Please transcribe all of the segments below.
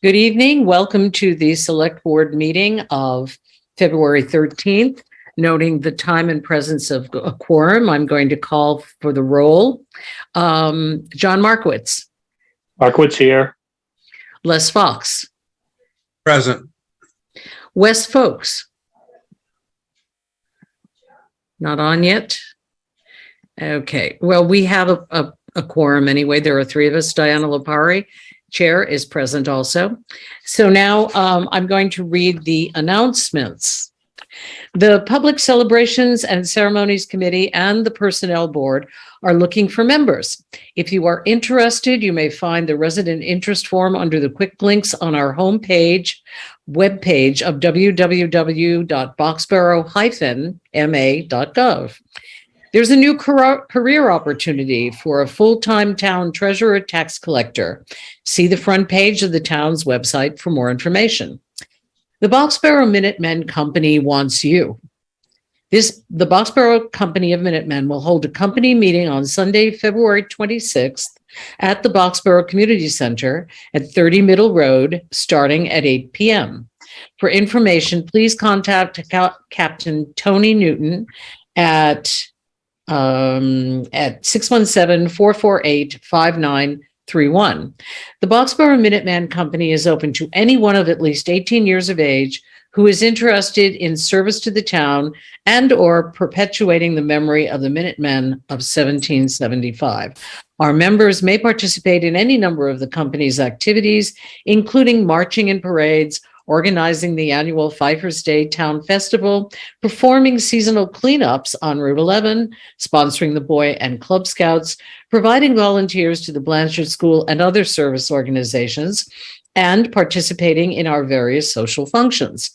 Good evening. Welcome to the Select Board meeting of February 13th. Noting the time and presence of a quorum, I'm going to call for the roll. John Markowitz. Markowitz here. Les Fox. Present. Wes Folks. Not on yet. Okay. Well, we have a quorum anyway. There are three of us. Diana Lopari, Chair, is present also. So now I'm going to read the announcements. The Public Celebrations and Ceremonies Committee and the Personnel Board are looking for members. If you are interested, you may find the resident interest form under the quick links on our webpage of www.boxborough-ma.gov. There's a new career opportunity for a full-time town treasurer tax collector. See the front page of the town's website for more information. The Boxborough Minutemen Company wants you. The Boxborough Company of Minutemen will hold a company meeting on Sunday, February 26th at the Boxborough Community Center at 30 Middle Road, starting at 8 p.m. For information, please contact Captain Tony Newton at 617-448-5931. The Boxborough Minuteman Company is open to anyone of at least 18 years of age who is interested in service to the town and or perpetuating the memory of the Minutemen of 1775. Our members may participate in any number of the company's activities, including marching in parades, organizing the annual Pfeiffer's Day Town Festival, performing seasonal cleanups on Route 11, sponsoring the Boy and Club Scouts, providing volunteers to the Blanchard School and other service organizations, and participating in our various social functions.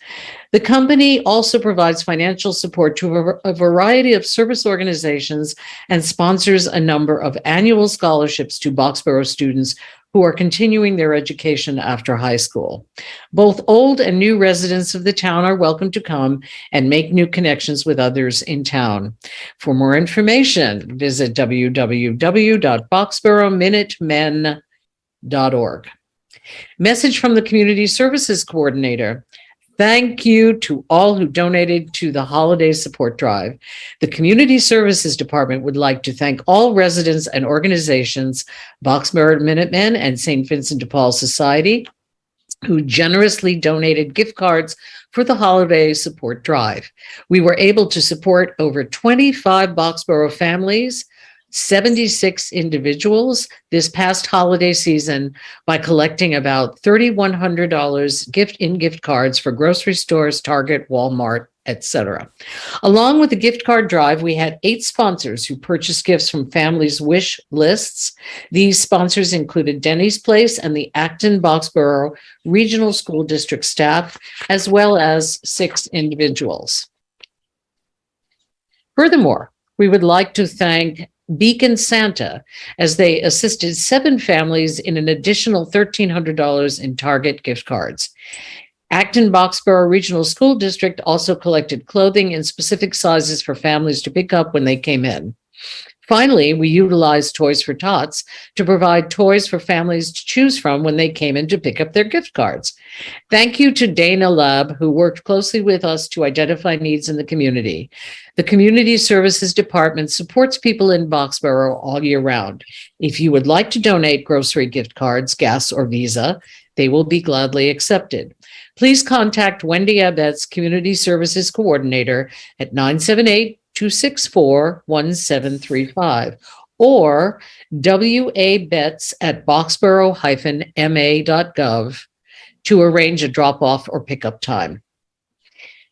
The company also provides financial support to a variety of service organizations and sponsors a number of annual scholarships to Boxborough students who are continuing their education after high school. Both old and new residents of the town are welcome to come and make new connections with others in town. For more information, visit www.boxboroughminutemen.org. Message from the Community Services Coordinator. Thank you to all who donated to the holiday support drive. The Community Services Department would like to thank all residents and organizations, Boxborough Minutemen and St. Vincent de Paul Society, who generously donated gift cards for the holiday support drive. We were able to support over 25 Boxborough families, 76 individuals this past holiday season by collecting about $3,100 gift cards for grocery stores, Target, Walmart, etc. Along with the gift card drive, we had 8 sponsors who purchased gifts from families' wish lists. These sponsors included Denny's Place and the Acton Boxborough Regional School District staff, as well as 6 individuals. Furthermore, we would like to thank Beacon Santa as they assisted 7 families in an additional $1,300 in Target gift cards. Acton Boxborough Regional School District also collected clothing in specific sizes for families to pick up when they came in. Finally, we utilized Toys for Tots to provide toys for families to choose from when they came in to pick up their gift cards. Thank you to Dana Lab, who worked closely with us to identify needs in the community. The Community Services Department supports people in Boxborough all year round. If you would like to donate grocery gift cards, gas, or Visa, they will be gladly accepted. Please contact Wendy Abetz, Community Services Coordinator, at 978-264-1735 or wabetz@boxborough-ma.gov to arrange a drop-off or pickup time.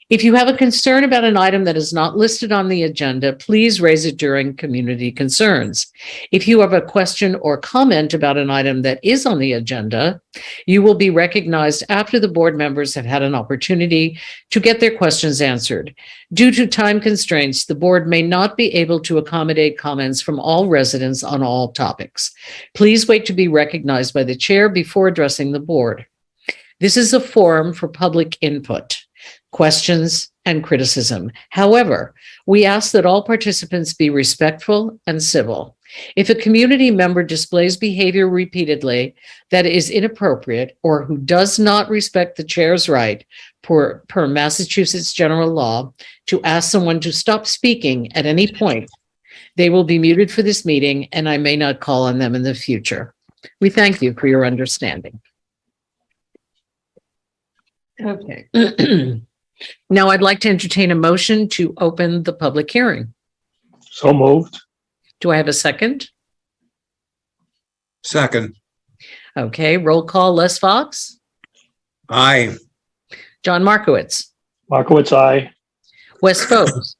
If you have a concern about an item that is not listed on the agenda, please raise it during community concerns. If you have a question or comment about an item that is on the agenda, you will be recognized after the board members have had an opportunity to get their questions answered. Due to time constraints, the board may not be able to accommodate comments from all residents on all topics. Please wait to be recognized by the chair before addressing the board. This is a forum for public input. Questions and criticism. However, we ask that all participants be respectful and civil. If a community member displays behavior repeatedly that is inappropriate or who does not respect the chair's right per Massachusetts general law to ask someone to stop speaking at any point, they will be muted for this meeting and I may not call on them in the future. We thank you for your understanding. Okay. Now I'd like to entertain a motion to open the public hearing. So moved. Do I have a second? Second. Okay, roll call. Les Fox, Aye. John Markowitz, Markowitz, aye. Wes Folks.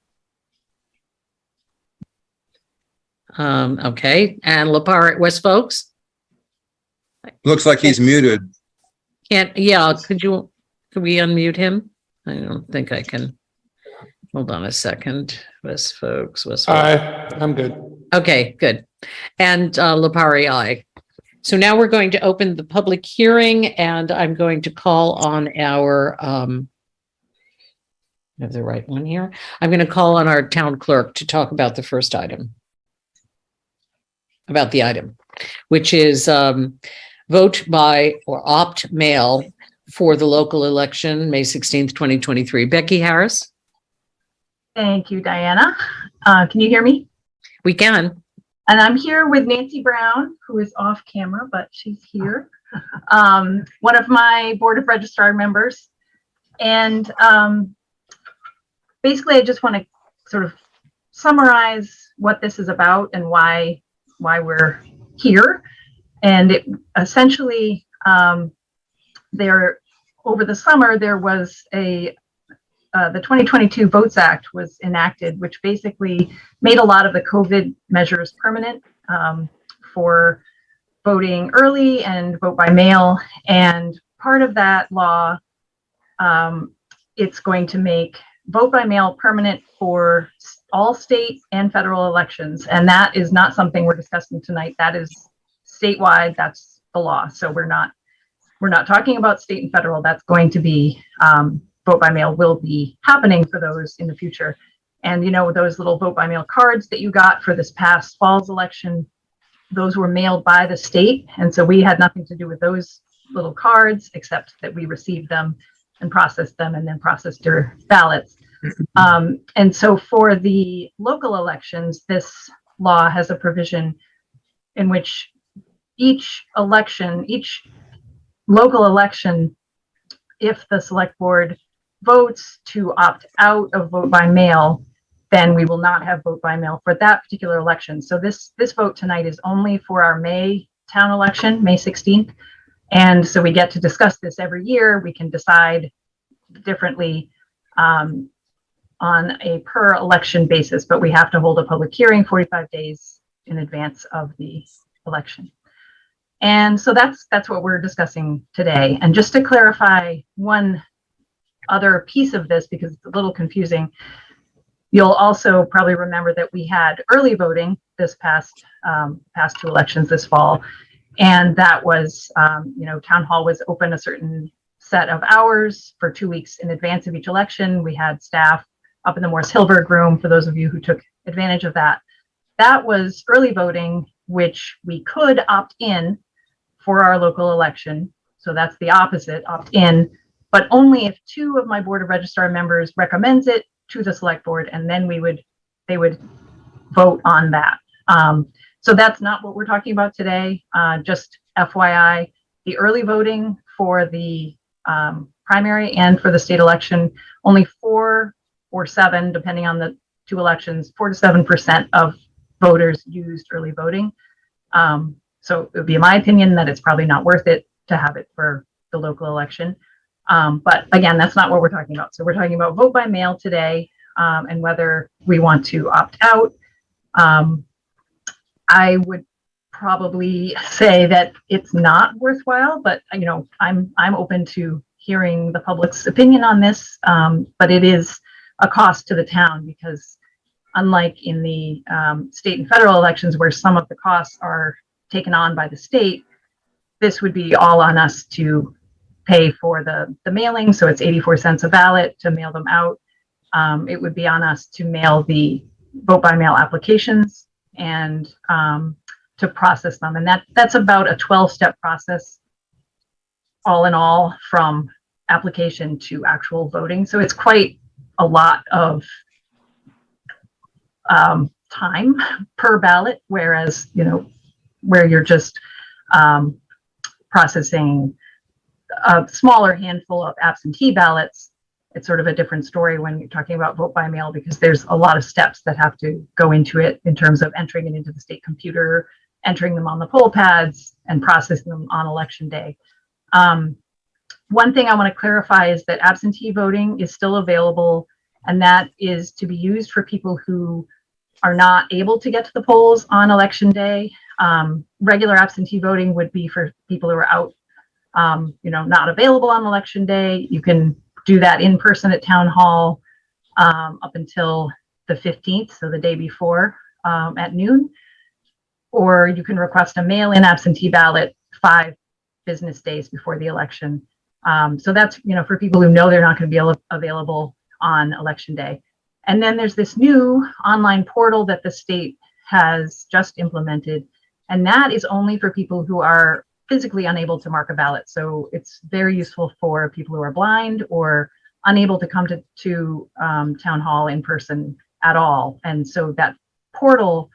Okay, and Lepar, Wes Folks. Looks like he's muted. Could we unmute him? I don't think I can. Hold on a second. Wes Folks. Aye, I'm good. Okay, good. And Lepari, aye. So now we're going to open the public hearing and I'm going to call on our, I have the right one here. I'm going to call on our town clerk to talk about the first item. About the item, which is vote by or opt mail for the local election, May 16th, 2023. Becky Harris? Thank you, Diana. Can you hear me? We can. And I'm here with Nancy Brown, who is off camera, but she's here. One of my Board of Registrar members. And basically, I just want to sort of summarize what this is about and why we're here. And it essentially, over the summer, there was the 2022 Votes Act was enacted, which basically made a lot of the COVID measures permanent for voting early and vote by mail. And part of that law, it's going to make vote by mail permanent for all state and federal elections. And that is not something we're discussing tonight. That is statewide. That's the law. So we're not talking about state and federal. That's going to be vote by mail will be happening for those in the future. And you know, those little vote by mail cards that you got for this past fall's election, those were mailed by the state. And so we had nothing to do with those little cards, except that we received them and processed them and then processed their ballots. And so for the local elections, this law has a provision in which each local election, if the select board votes to opt out of vote by mail, then we will not have vote by mail for that particular election. So this vote tonight is only for our May town election, May 16th. And so we get to discuss this every year. We can decide differently on a per election basis, but we have to hold a public hearing 45 days in advance of the election. And so that's what we're discussing today. And just to clarify one other piece of this, because it's a little confusing, you'll also probably remember that we had early voting this past two elections this fall. And that was, town hall was open a certain set of hours for 2 weeks in advance of each election. We had staff up in the Morris Hilberg room, for those of you who took advantage of that. That was early voting, which we could opt in for our local election. So that's the opposite, opt in, but only if 2 of my Board of Registrar members recommends it to the select board, and then they would vote on that. So that's not what we're talking about today. Just FYI, the early voting for the primary and for the state election, only 4 or 7, depending on the 2 elections, 4 to 7% of voters used early voting. So it would be my opinion that it's probably not worth it to have it for the local election. But again, that's not what we're talking about. So we're talking about vote by mail today, and whether we want to opt out. I would probably say that it's not worthwhile, but I'm open to hearing the public's opinion on this. But it is a cost to the town, because unlike in the state and federal elections where some of the costs are taken on by the state, this would be all on us to pay for the mailing. So it's 84 cents a ballot to mail them out. it would be on us to mail the vote by mail applications and to process them. And that's about a 12-step process all in all, from application to actual voting. So it's quite a lot of time per ballot, whereas, where you're just processing a smaller handful of absentee ballots, it's sort of a different story when you're talking about vote by mail, because there's a lot of steps that have to go into it in terms of entering it into the state computer, entering them on the poll pads, and processing them on election day. One thing I want to clarify is that absentee voting is still available, and that is to be used for people who are not able to get to the polls on election day. Regular absentee voting would be for people who are out, not available on election day. You can do that in person at town hall up until the 15th, so the day before at noon, or you can request a mail-in absentee ballot 5 business days before the election. So that's, for people who know they're not going to be available on election day. And then there's this new online portal that the state has just implemented, and that is only for people who are physically unable to mark a ballot. So it's very useful for people who are blind or unable to come to town hall in person at all. And so that portal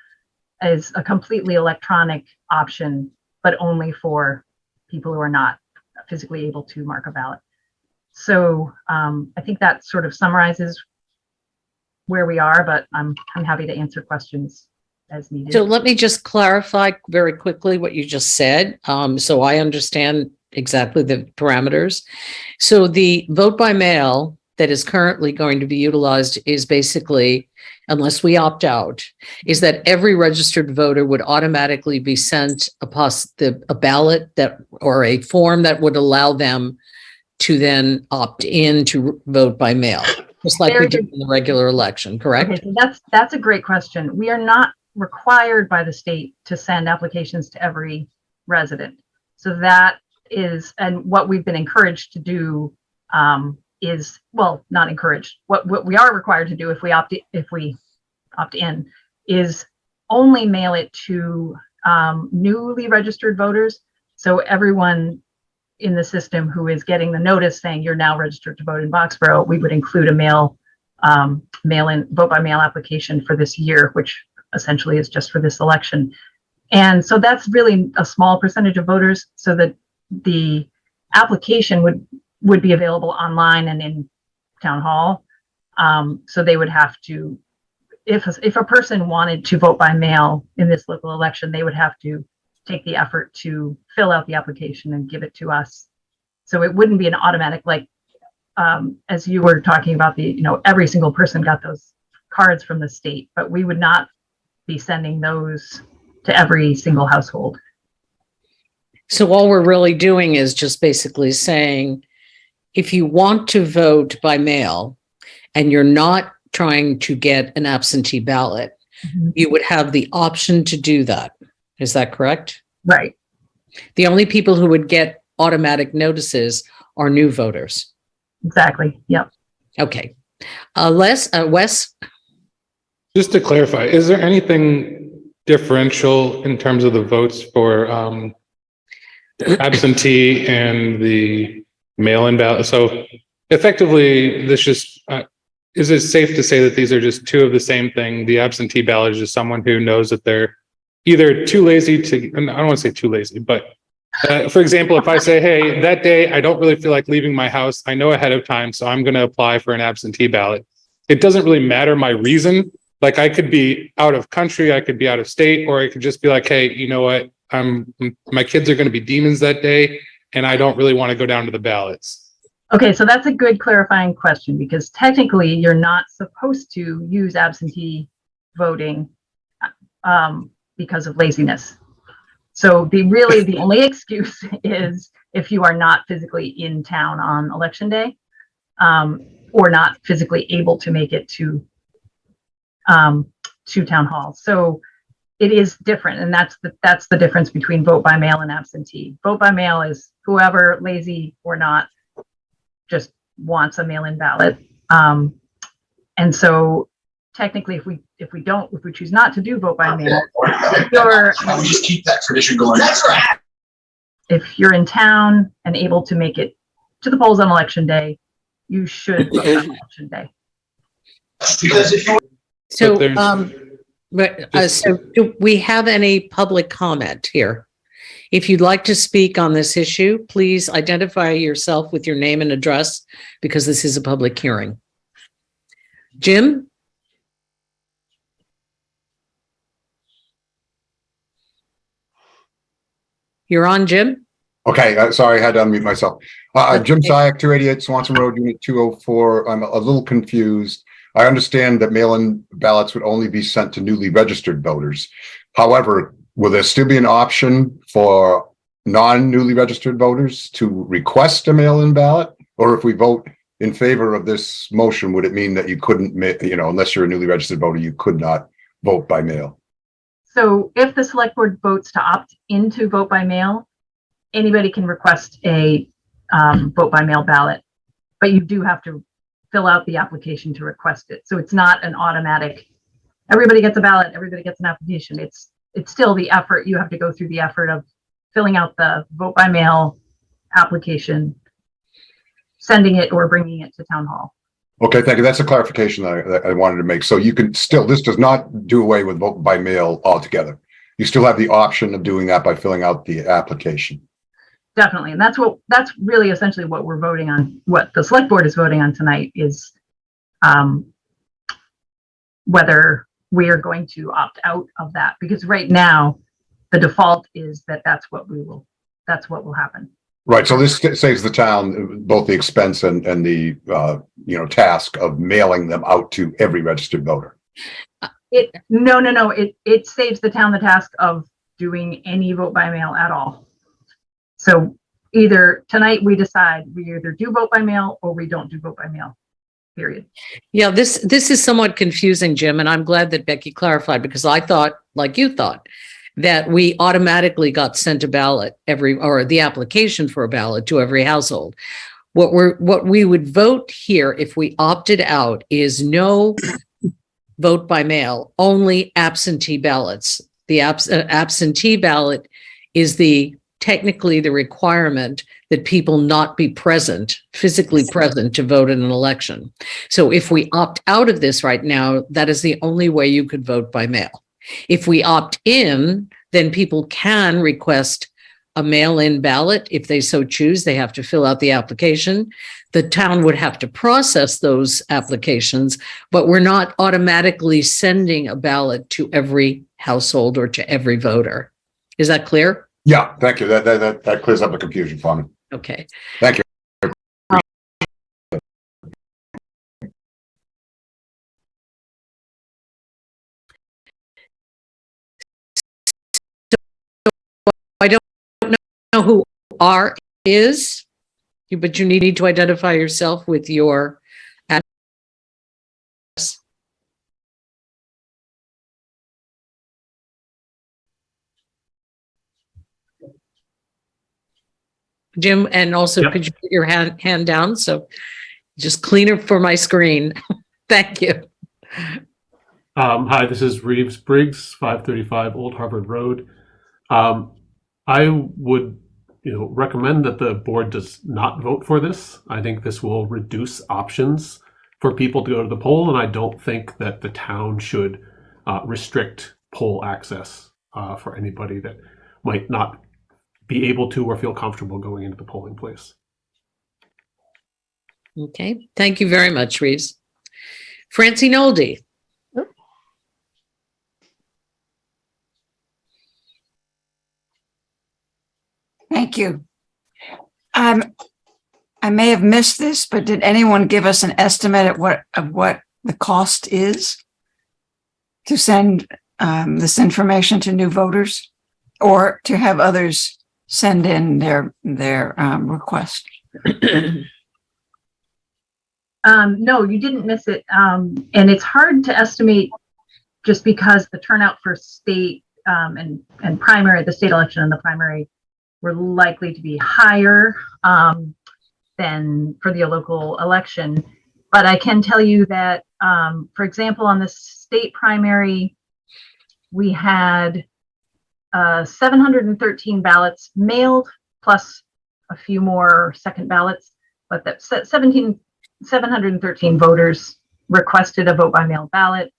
is a completely electronic option, but only for people who are not physically able to mark a ballot. So I think that sort of summarizes where we are, but I'm happy to answer questions as needed. So let me just clarify very quickly what you just said, so I understand exactly the parameters. So the vote by mail that is currently going to be utilized is basically, unless we opt out, is that every registered voter would automatically be sent a ballot that, or a form that would allow them to then opt in to vote by mail, just like we do in the regular election, correct? Okay, so that's a great question. We are not required by the state to send applications to every resident. So that is, and what we've been encouraged to do is, well, not encouraged. What we are required to do if we opt in is only mail it to newly registered voters. So everyone in the system who is getting the notice saying you're now registered to vote in Boxborough, we would include a mail-in vote by mail application for this year, which essentially is just for this election. And so that's really a small percentage of voters, so that the application would be available online and in town hall. So they would have to, if a person wanted to vote by mail in this local election, they would have to take the effort to fill out the application and give it to us. So it wouldn't be an automatic, like, as you were talking about, every single person got those cards from the state, but we would not be sending those to every single household. So all we're really doing is just basically saying, if you want to vote by mail and you're not trying to get an absentee ballot, you would have the option to do that. Is that correct? Right. The only people who would get automatic notices are new voters. Exactly. Yep. Okay. Wes? Just to clarify, is there anything differential in terms of the votes for absentee and the mail-in ballot? So effectively, this just, is it safe to say that these are just two of the same thing? The absentee ballot is just someone who knows that they're either too lazy to, I don't want to say too lazy, but for example, if I say, hey, that day, I don't really feel like leaving my house, I know ahead of time, so I'm going to apply for an absentee ballot. It doesn't really matter my reason. Like, I could be out of country, I could be out of state, or I could just be like, hey, you know what? My kids are going to be demons that day, and I don't really want to go down to the ballots. Okay, so that's a good clarifying question, because technically you're not supposed to use absentee voting because of laziness. So the only excuse is if you are not physically in town on election day, or not physically able to make it to town hall. So it is different, and that's the difference between vote by mail and absentee. Vote by mail is whoever, lazy or not, just wants a mail-in ballot. And so technically, if we choose not to do vote by mail, just keep that tradition going. That's right. If you're in town and able to make it to the polls on election day, you should vote on election day. Because if you So, But so do we have any public comment here? If you'd like to speak on this issue, please identify yourself with your name and address because this is a public hearing. Jim? You're on, Jim? Okay, sorry, I had to unmute myself. Jim Okay. Syack, 288 Swanson Road, Unit 204. I'm a little confused. I understand that mail-in ballots would only be sent to newly registered voters. However, will there still be an option for non-newly registered voters to request a mail-in ballot? Or if we vote in favor of this motion, would it mean that you couldn't, unless you're a newly registered voter, you could not vote by mail? So if the select board votes to opt into vote by mail, anybody can request a vote by mail ballot, but you do have to fill out the application to request it. So it's not an automatic, everybody gets a ballot, everybody gets an application. It's still the effort. You have to go through the effort of filling out the vote by mail application, sending it or bringing it to town hall. Okay, thank you. That's a clarification that I wanted to make. So you can still, this does not do away with vote by mail altogether. You still have the option of doing that by filling out the application. Definitely. And that's really essentially what we're voting on. What the select board is voting on tonight is whether we are going to opt out of that, because right now the default is that that's what will happen. Right. So this saves the town both the expense and the task of mailing them out to every registered voter. No. It saves the town the task of doing any vote by mail at all. So either tonight we decide we either do vote by mail or we don't do vote by mail, period. Yeah, this is somewhat confusing, Jim, and I'm glad that Becky clarified because I thought, like you thought, that we automatically got sent a ballot or the application for a ballot to every household. What we would vote here if we opted out is no vote by mail, only absentee ballots. The absentee ballot is technically the requirement that people not be physically present to vote in an election. So if we opt out of this right now, that is the only way you could vote by mail. If we opt in, then people can request a mail-in ballot. If they so choose, they have to fill out the application. The town would have to process those applications, but we're not automatically sending a ballot to every household or to every voter. Is that clear? Yeah, thank you. That clears up the confusion for me. Okay. Thank you. I don't know who R is, but you need to identify yourself with your address. Jim, and also Yep. could you put your hand down? So just cleaner for my screen. Thank you. Hi, this is Reeves Briggs, 535 Old Harvard Road. I would, recommend that the board does not vote for this. I think this will reduce options for people to go to the poll, and I don't think that the town should restrict poll access for anybody that might not be able to or feel comfortable going into the polling place. Okay. Thank you very much, Reeves. Francine Oldie. Thank you. I may have missed this, but did anyone give us an estimate of what the cost is to send this information to new voters or to have others send in their request? No, you didn't miss it. And it's hard to estimate just because the turnout for state and primary, the state election and the primary were likely to be higher than for the local election. But I can tell you that For example, on the state primary, we had 713 ballots mailed, plus a few more second ballots, but that 713 voters requested a vote by mail ballot.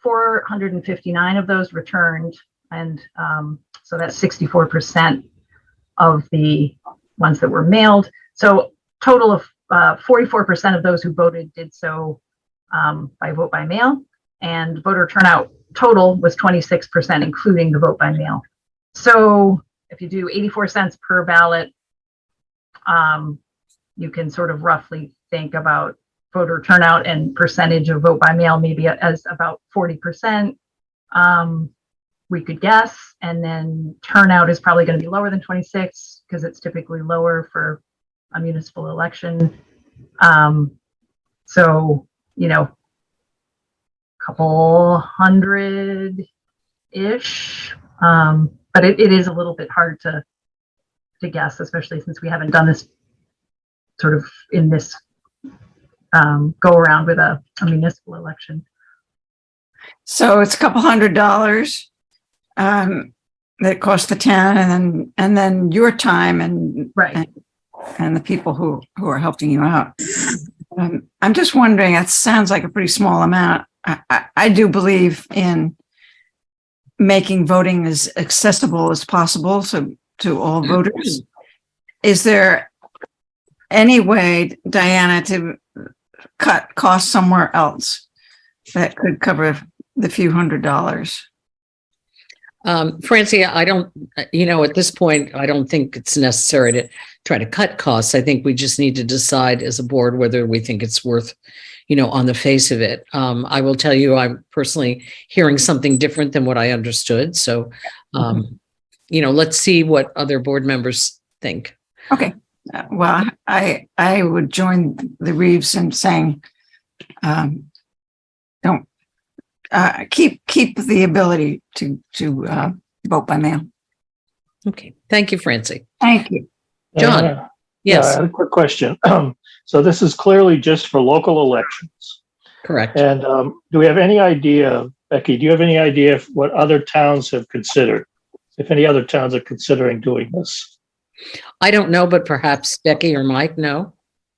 459 of those returned, and so that's 64% of the ones that were mailed. So total of 44% of those who voted did so by vote by mail, and voter turnout total was 26%, including the vote by mail. So if you do 84 cents per ballot, you can sort of roughly think about voter turnout and percentage of vote by mail, maybe as about 40%. We could guess, and then turnout is probably going to be lower than 26 because it's typically lower for a municipal election. So, you know, a couple hundred-ish, but it is a little bit hard to guess, especially since we haven't done this sort of in this go around with a municipal election. So it's a couple $100 that cost the town, and then your time and Right. and the people who are helping you out. I'm just wondering, it sounds like a pretty small amount. I do believe in making voting as accessible as possible, so to all voters. Is there any way, Diana, to cut costs somewhere else that could cover the few $100s? Francie, I don't, at this point, I don't think it's necessary to try to cut costs. I think we just need to decide as a board whether we think it's worth, on the face of it. I will tell you, I'm personally hearing something different than what I understood. So, let's see what other board members think. Okay. Well, I would join the Reeves in saying, don't keep the ability to vote by mail. Okay. Thank you, Francie. Thank you. John. Yeah, Yes, I had a quick question. So this is clearly just for local elections. correct. And do we have any idea, Becky, do you have any idea of what other towns have considered? If any other towns are considering doing this? I don't know, but perhaps Becky or Mike know.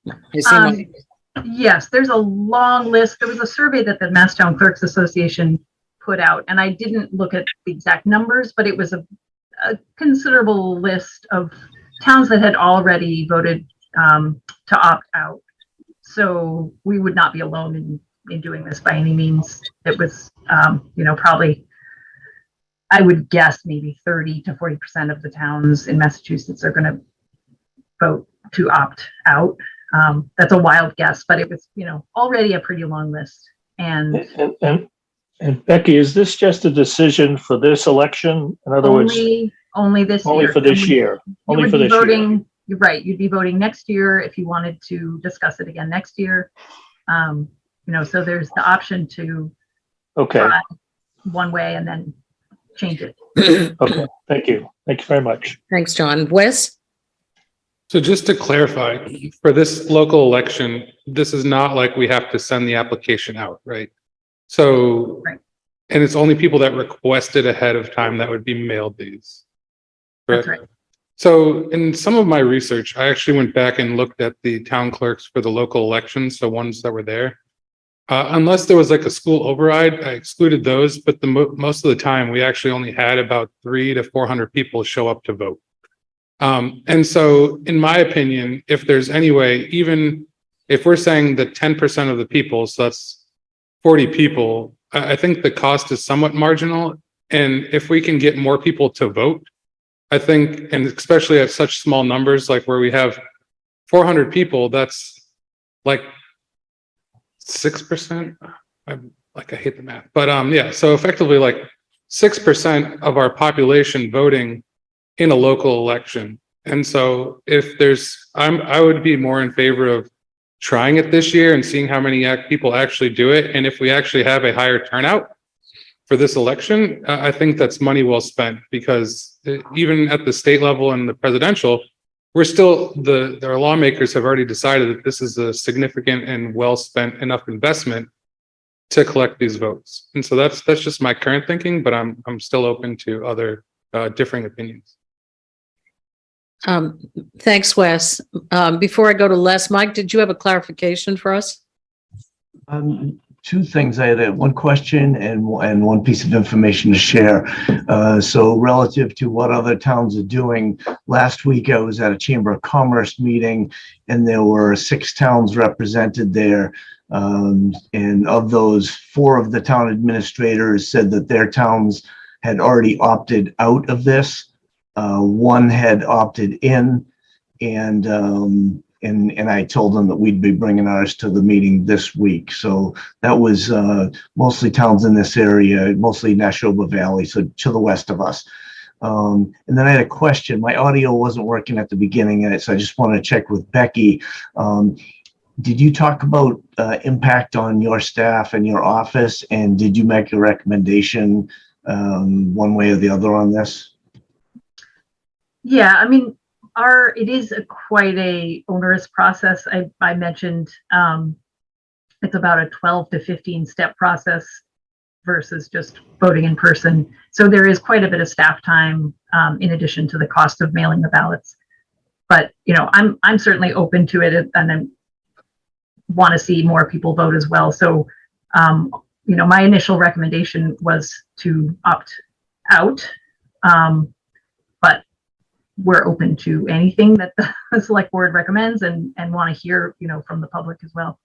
I see Mike. Yes, there's a long list. There was a survey that the Masstown Clerks Association put out, and I didn't look at the exact numbers, but it was a considerable list of towns that had already voted to opt out. So we would not be alone in doing this by any means. It was, probably, I would guess maybe 30 to 40% of the towns in Massachusetts are going to vote to opt out. That's a wild guess, but it was, already a pretty long list. And Becky, is this just a decision for this election? In other words, only this only year. for this year, only for this year. You're right. You'd be voting next year if you wanted to discuss it again next year. So there's the option to Okay, try one way and then change it. okay, thank you. Thank you very much. Thanks, John. Wes? So just to clarify, for this local election, this is not like we have to send the application out, right? So, Right. And it's only people that requested ahead of time that would be mailed these. That's correct? right. So in some of my research, I actually went back and looked at the town clerks for the local elections, the ones that were there. Unless there was like a school override, I excluded those, but most of the time we actually only had about 300 to 400 people show up to vote. And so in my opinion, if there's any way, even if we're saying that 10% of the people, so that's 40 people, I think the cost is somewhat marginal. And if we can get more people to vote, I think, and especially at such small numbers, like where we have 400 people, that's like 6%. I hate the math, but yeah. So effectively, like 6% of our population voting in a local election. And so if I would be more in favor of trying it this year and seeing how many people actually do it. And if we actually have a higher turnout for this election, I think that's money well spent, because even at the state level and the presidential, we're still, our lawmakers have already decided that this is a significant and well spent enough investment to collect these votes. And so that's just my current thinking, but I'm still open to other differing opinions. Thanks, Wes. Before I go to Les, Mike, did you have a clarification for us? Two things. I had one question and one piece of information to share. So relative to what other towns are doing, last week I was at a Chamber of Commerce meeting and there were 6 towns represented there. And of those, 4 of the town administrators said that their towns had already opted out of this. 1 had opted in, and I told them that we'd be bringing ours to the meeting this week. So that was mostly towns in this area, mostly Nashoba Valley, so to the west of us. And then I had a question. My audio wasn't working at the beginning, so I just want to check with Becky. Did you talk about impact on your staff and your office, and did you make a recommendation one way or the other on this? Yeah, I mean, it is quite a onerous process. I mentioned it's about a 12 to 15 step process versus just voting in person. So there is quite a bit of staff time in addition to the cost of mailing the ballots. But I'm certainly open to it, and I want to see more people vote as well. So my initial recommendation was to opt out, but we're open to anything that the select board recommends and want to hear, from the public as well.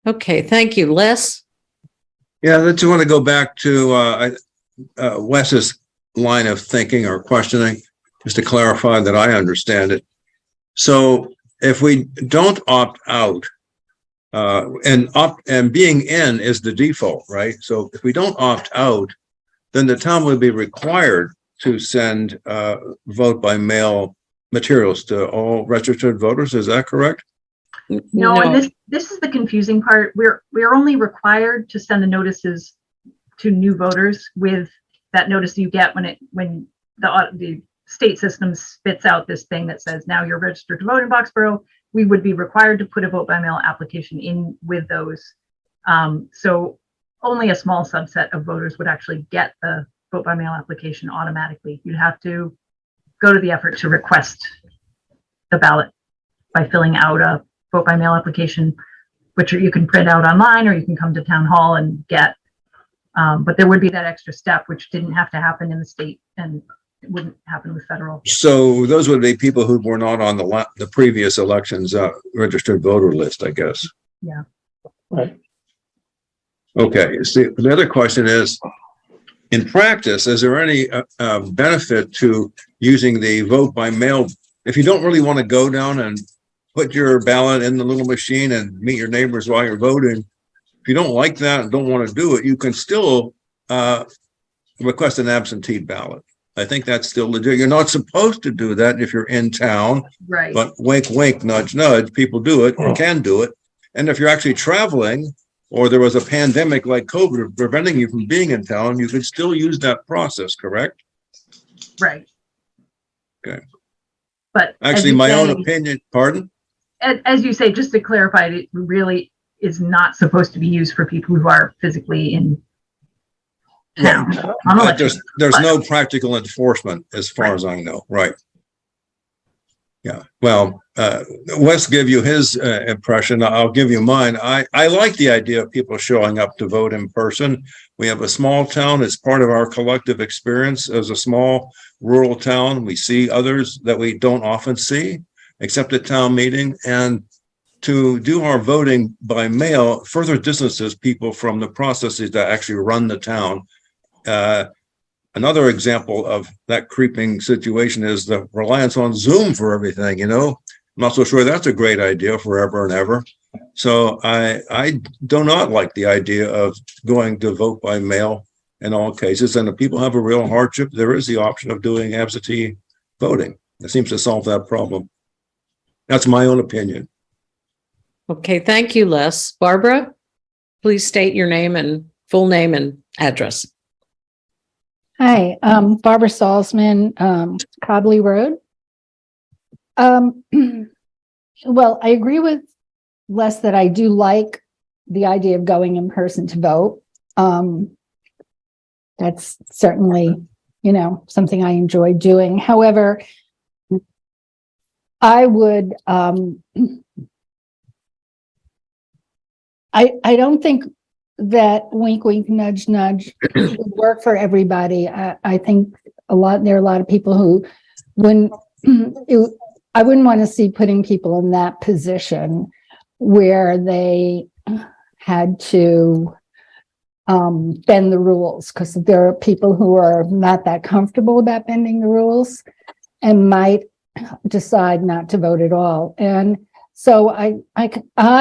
Okay, thank you. Les? Yeah, I just want to go back to Wes's line of thinking or questioning, just to clarify that I understand it. So if we don't opt out, and being in is the default, right? So if we don't opt out, then the town would be required to send vote by mail materials to all registered voters. Is that correct? No, and this is the confusing part. We're only required to send the notices to new voters with that notice you get when the state system spits out this thing that says now you're registered to vote in Boxborough. We would be required to put a vote by mail application in with those. So only a small subset of voters would actually get the vote by mail application automatically. You'd have to go to the effort to request the ballot by filling out a vote by mail application, which you can print out online or you can come to town hall and get. But there would be that extra step, which didn't have to happen in the state and it wouldn't happen with federal. So those would be people who were not on the previous elections registered voter list, I guess. Yeah. Right. Okay. See, the other question is, in practice, is there any benefit to using the vote by mail? If you don't really want to go down and put your ballot in the little machine and meet your neighbors while you're voting, if you don't like that and don't want to do it, you can still request an absentee ballot. I think that's still legit. You're not supposed to do that if you're in town, Right. but wink, wink, nudge, nudge, people do it or can do it. And if you're actually traveling, or there was a pandemic like COVID preventing you from being in town, you could still use that process, correct? Right. Okay. But Actually, my own opinion, pardon? As you say, just to clarify, it really is not supposed to be used for people who are physically in town. There's no practical enforcement as far as I know, right? Yeah, well, Wes gave you his impression. I'll give you mine. I like the idea of people showing up to vote in person. We have a small town. It's part of our collective experience as a small rural town. We see others that we don't often see, except at town meeting. And to do our voting by mail further distances people from the processes that actually run the town. Another example of that creeping situation is the reliance on Zoom for everything, I'm not so sure that's a great idea forever and ever. So I do not like the idea of going to vote by mail in all cases. And if people have a real hardship, there is the option of doing absentee voting. It seems to solve that problem. That's my own opinion. Okay, thank you, Les. Barbara, please state your name and full name and address. Hi, Barbara Salzman, Cobley Road. Well, I agree with Les that I do like the idea of going in person to vote. That's certainly, something I enjoy doing. However, I would, I don't think that wink, wink, nudge, nudge would work for everybody. I think there are a lot of people who I wouldn't want to see putting people in that position where they had to bend the rules, because there are people who are not that comfortable about bending the rules and might decide not to vote at all. And so I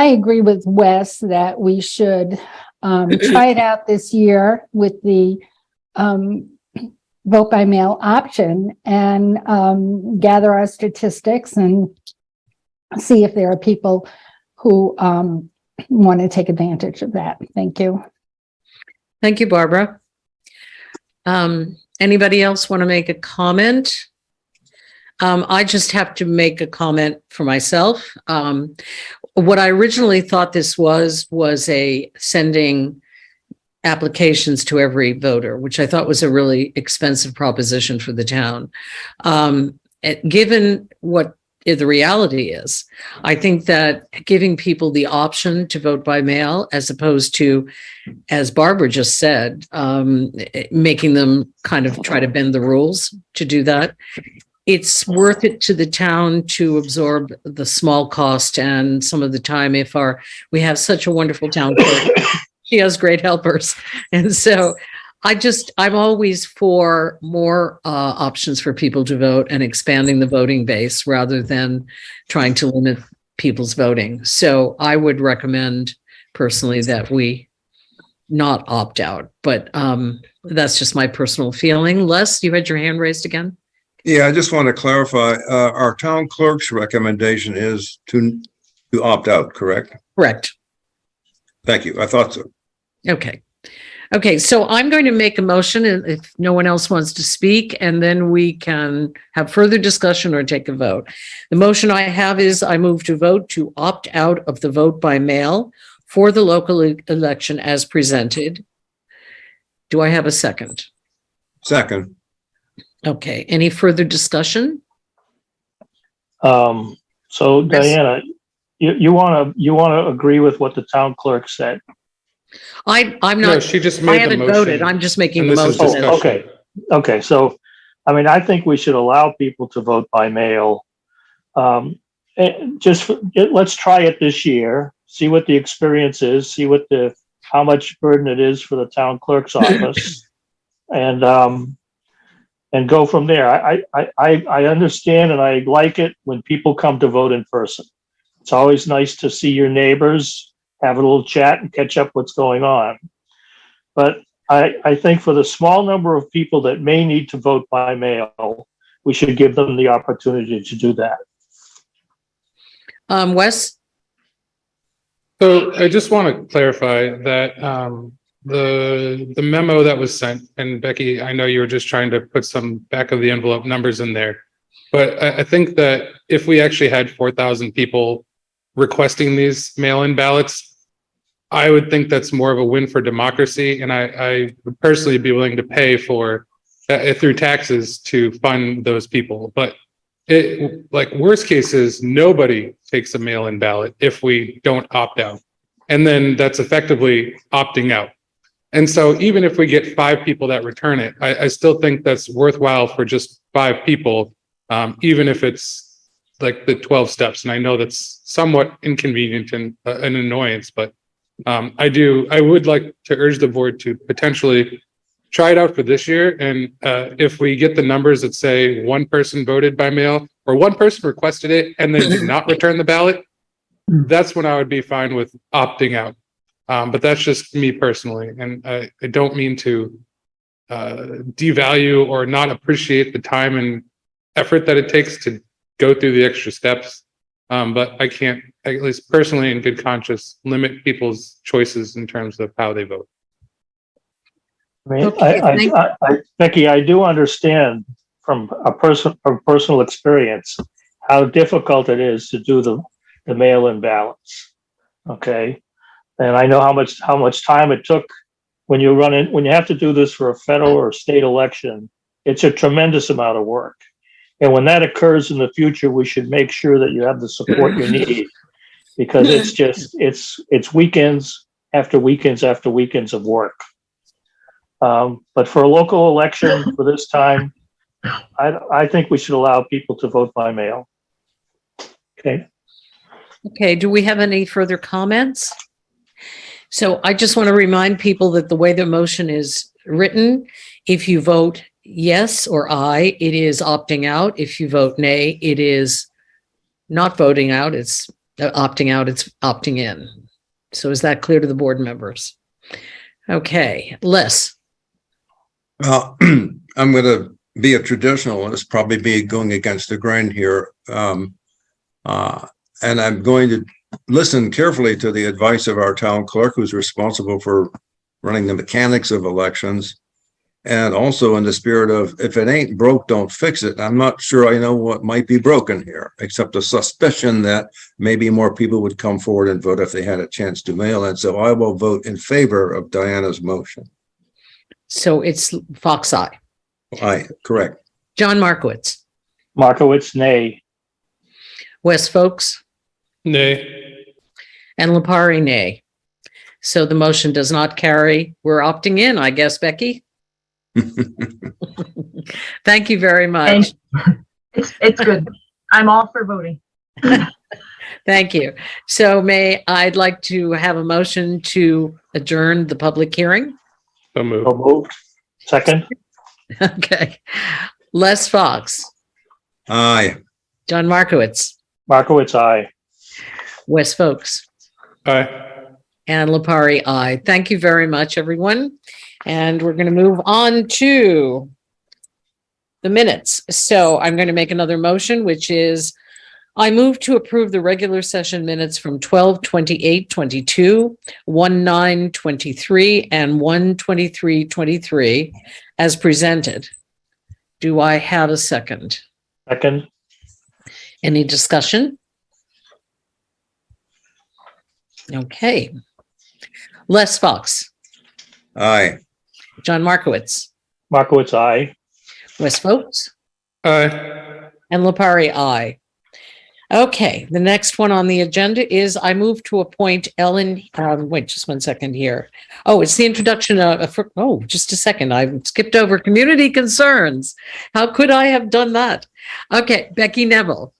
agree with Wes that we should try it out this year with the vote by mail option and gather our statistics and see if there are people who want to take advantage of that. Thank you. Thank you, Barbara. Anybody else want to make a comment? I just have to make a comment for myself. What I originally thought this was a sending applications to every voter, which I thought was a really expensive proposition for the town. Given what the reality is, I think that giving people the option to vote by mail, as opposed to, as Barbara just said, making them kind of try to bend the rules to do that, it's worth it to the town to absorb the small cost and some of the time we have such a wonderful town clerk. She has great helpers. And so I'm always for more options for people to vote and expanding the voting base rather than trying to limit people's voting. So I would recommend personally that we not opt out, but that's just my personal feeling. Les, you had your hand raised again? Yeah, I just want to clarify, our town clerk's recommendation is to opt out, correct? Correct. Thank you. I thought so. Okay, so I'm going to make a motion if no one else wants to speak, and then we can have further discussion or take a vote. The motion I have is I move to vote to opt out of the vote by mail for the local election as presented. Do I have a second? Second. Okay, any further discussion? So Diana, you want to agree with what the town clerk said? I'm No, not, she just I made the haven't motion. voted. I'm just making and the this is motion. discussion. Okay. So, I mean, I think we should allow people to vote by mail. Let's try it this year, see what the experience is, see how much burden it is for the town clerk's office, and go from there. I understand and I like it when people come to vote in person. It's always nice to see your neighbors, have a little chat and catch up what's going on. But I think for the small number of people that may need to vote by mail, we should give them the opportunity to do that. Wes? So I just want to clarify that the memo that was sent, and Becky, I know you were just trying to put some back of the envelope numbers in there, but I think that if we actually had 4,000 people requesting these mail-in ballots, I would think that's more of a win for democracy, and I would personally be willing to pay for through taxes to fund those people. But like worst case is nobody takes a mail-in ballot if we don't opt out, and then that's effectively opting out. And so even if we get 5 people that return it, I still think that's worthwhile for just 5 people, even if it's like the 12 steps. And I know that's somewhat inconvenient and an annoyance, but I would like to urge the board to potentially try it out for this year. And if we get the numbers that say 1 person voted by mail or 1 person requested it and then did not return the ballot, that's when I would be fine with opting out. But that's just me personally. And I don't mean to devalue or not appreciate the time and effort that it takes to go through the extra steps. But I can't, at least personally in good conscience, limit people's choices in terms of how they vote. I mean, Okay, Becky, I do understand from personal experience how difficult it is to do the mail-in ballots. Okay. And I know how much time it took when you have to do this for a federal or state election. It's a tremendous amount of work. And when that occurs in the future, we should make sure that you have the support you need, because it's weekends after weekends after weekends of work. But for a local election for this time, I think we should allow people to vote by mail. Okay. Okay, do we have any further comments? So I just want to remind people that the way the motion is written, if you vote yes or aye, it is opting out. If you vote nay, it is not voting out. It's opting out. It's opting in. So is that clear to the board members? Okay, Les. Well, I'm going to be a traditionalist, probably be going against the grain here. And I'm going to listen carefully to the advice of our town clerk, who's responsible for running the mechanics of elections. And also in the spirit of, if it ain't broke, don't fix it. I'm not sure I know what might be broken here, except a suspicion that maybe more people would come forward and vote if they had a chance to mail in. So I will vote in favor of Diana's motion. So it's Fox aye. Aye, correct. John Markowitz. Markowitz, nay. Wes Folks. Nay. And Lepari, nay. So the motion does not carry. We're opting in, I guess, Becky. Thank you very much. It's good. I'm all for voting. Thank you. So I'd like to have a motion to adjourn the public hearing. So moved. So moved. Second. Okay. Les Fox. Aye. John Markowitz. Markowitz, aye. Wes Folks. Aye. And Lepari, aye. Thank you very much, everyone. And we're going to move on to the minutes. So I'm going to make another motion, which is I move to approve the regular session minutes from 12/28/22, 1/9/23, and 1/23/23 as presented. Do I have a second? Second. Any discussion? Okay. Les Fox. Aye. John Markowitz. Markowitz, aye. Wes Folks. Aye. And Lepari, aye. Okay, the next one on the agenda is I move to appoint Ellen, wait just 1 second here. Oh, it's the introduction of, just a second. I skipped over community concerns. How could I have done that? Okay, Becky Neville.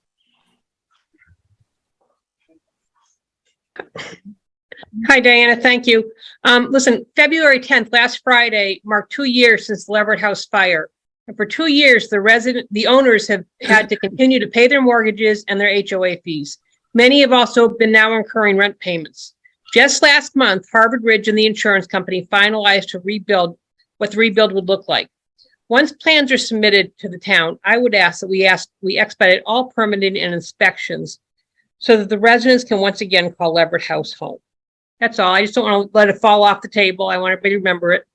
Hi, Diana. Thank you. Listen, February 10th, last Friday, marked 2 years since the Leverett House fire. And for 2 years, the owners have had to continue to pay their mortgages and their HOA fees. Many have also been now incurring rent payments. Just last month, Harvard Ridge and the insurance company finalized what the rebuild would look like. Once plans are submitted to the town, I would ask that we expedite all permitting and inspections so that the residents can once again call Leverett House home. That's all. I just don't want to let it fall off the table. I want everybody to remember it.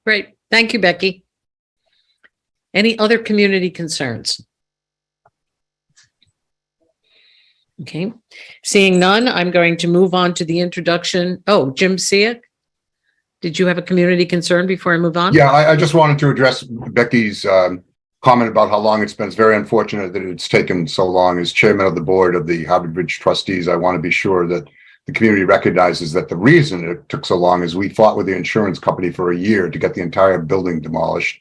Great. Thank you, Becky. Any other community concerns? Okay. Seeing none, I'm going to move on to the introduction. Oh, Jim Siak, did you have a community concern before I move on? Yeah, I just wanted to address Becky's comment about how long it's been. It's very unfortunate that it's taken so long. As chairman of the board of the Harvard Ridge trustees, I want to be sure that the community recognizes that the reason it took so long is we fought with the insurance company for a year to get the entire building demolished,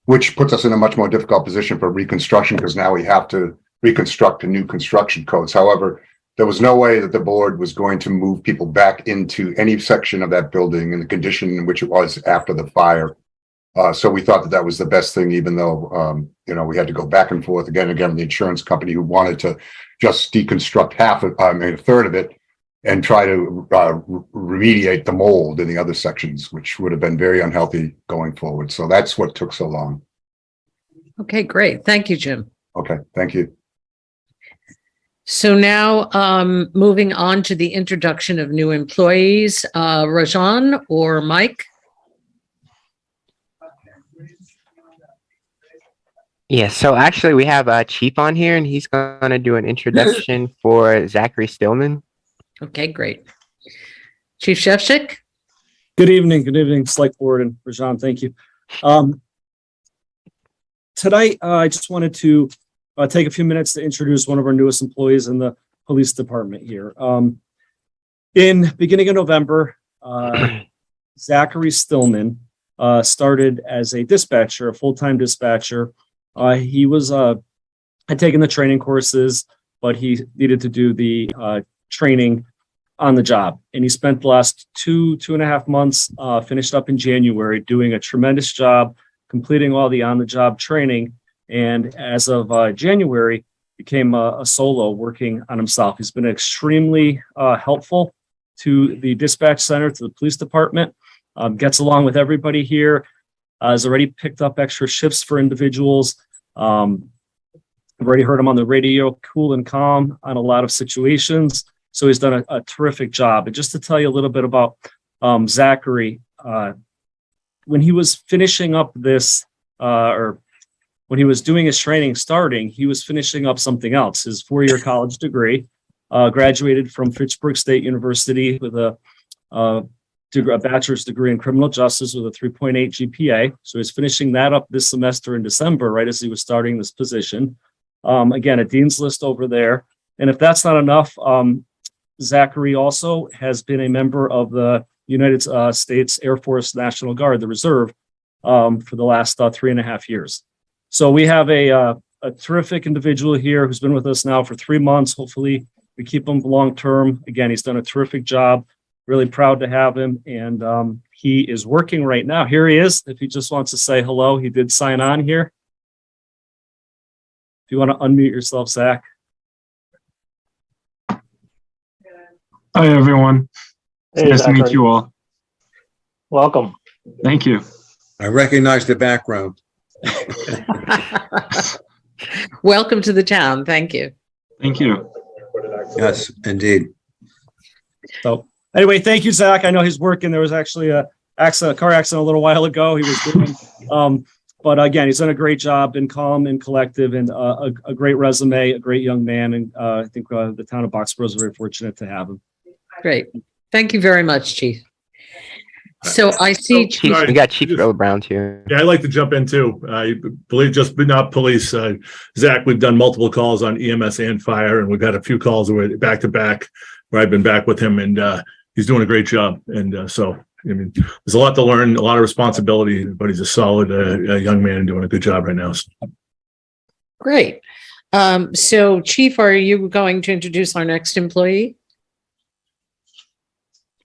which puts us in a much more difficult position for reconstruction because now we have to reconstruct to new construction codes. However, there was no way that the board was going to move people back into any section of that building in the condition in which it was after the fire. So we thought that that was the best thing, even though, we had to go back and forth again with the insurance company who wanted to just deconstruct a third of it and try to remediate the mold in the other sections, which would have been very unhealthy going forward. So that's what took so long. Okay, great. Thank you, Jim. Okay, thank you. So now moving on to the introduction of new employees, Rajan or Mike? Yeah, so actually we have Chief on here and he's going to do an introduction for Zachary Stillman. Okay, great. Chief Shevchik? Good evening, Select Board and Rajan, thank you. Tonight, I just wanted to take a few minutes to introduce one of our newest employees in the police department here. In beginning of November, Zachary Stillman started as a dispatcher, a full-time dispatcher. He was had taken the training courses, but he needed to do the training on the job. And he spent the last two and a half months, finished up in January, doing a tremendous job, completing all the on-the-job training. And as of January, became a solo working on himself. He's been extremely helpful to the dispatch center, to the police department, gets along with everybody here, has already picked up extra shifts for individuals. I've already heard him on the radio, cool and calm on a lot of situations. So he's done a terrific job. And just to tell you a little bit about Zachary, when he was finishing up this, or when he was doing his training starting, he was finishing up something else, his 4-year college degree, graduated from Fitchburg State University with a bachelor's degree in criminal justice with a 3.8 GPA. So he's finishing that up this semester in December, right as he was starting this position. Again, a dean's list over there. And if that's not enough, Zachary also has been a member of the United States Air Force National Guard, the Reserve, for the last 3.5 years. So we have a terrific individual here who's been with us now for 3 months. Hopefully we keep him long term. Again, he's done a terrific job. Really proud to have him. And he is working right now. Here he is. If he just wants to say hello, he did sign on here. If you want to unmute yourself, Zach. Hi, everyone. Hey, Nice to meet Zachary. you all. Welcome. Thank you. I recognize the background. Welcome to the town. Thank you. Thank you. Yes, indeed. So anyway, thank you, Zach. I know he's working. There was actually a car accident a little while ago. He was doing, but again, he's done a great job, been calm and collective, and a great resume, a great young man. And I think the town of Boxborough is very fortunate to have him. Great. Thank you very much, Chief. So I see Chief. We got Chief Earl Brown too. Yeah, I'd like to jump in too. I believe just not police. Zach, we've done multiple calls on EMS and fire, and we've had a few calls where back to back where I've been back with him, and he's doing a great job. And so, I mean, there's a lot to learn, a lot of responsibility, but he's a solid young man and doing a good job right now. Great. So Chief, are you going to introduce our next employee?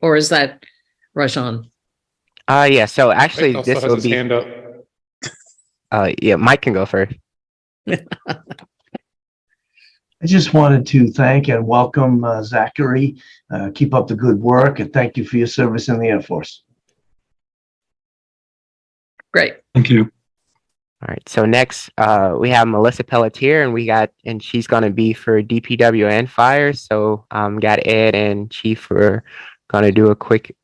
Or is that Rajan? Yeah, so actually Mike also this has will his be, hand up. yeah, Mike can go first. I just wanted to thank and welcome Zachary. Keep up the good work and thank you for your service in the Air Force. Great. Thank you. All right, so next we have Melissa Pelletier, and she's gonna be for DPW and fire. So got Ed and Chief are gonna do a quick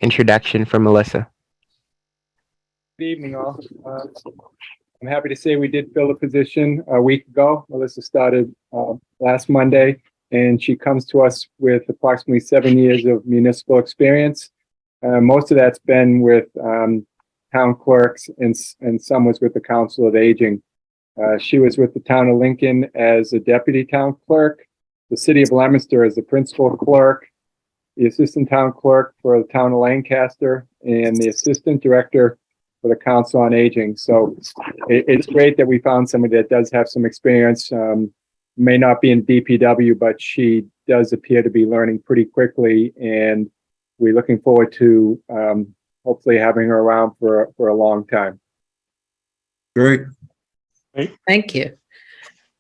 introduction for Melissa. Good evening, all. I'm happy to say we did fill the position a week ago. Melissa started last Monday, and she comes to us with approximately 7 years of municipal experience. Most of that's been with town clerks, and some was with the Council of Aging. She was with the town of Lincoln as a deputy town clerk, the city of Leominster as the principal clerk, the assistant town clerk for the town of Lancaster, and the assistant director for the Council on Aging. So it's great that we found somebody that does have some experience, may not be in DPW, but she does appear to be learning pretty quickly, and we're looking forward to hopefully having her around for a long time. Great. Thank you.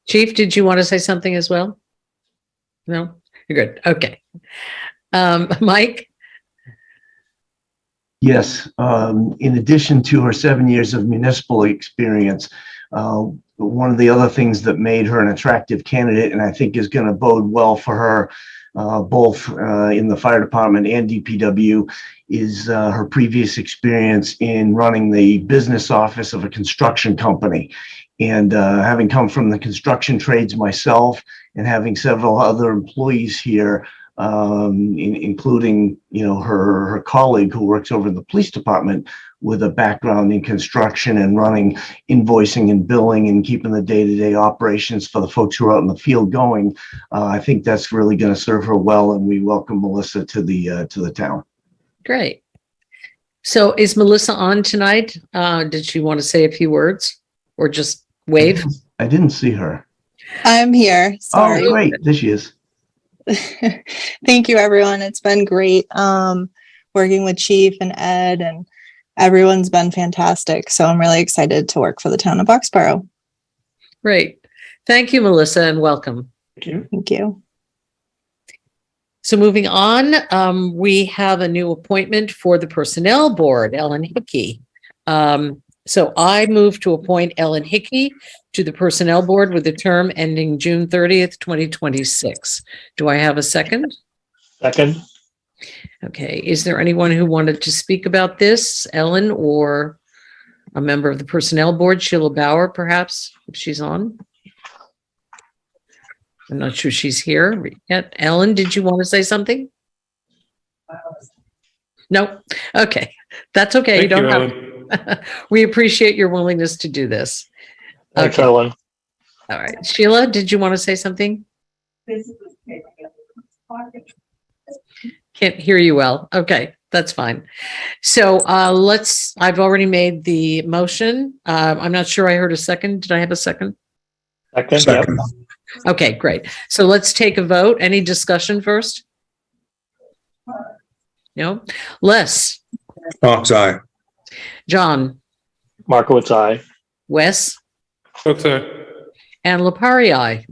Chief, did you want to say something as well? No? You're good. Okay. Mike? Yes, in addition to her 7 years of municipal experience, one of the other things that made her an attractive candidate, and I think is going to bode well for her, both in the fire department and DPW, is her previous experience in running the business office of a construction company. And having come from the construction trades myself and having several other employees here, including, her colleague who works over in the police department with a background in construction and running invoicing and billing and keeping the day-to-day operations for the folks who are out in the field going. I think that's really going to serve her well, and we welcome Melissa to the town. Great. So is Melissa on tonight? Did she want to say a few words or just wave? I didn't see her. I'm here. Sorry. Oh, great. There she is. Thank you, everyone. It's been great working with Chief and Ed, and everyone's been fantastic. So I'm really excited to work for the town of Boxborough. Great. Thank you, Melissa, and welcome. Thank you. Thank you. So moving on, we have a new appointment for the Personnel Board, Ellen Hickey. So I move to appoint Ellen Hickey to the Personnel Board with a term ending June 30th, 2026. Do I have a second? Second. Okay. Is there anyone who wanted to speak about this, Ellen, or a member of the Personnel Board, Sheila Bauer, perhaps, if she's on? I'm not sure she's here yet. Ellen, did you want to say something? No? Okay. That's okay. You don't have. We appreciate your willingness to do this. Thanks, Ellen. All right. Sheila, did you want to say something? Can't hear you well. Okay, that's fine. So I've already made the motion. I'm not sure I heard a second. Did I have a second? Second. Yep. Okay, great. So let's take a vote. Any discussion first? No? Les? Fox, aye. John? Markowitz, aye. Wes? Okay. And Lapari, aye.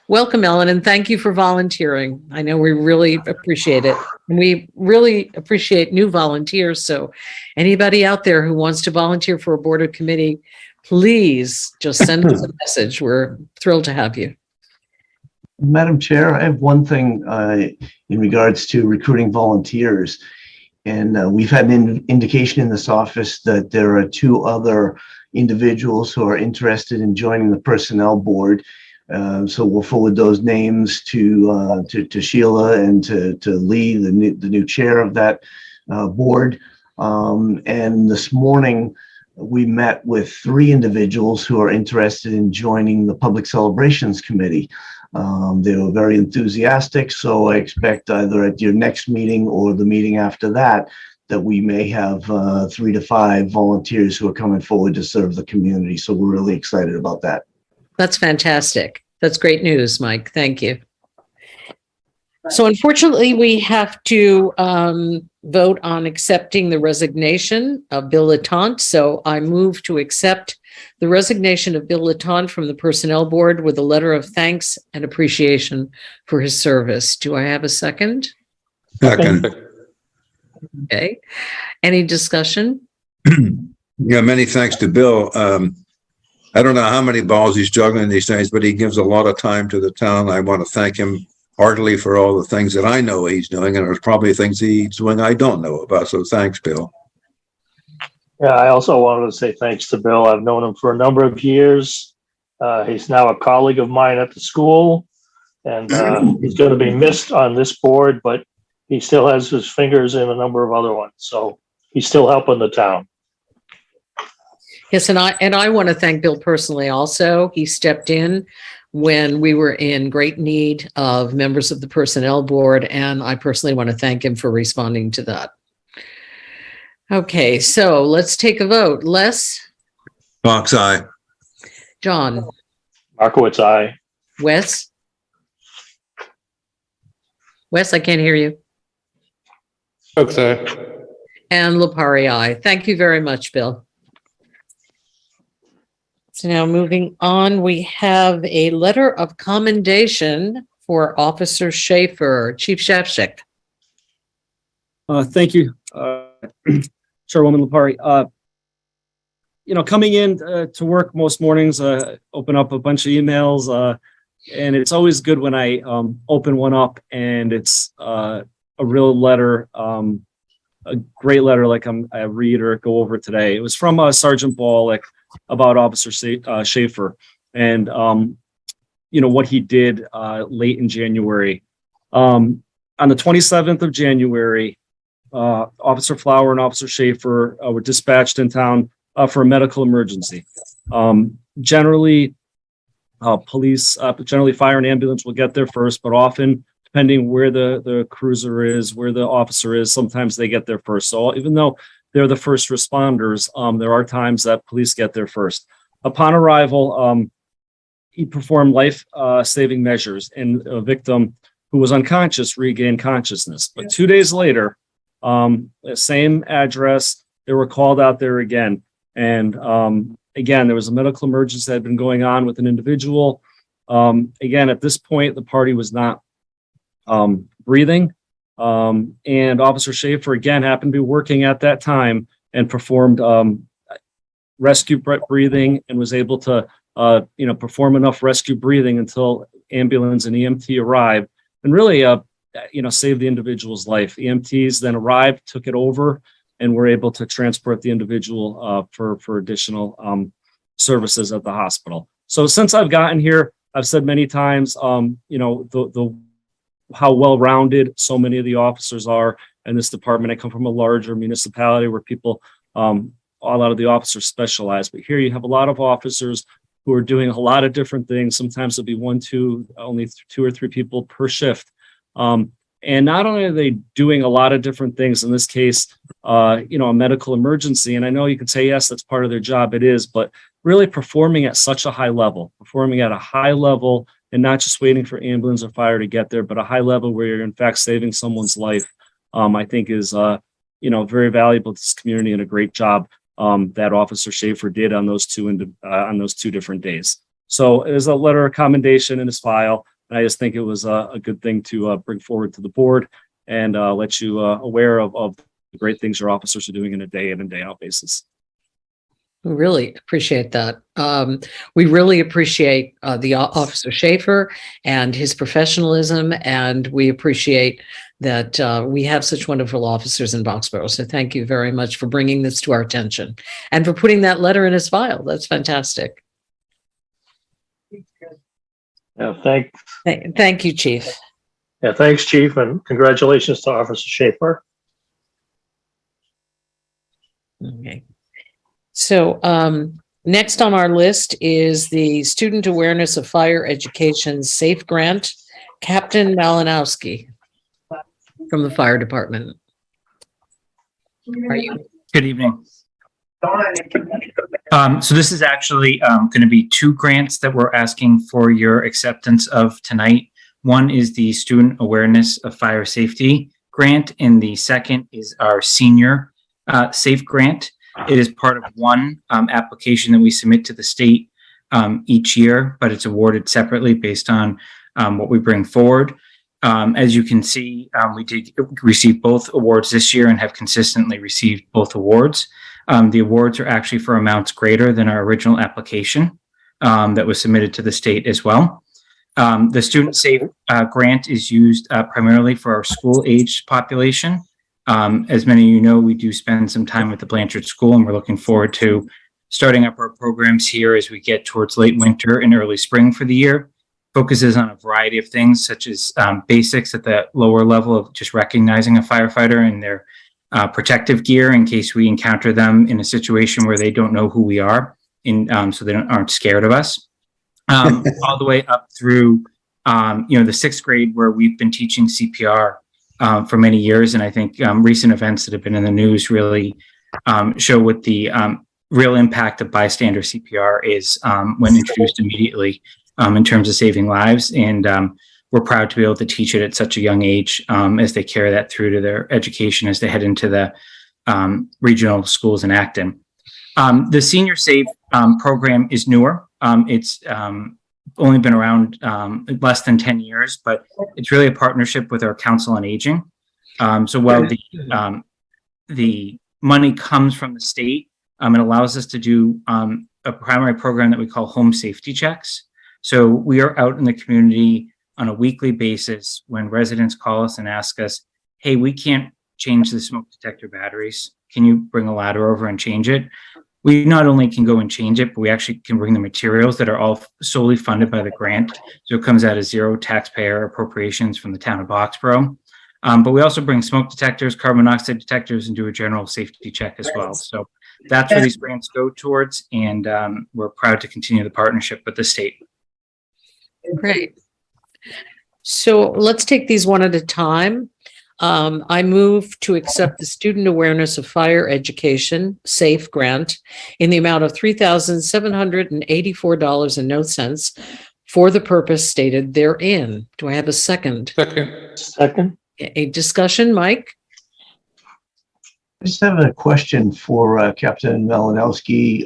Welcome, Ellen, and thank you for volunteering. I know we really appreciate it. And we really appreciate new volunteers. So anybody out there who wants to volunteer for a board or committee, please just send us a message. We're thrilled to have you. Madam Chair, I have one thing in regards to recruiting volunteers. And we've had an indication in this office that there are 2 other individuals who are interested in joining the Personnel Board. So we'll forward those names to Sheila and to Lee, the new chair of that board. And this morning, we met with 3 individuals who are interested in joining the Public Celebrations Committee. They were very enthusiastic, so I expect either at your next meeting or the meeting after that, that we may have 3 to 5 volunteers who are coming forward to serve the community. So we're really excited about that. That's fantastic. That's great news, Mike. Thank you. So unfortunately, we have to vote on accepting the resignation of Bill Latante. So I move to accept the resignation of Bill Latante from the Personnel Board with a letter of thanks and appreciation for his service. Do I have a second? Second. Okay. Any discussion? Yeah, many thanks to Bill. I don't know how many balls he's juggling these days, but he gives a lot of time to the town. I want to thank him heartily for all the things that I know he's doing, and there's probably things he's doing I don't know about. So thanks, Bill. Yeah, I also wanted to say thanks to Bill. I've known him for a number of years. He's now a colleague of mine at the school, and he's going to be missed on this board, but he still has his fingers in a number of other ones. So he's still helping the town. Yes, and I want to thank Bill personally also. He stepped in when we were in great need of members of the Personnel Board, and I personally want to thank him for responding to that. Okay, so let's take a vote. Les? Fox, aye. John? Markowitz, aye. Wes? Wes, I can't hear you. Fox, aye. And Lapari, aye. Thank you very much, Bill. So now moving on, we have a letter of commendation for Officer Schaefer, Chief Shafshik. Thank you, Chairwoman Lapari. Coming in to work most mornings, open up a bunch of emails, and it's always good when I open one up and it's a real letter, a great letter like I read or go over today. It was from Sergeant Ball about Officer Schaefer and what he did late in January. on the 27th of January, Officer Flower and Officer Schaefer were dispatched in town for a medical emergency. Generally, generally fire and ambulance will get there first, but often, depending where the cruiser is, where the officer is, sometimes they get there first. So even though they're the first responders, there are times that police get there first. Upon arrival, he performed life-saving measures, and a victim who was unconscious regained consciousness. But 2 days later, same address, they were called out there again. And again, there was a medical emergency that had been going on with an individual. Again, at this point, the party was not breathing. And Officer Schaefer, again, happened to be working at that time and performed rescue breathing and was able to, perform enough rescue breathing until ambulance and EMT arrived and really, saved the individual's life. EMTs then arrived, took it over, and were able to transport the individual for additional services at the hospital. So since I've gotten here, I've said many times, how well-rounded so many of the officers are in this department. I come from a larger municipality where people, a lot of the officers specialize, but here you have a lot of officers who are doing a lot of different things. Sometimes it'll be only 2 or 3 people per shift. And not only are they doing a lot of different things, in this case, a medical emergency, and I know you could say, yes, that's part of their job, it is, but really performing at such a high level, and not just waiting for ambulance or fire to get there, but a high level where you're in fact saving someone's life, I think is, very valuable to this community and a great job that Officer Schaefer did on those two different days. So it is a letter of commendation in his file. And I just think it was a good thing to bring forward to the board and let you aware of the great things your officers are doing in a day in and day out basis. We really appreciate that. We really appreciate the Officer Schaefer and his professionalism, and we appreciate that we have such wonderful officers in Boxborough. So thank you very much for bringing this to our attention and for putting that letter in his file. That's fantastic. Yeah, Thank you, Chief. Yeah, thanks, Chief, and congratulations to Officer Schaefer. Okay. So next on our list is the Student Awareness of Fire Education SAFE Grant, Captain Malinowski from the Fire Department. Are you? Good evening. So this is actually going to be 2 grants that we're asking for your acceptance of tonight. One is the Student Awareness of Fire Safety Grant, and the second is our Senior SAFE Grant. It is part of one application that we submit to the state each year, but it's awarded separately based on what we bring forward. As you can see, we did receive both awards this year and have consistently received both awards. The awards are actually for amounts greater than our original application that was submitted to the state as well. The Student SAFE grant is used primarily for our school-aged population. As many of you know, we do spend some time at the Blanchard School, and we're looking forward to starting up our programs here as we get towards late winter and early spring for the year. Focuses on a variety of things, such as basics at the lower level of just recognizing a firefighter and their protective gear in case we encounter them in a situation where they don't know who we are, so they aren't scared of us. All the way up through, the 6th grade, where we've been teaching CPR for many years, and I think recent events that have been in the news really show what the real impact of bystander CPR is when introduced immediately in terms of saving lives. And we're proud to be able to teach it at such a young age as they carry that through to their education as they head into the regional schools in Acton. The Senior SAFE program is newer. It's only been around less than 10 years, but it's really a partnership with our Council on Aging. So while the money comes from the state, it allows us to do a primary program that we call home safety checks. So we are out in the community on a weekly basis when residents call us and ask us, hey, we can't change the smoke detector batteries. Can you bring a ladder over and change it? We not only can go and change it, but we actually can bring the materials that are all solely funded by the grant. So it comes out of zero taxpayer appropriations from the town of Boxborough. But we also bring smoke detectors, carbon monoxide detectors, and do a general safety check as well. So that's where these grants go towards, and we're proud to continue the partnership with the state. Great. So let's take these one at a time. I move to accept the Student Awareness of Fire Education SAFE grant in the amount of $3,784.00 for the purpose stated therein. Do I have a second? Second. A discussion, Mike? I just have a question for Captain Malinowski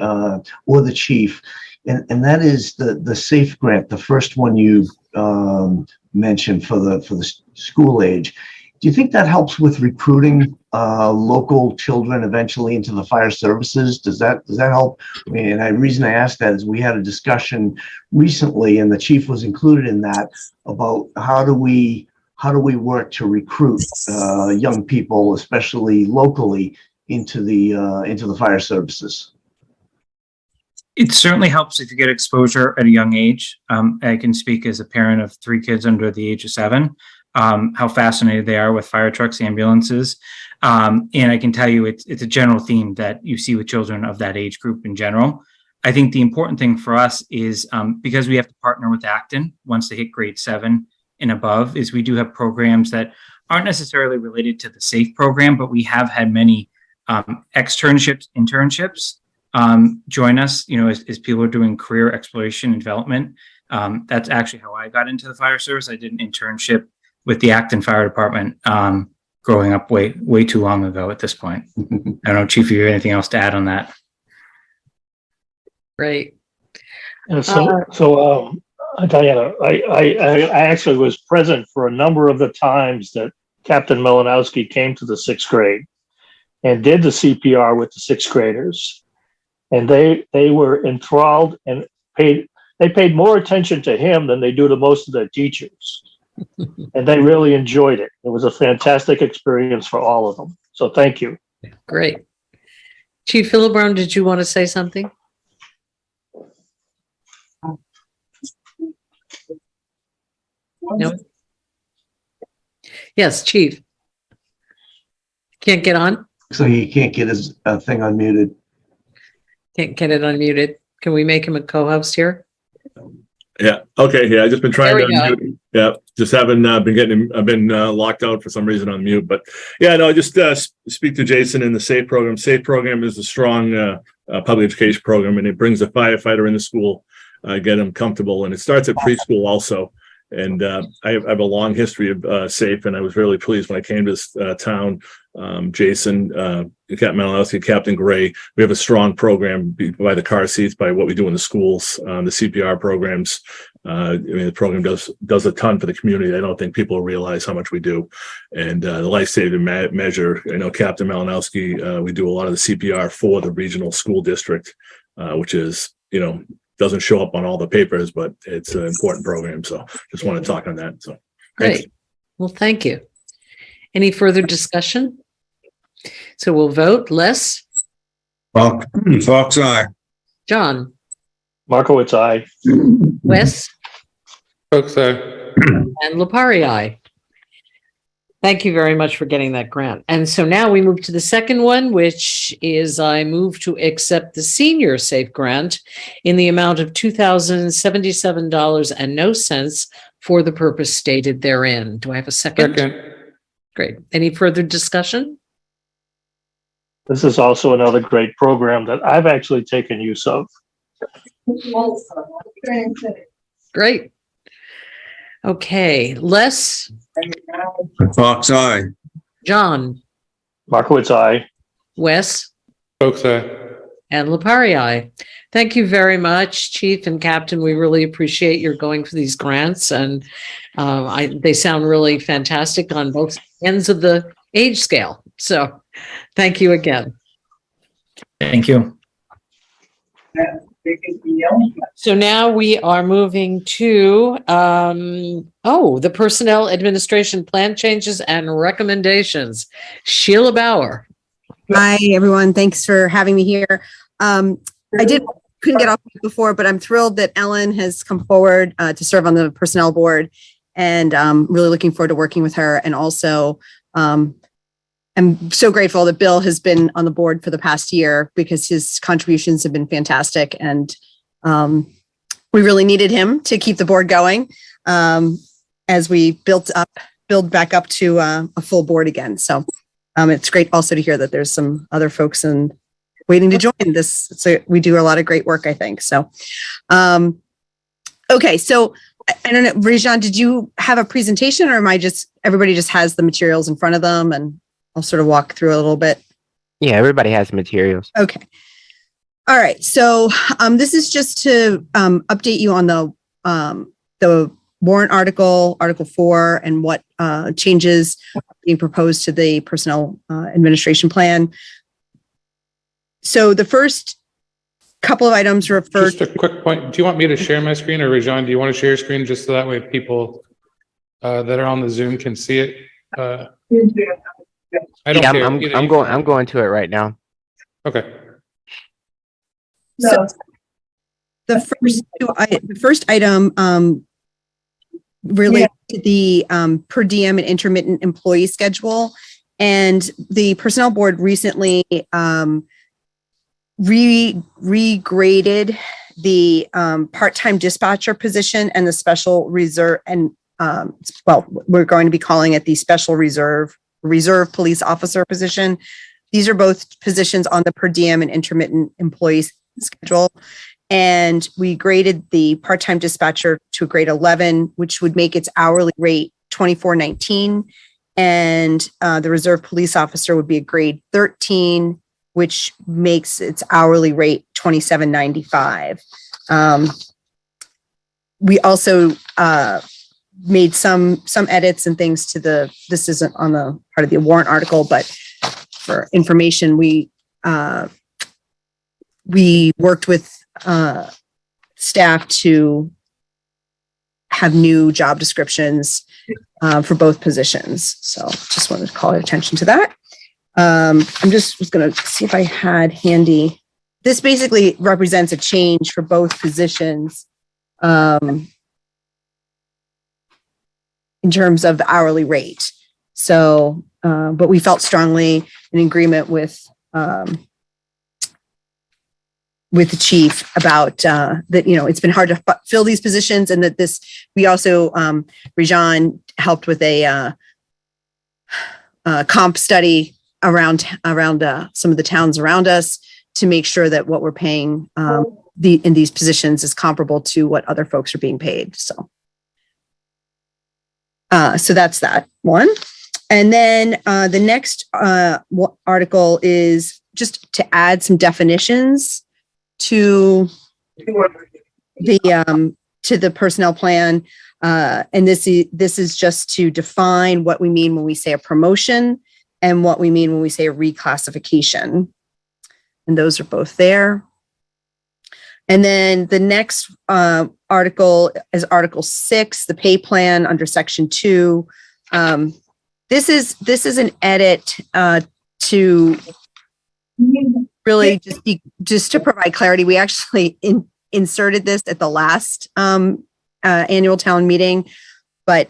or the chief, and that is the SAFE grant, the first one you mentioned for the school age. Do you think that helps with recruiting local children eventually into the fire services? Does that help? I mean, and the reason I asked that is we had a discussion recently, and the chief was included in that, about how do we work to recruit young people, especially locally, into the fire services? It certainly helps if you get exposure at a young age. I can speak as a parent of 3 kids under the age of 7, how fascinated they are with fire trucks, ambulances. And I can tell you it's a general theme that you see with children of that age group in general. I think the important thing for us is because we have to partner with Acton once they hit grade 7 and above, is we do have programs that aren't necessarily related to the SAFE program, but we have had many externships, internships join us, as people are doing career exploration and development. That's actually how I got into the fire service. I did an internship with the Acton Fire Department growing up way too long ago at this point. I don't know, Chief, if you have anything else to add on that. Great. Diana, I actually was present for a number of the times that Captain Malinowski came to the 6th grade and did the CPR with the 6th graders. And they were enthralled and paid more attention to him than they do to most of their teachers. And they really enjoyed it. It was a fantastic experience for all of them. So thank you. Great. Chief Philibron, did you want to say something? No. Yes, Chief. Can't get on? So he can't get his thing unmuted. Can't get it unmuted. Can we make him a co-host here? Yeah. Okay. Yeah. I've just been trying to There we go. unmute. Yeah. Just haven't I've been locked out for some reason on mute, but yeah, no, just speak to Jason in the SAFE program. SAFE program is a strong public education program, and it brings a firefighter in the school, get them comfortable. And it starts at preschool also. And I have a long history of SAFE, and I was really pleased when I came to this town. Jason, Captain Malinowski, Captain Gray, we have a strong program by the car seats, by what we do in the schools, the CPR programs. I mean, the program does a ton for the community. I don't think people realize how much we do. And the life-saving measure, I know Captain Malinowski, we do a lot of the CPR for the regional school district, which is, doesn't show up on all the papers, but it's an important program. So just want to talk on that. So Great. Well, thank you. Any further discussion? So we'll vote. Les? Fox, aye. John? Markowitz, aye. Wes? Folks, And Lepari, aye. Thank you very much for getting that grant. And so now we move to the second one, which is I move to accept the Senior SAFE grant in the amount of $2,077.00 for the purpose stated therein. Do I have a second? second. Great. Any further discussion? This is also another great program that I've actually taken use of. Great. Okay, Les? Fox, aye. John? Markowitz, aye. Wes? Folks, And Lepari, aye. Thank you very much, Chief and Captain. We really appreciate your going for these grants, and they sound really fantastic on both ends of the age scale. So thank you again. Thank you. So now we are moving to the Personnel Administration Plan Changes and Recommendations. Sheila Bauer. Hi, everyone. Thanks for having me here. Couldn't get off before, but I'm thrilled that Ellen has come forward to serve on the personnel board. and really looking forward to working with her. And also, I'm so grateful that Bill has been on the board for the past year because his contributions have been fantastic. And we really needed him to keep the board going as we build back up to a full board again. So it's great also to hear that there's some other folks waiting to join this. So we do a lot of great work, I think. So, okay. So I don't know, Rajan, did you have a presentation, or everybody just has the materials in front of them and I'll sort of walk through a little bit? Yeah, everybody has materials. Okay. All right. So this is just to update you on the warrant Article 4, and what changes are being proposed to the personnel administration plan. So the first couple of items refer. Just a quick point. Do you want me to share my screen, or Rajan, do you want to share your screen just so that way people that are on the Zoom can see it? I don't care. I'm going to it right now. Okay. So the first item relates to the per diem and intermittent employee schedule, and the personnel board recently regraded the part-time dispatcher position and the special reserve, and we're going to be calling it the special reserve police officer position. These are both positions on the per diem and intermittent employee schedule. And we graded the part-time dispatcher to a grade 11, which would make its hourly rate $24.19. And the reserve police officer would be a grade 13, which makes its hourly rate $27.95. We also made some edits and things to this isn't on the part of the warrant article, but for information, we worked with staff to have new job descriptions for both positions. So just wanted to call your attention to that. I'm just was going to see if I had handy. This basically represents a change for both positions in terms of the hourly rate. So, but we felt strongly in agreement with the chief about that, it's been hard to fill these positions, and that we also, Rajan helped with a comp study around some of the towns around us to make sure that what we're paying in these positions is comparable to what other folks are being paid. So that's that one. And then the next article is just to add some definitions to the personnel plan. And this is just to define what we mean when we say a promotion and what we mean when we say a reclassification. And those are both there. And then the next article is Article 6, the pay plan under Section 2. This is an edit to really just to provide clarity. We actually inserted this at the last annual town meeting, but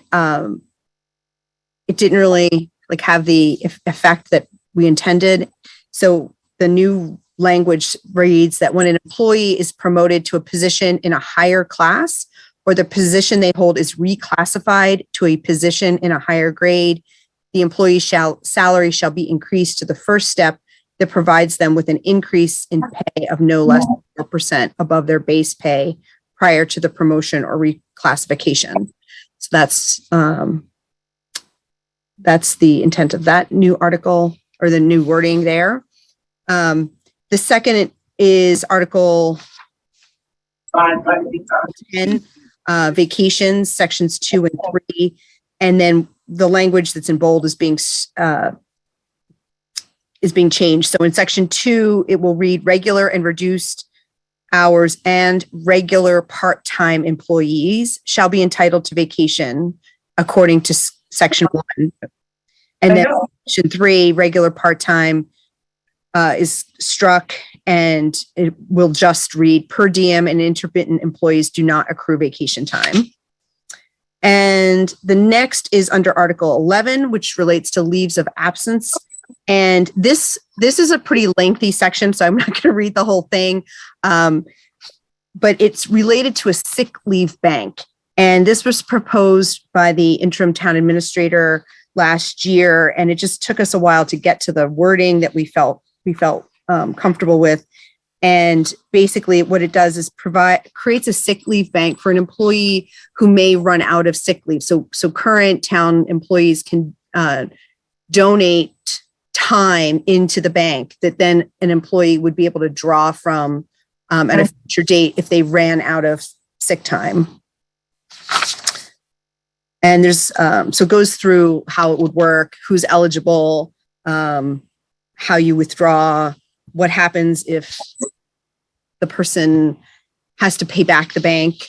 it didn't really have the effect that we intended. So the new language reads that when an employee is promoted to a position in a higher class, or the position they hold is reclassified to a position in a higher grade, the employee's salary shall be increased to the first step that provides them with an increase in pay of no less than 4% above their base pay prior to the promotion or reclassification. So that's the intent of that new article, or the new wording there. The second is Article 10, vacations, sections 2 and 3. And then the language that's in bold is being changed. So in Section 2, it will read regular and reduced hours and regular part-time employees shall be entitled to vacation according to Section 1. And then Section 3, regular part-time is struck, and it will just read per diem and intermittent employees do not accrue vacation time. And the next is under Article 11, which relates to leaves of absence. And this is a pretty lengthy section, so I'm not going to read the whole thing. But it's related to a sick leave bank. And this was proposed by the interim town administrator last year. And it just took us a while to get to the wording that we felt comfortable with. And basically what it does is creates a sick leave bank for an employee who may run out of sick leave. So current town employees can donate time into the bank that then an employee would be able to draw from at a future date if they ran out of sick time. And there's, so it goes through how it would work, who's eligible, how you withdraw, what happens if the person has to pay back the bank,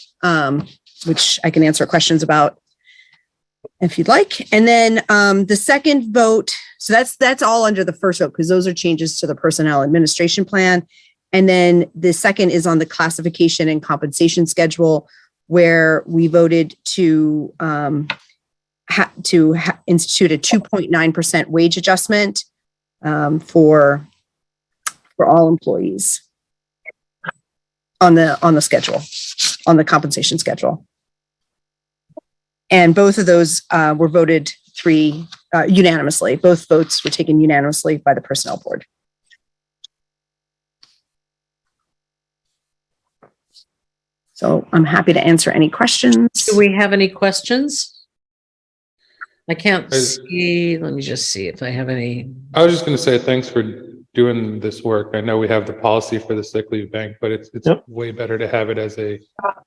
which I can answer questions about if you'd like. And then the second vote, so that's all under the first vote because those are changes to the personnel administration plan. And then the second is on the classification and compensation schedule, where we voted to institute a 2.9% wage adjustment for all employees on the schedule, on the compensation schedule. And both of those were voted unanimously. Both votes were taken unanimously by the personnel board. So I'm happy to answer any questions. Do we have any questions? I can't see. Let me just see if I have any. I was just going to say thanks for doing this work. I know we have the policy for the sick leave bank, but it's way better to have it as a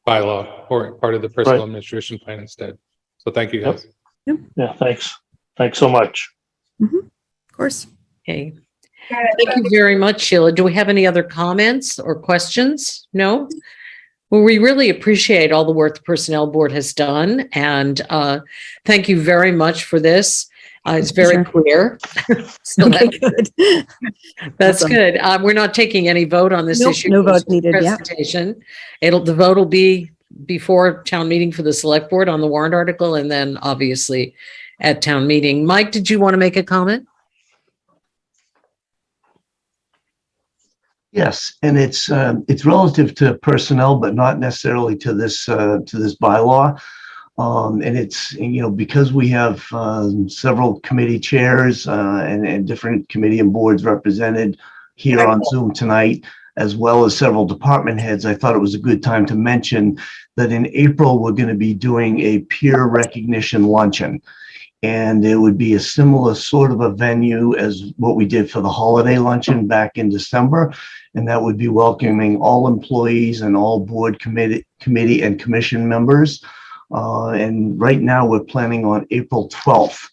bylaw or part of the personal administration plan instead. So thank you guys. Yeah, thanks. Thanks so much. Of course. Okay. Thank you very much, Sheila. Do we have any other comments or questions? No? Well, we really appreciate all the work the Personnel Board has done, and thank you very much for this. It's very clear. So Okay, good. that's Awesome. good. We're not taking any vote on this Nope, issue. no vote needed, yeah. Presentation. The vote will be before town meeting for the select board on the warrant article, and then obviously at town meeting. Mike, did you want to make a comment? Yes, and it's relative to personnel, but not necessarily to this bylaw. And it's, because we have several committee chairs and different committee and boards represented here on Zoom tonight, as well as several department heads, I thought it was a good time to mention that in April, we're going to be doing a peer recognition luncheon. And it would be a similar sort of a venue as what we did for the holiday luncheon back in December. And that would be welcoming all employees and all board committee and commission members. And right now we're planning on April 12th.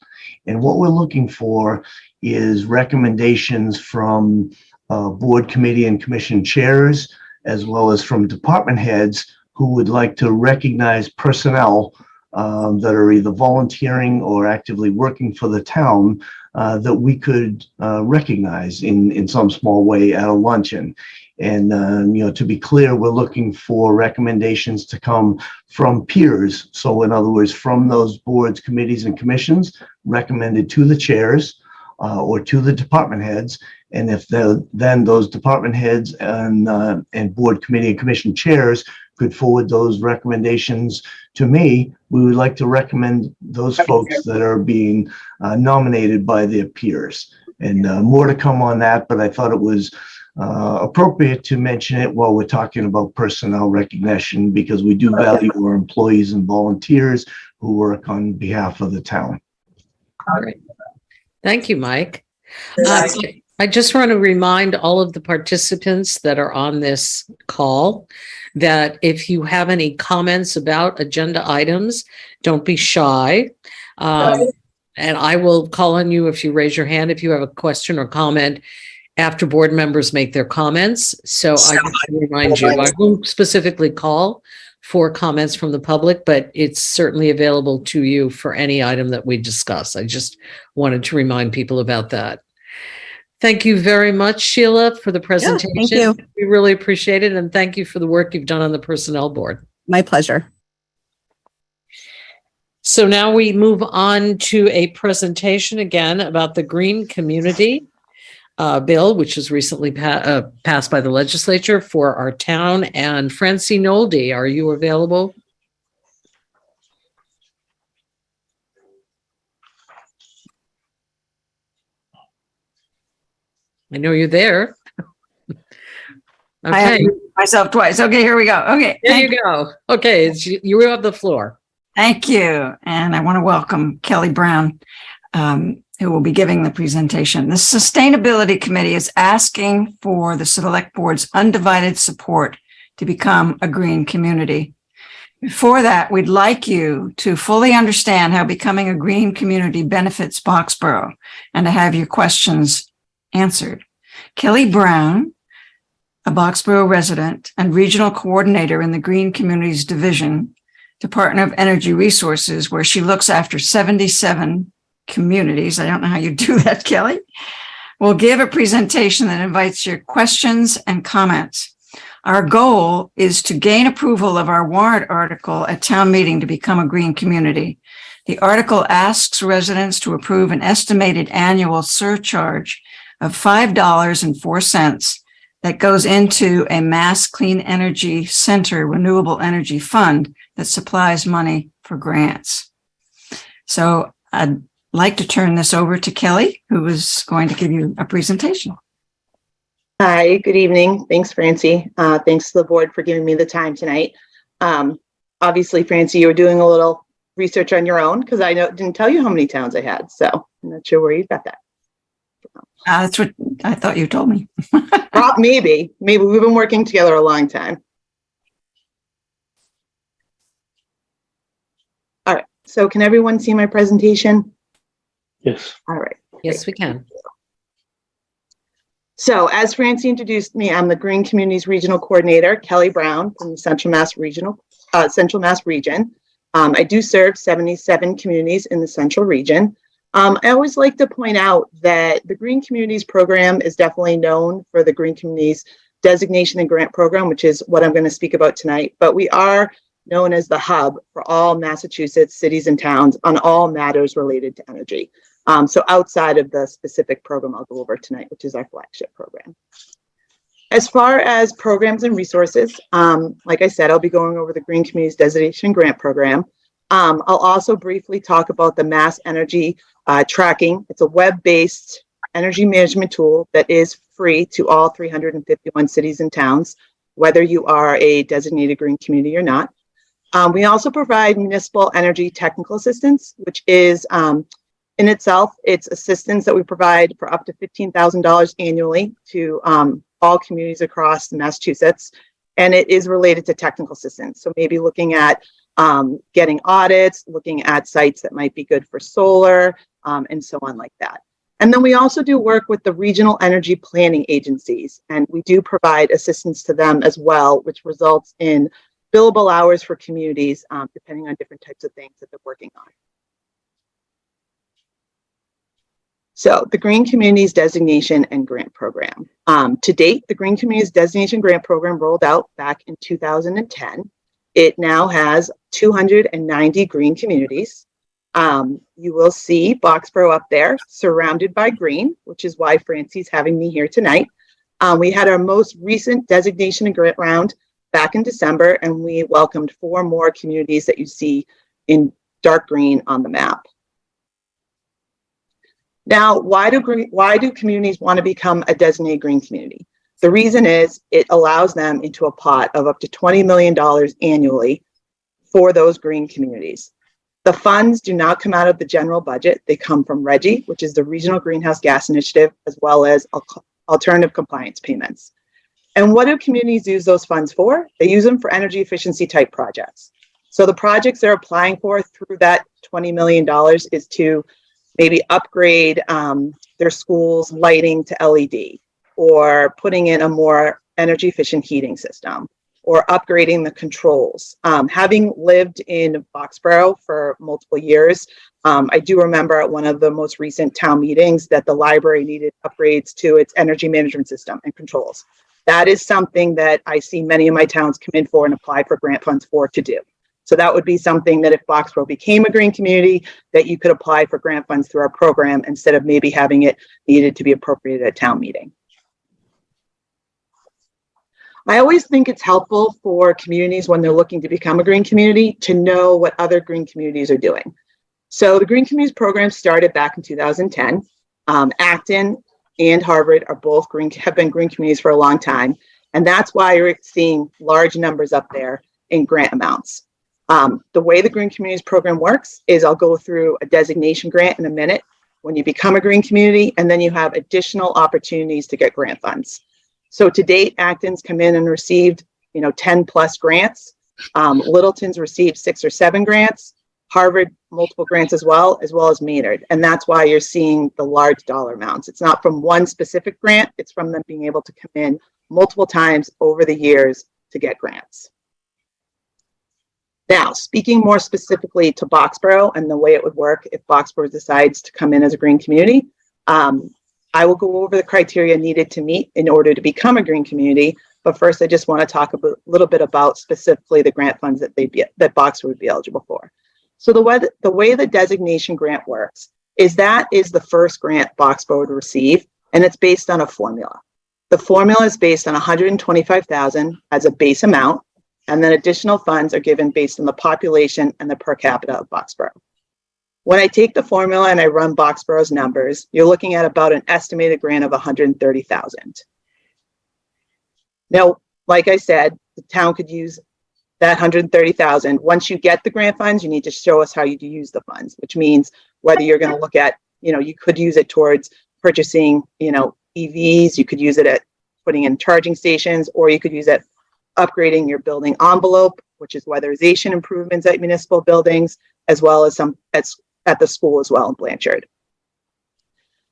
And what we're looking for is recommendations from board committee and commission chairs, as well as from department heads who would like to recognize personnel that are either volunteering or actively working for the town that we could recognize in some small way at a luncheon. And, to be clear, we're looking for recommendations to come from peers. So in other words, from those boards, committees, and commissions recommended to the chairs or to the department heads. And if then those department heads and board committee and commission chairs could forward those recommendations to me, we would like to recommend those folks that are being nominated by their peers. And more to come on that, but I thought it was appropriate to mention it while we're talking about personnel recognition, because we do value our employees and volunteers who work on behalf of the town. All right. Thank you, Mike. I just want to remind all of the participants that are on this call that if you have any comments about agenda items, don't be shy. And I will call on you if you raise your hand if you have a question or comment after board members make their comments. So I just remind you, I won't specifically call for comments from the public, but it's certainly available to you for any item that we discuss. I just wanted to remind people about that. Thank you very much, Sheila, for the presentation. thank you. We really appreciate it. And thank you for the work you've done on the Personnel Board. My pleasure. So now we move on to a presentation again about the Green Community bill, which was recently passed by the legislature for our town. And Francine Oldie, are you available? I know you're there. I have Okay, to mute myself twice. Okay, here we go. Okay. there you go. Okay, you have the floor. Thank you. And I want to welcome Kelly Brown, who will be giving the presentation. The Sustainability Committee is asking for the Select Board's undivided support to become a green community. Before that, we'd like you to fully understand how becoming a green community benefits Boxborough and to have your questions answered. Kelly Brown, a Boxborough resident and regional coordinator in the Green Communities Division, Department of Energy Resources, where she looks after 77 communities. I don't know how you do that, Kelly. Will give a presentation that invites your questions and comments. Our goal is to gain approval of our warrant article at town meeting to become a green community. The article asks residents to approve an estimated annual surcharge of $5.04 that goes into a Mass Clean Energy Center renewable energy fund that supplies money for grants. So I'd like to turn this over to Kelly, who is going to give you a presentation. Hi, good evening. Thanks, Francie. Thanks to the board for giving me the time tonight. Obviously, Francie, you were doing a little research on your own because I didn't tell you how many towns I had, so I'm not sure where you got that. That's what I thought you told me. Maybe we've been working together a long time. All right, so can everyone see my presentation? Yes. All right. Yes, we can. So as Francie introduced me, I'm the Green Communities Regional Coordinator, Kelly Brown from the Central Mass region. I do serve 77 communities in the Central region. I always like to point out that the Green Communities program is definitely known for the Green Communities Designation and Grant Program, which is what I'm going to speak about tonight. But we are known as the hub for all Massachusetts cities and towns on all matters related to energy. So outside of the specific program I'll go over tonight, which is our flagship program. As far as programs and resources, like I said, I'll be going over the Green Communities Designation Grant Program. I'll also briefly talk about the Mass Energy Tracking. It's a web-based energy management tool that is free to all 351 cities and towns, whether you are a designated green community or not. We also provide municipal energy technical assistance, which is in itself, it's assistance that we provide for up to $15,000 annually to all communities across Massachusetts. And it is related to technical assistance. So maybe looking at getting audits, looking at sites that might be good for solar, and so on like that. And then we also do work with the regional energy planning agencies, and we do provide assistance to them as well, which results in billable hours for communities, depending on different types of things that they're working on. So the Green Communities Designation and Grant Program. To date, the Green Communities Designation Grant Program rolled out back in 2010. It now has 290 green communities. You will see Boxborough up there surrounded by green, which is why Francie's having me here tonight. We had our most recent designation and grant round back in December, and we welcomed 4 more communities that you see in dark green on the map. Now, why do communities want to become a designated green community? The reason is it allows them into a pot of up to $20 million annually for those green communities. The funds do not come out of the general budget. They come from RGGI, which is the Regional Greenhouse Gas Initiative, as well as alternative compliance payments. And what do communities use those funds for? They use them for energy efficiency type projects. So the projects they're applying for through that $20 million is to maybe upgrade their school's lighting to LED, or putting in a more energy efficient heating system, or upgrading the controls. Having lived in Boxborough for multiple years, I do remember at one of the most recent town meetings that the library needed upgrades to its energy management system and controls. That is something that I see many of my towns come in for and apply for grant funds for to do. So that would be something that if Boxborough became a green community, that you could apply for grant funds through our program instead of maybe having it needed to be appropriated at town meeting. I always think it's helpful for communities when they're looking to become a green community to know what other green communities are doing. So the Green Communities program started back in 2010. Acton and Harvard are both have been green communities for a long time. And that's why you're seeing large numbers up there in grant amounts. The way the Green Communities program works is I'll go through a designation grant in a minute when you become a green community, and then you have additional opportunities to get grant funds. So to date, Acton's come in and received, 10 plus grants. Littleton's received 6 or 7 grants. Harvard, multiple grants as well as Maynard. And that's why you're seeing the large dollar amounts. It's not from one specific grant, it's from them being able to come in multiple times over the years to get grants. Now, speaking more specifically to Boxborough and the way it would work if Boxborough decides to come in as a green community, I will go over the criteria needed to meet in order to become a green community. But first, I just want to talk a little bit about specifically the grant funds that Boxborough would be eligible for. So the way the designation grant works is that is the first grant Boxborough would receive, and it's based on a formula. The formula is based on $125,000 as a base amount, and then additional funds are given based on the population and the per capita of Boxborough. When I take the formula and I run Boxborough's numbers, you're looking at about an estimated grant of $130,000. Now, like I said, the town could use that $130,000. Once you get the grant funds, you need to show us how you use the funds, which means whether you're going to look at, you could use it towards purchasing, EVs, you could use it at putting in charging stations, or you could use it upgrading your building envelope, which is weatherization improvements at municipal buildings, as well as some at the school as well in Blanchard.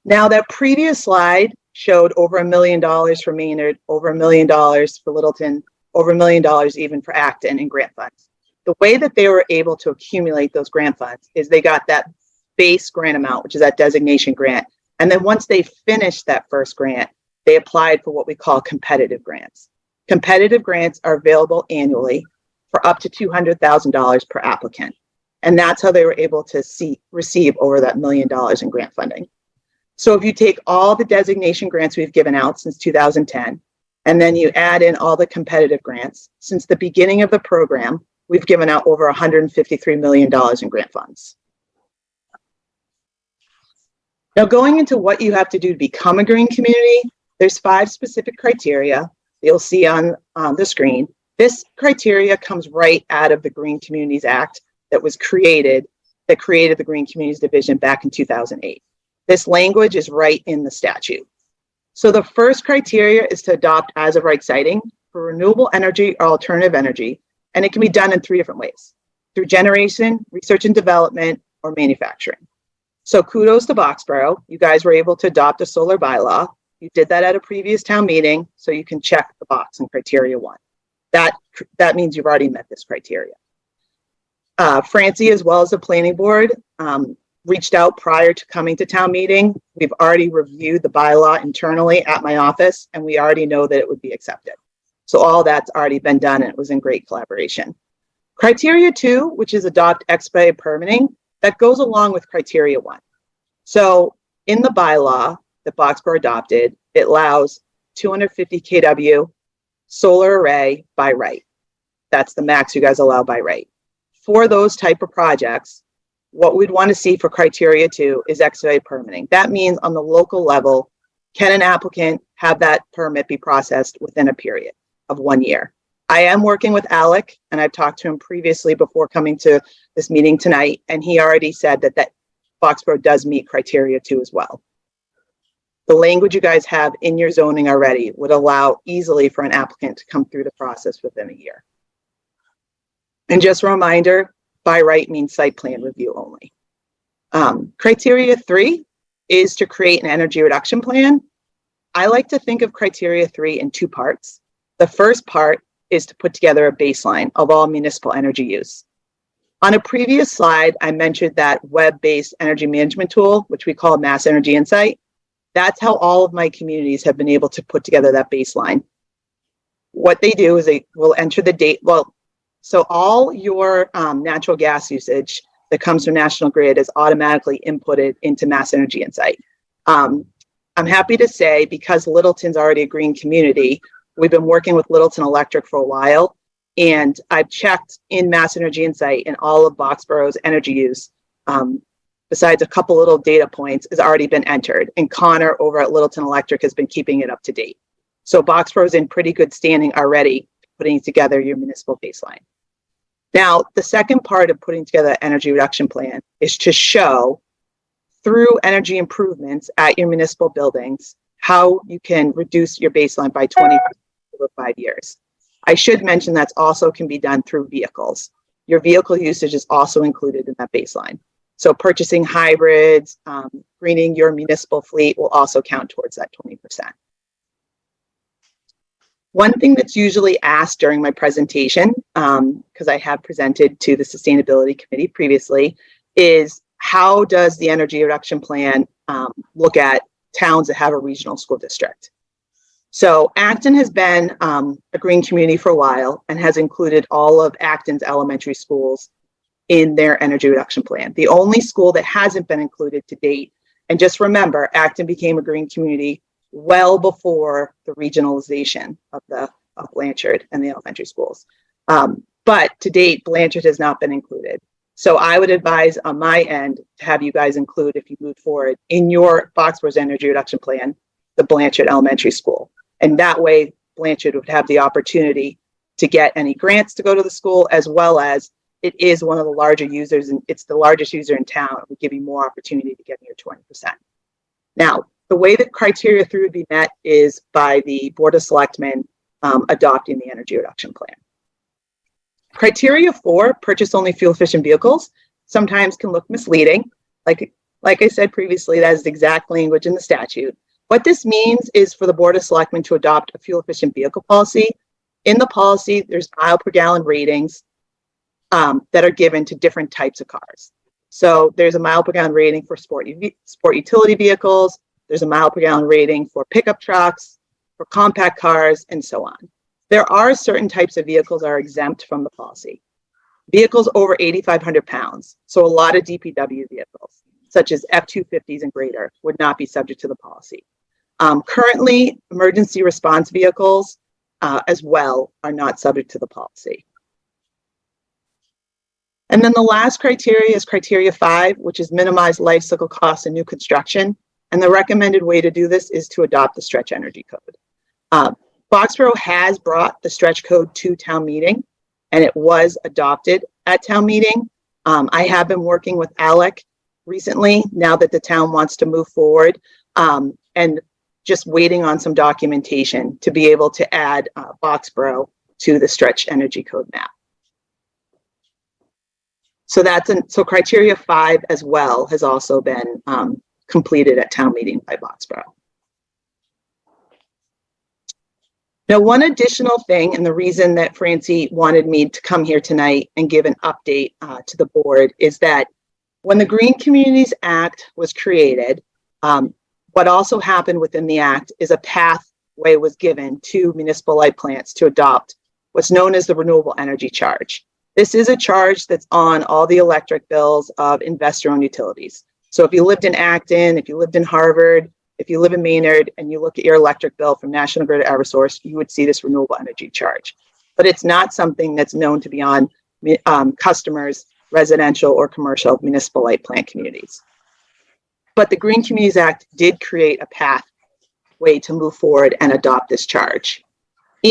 Now, that previous slide showed over $1 million for Maynard, over $1 million for Littleton, over $1 million even for Acton in grant funds. The way that they were able to accumulate those grant funds is they got that base grant amount, which is that designation grant. And then once they finished that first grant, they applied for what we call competitive grants. Competitive grants are available annually for up to $200,000 per applicant. And that's how they were able to receive over that $1 million in grant funding. So if you take all the designation grants we've given out since 2010, and then you add in all the competitive grants, since the beginning of the program, we've given out over $153 million in grant funds. Now, going into what you have to do to become a green community, there's 5 specific criteria you'll see on the screen. This criteria comes right out of the Green Communities Act that created the Green Communities Division back in 2008. This language is right in the statute. So the first criteria is to adopt as-of-right siting for renewable energy or alternative energy, and it can be done in 3 different ways: through generation, research and development, or manufacturing. So kudos to Boxborough. You guys were able to adopt a solar bylaw. You did that at a previous town meeting, so you can check the box in criteria 1. That means you've already met this criteria. Francie, as well as the planning board, reached out prior to coming to town meeting. We've already reviewed the bylaw internally at my office, and we already know that it would be accepted. So all that's already been done, and it was in great collaboration. Criteria 2, which is adopt expedited permitting, that goes along with criteria 1. So in the bylaw that Boxborough adopted, it allows 250 kW solar array by right. That's the max you guys allow by right. For those type of projects, what we'd want to see for criteria 2 is expedited permitting. That means on the local level, can an applicant have that permit be processed within a period of 1 year? I am working with Alec, and I've talked to him previously before coming to this meeting tonight, and he already said that Boxborough does meet criteria 2 as well. The language you guys have in your zoning already would allow easily for an applicant to come through the process within a year. And just a reminder, by right means site plan review only. Criteria 3 is to create an energy reduction plan. I like to think of criteria 3 in 2 parts. The first part is to put together a baseline of all municipal energy use. On a previous slide, I mentioned that web-based energy management tool, which we call Mass Energy Insight. That's how all of my communities have been able to put together that baseline. What they do is they will enter the date. Well, So all your natural gas usage that comes from National Grid is automatically inputted into Mass Energy Insight. I'm happy to say, because Littleton's already a green community, we've been working with Littleton Electric for a while, and I've checked in Mass Energy Insight, and all of Boxborough's energy use, besides a couple little data points, has already been entered, and Connor over at Littleton Electric has been keeping it up to date. So Boxborough's in pretty good standing already, putting together your municipal baseline. Now, the second part of putting together an energy reduction plan is to show, through energy improvements at your municipal buildings, how you can reduce your baseline by 20% over 5 years. I should mention that's also can be done through vehicles. Your vehicle usage is also included in that baseline. So purchasing hybrids, greening your municipal fleet will also count towards that 20%. One thing that's usually asked during my presentation, because I have presented to the Sustainability Committee previously, is how does the energy reduction plan look at towns that have a regional school district? So Acton has been a green community for a while and has included all of Acton's elementary schools in their energy reduction plan. The only school that hasn't been included to date, and just remember, Acton became a green community well before the regionalization of Blanchard and the elementary schools. But to date, Blanchard has not been included. So I would advise on my end to have you guys include, if you move forward, in your Boxborough's energy reduction plan, the Blanchard Elementary School. And that way, Blanchard would have the opportunity to get any grants to go to the school, as well as it is one of the larger users, and it's the largest user in town. It would give you more opportunity to get near 20%. Now, the way that criteria 3 would be met is by the Board of Selectmen adopting the energy reduction plan. Criteria 4, purchase only fuel efficient vehicles, sometimes can look misleading. Like I said previously, that is the exact language in the statute. What this means is for the Board of Selectmen to adopt a fuel efficient vehicle policy. In the policy, there's mile per gallon ratings that are given to different types of cars. So there's a mile per gallon rating for sport utility vehicles. There's a mile per gallon rating for pickup trucks, for compact cars, and so on. There are certain types of vehicles that are exempt from the policy. Vehicles over 8,500 pounds, so a lot of DPW vehicles, such as F-250s and greater, would not be subject to the policy. Currently, emergency response vehicles as well are not subject to the policy. And then the last criteria is criteria 5, which is minimize life cycle costs in new construction. And the recommended way to do this is to adopt the stretch energy code. Boxborough has brought the stretch code to town meeting, and it was adopted at town meeting. I have been working with Alec recently, now that the town wants to move forward, and just waiting on some documentation to be able to add Boxborough to the stretch energy code map. So so criteria 5 as well has also been completed at town meeting by Boxborough. Now, one additional thing, and the reason that Francie wanted me to come here tonight and give an update to the board, is that when the Green Communities Act was created, what also happened within the act is a pathway was given to municipal light plants to adopt what's known as the renewable energy charge. This is a charge that's on all the electric bills of investor-owned utilities. So if you lived in Acton, if you lived in Harvard, if you live in Maynard and you look at your electric bill from National Grid or Eversource, you would see this renewable energy charge. But it's not something that's known to be on customers, residential or commercial municipal light plant communities. But the Green Communities Act did create a pathway to move forward and adopt this charge.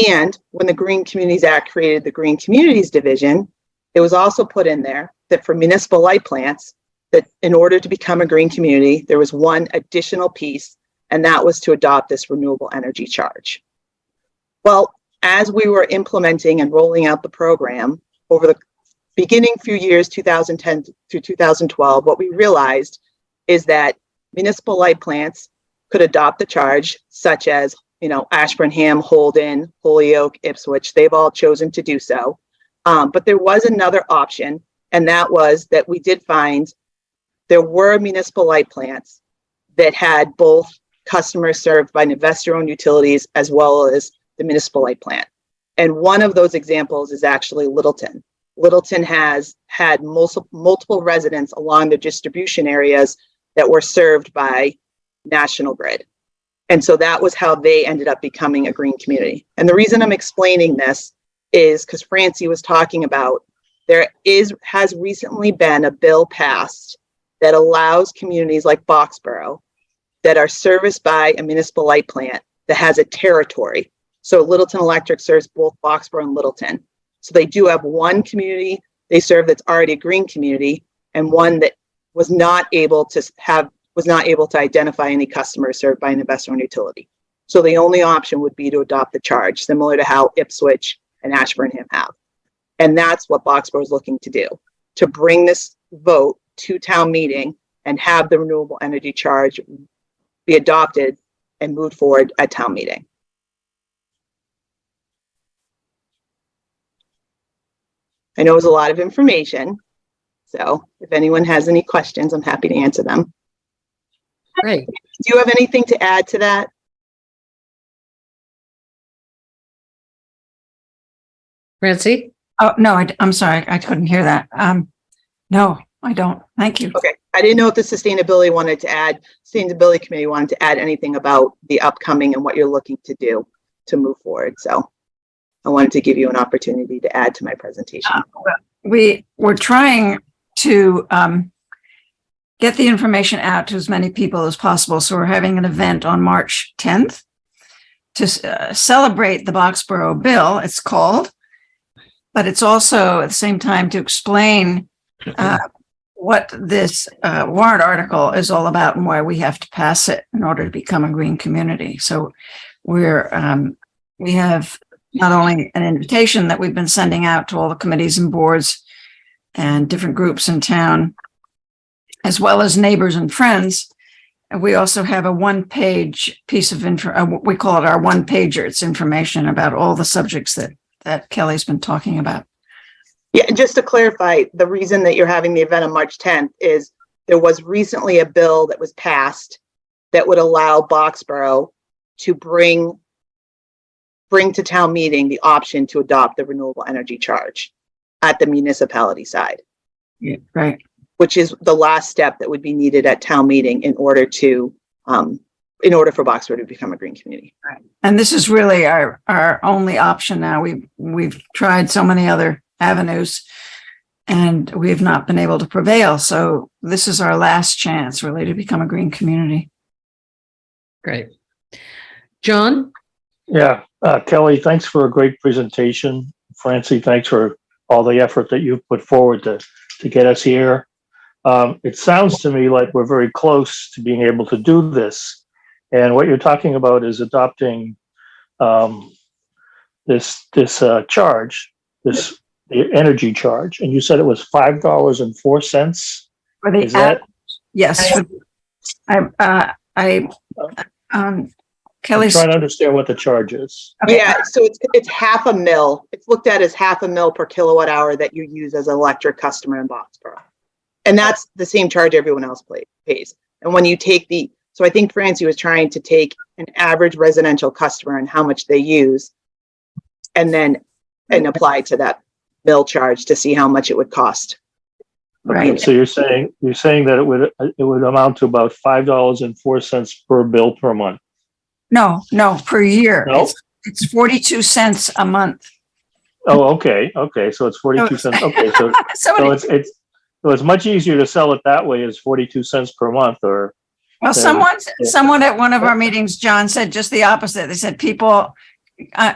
And when the Green Communities Act created the Green Communities Division, it was also put in there that for municipal light plants, that in order to become a green community, there was one additional piece, and that was to adopt this renewable energy charge. Well, as we were implementing and rolling out the program over the beginning few years, 2010 through 2012, what we realized is that municipal light plants could adopt the charge, such as, Ashburnham, Holden, Holyoke, Ipswich. They've all chosen to do so. But there was another option, and that was that we did find there were municipal light plants that had both customers served by investor-owned utilities as well as the municipal light plant. And one of those examples is actually Littleton. Littleton has had multiple residents along the distribution areas that were served by National Grid. And so that was how they ended up becoming a green community. And the reason I'm explaining this is because Francie was talking about has recently been a bill passed that allows communities like Boxborough that are serviced by a municipal light plant that has a territory. So Littleton Electric serves both Boxborough and Littleton. So they do have one community they serve that's already a green community, and one that was not able to identify any customers served by an investor-owned utility. So the only option would be to adopt the charge, similar to how Ipswich and Ashburnham have. And that's what Boxborough is looking to do, to bring this vote to town meeting and have the renewable energy charge be adopted and moved forward at town meeting. I know it was a lot of information, so if anyone has any questions, I'm happy to answer them. Great. Do you have anything to add to that? Francie? Oh, no, I'm sorry. I couldn't hear that. No, I don't. Thank you. Okay. I didn't know if the sustainability committee wanted to add anything about the upcoming and what you're looking to do to move forward. So I wanted to give you an opportunity to add to my presentation. We're trying to get the information out to as many people as possible. So we're having an event on March 10th to celebrate the Boxborough bill, it's called, but it's also at the same time to explain what this warrant article is all about and why we have to pass it in order to become a green community. So we have not only an invitation that we've been sending out to all the committees and boards and different groups in town, as well as neighbors and friends. And we also have a one-page piece of info. We call it our one-pager. It's information about all the subjects that Kelly's been talking about. Yeah, and just to clarify, the reason that you're having the event on March 10th is there was recently a bill that was passed that would allow Boxborough to bring to town meeting the option to adopt the renewable energy charge at the municipality side. Yeah, right. Which is the last step that would be needed at town meeting in order for Boxborough to become a green community. Right. And this is really our only option now. We've tried so many other avenues and we have not been able to prevail. So this is our last chance really to become a green community. Great. John? Yeah, Kelly, thanks for a great presentation. Francie, thanks for all the effort that you've put forward to get us here. It sounds to me like we're very close to being able to do this. And what you're talking about is adopting this charge, the energy charge. And you said it was $5.04. For the Is that? Yes. Kelly's I'm trying to understand what the charge is. Okay. Yeah, so it's half a mil. It's looked at as half a mil per kilowatt hour that you use as an electric customer in Boxborough. And that's the same charge everyone else pays. And when you take so I think Francie was trying to take an average residential customer and how much they use and apply to that bill charge to see how much it would cost. Right. So you're saying that it would amount to about $5.04 per bill per month. No, per year. No? It's 42 cents a month. Oh, okay. So it's 42 cents. Okay. So it's much easier to sell it that way as 42 cents per month someone at one of our meetings, John, said just the opposite. They said people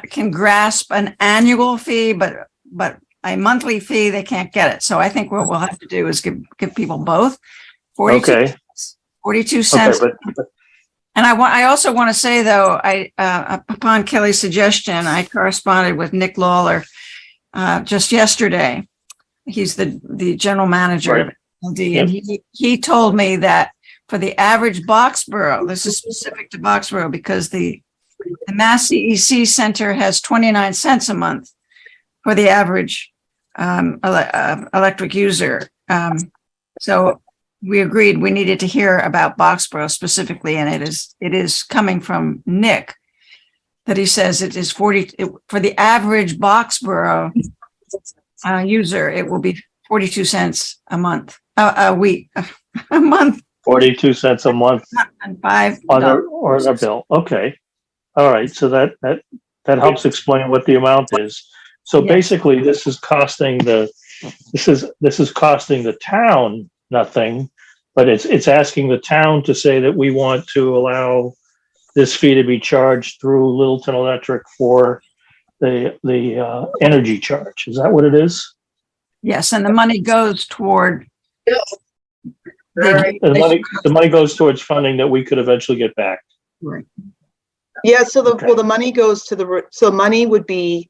can grasp an annual fee, but a monthly fee, they can't get it. So I think what we'll have to do is give people both 42 cents. Okay, And I also want to say though, upon Kelly's suggestion, I corresponded with Nick Lawler just yesterday. He's the general manager of LD, and he told me that for the average Boxborough, this is specific to Boxborough because the Mass CEC Center has 29 cents a month for the average electric user. So we agreed we needed to hear about Boxborough specifically, and it is coming from Nick. that he says it is 40, for the average Boxborough user, it will be 42 cents a month, a week, a month. 42 cents a month And $5 on their bill. Okay. All right. So that helps explain what the amount is. So Yes. basically this is costing the town nothing, but it's asking the town to say that we want to allow this fee to be charged through Littleton Electric for the energy charge. Is that what it is? Yes, and the money goes toward. The money goes towards funding that we could eventually get back. Right. Yeah, so the money goes to so money would be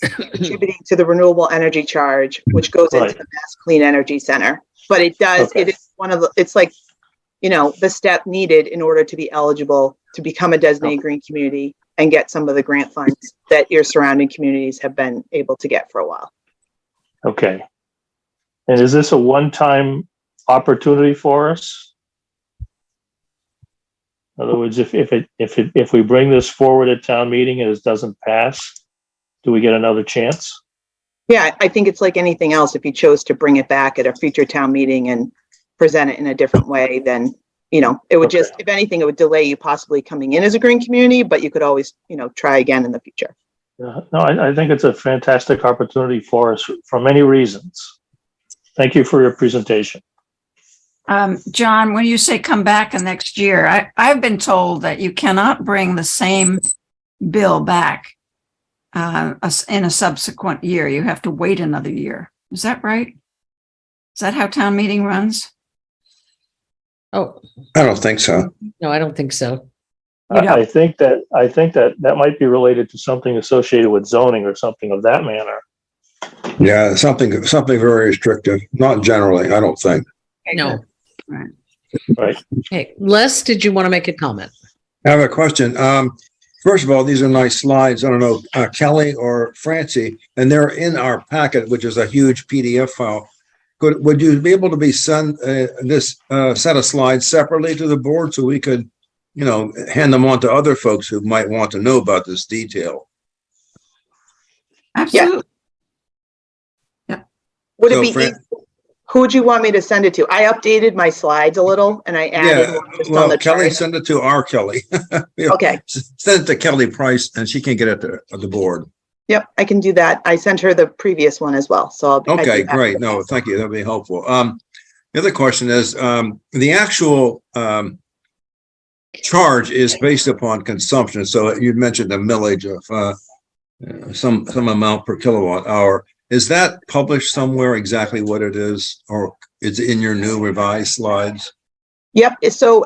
contributing to the renewable energy charge, which goes into the Mass Clean Energy Center. But it does, it is one of the, it's like, the step needed in order to be eligible to become a designated green community and get some of the grant funds that your surrounding communities have been able to get for a while. Okay. And is this a one-time opportunity for us? In other words, if we bring this forward at town meeting and it doesn't pass, do we get another chance? Yeah, I think it's like anything else. If you chose to bring it back at a future town meeting and present it in a different way, then, it would just, if anything, it would delay you possibly coming in as a green community, but you could always, try again in the future. No, I think it's a fantastic opportunity for us for many reasons. Thank you for your presentation. John, when you say come back next year, I've been told that you cannot bring the same bill back in a subsequent year. You have to wait another year. Is that right? Is that how town meeting runs? Oh, I don't think so. no, I don't think so. I think that might be related to something associated with zoning or something of that manner. Yeah, something very restrictive. Not generally, I don't think. No. Right. Okay, Les, did you want to make a comment? I have a question. First of all, these are nice slides. I don't know, Kelly or Francie, and they're in our packet, which is a huge PDF file. Would you be able to send this set of slides separately to the board so we could, hand them on to other folks who might want to know about this detail? Absolutely. Yeah. Would it be? Who would you want me to send it to? I updated my slides a little and I added one just on the Kelly, chart. send it to our Kelly. Okay. Send it to Kelly Price and she can get it to the board. Yep, I can do that. I sent her the previous one as well. So Okay, great. No, thank you. That'd be helpful. The other question is, the actual charge is based upon consumption. So you mentioned a millage of some amount per kilowatt hour. Is that published somewhere exactly what it is, or is it in your new revised slides? Yep. So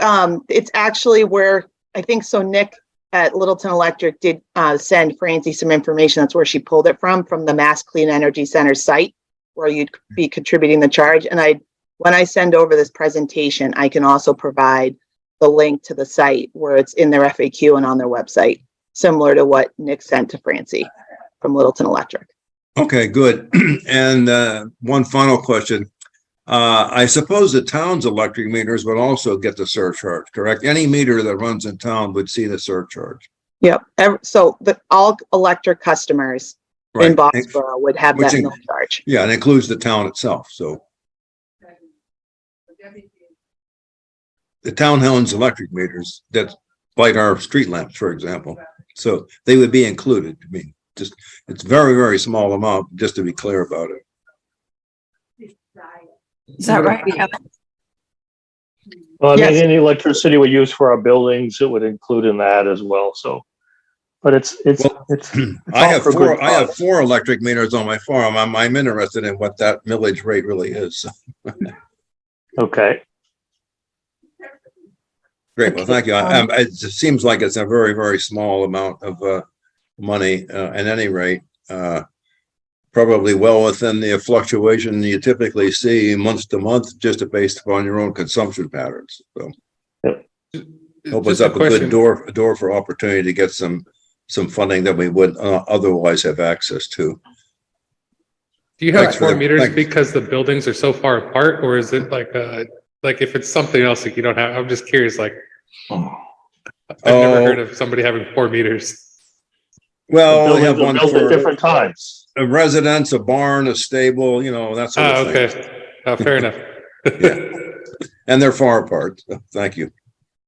it's actually where I think so. Nick at Littleton Electric did send Francie some information. That's where she pulled it from the Mass Clean Energy Center site, where you'd be contributing the charge. And when I send over this presentation, I can also provide the link to the site where it's in their FAQ and on their website, similar to what Nick sent to Francie from Littleton Electric. Okay, good. And one final question. I suppose the town's electric meters would also get the surcharge, correct? Any meter that runs in town would see the surcharge. Yep. So all electric customers in Boxborough would have that no charge. Yeah, it includes the town itself. So the town owns electric meters that light our street lamps, for example. So they would be included. I mean, just it's very, very small amount, just to be clear about it. Is that right? Well, I mean, any electricity we use for our buildings, it would include in that as well. So, but it's I have 4 electric meters on my farm. I'm interested in what that millage rate really is. Okay. Great. Well, thank you. It seems like it's a very, very small amount of money at any rate. Probably well within the fluctuation you typically see month to month, just based upon your own consumption patterns. So, opens up a good door for opportunity to get some funding that we would otherwise have access to. Do you have 4 meters because the buildings are so far apart, or is it like if it's something else that you don't have? I'm just curious. I've never heard of somebody having 4 meters. Well, The we have buildings one are built at for different times. a residence, a barn, a stable, that sort of thing. Okay. Fair enough. Yeah. And they're far apart. So thank you.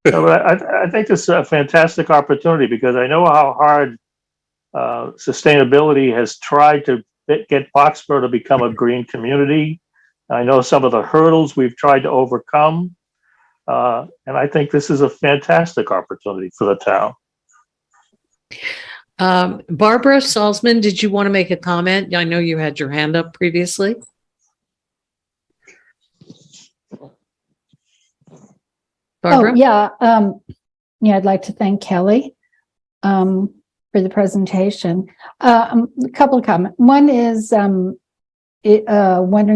No, but I think this is a fantastic opportunity because I know how hard sustainability has tried to get Boxborough to become a green community. I know some of the hurdles we've tried to overcome. And I think this is a fantastic opportunity for the town. Barbara Salzman, did you want to make a comment? I know you had your hand up previously. Barbara? Oh, yeah. Yeah, I'd like to thank Kelly for the presentation. A couple of comments. One is wondering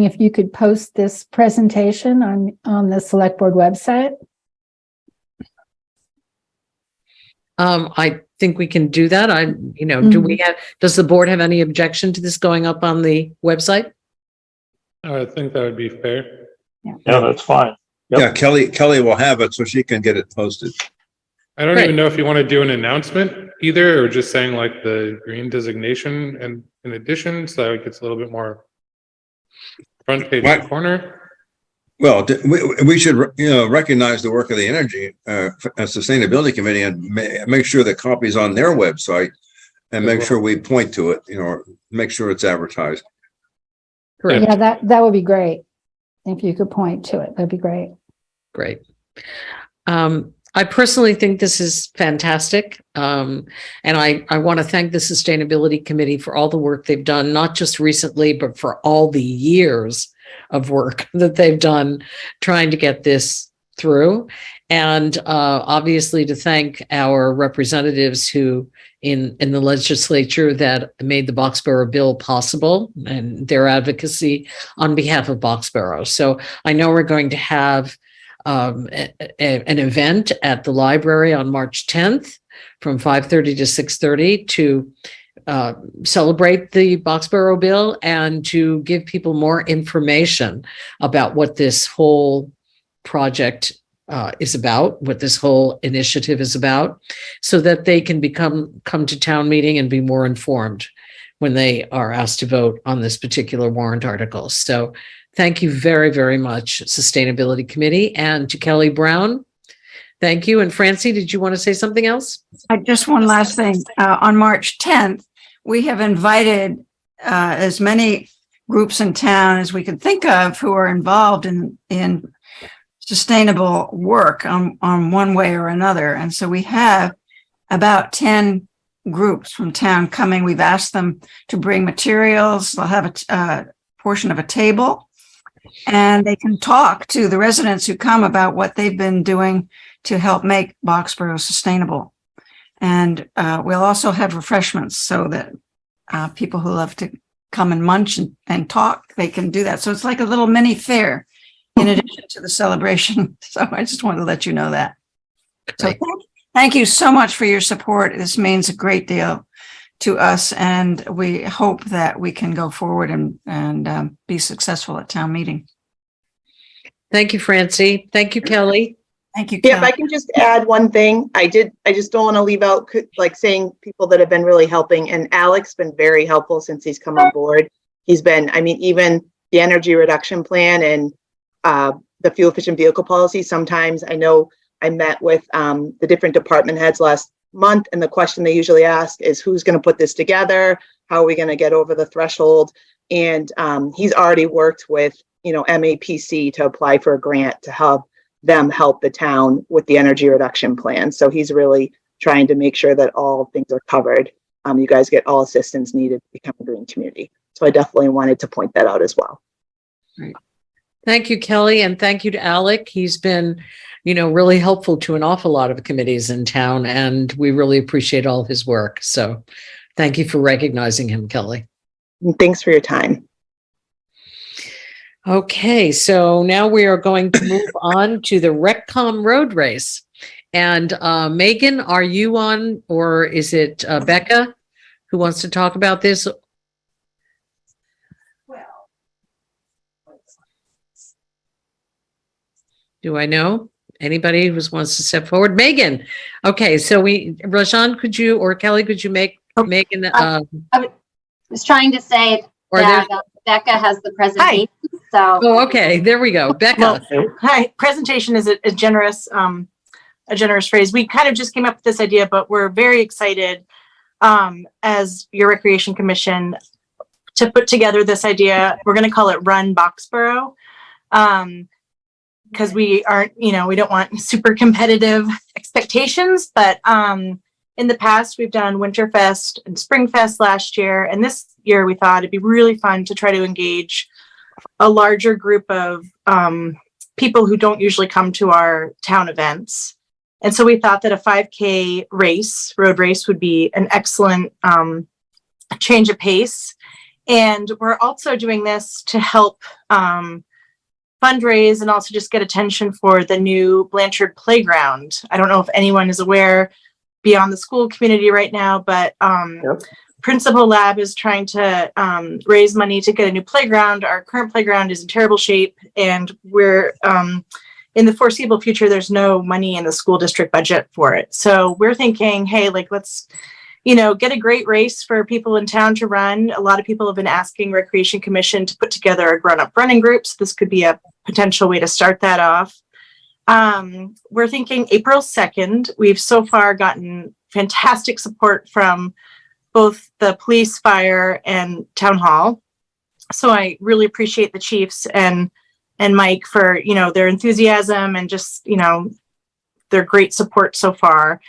if you could post this presentation on the select board website. I think we can do that. Does the board have any objection to this going up on the website? I think that would be fair. Yeah, that's fine. Yep. Yeah, Kelly will have it so she can get it posted. I don't even know if you want to do an announcement either, or just saying like the green designation and in addition, so it gets a little bit more front page corner. Well, we should, recognize the work of the Energy and Sustainability Committee and make sure the copy's on their website and make sure we point to it, make sure it's advertised. Correct. Yeah, that would be great. If you could point to it, that'd be great. Great. I personally think this is fantastic. And I want to thank the Sustainability Committee for all the work they've done, not just recently, but for all the years of work that they've done trying to get this through. And obviously to thank our representatives who in the legislature that made the Boxborough bill possible and their advocacy on behalf of Boxborough. So I know we're going to have an event at the library on March 10th from 5:30 to 6:30 to celebrate the Boxborough bill and to give people more information about what this whole project is about, what this whole initiative is about, so that they can come to town meeting and be more informed when they are asked to vote on this particular warrant article. So thank you very, very much, Sustainability Committee, and to Kelly Brown. Thank you. And Francie, did you want to say something else? Just one last thing. On March 10th, we have invited as many groups in town as we can think of who are involved in sustainable work on one way or another. And so we have about 10 groups from town coming. We've asked them to bring materials. They'll have a portion of a table and they can talk to the residents who come about what they've been doing to help make Boxborough sustainable. And we'll also have refreshments so that people who love to come and munch and talk, they can do that. So it's like a little mini fair in addition to the celebration. So I just wanted to let you know that. So thank you so much for your support. This means a great deal to us, and we hope that we can go forward and be successful at town meeting. Thank you, Francie. Thank you, Kelly. Thank you, Kelly. Yeah, if I can just add one thing, I just don't want to leave out like saying people that have been really helping, and Alec's been very helpful since he's come on board. He's been, even the energy reduction plan and the fuel efficient vehicle policy. Sometimes I know I met with the different department heads last month, and the question they usually ask is, who's going to put this together? How are we going to get over the threshold? And he's already worked with, MAPC to apply for a grant to help them help the town with the energy reduction plan. So he's really trying to make sure that all things are covered. You guys get all assistance needed to become a green community. So I definitely wanted to point that out as well. Right. Thank you, Kelly, and thank you to Alec. He's been, really helpful to an awful lot of committees in town, and we really appreciate all his work. So thank you for recognizing him, Kelly. And thanks for your time. Okay, so now we are going to move on to the RecCom road race. And Megan, are you on, or is it Becca who wants to talk about this? Do I know anybody who wants to step forward? Megan. Okay, so Rajan, could you, or Kelly, could you make Megan, I was trying to say or that Becca has the presentation. So. Oh, okay. There we go. Becca. Hi. Presentation is a generous phrase. We kind of just came up with this idea, but we're very excited as your Recreation Commission to put together this idea. We're going to call it Run Boxborough. Because we aren't, we don't want super competitive expectations, but in the past we've done Winterfest and Springfest last year, and this year we thought it'd be really fun to try to engage a larger group of people who don't usually come to our town events. And so we thought that a 5K road race would be an excellent change of pace. And we're also doing this to help fundraise and also just get attention for the new Blanchard Playground. I don't know if anyone is aware beyond the school community right now, but Principal Lab is trying to raise money to get a new playground. Our current playground is in terrible shape, and we're in the foreseeable future, there's no money in the school district budget for it. So we're thinking, hey, let's get a great race for people in town to run. A lot of people have been asking Recreation Commission to put together a grown-up running group. So this could be a potential way to start that off. We're thinking April 2nd. We've so far gotten fantastic support from both the police, fire, and town hall. So I really appreciate the chiefs and Mike for, their enthusiasm and just, their great support so far.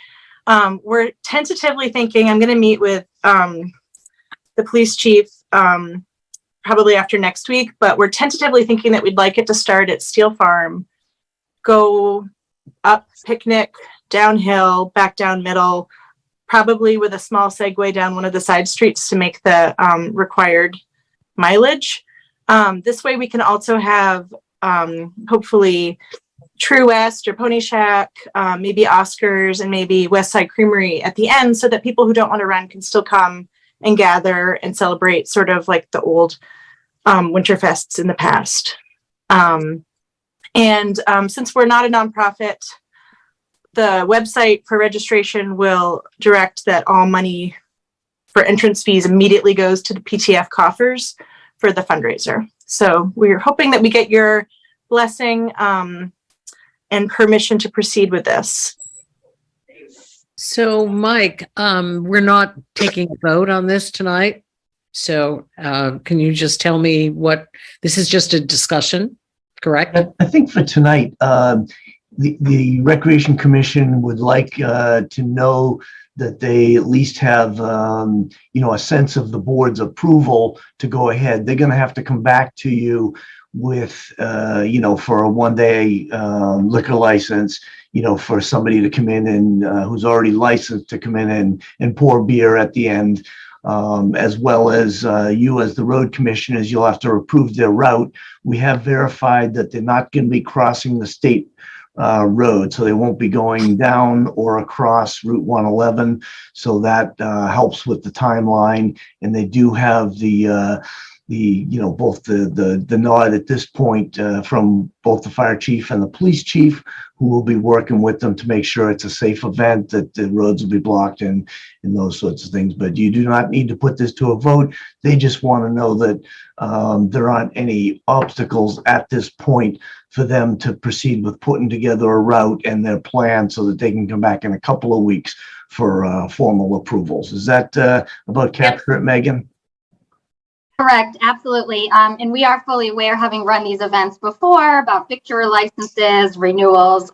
We're tentatively thinking, I'm going to meet with the police chief probably after next week, but we're tentatively thinking that we'd like it to start at Steel Farm, go up Picnic, downhill, back down Middle, probably with a small segue down one of the side streets to make the required mileage. This way we can also have hopefully True West or Pony Shack, maybe Oscars, and maybe West Side Creamery at the end, so that people who don't want to run can still come and gather and celebrate, sort of like the old Winterfests in the past. Since we're not a nonprofit, the website for registration will direct that all money for entrance fees immediately goes to the PTF coffers for the fundraiser. So we're hoping that we get your blessing and permission to proceed with this. So, Mike, we're not taking a vote on this tonight. So can you just tell me this is just a discussion, correct? I think for tonight, the Recreation Commission would like to know that they at least have, a sense of the board's approval to go ahead. They're going to have to come back to you with, for a one-day liquor license, for somebody to come in and who's already licensed to come in and pour beer at the end, as well as you as the road commissioners, you'll have to approve their route. We have verified that they're not going to be crossing the state road, so they won't be going down or across Route 111. So that helps with the timeline, and they do have both the nod at this point from both the fire chief and the police chief, who will be working with them to make sure it's a safe event, that the roads will be blocked and those sorts of things. But you do not need to put this to a vote. They just want to know that there aren't any obstacles at this point for them to proceed with putting together a route and their plan so that they can come back in a couple of weeks for formal approvals. Is that about capture it, Megan? Correct, absolutely. And we are fully aware, having run these events before, about victuar licenses, renewals,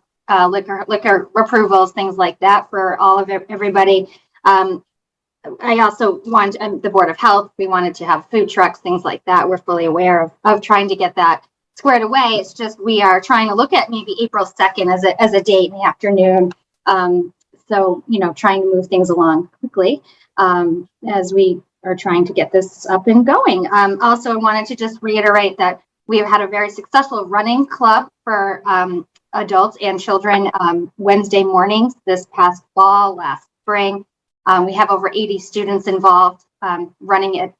liquor approvals, things like that for all of everybody. I also want the Board of Health, we wanted to have food trucks, things like that. We're fully aware of trying to get that squared away. It's just we are trying to look at maybe April 2nd as a date in the afternoon. So, trying to move things along quickly as we are trying to get this up and going. Also, I wanted to just reiterate that we have had a very successful running club for adults and children Wednesday mornings this past fall, last spring. We have over 80 students involved running at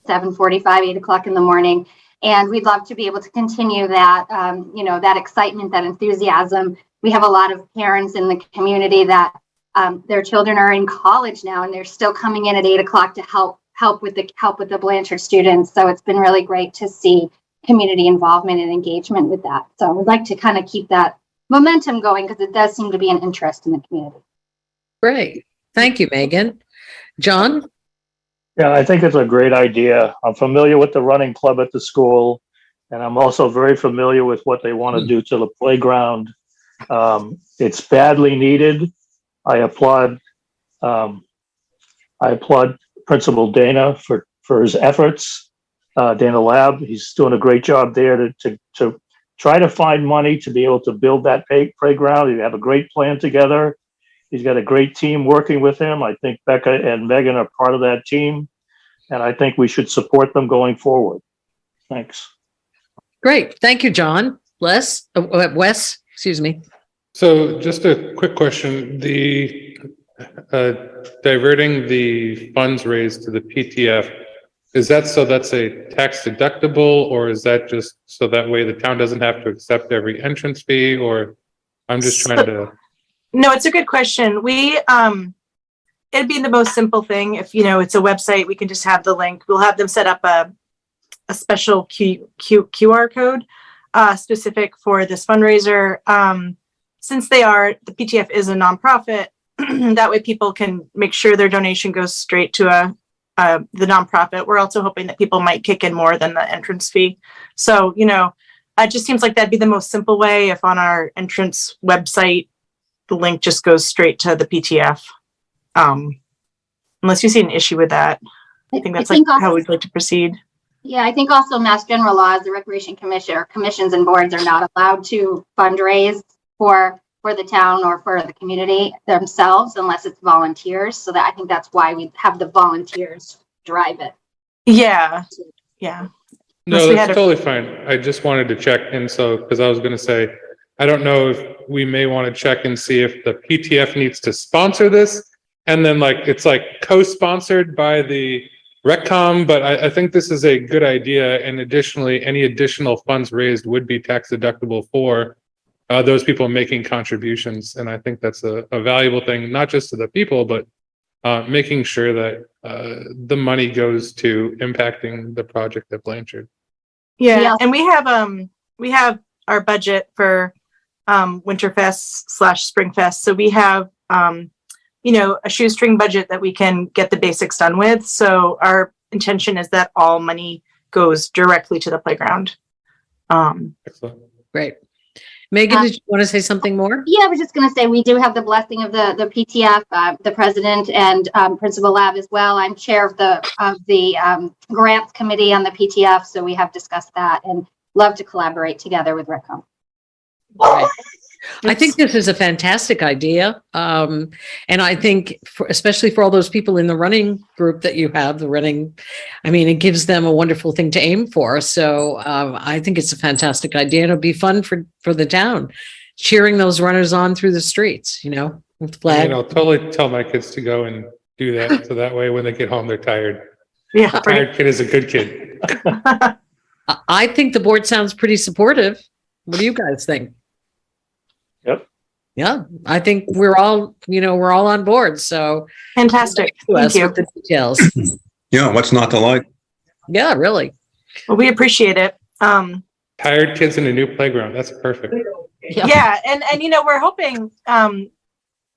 7:45, 8 o'clock in the morning. And we'd love to be able to continue that, that excitement, that enthusiasm. We have a lot of parents in the community that their children are in college now, and they're still coming in at 8 o'clock to help with the Blanchard students. So it's been really great to see community involvement and engagement with that. So we'd like to kind of keep that momentum going because it does seem to be an interest in the community. Great. Thank you, Megan. John? Yeah, I think it's a great idea. I'm familiar with the running club at the school, and I'm also very familiar with what they want to do to the playground. It's badly needed. I applaud Principal Dana for his efforts. Dana Lab, he's doing a great job there to try to find money to be able to build that playground. You have a great plan together. He's got a great team working with him. I think Becca and Megan are part of that team, and I think we should support them going forward. Thanks. Great. Thank you, John. Wes, excuse me. So just a quick question, the diverting the funds raised to the PTF, is that so that's a tax deductible, or is that just so that way the town doesn't have to accept every entrance fee? Or I'm just trying to. No, it's a good question. It'd be the most simple thing. If, it's a website, we can just have the link. We'll have them set up a special QR code specific for this fundraiser. Since the PTF is a nonprofit, that way people can make sure their donation goes straight to the nonprofit. We're also hoping that people might kick in more than the entrance fee. So, it just seems like that'd be the most simple way if on our entrance website, the link just goes straight to the PTF. Unless you see an issue with that. I think that's how we'd like to proceed. Yeah, I think also Mass General Laws, the Recreation Commission or commissions and boards are not allowed to fundraise for the town or for the community themselves unless it's volunteers. So that I think that's why we have the volunteers drive it. Yeah. Yeah. No, that's totally fine. I just wanted to check. And so, because I was going to say, I don't know if we may want to check and see if the PTF needs to sponsor this. And then it's co-sponsored by the RecCom, but I think this is a good idea. And additionally, any additional funds raised would be tax deductible for those people making contributions. And I think that's a valuable thing, not just to the people, but making sure that the money goes to impacting the project at Blanchard. Yeah. And we have our budget for Winterfest/Springfest. So we have, a shoestring budget that we can get the basics done with. So our intention is that all money goes directly to the playground. Excellent. Great. Megan, did you want to say something more? Yeah, I was just going to say we do have the blessing of the PTF, the president and Principal Lab as well. I'm chair of the grants committee on the PTF, so we have discussed that and love to collaborate together with RecCom. Right. I think this is a fantastic idea. And I think especially for all those people in the running group that you have, it gives them a wonderful thing to aim for. So I think it's a fantastic idea. And it'll be fun for the town, cheering those runners on through the streets, with flag. I'll totally tell my kids to go and do that. So that way when they get home, they're tired. Yeah. A tired kid is a good kid. I think the board sounds pretty supportive. What do you guys think? Yep. Yeah, I think we're all on board. So fantastic. Thank you. With the details. Yeah, what's not to like? Yeah, really. Well, we appreciate it. Tired kids in a new playground. That's perfect. Yeah. And we're hoping,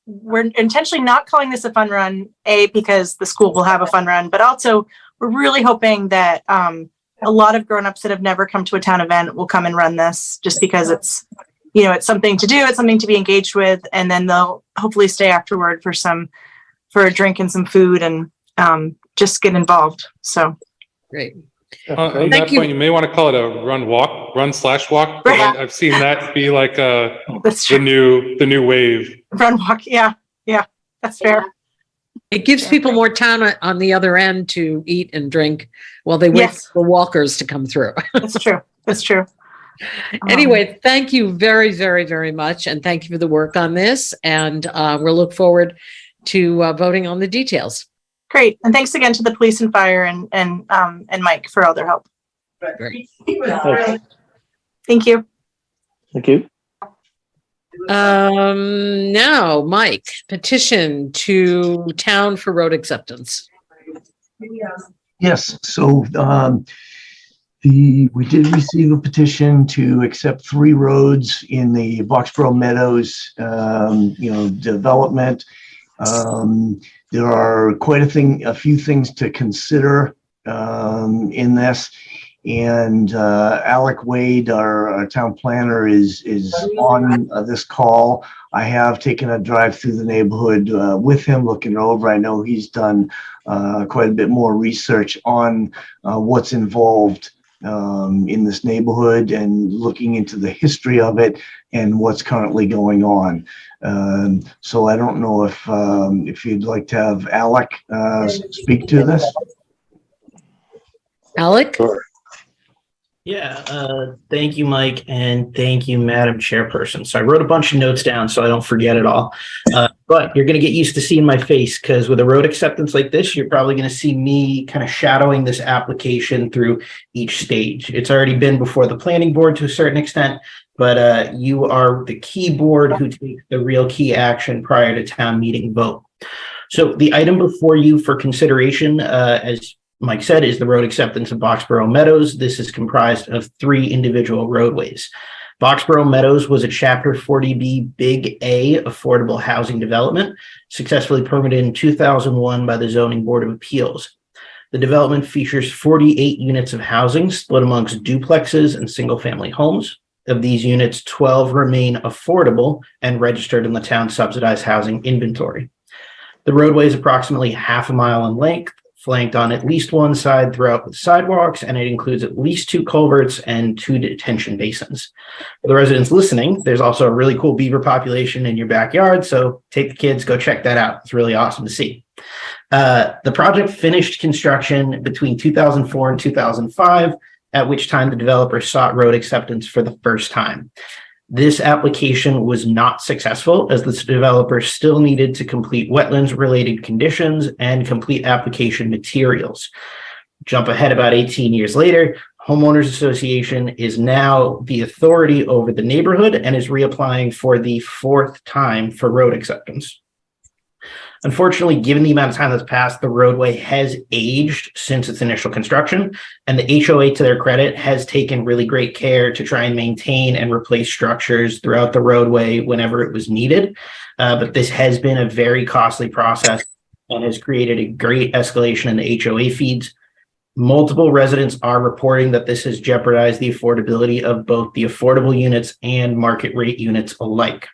we're intentionally not calling this a fun run, because the school will have a fun run, but also we're really hoping that a lot of grownups that have never come to a town event will come and run this just because it's something to do, it's something to be engaged with, and then they'll hopefully stay afterward for a drink and some food and just get involved. So great. On that point, you may want to call it a run/walk. I've seen that be like the new wave. Run walk, yeah, that's fair. It gives people more time on the other end to eat and drink while they wait for the walkers to come through. That's true. Anyway, thank you very, very, very much. And thank you for the work on this. And we'll look forward to voting on the details. Great. And thanks again to the police and fire and Mike for all their help. Great. Thank you. Thank you. Now, Mike, petition to town for road acceptance. Yes, so we did receive a petition to accept 3 roads in the Boxborough Meadows, development. There are quite a few things to consider in this. And Alec Wade, our town planner, is on this call. I have taken a drive through the neighborhood with him, looking over. I know he's done quite a bit more research on what's involved in this neighborhood and looking into the history of it and what's currently going on. So I don't know if you'd like to have Alec speak to this. Alec? Yeah, thank you, Mike, and thank you, Madam Chairperson. So I wrote a bunch of notes down so I don't forget it all. But you're going to get used to seeing my face, because with a road acceptance like this, you're probably going to see me kind of shadowing this application through each stage. It's already been before the planning board to a certain extent, but you are the key board who takes the real key action prior to town meeting vote. So the item before you for consideration, as Mike said, is the road acceptance of Boxborough Meadows. This is comprised of 3 individual roadways. Boxborough Meadows was a Chapter 40B Big A affordable housing development, successfully permitted in 2001 by the Zoning Board of Appeals. The development features 48 units of housing split amongst duplexes and single-family homes. Of these units, 12 remain affordable and registered in the town's subsidized housing inventory. The roadway is approximately half a mile in length, flanked on at least one side throughout with sidewalks, and it includes at least 2 culverts and 2 detention basins. For the residents listening, there's also a really cool beaver population in your backyard, so take the kids, go check that out. It's really awesome to see. The project finished construction between 2004 and 2005, at which time the developer sought road acceptance for the first time. This application was not successful, as the developer still needed to complete wetlands-related conditions and complete application materials. Jump ahead about 18 years later, Homeowners Association is now the authority over the neighborhood and is reapplying for the 4th time for road acceptance. Unfortunately, given the amount of time that's passed, the roadway has aged since its initial construction, and the HOA, to their credit, has taken really great care to try and maintain and replace structures throughout the roadway whenever it was needed. But this has been a very costly process and has created a great escalation in the HOA fees. Multiple residents are reporting that this has jeopardized the affordability of both the affordable units and market rate units alike.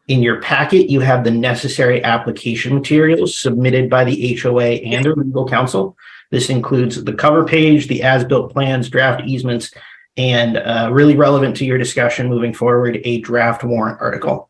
In your packet, you have the necessary application materials submitted by the HOA and their legal counsel. This includes the cover page, the as-built plans, draft easements, and really relevant to your discussion moving forward, a draft warrant article.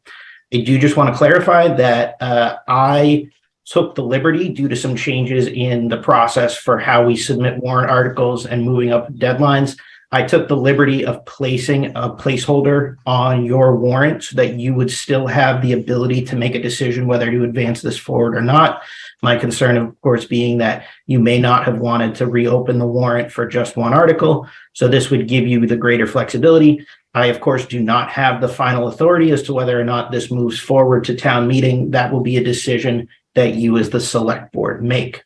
I do just want to clarify that I took the liberty, due to some changes in the process for how we submit warrant articles and moving up deadlines, I took the liberty of placing a placeholder on your warrant so that you would still have the ability to make a decision whether to advance this forward or not. My concern, of course, being that you may not have wanted to reopen the warrant for just one article. So this would give you the greater flexibility. I, of course, do not have the final authority as to whether or not this moves forward to town meeting. That will be a decision that you as the select board make.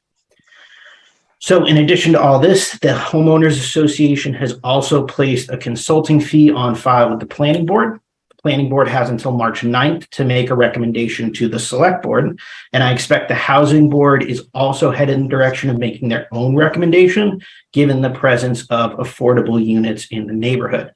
So in addition to all this, the Homeowners Association has also placed a consulting fee on file with the planning board. The planning board has until March 9th to make a recommendation to the select board. And I expect the housing board is also headed in the direction of making their own recommendation, given the presence of affordable units in the neighborhood.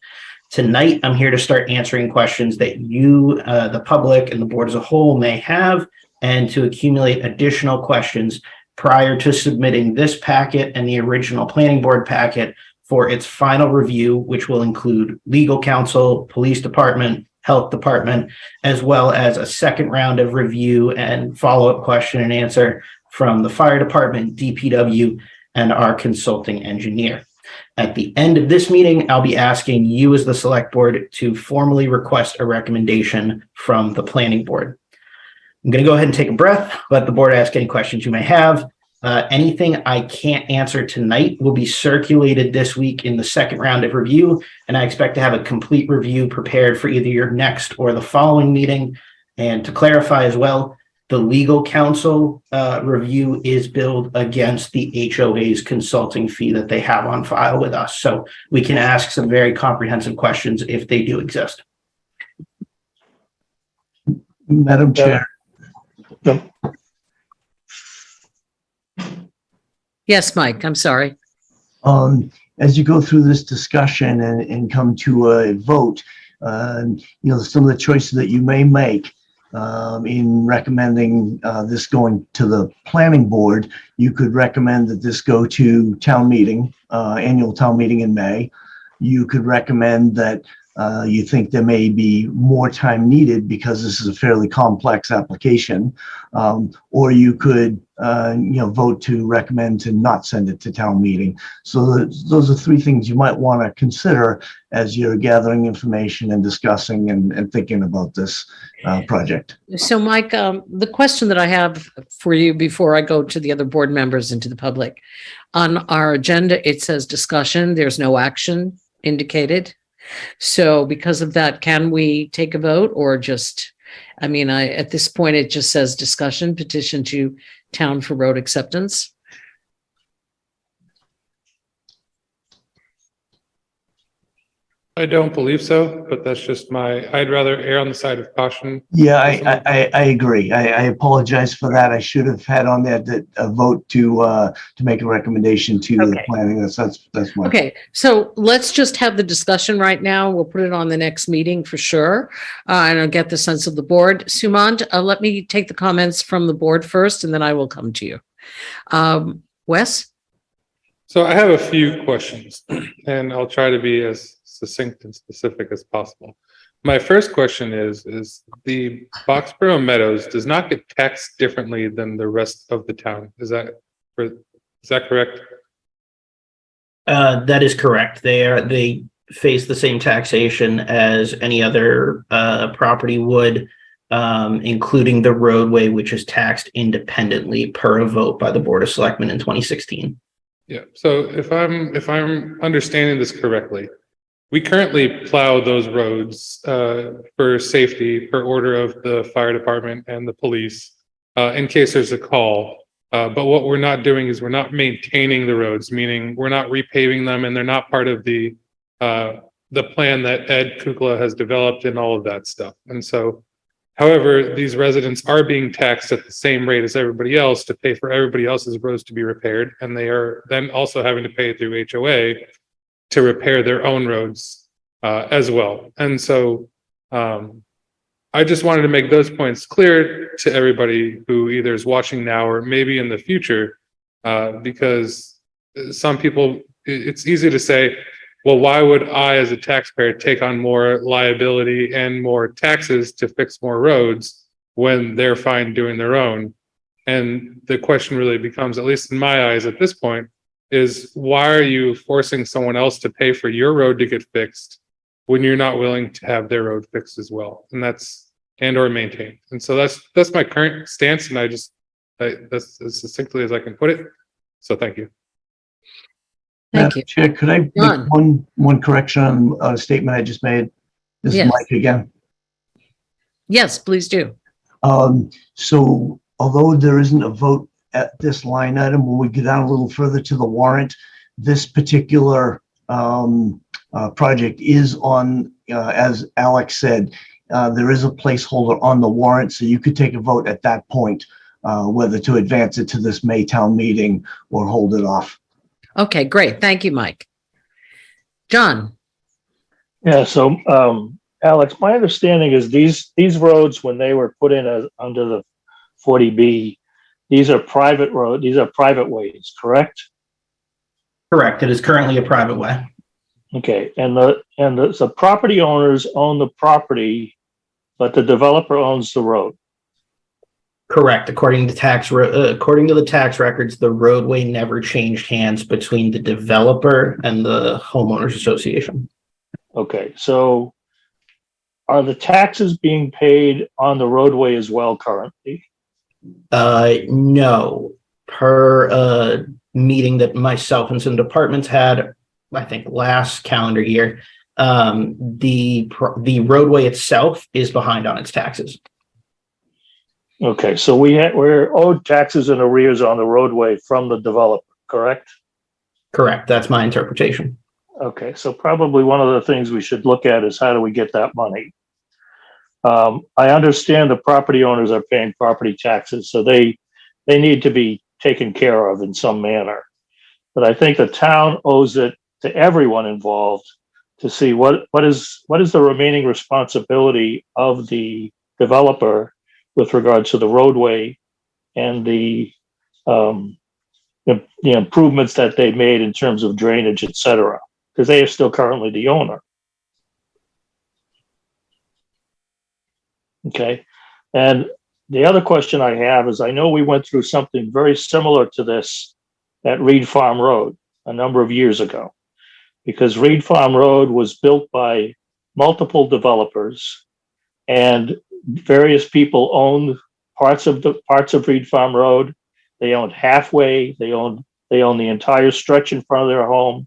Tonight, I'm here to start answering questions that you, the public, and the board as a whole may have, and to accumulate additional questions prior to submitting this packet and the original planning board packet for its final review, which will include legal counsel, police department, health department, as well as a second round of review and follow-up question and answer from the fire department, DPW, and our consulting engineer. At the end of this meeting, I'll be asking you as the select board to formally request a recommendation from the planning board. I'm going to go ahead and take a breath, let the board ask any questions you may have, Anything I can't answer tonight will be circulated this week in the second round of review, and I expect to have a complete review prepared for either your next or the following meeting. And to clarify as well, the legal counsel review is billed against the HOA's consulting fee that they have on file with us. So we can ask some very comprehensive questions if they do exist. Madam Chair. Yes, Mike, I'm sorry. As you go through this discussion and come to a vote, some of the choices that you may make in recommending this going to the planning board, you could recommend that this go to town meeting, annual town meeting in May. You could recommend that you think there may be more time needed because this is a fairly complex application, or you could vote to recommend to not send it to town meeting. So those are three things you might want to consider as you're gathering information and discussing and thinking about this project. So Mike, the question that I have for you before I go to the other board members and to the public, on our agenda, it says discussion. There's no action indicated. So because of that, can we take a vote or just, at this point, it just says discussion, petition to town for road acceptance. I don't believe so, but that's just I'd rather err on the side of caution. Yeah, I agree. I apologize for that. I should have had on there that a vote to make a recommendation to the planning. That's my. Okay, so let's just have the discussion right now. We'll put it on the next meeting for sure. And I'll get the sense of the board. Sumant, let me take the comments from the board first, and then I will come to you. Wes? So I have a few questions, and I'll try to be as succinct and specific as possible. My first question is the Boxborough Meadows does not get taxed differently than the rest of the town. Is that correct? That is correct. They face the same taxation as any other property would, including the roadway, which is taxed independently per a vote by the Board of Selectmen in 2016. Yeah. So if I'm understanding this correctly, we currently plow those roads for safety per order of the fire department and the police in case there's a call. But what we're not doing is we're not maintaining the roads, meaning we're not repaving them, and they're not part of the plan that Ed Kukla has developed and all of that stuff. And so, however, these residents are being taxed at the same rate as everybody else to pay for everybody else's roads to be repaired, and they are then also having to pay through HOA to repair their own roads as well. And so I just wanted to make those points clear to everybody who either is watching now or maybe in the future, because some people, it's easy to say, well, why would I as a taxpayer take on more liability and more taxes to fix more roads when they're fine doing their own? And the question really becomes, at least in my eyes at this point, is why are you forcing someone else to pay for your road to get fixed when you're not willing to have their road fixed as well, and or maintained? And so that's my current stance, and that's as succinctly as I can put it. So thank you. Thank you. Chair, could I make one correction on a statement I just made? This is Mike again. Yes, please do. So although there isn't a vote at this line item, when we get down a little further to the warrant, this particular project is on, as Alex said, there is a placeholder on the warrant, so you could take a vote at that point, whether to advance it to this May town meeting or hold it off. Okay, great. Thank you, Mike. John? Yeah, so Alex, my understanding is these roads, when they were put in as under the 40B, these are private roads, these are private ways, correct? Correct. It is currently a private way. Okay, and the property owners own the property, but the developer owns the road. Correct. According to the tax records, the roadway never changed hands between the developer and the homeowners association. Okay, so are the taxes being paid on the roadway as well currently? No. per meeting that myself and some departments had, I think last calendar year, the roadway itself is behind on its taxes. Okay, so we're owed taxes and arrears on the roadway from the developer, correct? Correct. That's my interpretation. Okay, so probably one of the things we should look at is how do we get that money? I understand the property owners are paying property taxes, so they need to be taken care of in some manner. But I think the town owes it to everyone involved to see what is the remaining responsibility of the developer with regards to the roadway and the improvements that they made in terms of drainage, et cetera, because they are still currently the owner. Okay. And the other question I have is, I know we went through something very similar to this at Reed Farm Road a number of years ago, because Reed Farm Road was built by multiple developers and various people owned parts of Reed Farm Road. They owned halfway, they owned the entire stretch in front of their home.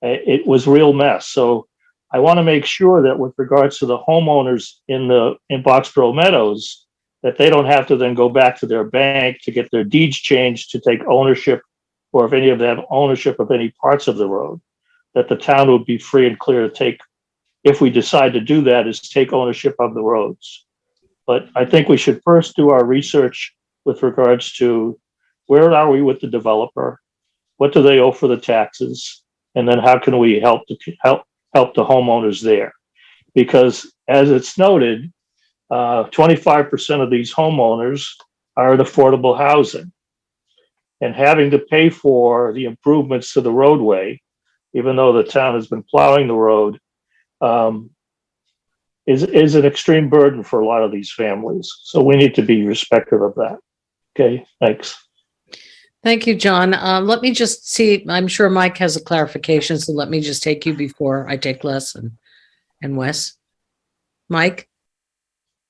It was a real mess. So I want to make sure that with regards to the homeowners in Boxborough Meadows, that they don't have to then go back to their bank to get their deeds changed to take ownership, or if any of them have ownership of any parts of the road, that the town would be free and clear to take, if we decide to do that, is take ownership of the roads. But I think we should first do our research with regards to where are we with the developer? What do they owe for the taxes? And then how can we help the homeowners there? Because as it's noted, 25% of these homeowners are in affordable housing, and having to pay for the improvements to the roadway, even though the town has been plowing the road, is an extreme burden for a lot of these families. So we need to be respectful of that. Okay, thanks. Thank you, John. Let me just see, I'm sure Mike has a clarification, so let me just take you before I take Les and Wes. Mike?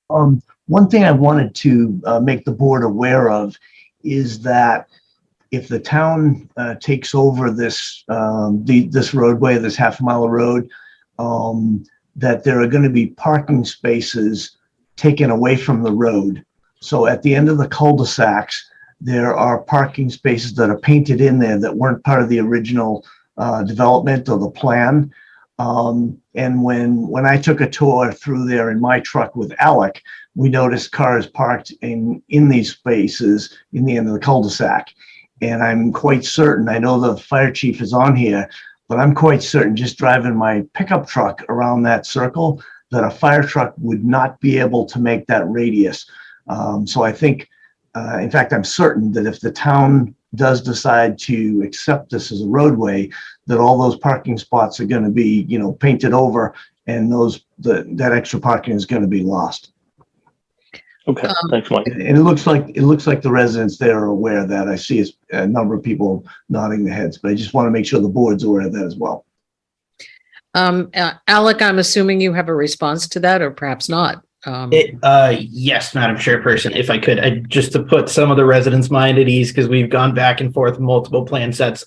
One thing I wanted to make the board aware of is that if the town takes over this this roadway, this half-mile road, that there are going to be parking spaces taken away from the road. So at the end of the cul-de-sacs, there are parking spaces that are painted in there that weren't part of the original development or the plan. And when I took a tour through there in my truck with Alec, we noticed cars parked in these spaces in the end of the cul-de-sac. And I'm quite certain, I know the fire chief is on here, but I'm quite certain just driving my pickup truck around that circle, that a fire truck would not be able to make that radius. So I think, in fact, I'm certain that if the town does decide to accept this as a roadway, that all those parking spots are going to be, painted over, and that extra parking is going to be lost. Okay, thanks, Mike. And it looks like the residents there are aware of that. I see a number of people nodding their heads, but I just want to make sure the board's aware of that as well. Alec, I'm assuming you have a response to that, or perhaps not. Yes, Madam Chairperson, if I could, just to put some of the residents' mind at ease, because we've gone back and forth multiple plan sets.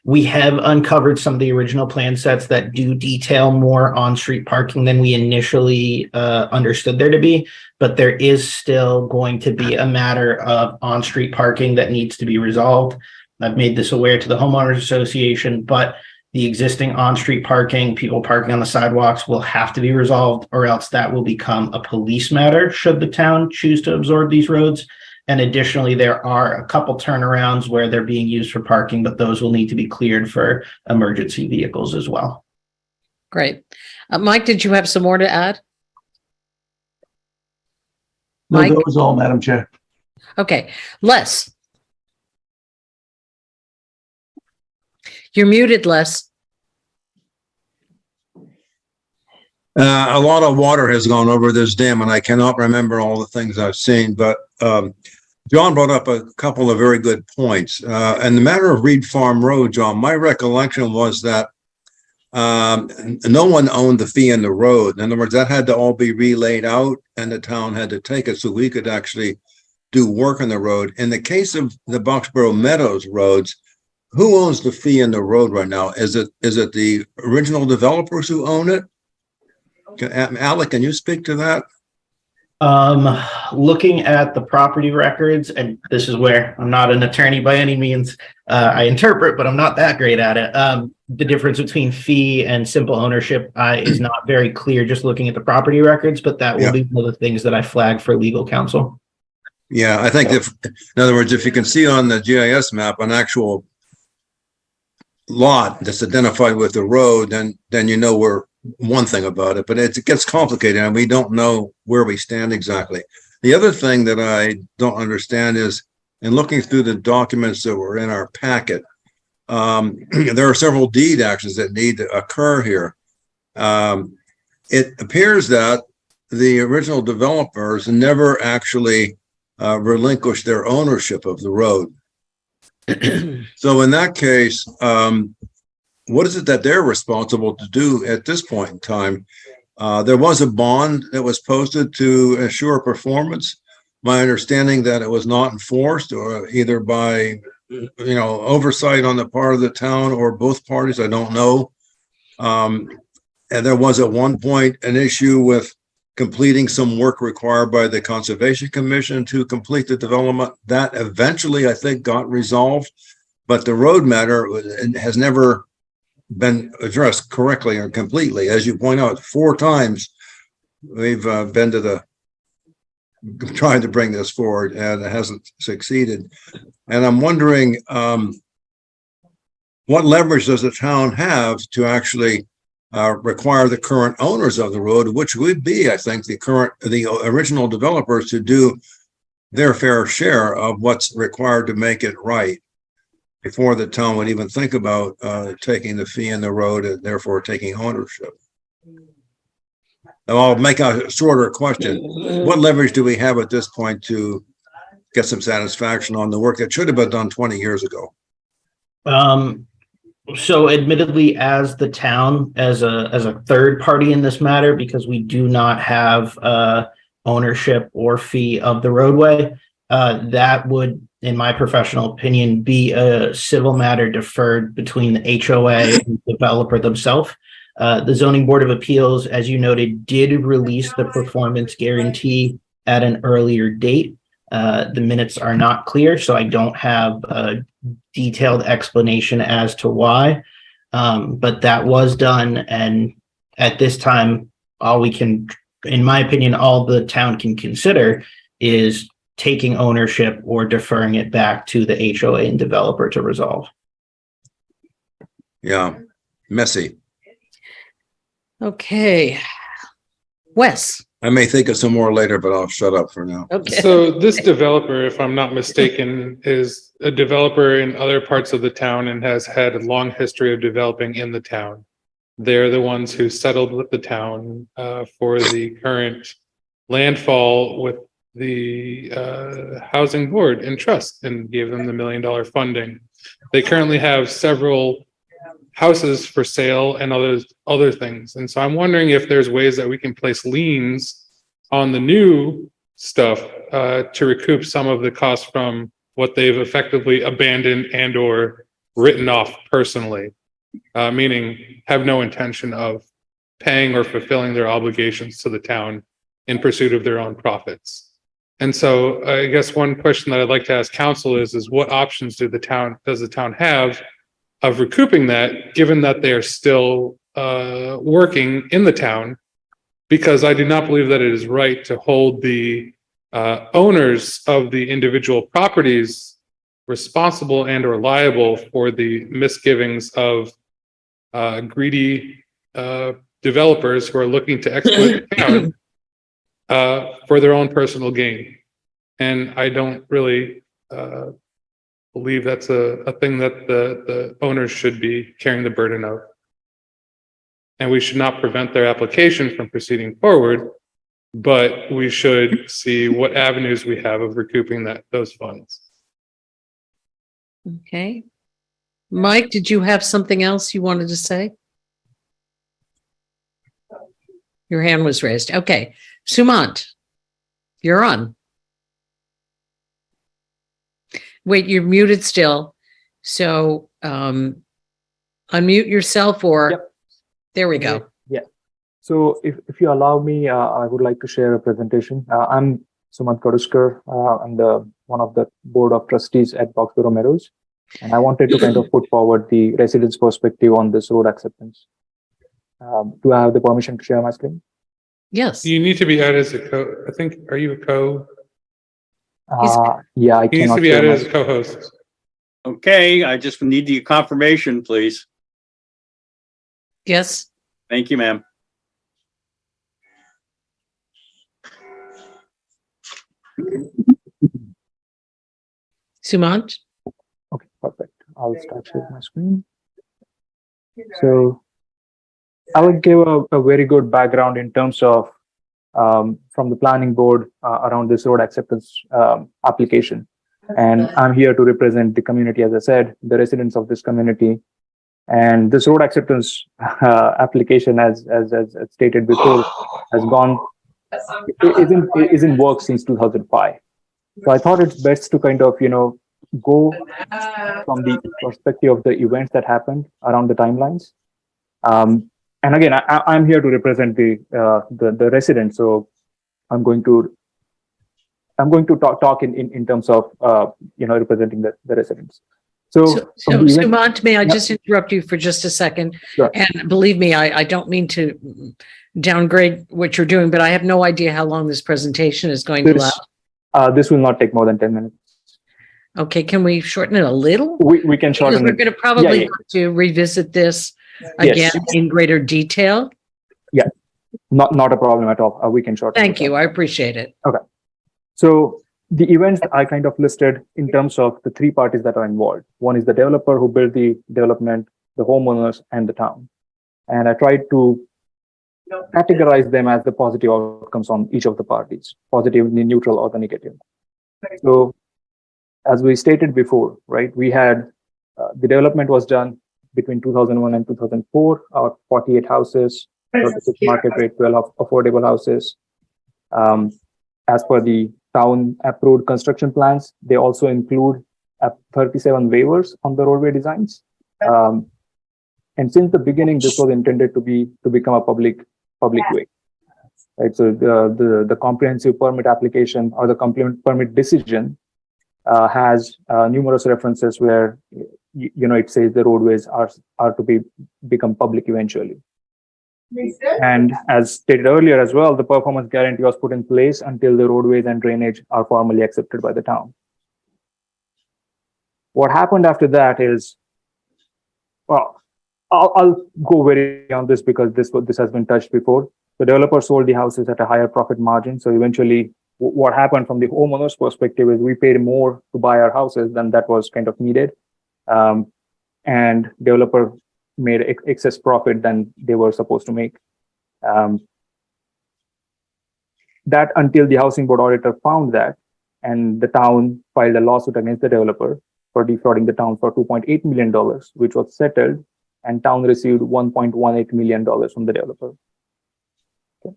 We have uncovered some of the original plan sets that do detail more on-street parking than we initially understood there to be, but there is still going to be a matter of on-street parking that needs to be resolved. I've made this aware to the homeowners association, but the existing on-street parking, people parking on the sidewalks, will have to be resolved, or else that will become a police matter should the town choose to absorb these roads. And additionally, there are a couple turnarounds where they're being used for parking, but those will need to be cleared for emergency vehicles as well. Great. Mike, did you have some more to add? No, Mike? that was all, Madam Chair. Okay, Les. You're muted, Les. A lot of water has gone over this dam, and I cannot remember all the things I've seen, but John brought up a couple of very good points. And the matter of Reed Farm Road, John, my recollection was that no one owned the fee in the road. In other words, that had to all be relayed out, and the town had to take it, so we could actually do work on the road. In the case of the Boxborough Meadows roads, who owns the fee in the road right now? Is it the original developers who own it? Alec, can you speak to that? Looking at the property records, and this is where I'm not an attorney by any means. I interpret, but I'm not that great at it. The difference between fee and simple ownership is not very clear just looking at the property records, but that will be one of the things that I flag for legal counsel. Yeah, I think in other words, if you can see on the GIS map an actual lot that's identified with the road, then you know we're one thing about it, but it gets complicated and we don't know where we stand exactly. The other thing that I don't understand is, in looking through the documents that were in our packet, there are several deed actions that need to occur here. It appears that the original developers never actually relinquished their ownership of the road. So in that case, what is it that they're responsible to do at this point in time? There was a bond that was posted to assure performance. My understanding that it was not enforced, or either by, oversight on the part of the town or both parties, I don't know. And there was at one point an issue with completing some work required by the Conservation Commission to complete the development. That eventually, I think, got resolved, but the road matter has never been addressed correctly or completely. As you point out, 4 times we've been to trying to bring this forward, and it hasn't succeeded. And I'm wondering, what leverage does the town have to actually require the current owners of the road, which would be, I think, the original developers, to do their fair share of what's required to make it right, before the town would even think about taking the fee in the road and therefore taking ownership. I'll make a shorter question. What leverage do we have at this point to get some satisfaction on the work that should have been done 20 years ago? So admittedly, as the town, as a third party in this matter, because we do not have ownership or fee of the roadway, that would, in my professional opinion, be a civil matter deferred between the HOA and the developer themselves. The Zoning Board of Appeals, as you noted, did release the performance guarantee at an earlier date. The minutes are not clear, so I don't have a detailed explanation as to why. But that was done, and at this time, all we can, in my opinion, all the town can consider is taking ownership or deferring it back to the HOA and developer to resolve. Yeah, messy. Okay. Wes. I may think of some more later, but I'll shut up for now. Okay. So this developer, if I'm not mistaken, is a developer in other parts of the town and has had a long history of developing in the town. They're the ones who settled with the town for the current landfall with the housing board and trust, and gave them the $1 million funding. They currently have several houses for sale and other things. And so I'm wondering if there's ways that we can place liens on the new stuff to recoup some of the costs from what they've effectively abandoned and or written off personally, meaning have no intention of paying or fulfilling their obligations to the town in pursuit of their own profits. And so I guess one question that I'd like to ask council is what options does the town have of recouping that, given that they are still working in the town? Because I do not believe that it is right to hold the owners of the individual properties responsible and or liable for the misgivings of greedy developers who are looking to exploit the town for their own personal gain. And I don't really believe that's a thing that the owners should be carrying the burden of. And we should not prevent their application from proceeding forward, but we should see what avenues we have of recouping those funds. Okay. Mike, did you have something else you wanted to say? Your hand was raised. Okay. Sumant, you're on. Wait, you're muted still. So, unmute yourself or, there we go. Yeah. So if you allow me, I would like to share a presentation. I'm Sumant Karuskar. I'm one of the board of trustees at Boxborough Meadows. And I wanted to kind of put forward the residents' perspective on this road acceptance. Do I have the permission to share my screen? Yes. You need to be added as a I think, are you a Yeah, I he needs cannot to be share added my as a co-host. Okay, I just need the confirmation, please. Yes. Thank you, ma'am. Sumant? Okay, perfect. I'll start sharing my screen. So I will give a very good background in terms of from the planning board around this road acceptance application. And I'm here to represent the community, as I said, the residents of this community. And this road acceptance application, as stated before, has gone, is in work since 2005. So I thought it's best to kind of, go from the perspective of the events that happened around the timelines. And again, I'm here to represent the residents. So I'm going to talk in terms of representing the residents. So Sumant, may I just interrupt you for just a second? Sure. And believe me, I don't mean to downgrade what you're doing, but I have no idea how long this presentation is going to last. This will not take more than 10 minutes. Okay, can we shorten it a little? We can shorten it. Because we're going to probably have to revisit this again in greater detail. Yeah, not a problem at all. We can shorten. Thank you. I appreciate it. Okay. So the events I kind of listed in terms of the three parties that are involved. One is the developer who built the development, the homeowners, and the town. And I tried to categorize them as the positive outcomes on each of the parties, positive, the neutral, or the negative. So as we stated before, right, we had the development was done between 2001 and 2004, 48 houses, 36 market rate, 12 affordable houses. As per the town approved construction plans, they also include 37 waivers on the roadway designs. And since the beginning, this was intended to become a public way. Right. So the comprehensive permit application or the permit decision has numerous references where it says the roadways are to become public eventually. And as stated earlier as well, the performance guarantee was put in place until the roadways and drainage are formally accepted by the town. What happened after that is, well, I'll go very on this because this has been touched before. The developer sold the houses at a higher profit margin. So eventually what happened from the homeowner's perspective is we paid more to buy our houses than that was kind of needed. And developer made excess profit than they were supposed to make. That until the housing board auditor found that, and the town filed a lawsuit against the developer for defrauding the town for $2.8 million, which was settled, and town received $1.18 million from the developer. Okay.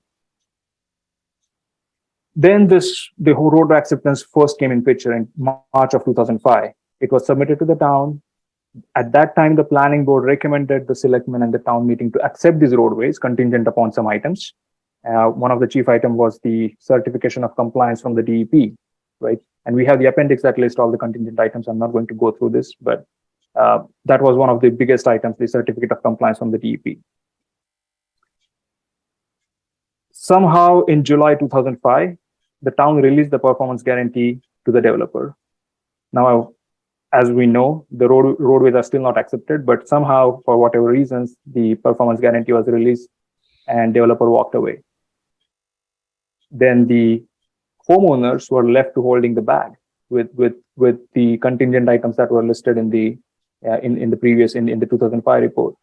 Then the whole road acceptance first came in picture in March of 2005. It was submitted to the town. At that time, the planning board recommended the selectmen and the town meeting to accept these roadways contingent upon some items. One of the chief items was the certification of compliance from the DEP, right? And we have the appendix that lists all the contingent items. I'm not going to go through this, but that was one of the biggest items, the certificate of compliance from the DEP. Somehow in July 2005, the town released the performance guarantee to the developer. Now, as we know, the roadways are still not accepted, but somehow, for whatever reasons, the performance guarantee was released and developer walked away. Then the homeowners were left to holding the bag with the contingent items that were listed in the previous in the 2005 report.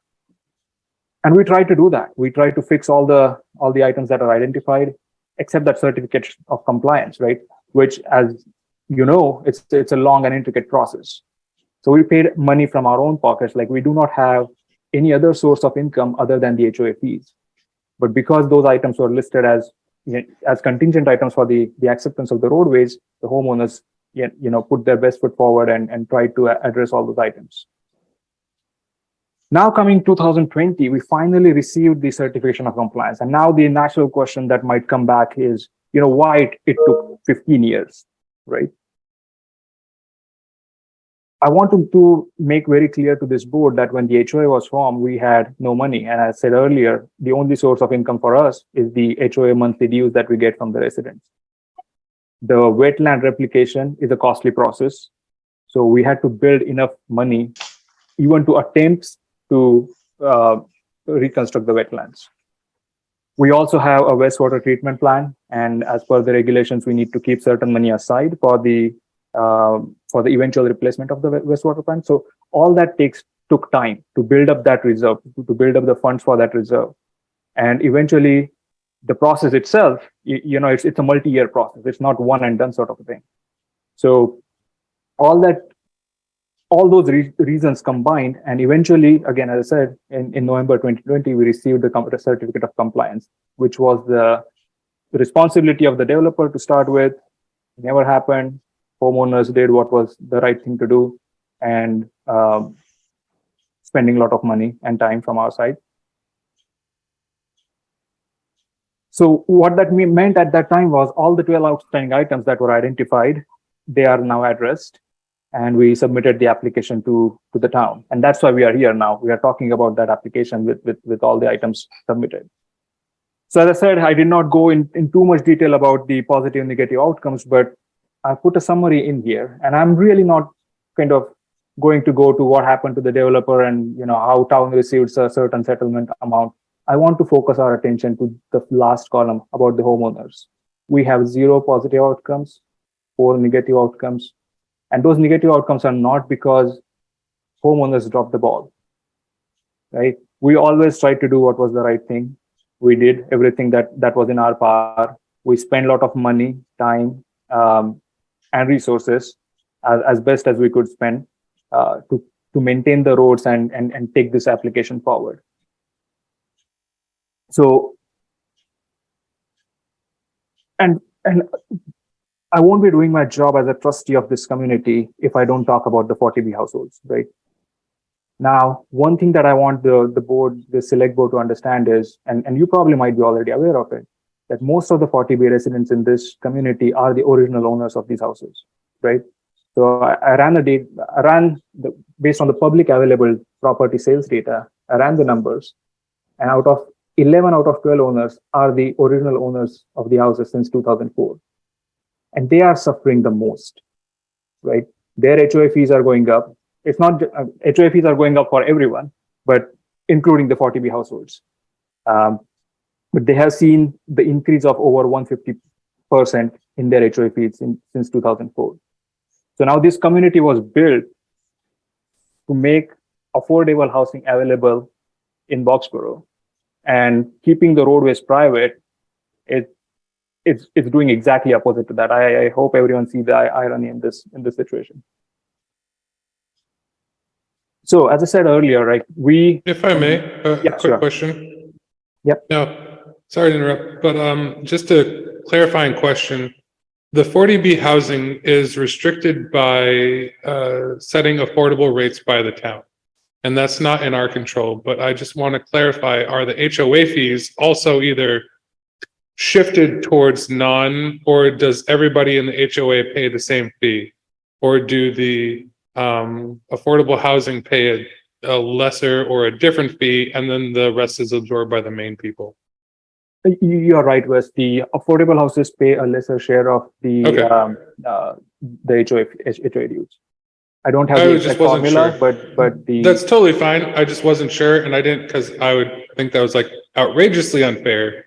And we tried to do that. We tried to fix all the items that are identified, except that certificate of compliance, right? Which, as you know, it's a long and intricate process. So we paid money from our own pockets. Like, we do not have any other source of income other than the HOA fees. But because those items were listed as contingent items for the acceptance of the roadways, the homeowners put their best foot forward and try to address all those items. Now coming 2020, we finally received the certification of compliance. And now the natural question that might come back is, why it took 15 years, right? I want to make very clear to this board that when the HOA was formed, we had no money. And as I said earlier, the only source of income for us is the HOA monthly dues that we get from the residents. The wetland replication is a costly process. So we had to build enough money even to attempt to reconstruct the wetlands. We also have a wastewater treatment plan. And as per the regulations, we need to keep certain money aside for the eventual replacement of the wastewater plant. So all that took time to build up that reserve, to build up the funds for that reserve. And eventually the process itself, it's a multi-year process. It's not one and done sort of a thing. So all those reasons combined, and eventually, again, as I said, in November 2020, we received the certificate of compliance, which was the responsibility of the developer to start with. It never happened. Homeowners did what was the right thing to do, and spending a lot of money and time from our side. So what that meant at that time was all the 12 outstanding items that were identified, they are now addressed, and we submitted the application to the town. And that's why we are here now. We are talking about that application with all the items submitted. So as I said, I did not go in too much detail about the positive and negative outcomes, but I put a summary in here, and I'm really not kind of going to go to what happened to the developer and how town received a certain settlement amount. I want to focus our attention to the last column about the homeowners. We have 0 positive outcomes, 4 negative outcomes, and those negative outcomes are not because homeowners dropped the ball, right? We always tried to do what was the right thing. We did everything that was in our power. We spent a lot of money, time, and resources as best as we could spend to maintain the roads and take this application forward. So, and I won't be doing my job as a trustee of this community if I don't talk about the 40B households, right? Now, one thing that I want the board, the select board to understand is, and you probably might be already aware of it, that most of the 40B residents in this community are the original owners of these houses, right? So I ran based on the public available property sales data, I ran the numbers, and 11 out of 12 owners are the original owners of the houses since 2004. And they are suffering the most, right? Their HOA fees are going up. It's not, HOA fees are going up for everyone, but including the 40B households. But they have seen the increase of over 150% in their HOA fees since 2004. So now this community was built to make affordable housing available in Boxborough, and keeping the roadways private, it's doing exactly opposite to that. I hope everyone sees the irony in this situation. So as I said earlier, right, if I may, yeah, quick sure. question. Yep. No, sorry to interrupt, but just a clarifying question. The 40B housing is restricted by setting affordable rates by the town. And that's not in our control, but I just want to clarify, are the HOA fees also either shifted towards or does everybody in the HOA pay the same fee? Or do the affordable housing pay a lesser or a different fee, and then the rest is absorbed by the main people? You're right, Wes. The affordable houses pay a lesser share of the HOA dues. I don't have the exact formula, but that's totally fine. I just wasn't sure, and I didn't, because I would think that was like outrageously unfair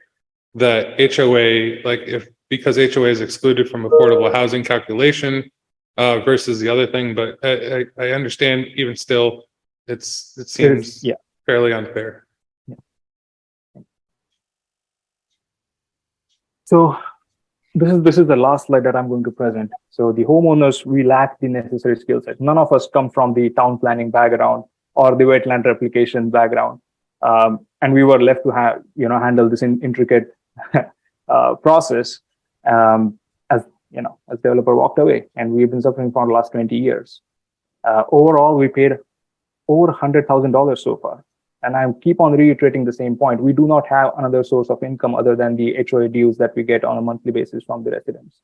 that HOA, because HOA is excluded from affordable housing calculation versus the other thing. But I understand even still, it seems fairly unfair. Yeah. So this is the last slide that I'm going to present. So the homeowners, we lack the necessary skill set. None of us come from the town planning background or the wetland replication background, and we were left to handle this intricate process. As as developer walked away, and we've been suffering for the last 20 years. Overall, we paid over $100,000 so far. And I keep on reiterating the same point. We do not have another source of income other than the HOA dues that we get on a monthly basis from the residents.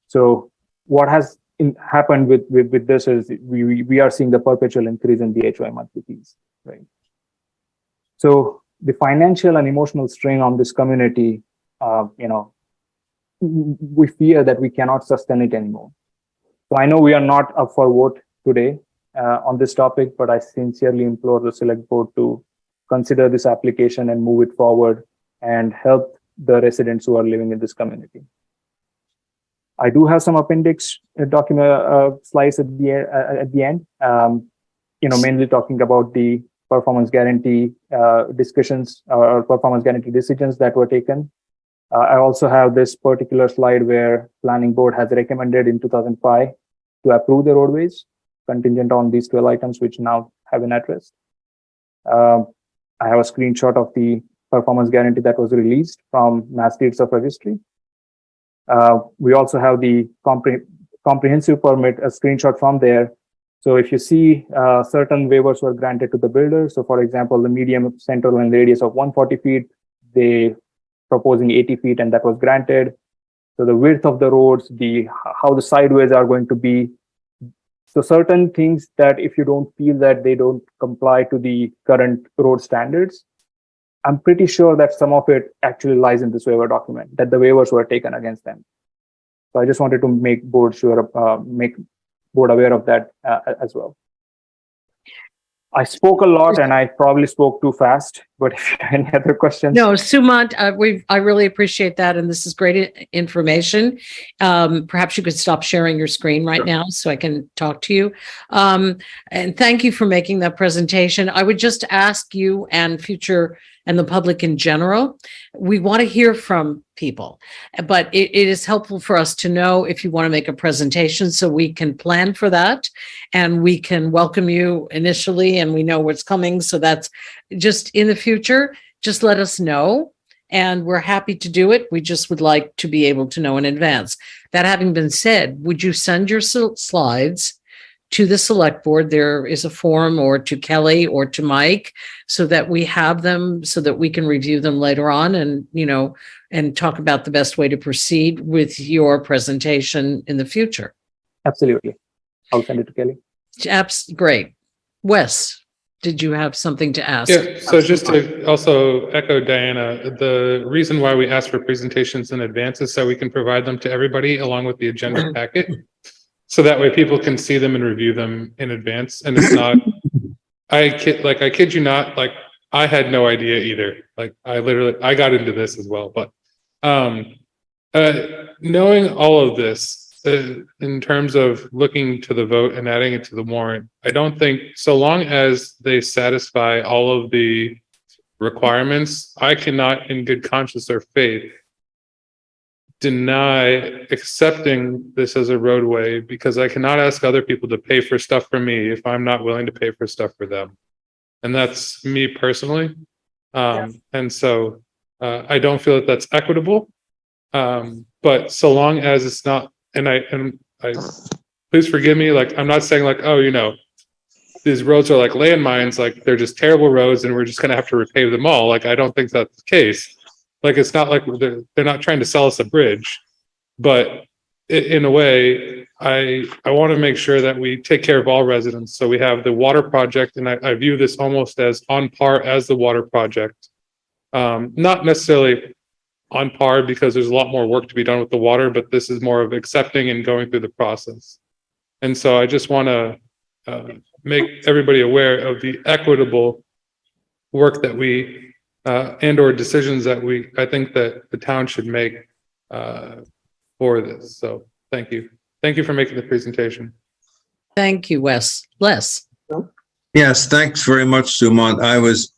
So what has happened with this is we are seeing the perpetual increase in the HOA monthly fees, right? So the financial and emotional strain on this community, we fear that we cannot sustain it anymore. So I know we are not up for vote today on this topic, but I sincerely implore the select board to consider this application and move it forward and help the residents who are living in this community. I do have some appendix document slides at the end, mainly talking about the performance guarantee discussions or performance guarantee decisions that were taken. I also have this particular slide where planning board has recommended in 2005 to approve the roadways contingent on these 12 items, which now have been addressed. I have a screenshot of the performance guarantee that was released from Mass Deeds of Registry. We also have the comprehensive permit, a screenshot from there. So if you see certain waivers were granted to the builder. So for example, the medium central and radius of 140 feet, they proposing 80 feet, and that was granted. So the width of the roads, how the sideways are going to be. So certain things that if you don't feel that they don't comply to the current road standards, I'm pretty sure that some of it actually lies in this waiver document, that the waivers were taken against them. So I just wanted to make board aware of that as well. I spoke a lot and I probably spoke too fast, but if you have any other questions. No, Sumant, I really appreciate that. And this is great information. Perhaps you could stop sharing your screen right now so I can talk to you. And thank you for making that presentation. I would just ask you and the public in general, we want to hear from people, but it is helpful for us to know if you want to make a presentation so we can plan for that and we can welcome you initially and we know what's coming. So that's just in the future, just let us know and we're happy to do it. We just would like to be able to know in advance. That having been said, would you send your slides to the select board? There is a form, or to Kelly or to Mike, so that we have them so that we can review them later on and, and talk about the best way to proceed with your presentation in the future. Absolutely. I'll send it to Kelly. Great. Wes, did you have something to ask? Yeah, so just to also echo Diana, the reason why we ask for presentations in advance is so we can provide them to everybody along with the agenda packet. So that way people can see them and review them in advance. And it's not, I kid you not, like I had no idea either. Like I got into this as well, but knowing all of this in terms of looking to the vote and adding it to the warrant, I don't think, so long as they satisfy all of the requirements, I cannot in good conscience or faith deny accepting this as a roadway, because I cannot ask other people to pay for stuff for me if I'm not willing to pay for stuff for them. And that's me personally. And so I don't feel that that's equitable. But so long as it's not, and I please forgive me, like, I'm not saying like, oh, these roads are like landmines, like they're just terrible roads and we're just going to have to repave them all. Like, I don't think that's the case. Like, it's not like they're not trying to sell us a bridge, but in a way, I want to make sure that we take care of all residents. So we have the water project, and I view this almost as on par as the water project. Not necessarily on par because there's a lot more work to be done with the water, but this is more of accepting and going through the process. And so I just want to make everybody aware of the equitable work that we and or decisions that I think that the town should make for this. So thank you. Thank you for making the presentation. Thank you, Wes. Les. Yes, thanks very much, Sumant. I was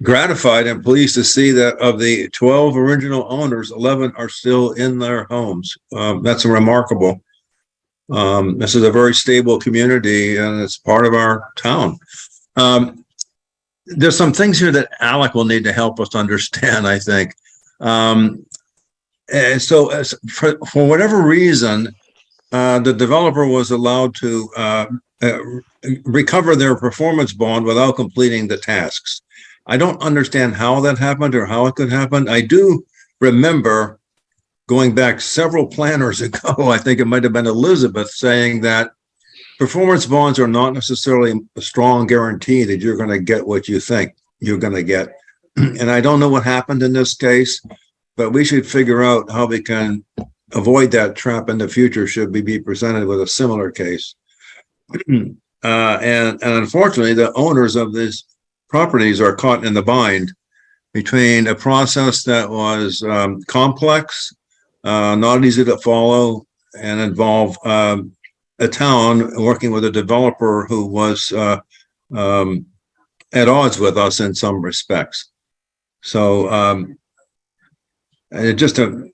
gratified and pleased to see that of the 12 original owners, 11 are still in their homes. That's remarkable. This is a very stable community and it's part of our town. There's some things here that Alec will need to help us understand, I think. And so for whatever reason, the developer was allowed to recover their performance bond without completing the tasks. I don't understand how that happened or how it could happen. I do remember going back several planners ago, I think it might have been Elizabeth, saying that performance bonds are not necessarily a strong guarantee that you're going to get what you think you're going to get. And I don't know what happened in this case, but we should figure out how we can avoid that trap in the future should we be presented with a similar case. And unfortunately, the owners of these properties are caught in the bind between a process that was complex, not easy to follow, and involve a town working with a developer who was at odds with us in some respects. So just to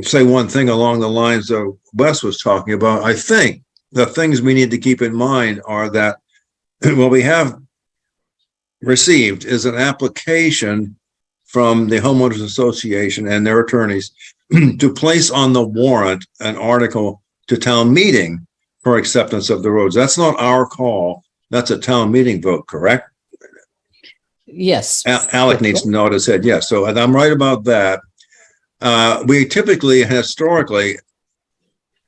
say one thing along the lines of Wes was talking about, I think the things we need to keep in mind are that what we have received is an application from the homeowners association and their attorneys to place on the warrant an article to town meeting for acceptance of the roads. That's not our call. That's a town meeting vote, correct? Yes. Alec needs to nod his head. Yes. So I'm right about that. We typically, historically,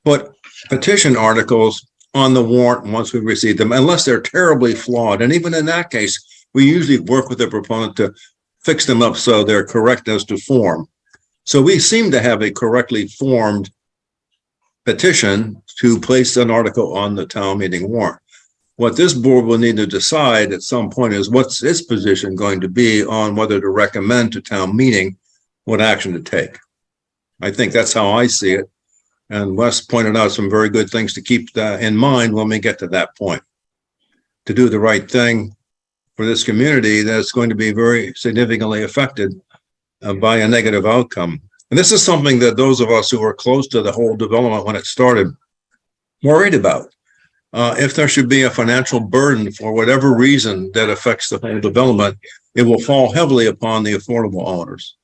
put petition articles on the warrant once we receive them, unless they're terribly flawed. And even in that case, we usually work with the proponent to fix them up so they're correct as to form. So we seem to have a correctly formed petition to place an article on the town meeting warrant. What this board will need to decide at some point is what's its position going to be on whether to recommend to town meeting what action to take. I think that's how I see it. And Wes pointed out some very good things to keep in mind when we get to that point. To do the right thing for this community that's going to be very significantly affected by a negative outcome. And this is something that those of us who were close to the whole development when it started worried about. If there should be a financial burden for whatever reason that affects the whole development, it will fall heavily upon the affordable owners.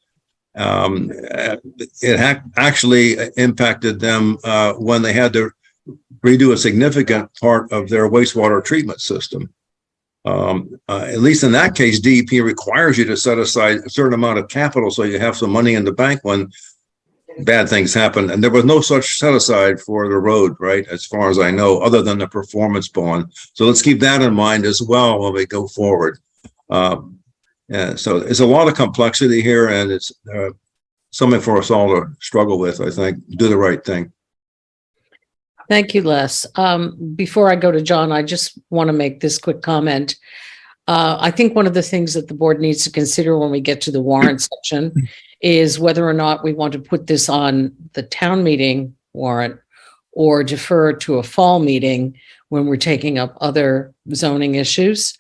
It actually impacted them when they had to redo a significant part of their wastewater treatment system. At least in that case, DEP requires you to set aside a certain amount of capital so you have some money in the bank when bad things happen. And there was no such set aside for the road, right, as far as I know, other than the performance bond. So let's keep that in mind as well when we go forward. So there's a lot of complexity here, and it's something for us all to struggle with, I think. Do the right thing. Thank you, Les. Before I go to John, I just want to make this quick comment. I think one of the things that the board needs to consider when we get to the warrant section is whether or not we want to put this on the town meeting warrant or defer to a fall meeting when we're taking up other zoning issues,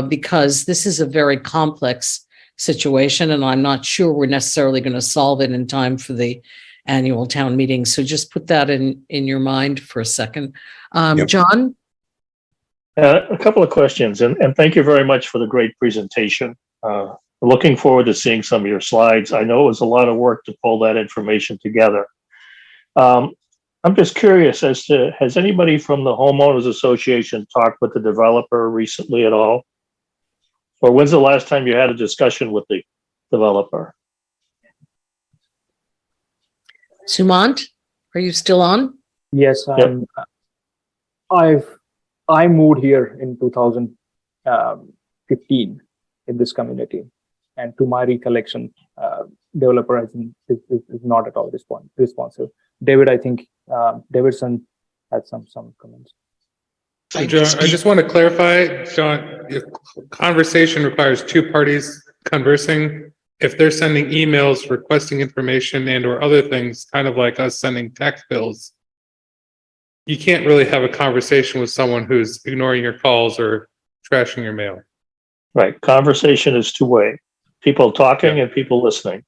because this is a very complex situation, and I'm not sure we're necessarily going to solve it in time for the annual town meeting. So just put that in your mind for a second. Yep. John? A couple of questions, and thank you very much for the great presentation. Looking forward to seeing some of your slides. I know it was a lot of work to pull that information together. I'm just curious as to, has anybody from the homeowners association talked with the developer recently at all? Or when's the last time you had a discussion with the developer? Sumant, are you still on? Yes, I moved here in 2015 in this community, and to my recollection, developer is not at all responsive. David, I think Davidson had some comments. So John, I just want to clarify, John, conversation requires two parties conversing. If they're sending emails requesting information and or other things, kind of like us sending tax bills, you can't really have a conversation with someone who's ignoring your calls or trashing your mail. Right. Conversation is two-way. People talking and people listening.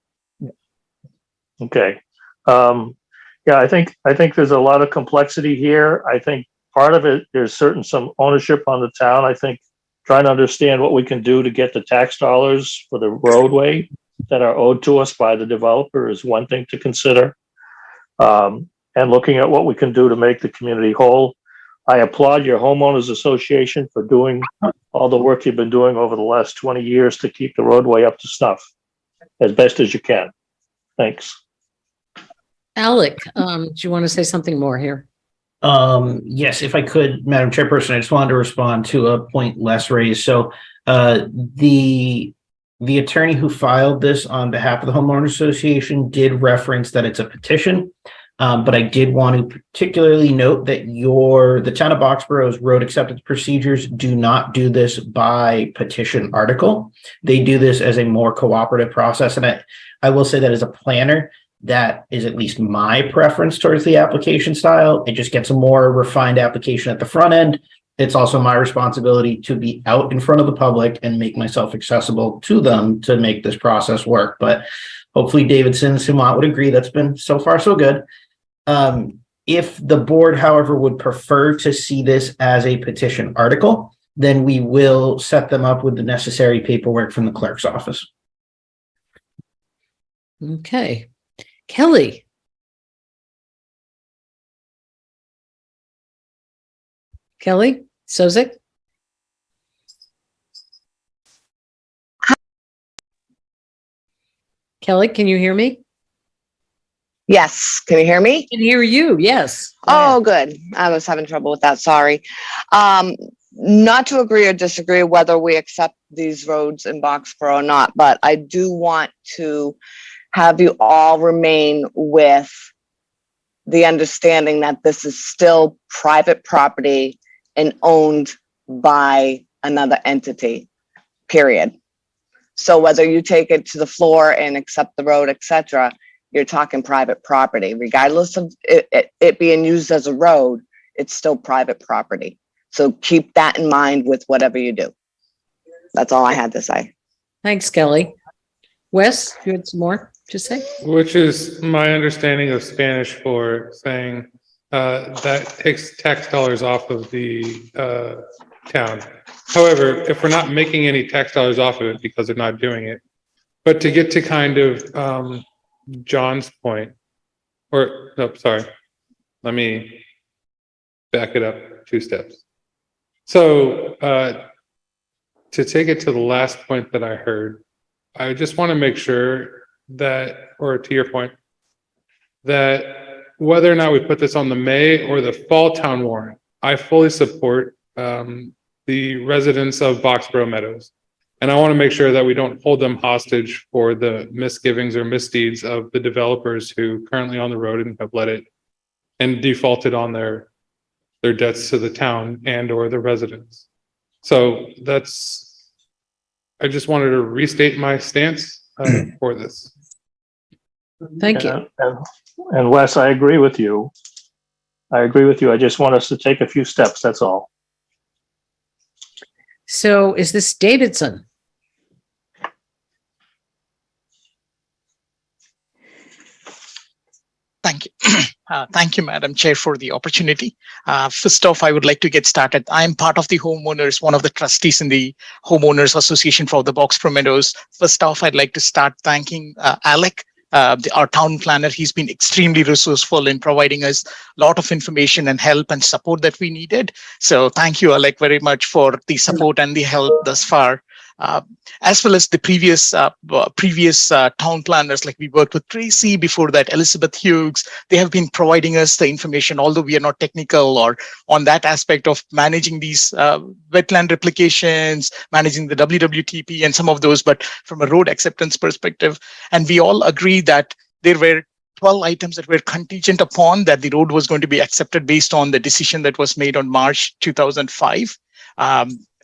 Okay. Yeah, I think there's a lot of complexity here. I think part of it, there's some ownership on the town. I think trying to understand what we can do to get the tax dollars for the roadway that are owed to us by the developer is one thing to consider. And looking at what we can do to make the community whole. I applaud your homeowners association for doing all the work you've been doing over the last 20 years to keep the roadway up to snuff as best as you can. Thanks. Alec, do you want to say something more here? Yes, if I could, Madam Chairperson, I just wanted to respond to a point Les raised. So the attorney who filed this on behalf of the homeowners association did reference that it's a petition. But I did want to particularly note that the town of Boxborough's road acceptance procedures do not do this by petition article. They do this as a more cooperative process. And I will say that as a planner, that is at least my preference towards the application style. It just gets a more refined application at the front end. It's also my responsibility to be out in front of the public and make myself accessible to them to make this process work. But hopefully Davidson and Sumant would agree that's been so far so good. If the board, however, would prefer to see this as a petition article, then we will set them up with the necessary paperwork from the clerk's office. Okay. Kelly. Kelly Sozik. Kelly, can you hear me? Yes. Can you hear me? I can hear you. Yes. Oh, good. I was having trouble with that. Sorry. Not to agree or disagree whether we accept these roads in Boxborough or not, but I do want to have you all remain with the understanding that this is still private property and owned by another entity, period. So whether you take it to the floor and accept the road, etc., you're talking private property. Regardless of it being used as a road, it's still private property. So keep that in mind with whatever you do. That's all I had to say. Thanks, Kelly. Wes, you had some more to say? Which is my understanding of Spanish for saying that takes tax dollars off of the town. However, if we're not making any tax dollars off of it because they're not doing it, but to get to kind of John's point, or no, sorry, let me back it up 2 steps. So to take it to the last point that I heard, I just want to make sure that, or to your point, that whether or not we put this on the May or the fall town warrant, I fully support the residents of Boxborough Meadows. And I want to make sure that we don't hold them hostage for the misgivings or misdeeds of the developers who currently on the road and have let it and defaulted on their debts to the town and or the residents. So I just wanted to restate my stance for this. Thank you. And Wes, I agree with you. I just want us to take a few steps, that's all. So is this Davidson? Thank you. Thank you, Madam Chair, for the opportunity. First off, I would like to get started. I'm part of the homeowners, one of the trustees in the Homeowners Association for the Boxborough Meadows. First off, I'd like to start thanking Alec, our town planner. He's been extremely resourceful in providing us a lot of information and help and support that we needed. So thank you, Alec, very much for the support and the help thus far. As well as the previous town planners, like we worked with Tracy, before that Elizabeth Hughes. They have been providing us the information, although we are not technical or on that aspect of managing these wetland replications, managing the WWTP and some of those, but from a road acceptance perspective. And we all agree that there were 12 items that were contingent upon that the road was going to be accepted based on the decision that was made on March 2005.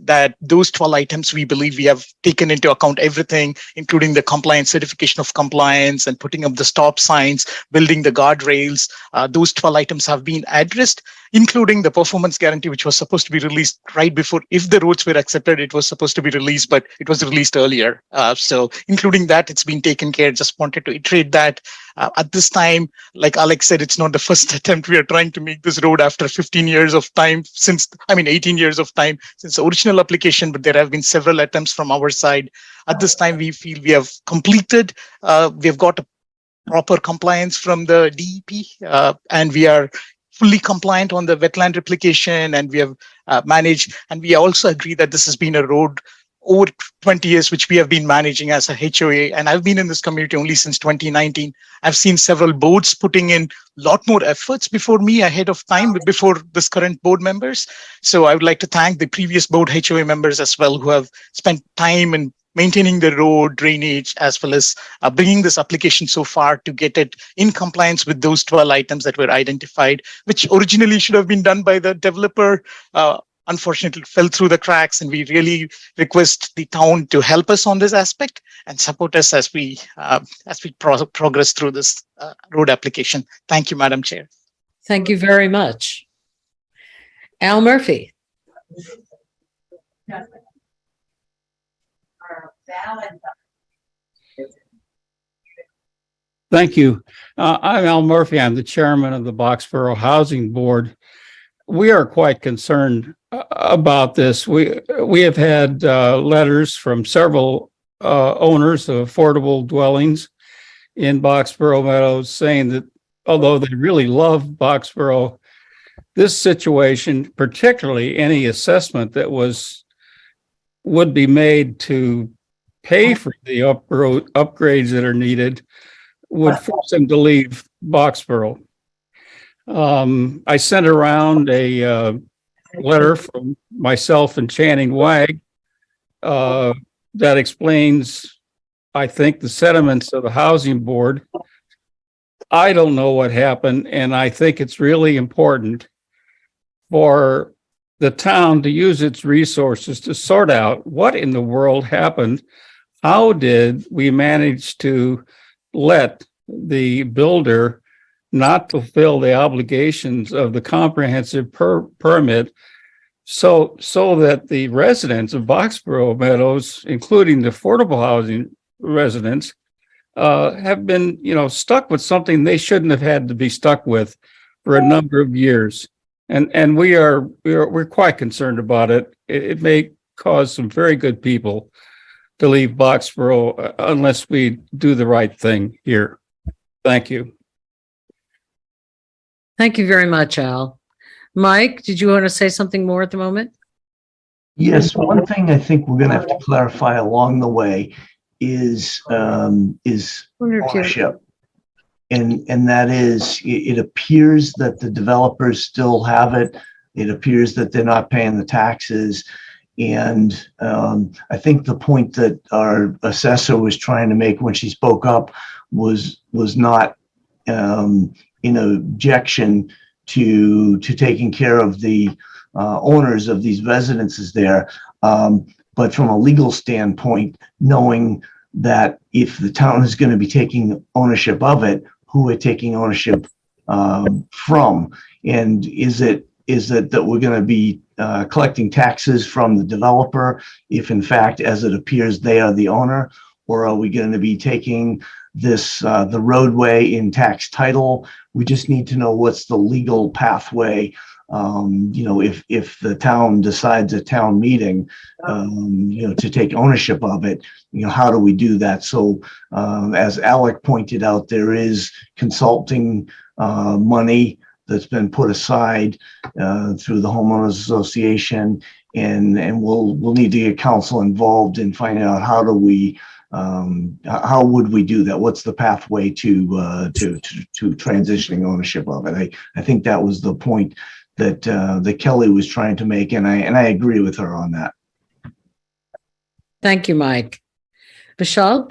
That those 12 items, we believe we have taken into account everything, including the compliance certification of compliance and putting up the stop signs, building the guardrails. Those 12 items have been addressed, including the performance guarantee, which was supposed to be released right before, if the roads were accepted, it was supposed to be released, but it was released earlier. So including that, it's been taken care. Just wanted to iterate that. At this time, like Alex said, it's not the first attempt. We are trying to make this road after 15 years of time 18 years of time since the original application, but there have been several attempts from our side. At this time, we feel we have completed, we have got a proper compliance from the DEP, and we are fully compliant on the wetland replication, and we have managed, and we also agree that this has been a road over 20 years, which we have been managing as a HOA. And I've been in this community only since 2019. I've seen several boards putting in a lot more efforts before me ahead of time, before this current board members. So I would like to thank the previous board HOA members as well, who have spent time in maintaining the road, drainage, as well as bringing this application so far to get it in compliance with those 12 items that were identified, which originally should have been done by the developer. Unfortunately, it fell through the cracks, and we really request the town to help us on this aspect and support us as we progress through this road application. Thank you, Madam Chair. Thank you very much. Al Murphy. Thank you. I'm Al Murphy. I'm the chairman of the Boxborough Housing Board. We are quite concerned about this. We have had letters from several owners of affordable dwellings in Boxborough Meadows saying that although they really love Boxborough, this situation, particularly any assessment that would be made to pay for the upgrades that are needed, would force them to leave Boxborough. I sent around a letter from myself and Channing Wag that explains, I think, the sentiments of the housing board. I don't know what happened, and I think it's really important for the town to use its resources to sort out what in the world happened. How did we manage to let the builder not fulfill the obligations of the comprehensive permit so that the residents of Boxborough Meadows, including the affordable housing residents, have been, stuck with something they shouldn't have had to be stuck with for a number of years. And we're quite concerned about it. It may cause some very good people to leave Boxborough unless we do the right thing here. Thank you. Thank you very much, Al. Mike, did you want to say something more at the moment? Yes, one thing I think we're going to have to clarify along the way is ownership. And that is, it appears that the developers still have it. It appears that they're not paying the taxes. And I think the point that our assessor was trying to make when she spoke up was not in objection to taking care of the owners of these residences there. But from a legal standpoint, knowing that if the town is going to be taking ownership of it, who we're taking ownership from, and is it that we're going to be collecting taxes from the developer if in fact, as it appears, they are the owner, or are we going to be taking this the roadway in tax title? We just need to know what's the legal pathway. If the town decides at town meeting, to take ownership of it, how do we do that? So as Alec pointed out, there is consulting money that's been put aside through the homeowners association, and we'll need to get council involved in finding out how would we do that? What's the pathway to transitioning ownership of it? I think that was the point that Kelly was trying to make, and I agree with her on that. Thank you, Mike. Vishal?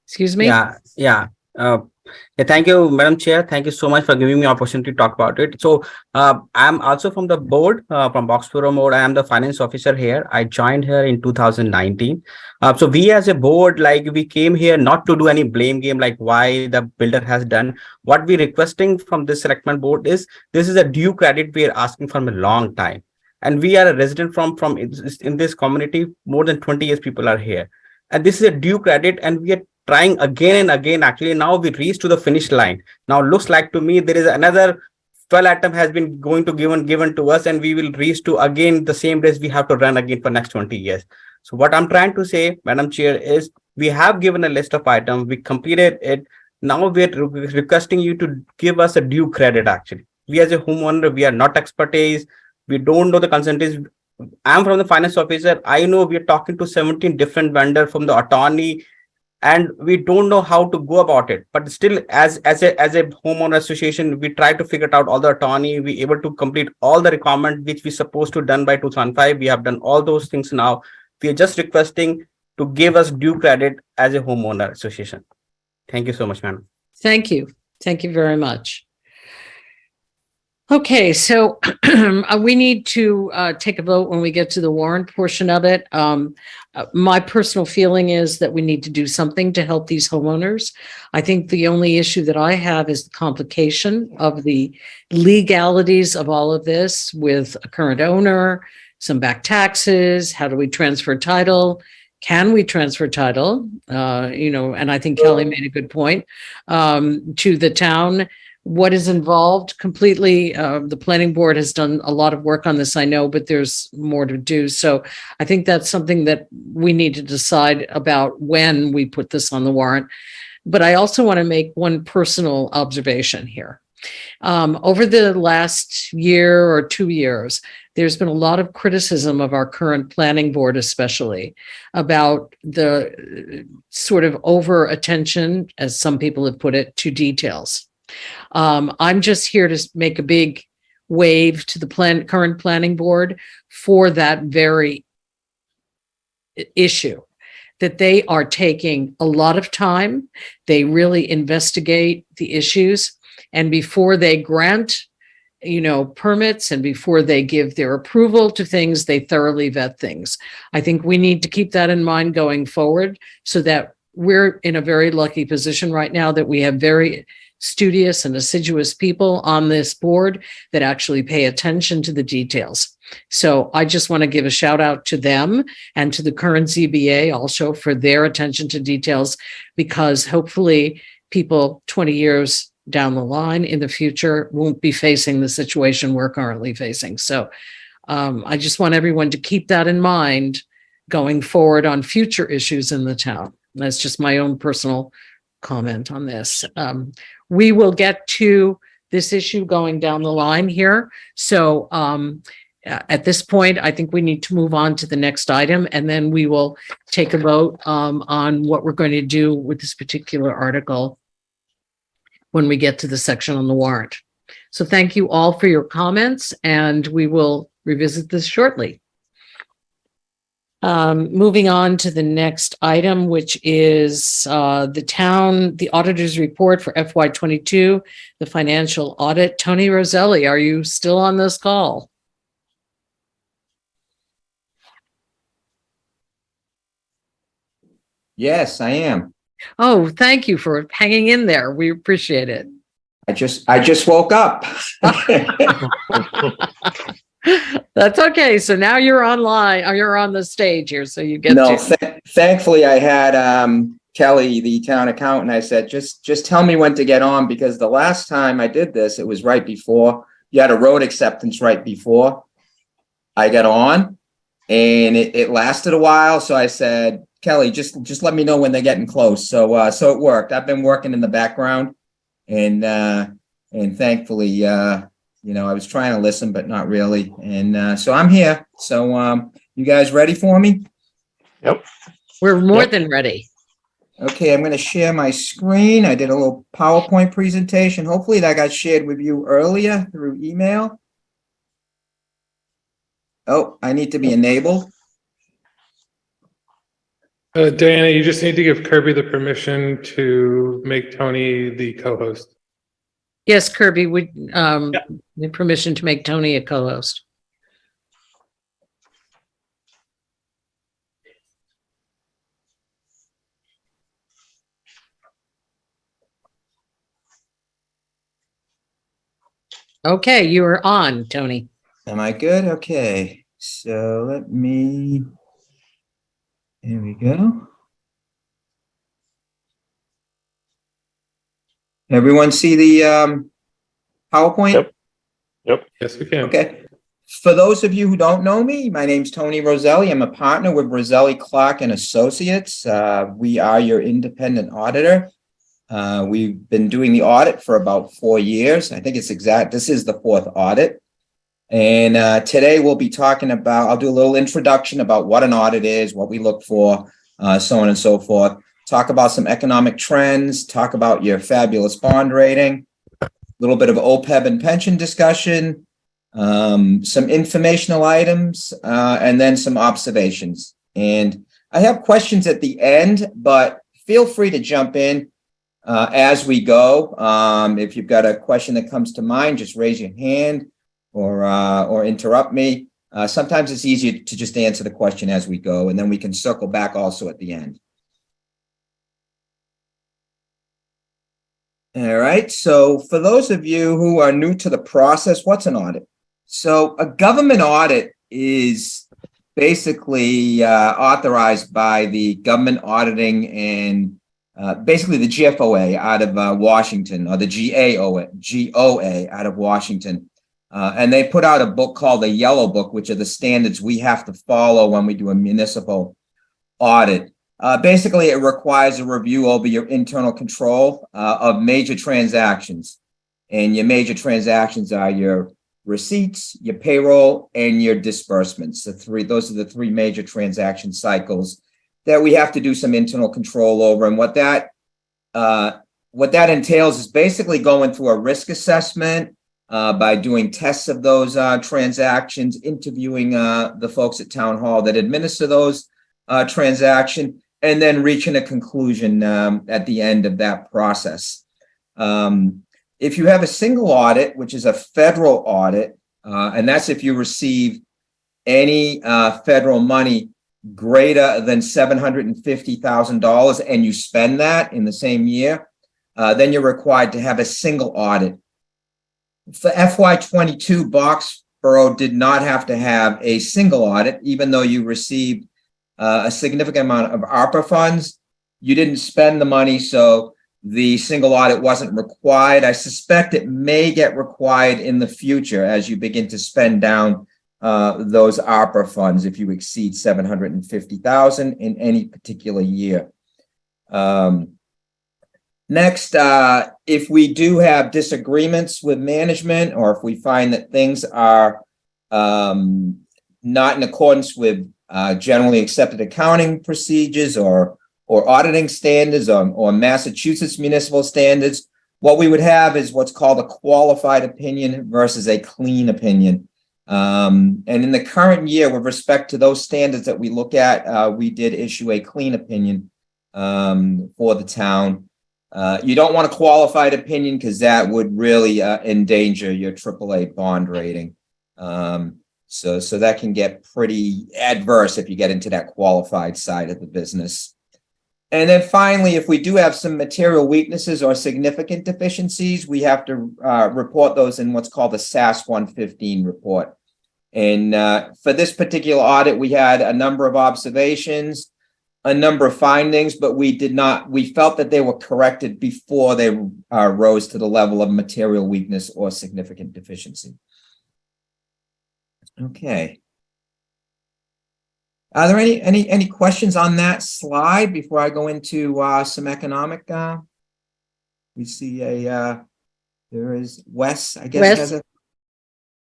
Excuse me? Yeah. Thank you, Madam Chair. Thank you so much for giving me opportunity to talk about it. So I'm also from the board, from Boxborough Board. I am the finance officer here. I joined here in 2019. So we as a board, we came here not to do any blame game, like why the builder has done. What we're requesting from this selectment board is, this is a due credit we are asking from a long time. and we are a resident from in this community. More than 20 years people are here, and this is a due credit, and we are trying again and again. Actually, now we reached to the finish line. Now looks like to me there is another 12 atom has been going to given to us, and we will reach to again the same race we have to run again for next 20 years. So what I'm trying to say, Madam Chair, is we have given a list of items, we completed it. Now we're requesting you to give us a due credit. Actually, we as a homeowner, we are not expertise, we don't know the consensus. I'm from the finance officer. I know we are talking to 17 different vendors from the attorney, and we don't know how to go about it. But still, as a homeowner association, we try to figure out all the attorney. We able to complete all the requirements which we supposed to done by 2005. We have done all those things now. We are just requesting to give us due credit as a homeowner association. Thank you so much, ma'am. Thank you. Thank you very much. Okay, so we need to take a vote when we get to the warrant portion of it. My personal feeling is that we need to do something to help these homeowners. I think the only issue that I have is the complication of the legalities of all of this with a current owner, some back taxes. How do we transfer title? Can we transfer title? And I think Kelly made a good point to the town. What is involved completely? The planning board has done a lot of work on this, I know, but there's more to do. So I think that's something that we need to decide about when we put this on the warrant. But I also want to make one personal observation here. Over the last year or 2 years, there's been a lot of criticism of our current planning board, especially about the sort of over attention, as some people have put it, to details. I'm just here to make a big wave to the current planning board for that very issue, that they are taking a lot of time. They really investigate the issues, and before they grant permits and before they give their approval to things, they thoroughly vet things. I think we need to keep that in mind going forward, so that we're in a very lucky position right now that we have very studious and assiduous people on this board that actually pay attention to the details. So I just want to give a shout out to them and to the current ZBA also for their attention to details, because hopefully people 20 years down the line in the future won't be facing the situation we're currently facing. So I just want everyone to keep that in mind going forward on future issues in the town. That's just my own personal comment on this. We will get to this issue going down the line here. So at this point, I think we need to move on to the next item, and then we will take a vote on what we're going to do with this particular article when we get to the section on the warrant. So thank you all for your comments, and we will revisit this shortly. Moving on to the next item, which is the auditor's report for FY22, the financial audit. Tony Roselli, are you still on this call? Yes, I am. Oh, thank you for hanging in there. We appreciate it. I just woke up. That's okay. So now you're online, or you're on the stage here, so you get thankfully I had Kelly, the town accountant. I said, just tell me when to get on, because the last time I did this, it was right before you had a road acceptance right before I got on, and it lasted a while. So I said, Kelly, just let me know when they're getting close. So it worked. I've been working in the background, and thankfully, I was trying to listen, but not really. And so I'm here. So you guys ready for me? Yep. We're more than ready. Okay, I'm going to share my screen. I did a little PowerPoint presentation. Hopefully that got shared with you earlier through email. Oh, I need to be enabled. Diana, you just need to give Kirby the permission to make Tony the co-host. Yes, Kirby, would the permission to make Tony a co-host. Okay, you are on, Tony. Am I good? Okay. So let me, here we go. Everyone see the PowerPoint? Yep. Yes, we can. Okay. For those of you who don't know me, my name's Tony Roselli. I'm a partner with Roselli, Clark and Associates. We are your independent auditor. We've been doing the audit for about 4 years. I think this is the 4th audit. And today we'll be talking about, I'll do a little introduction about what an audit is, what we look for, so on and so forth. Talk about some economic trends, talk about your fabulous bond rating, a little bit of OPEB and pension discussion, some informational items, and then some observations. And I have questions at the end, but feel free to jump in as we go. If you've got a question that comes to mind, just raise your hand or interrupt me. Sometimes it's easier to just answer the question as we go, and then we can circle back also at the end. All right, so for those of you who are new to the process, what's an audit? So a government audit is basically authorized by the government auditing and basically the GFOA out of Washington, or the GOA out of Washington. And they put out a book called the Yellow Book, which are the standards we have to follow when we do a municipal audit. Basically, it requires a review over your internal control of major transactions. And your major transactions are your receipts, your payroll, and your disbursements. Those are the 3 major transaction cycles that we have to do some internal control over. And what that entails is basically going through a risk assessment by doing tests of those transactions, interviewing the folks at Town Hall that administer those transactions, and then reaching a conclusion at the end of that process. If you have a single audit, which is a federal audit, and that's if you receive any federal money greater than $750,000 and you spend that in the same year, then you're required to have a single audit. For FY22, Boxborough did not have to have a single audit, even though you received a significant amount of ARPA funds. You didn't spend the money, so the single audit wasn't required. I suspect it may get required in the future as you begin to spend down those ARPA funds if you exceed $750,000 in any particular year. Next, if we do have disagreements with management, or if we find that things are not in accordance with generally accepted accounting procedures or auditing standards or Massachusetts municipal standards, what we would have is what's called a qualified opinion versus a clean opinion. And in the current year, with respect to those standards that we look at, we did issue a clean opinion for the town. You don't want a qualified opinion because that would really endanger your AAA bond rating. So that can get pretty adverse if you get into that qualified side of the business. And then finally, if we do have some material weaknesses or significant deficiencies, we have to report those in what's called the SAS 115 report. And for this particular audit, we had a number of observations, a number of findings, but we felt that they were corrected before they rose to the level of material weakness or significant deficiency. Okay. Are there any questions on that slide before I go into some economic? We see there is Wes, I guess. Wes? Has a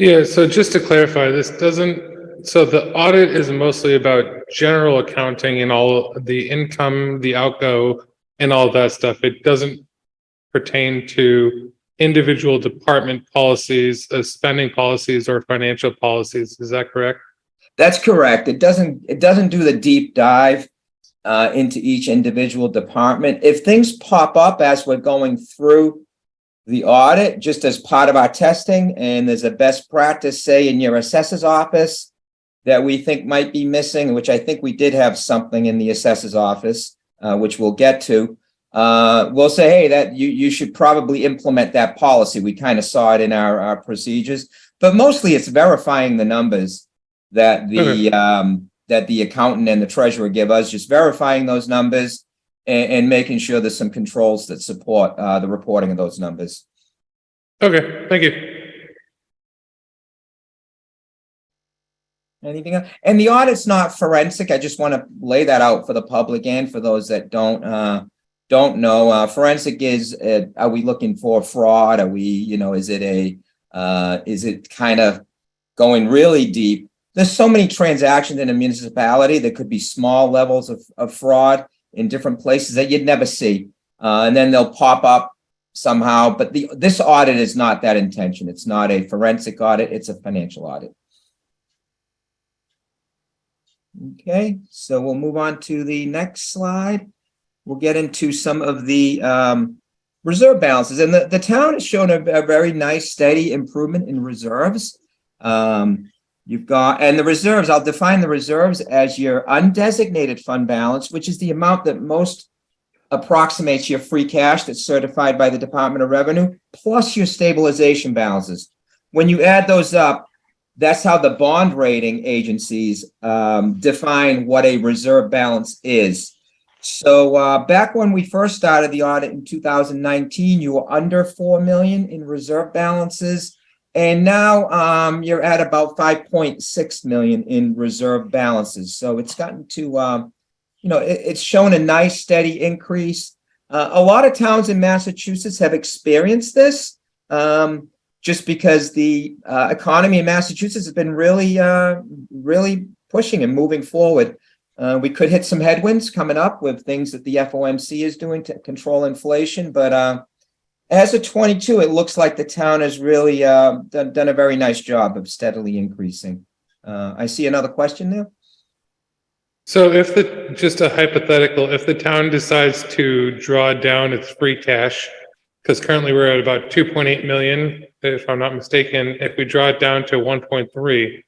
Yeah, so just to clarify, so the audit is mostly about general accounting and all the income, the outgo, and all that stuff. It doesn't pertain to individual department policies, spending policies, or financial policies. Is that correct? That's correct. It doesn't do the deep dive into each individual department. If things pop up as we're going through the audit, just as part of our testing, and there's a best practice, say in your assessor's office, that we think might be missing, which I think we did have something in the assessor's office, which we'll get to. We'll say, hey, that you should probably implement that policy. We kind of saw it in our procedures. but mostly it's verifying the numbers that the accountant and the treasurer give us, just verifying those numbers and making sure there's some controls that support the reporting of those numbers. Okay, thank you. Anything else? And the audit's not forensic. I just want to lay that out for the public and for those that don't know. Forensic is, are we looking for fraud? Are we, is it kind of going really deep? There's so many transactions in a municipality. There could be small levels of fraud in different places that you'd never see. And then they'll pop up somehow. But this audit is not that intention. It's not a forensic audit. It's a financial audit. Okay, so we'll move on to the next slide. We'll get into some of the reserve balances. And the town has shown a very nice, steady improvement in reserves. You've got, and the reserves, I'll define the reserves as your undesignated fund balance, which is the amount that most approximates your free cash that's certified by the Department of Revenue, plus your stabilization balances. When you add those up, that's how the bond rating agencies define what a reserve balance is. So back when we first started the audit in 2019, you were under 4 million in reserve balances. And now you're at about 5.6 million in reserve balances. So it's gotten to, it's shown a nice steady increase. A lot of towns in Massachusetts have experienced this. Just because the economy in Massachusetts has been really pushing and moving forward. We could hit some headwinds coming up with things that the FOMC is doing to control inflation. But as of 22, it looks like the town has really done a very nice job of steadily increasing. I see another question there. So just a hypothetical, if the town decides to draw down its free cash, because currently we're at about 2.8 million, if I'm not mistaken. If we draw it down to 1.3,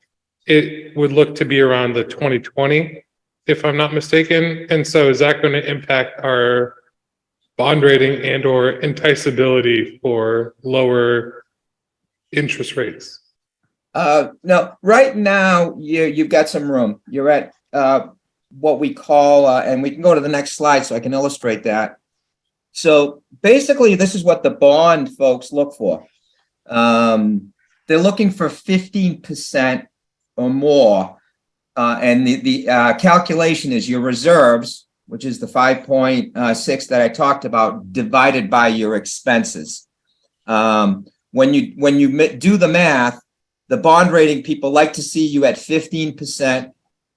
it would look to be around the 2020, if I'm not mistaken. And so is that going to impact our bond rating and or enticability for lower interest rates? No, right now you've got some room. You're at what we call, and we can go to the next slide so I can illustrate that. So basically, this is what the bond folks look for. They're looking for 15% or more. And the calculation is your reserves, which is the 5.6 that I talked about, divided by your expenses. When you do the math, the bond rating people like to see you at 15%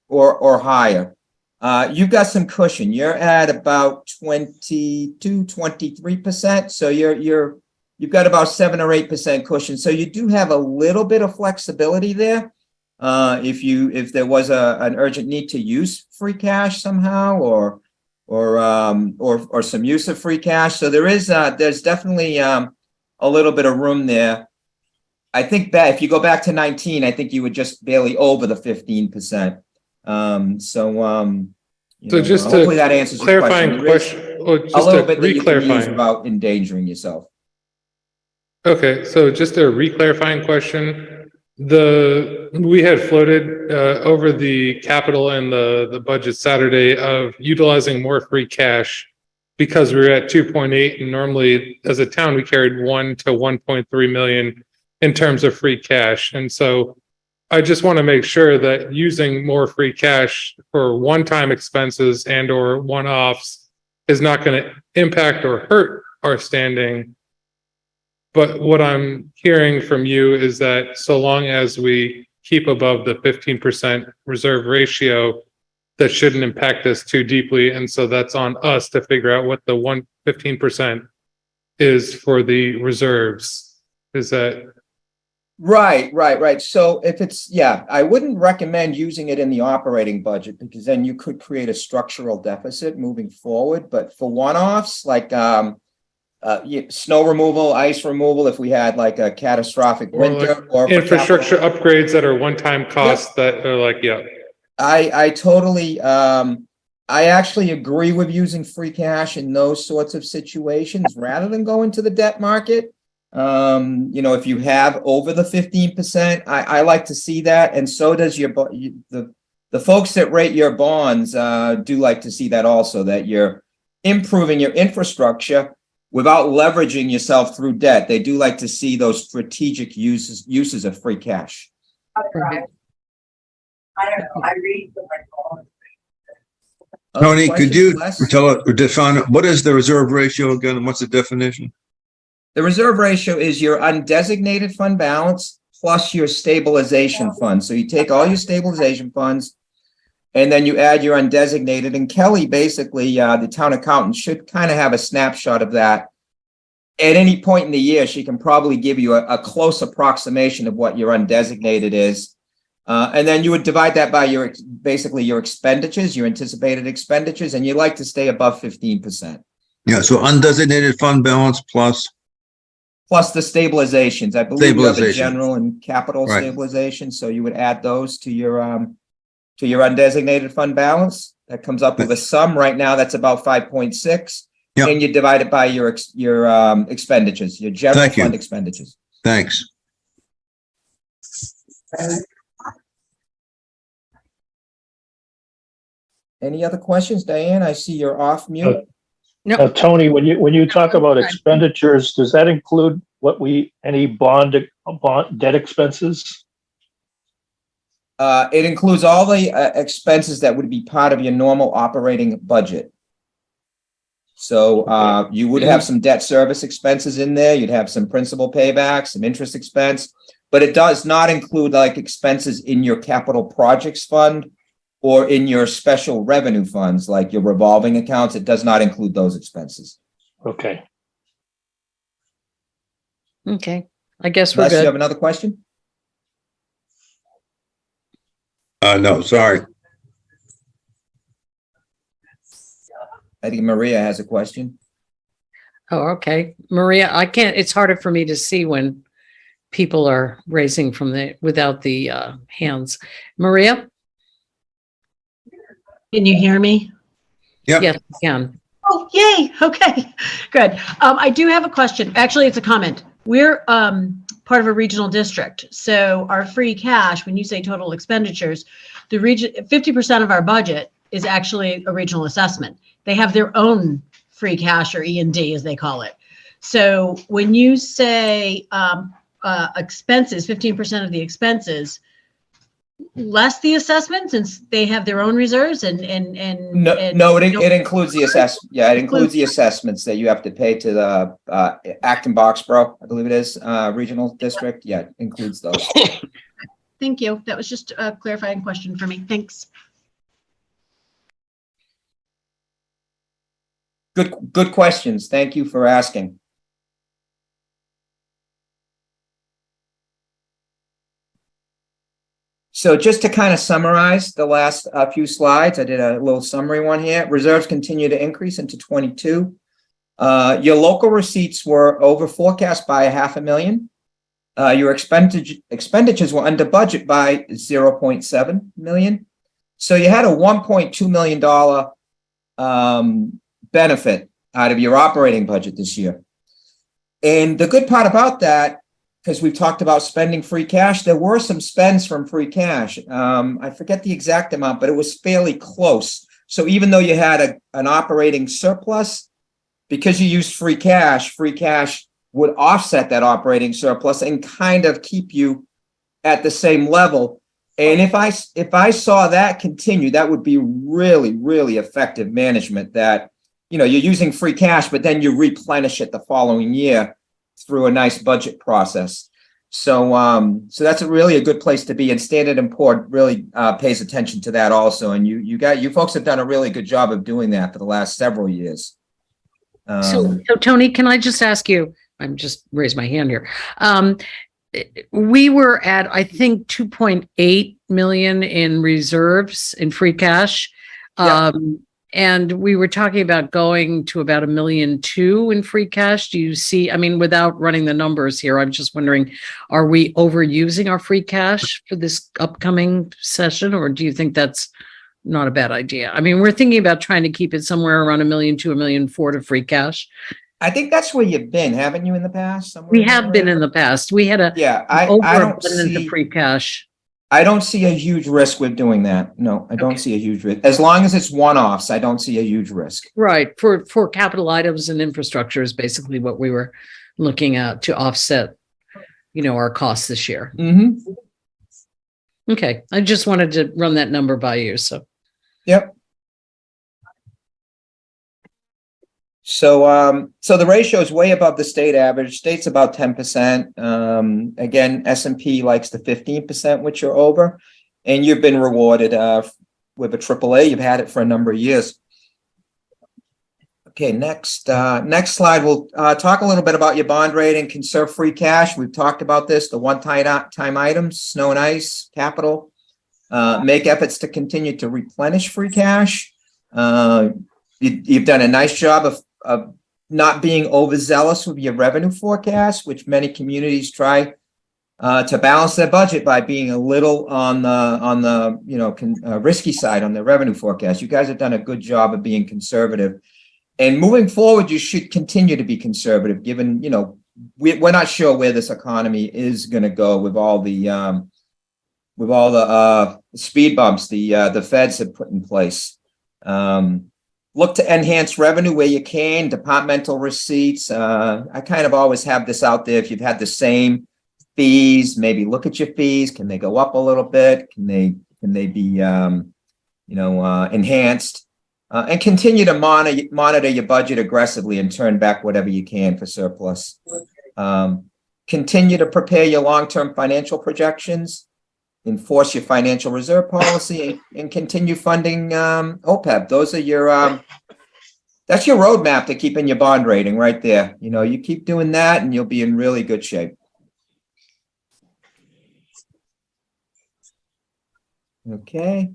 or higher. You've got some cushion. You're at about 22, 23%. So you've got about 7 or 8% cushion. So you do have a little bit of flexibility there. If there was an urgent need to use free cash somehow or some use of free cash. So there's definitely a little bit of room there. I think that if you go back to 19, I think you would just barely over the 15%. So just hopefully that answers your question. Just a little bit that you can use without endangering yourself. Okay, so just a re-clarifying question. We had floated over the capital and the budget Saturday of utilizing more free cash because we were at 2.8, and normally as a town we carried 1 to 1.3 million in terms of free cash. And so I just want to make sure that using more free cash for one-time expenses and or one-offs is not going to impact or hurt our standing. But what I'm hearing from you is that so long as we keep above the 15% reserve ratio, that shouldn't impact us too deeply. And so that's on us to figure out what the 15% is for the reserves. Is that... Right. So if it's, I wouldn't recommend using it in the operating budget because then you could create a structural deficit moving forward. But for one-offs, like snow removal, ice removal, if we had like a catastrophic winter or infrastructure upgrades that are one-time costs that are like, I totally, I actually agree with using free cash in those sorts of situations rather than going to the debt market. If you have over the 15%, I like to see that. And so does the folks that rate your bonds, do like to see that also, that you're improving your infrastructure without leveraging yourself through debt. They do like to see those strategic uses of free cash. Tony, could you define what is the reserve ratio again, and what's the definition? The reserve ratio is your undesignated fund balance plus your stabilization fund. So you take all your stabilization funds and then you add your undesignated. And Kelly, basically, the town accountant, should kind of have a snapshot of that. At any point in the year, she can probably give you a close approximation of what your undesignated is. And then you would divide that by your expenditures, your anticipated expenditures, and you like to stay above 15%. Yeah, so undesignated fund balance plus the stabilizations. I believe you have a Stabilization. general and capital Right. stabilization, so you would add those to your undesignated fund balance. That comes up with a sum right now that's about 5.6. Yep. And you divide it by your expenditures, your general Thank you. fund expenditures. Thanks. Any other questions, Diane? I see you're off mute. Now, Tony, when you talk about expenditures, does that include any debt expenses? It includes all the expenses that would be part of your normal operating budget. So you would have some debt service expenses in there. You'd have some principal payback, some interest expense, but it does not include like expenses in your capital projects fund or in your special revenue funds, like your revolving accounts. It does not include those expenses. Okay. Okay, I guess we're Unless you good. have another question? No, sorry. I think Maria has a question. Oh, okay. Maria, it's harder for me to see when people are raising without the hands. Maria? Can you hear me? Yep. Yes, I can. Oh, yay. Okay, good. I do have a question. Actually, it's a comment. We're part of a regional district. So our free cash, when you say total expenditures, the region, 50% of our budget is actually a regional assessment. They have their own free cash, or E&D as they call it. So when you say expenses, 15% of the expenses, less the assessment, since they have their own reserves and It includes the assessment. Yeah, it includes the assessments that you have to pay to the Acton Boxborough, I believe it is, regional district. Yeah, it includes those. Thank you. That was just a clarifying question for me. Thanks. Good questions. Thank you for asking. So just to kind of summarize the last few slides, I did a little summary one here. Reserves continue to increase into 22. Your local receipts were over forecast by $500,000. Your expenditures were under budget by $0.7 million. So you had a $1.2 million benefit out of your operating budget this year. And the good part about that, because we've talked about spending free cash, there were some spends from free cash. I forget the exact amount, but it was fairly close. So even though you had an operating surplus, because you used free cash would offset that operating surplus and kind of keep you at the same level. And if I saw that continue, that would be really, really effective management, that, you're using free cash, but then you replenish it the following year through a nice budget process. So that's really a good place to be, and Standard & Poor's really pays attention to that also. And you folks have done a really good job of doing that for the last several years. So Tony, can I just ask you, I'm just raised my hand here. We were at, I think, 2.8 million in reserves in free cash. Yeah. And we were talking about going to about 1.2 million in free cash. Do you see, without running the numbers here, I'm just wondering, are we overusing our free cash for this upcoming session, or do you think that's not a bad idea? We're thinking about trying to keep it somewhere around 1.2 million, 1.4 million to free cash. I think that's where you've been, haven't you, in the past? Somewhere We in have that been area? in the past. We had Yeah, an I don't overabundance of see, free cash. I don't see a huge risk with doing that. No, I don't Okay. see a huge risk. As long as it's one-offs, I don't see a huge risk. Right, for capital items and infrastructure is basically what we were looking at to offset, our costs this year. Mm-hmm. Okay, I just wanted to run that number by you, so. Yep. So the ratio is way above the state average. State's about 10%. Again, S&P likes the 15%, which you're over, and you've been rewarded with a AAA. You've had it for a number of years. Okay, next slide. We'll talk a little bit about your bond rating, conserve free cash. We've talked about this, the one-time items, snow and ice, capital. Make efforts to continue to replenish free cash. You've done a nice job of not being overzealous with your revenue forecast, which many communities try to balance their budget by being a little on the risky side on their revenue forecast. You guys have done a good job of being conservative. And moving forward, you should continue to be conservative, given, we're not sure where this economy is going to go with all the speed bumps the feds have put in place. Look to enhance revenue where you can, departmental receipts. I kind of always have this out there. If you've had the same fees, maybe look at your fees. Can they go up a little bit? Can they be enhanced? And continue to monitor your budget aggressively and turn back whatever you can for surplus. Continue to prepare your long-term financial projections, enforce your financial reserve policy, and continue funding OPEB. Those are that's your roadmap to keeping your bond rating right there. You keep doing that and you'll be in really good shape. Okay.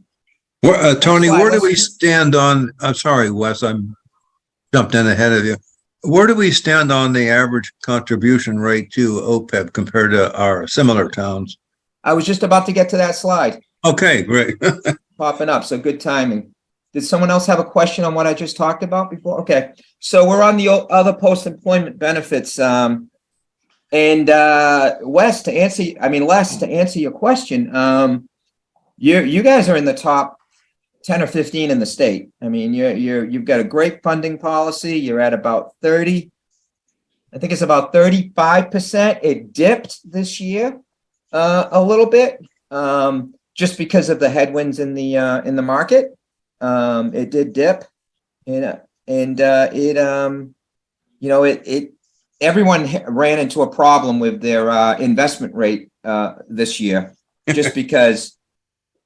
Tony, where do we stand on, I'm sorry, Wes, I'm jumped in ahead of you. Where do we stand on the average contribution rate to OPEB compared to our similar towns? I was just about to get to that slide. Okay, great. Popping up, so good timing. Did someone else have a question on what I just talked about before? Okay, so we're on the other post-employment benefits. And Les, to answer your question, you guys are in the top 10 or 15 in the state. I mean, you've got a great funding policy. You're at about 30. I think it's about 35%. It dipped this year a little bit, just because of the headwinds in the market. It did dip, everyone ran into a problem with their investment rate this year, just because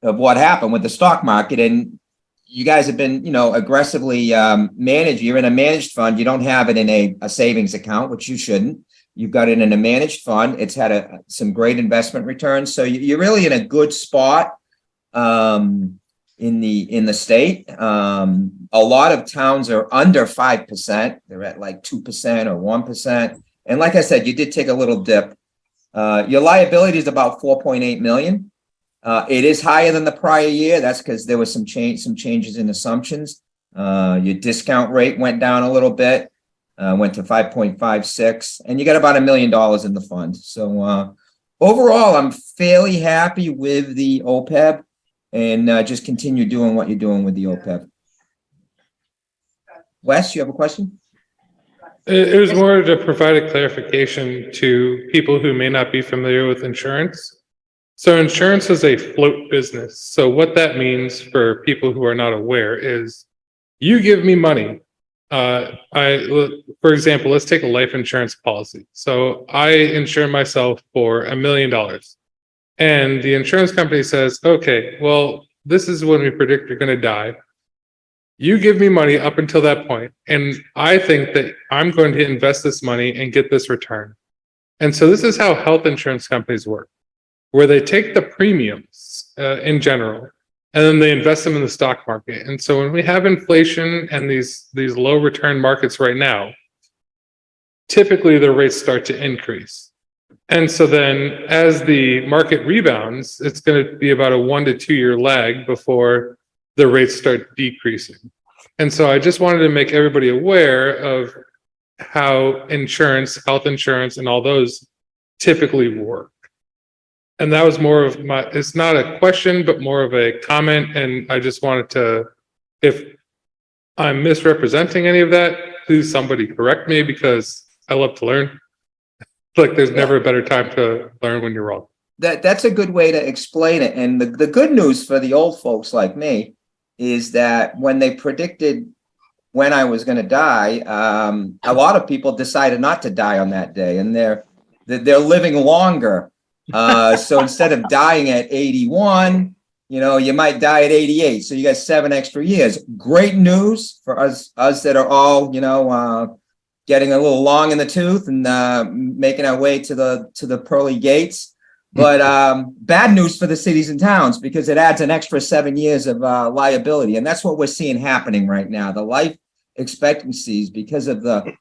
of what happened with the stock market. And you guys have been, aggressively managed. You're in a managed fund. You don't have it in a savings account, which you shouldn't. You've got it in a managed fund. It's had some great investment returns. So you're really in a good spot in the state. A lot of towns are under 5%. They're at like 2% or 1%. And like I said, you did take a little dip. Your liability is about 4.8 million. It is higher than the prior year. That's because there was some changes in assumptions. Your discount rate went down a little bit, went to 5.56, and you got about $1 million in the fund. So overall, I'm fairly happy with the OPEB, and just continue doing what you're doing with the OPEB. Wes, you have a question? It was more to provide a clarification to people who may not be familiar with insurance. So insurance is a float business. So what that means for people who are not aware is you give me money. For example, let's take a life insurance policy. So I insure myself for $1 million. And the insurance company says, okay, well, this is when we predict you're going to die. You give me money up until that point, and I think that I'm going to invest this money and get this return. And so this is how health insurance companies work, where they take the premiums in general, and then they invest them in the stock market. And so when we have inflation and these low return markets right now, typically the rates start to increase. And so then as the market rebounds, it's going to be about a 1 to 2 year lag before the rates start decreasing. And so I just wanted to make everybody aware of how insurance, health insurance, and all those typically work. And that was more of my, it's not a question, but more of a comment. And I just wanted to, if I'm misrepresenting any of that, please somebody correct me, because I love to learn. Like there's never a better time to learn when you're wrong. That's a good way to explain it. And the good news for the old folks like me is that when they predicted when I was going to die, a lot of people decided not to die on that day, and they're living longer. So instead of dying at 81, you might die at 88. So you got 7 extra years. Great news for us that are all, getting a little long in the tooth and making our way to the pearly gates. But bad news for the cities and towns, because it adds an extra 7 years of liability. And that's what we're seeing happening right now. The life expectancies, because of the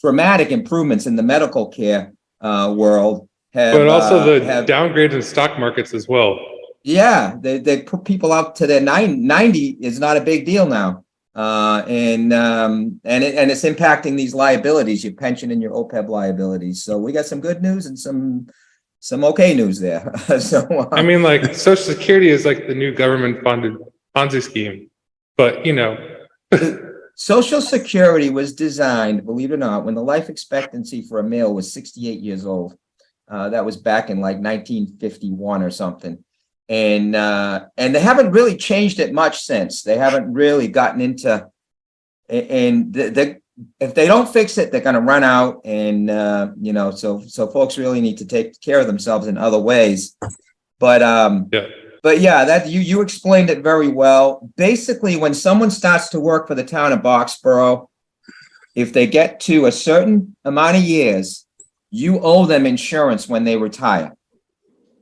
dramatic improvements in the medical care world, but also the downgrades in stock markets as well. Yeah, they put people up to their 90 is not a big deal now. And it's impacting these liabilities, your pension and your OPEB liabilities. So we got some good news and some okay news there. So I mean, like Social Security is like the new government funded Ponzi scheme, but Social Security was designed, believe it or not, when the life expectancy for a male was 68 years old. That was back in like 1951 or something. And they haven't really changed it much since. They haven't really gotten into, and if they don't fix it, they're going to run out. And, so folks really need to take care of themselves in other ways. But yeah, that you explained it very well. Basically, when someone starts to work for the town of Boxborough, if they get to a certain amount of years, you owe them insurance when they retire.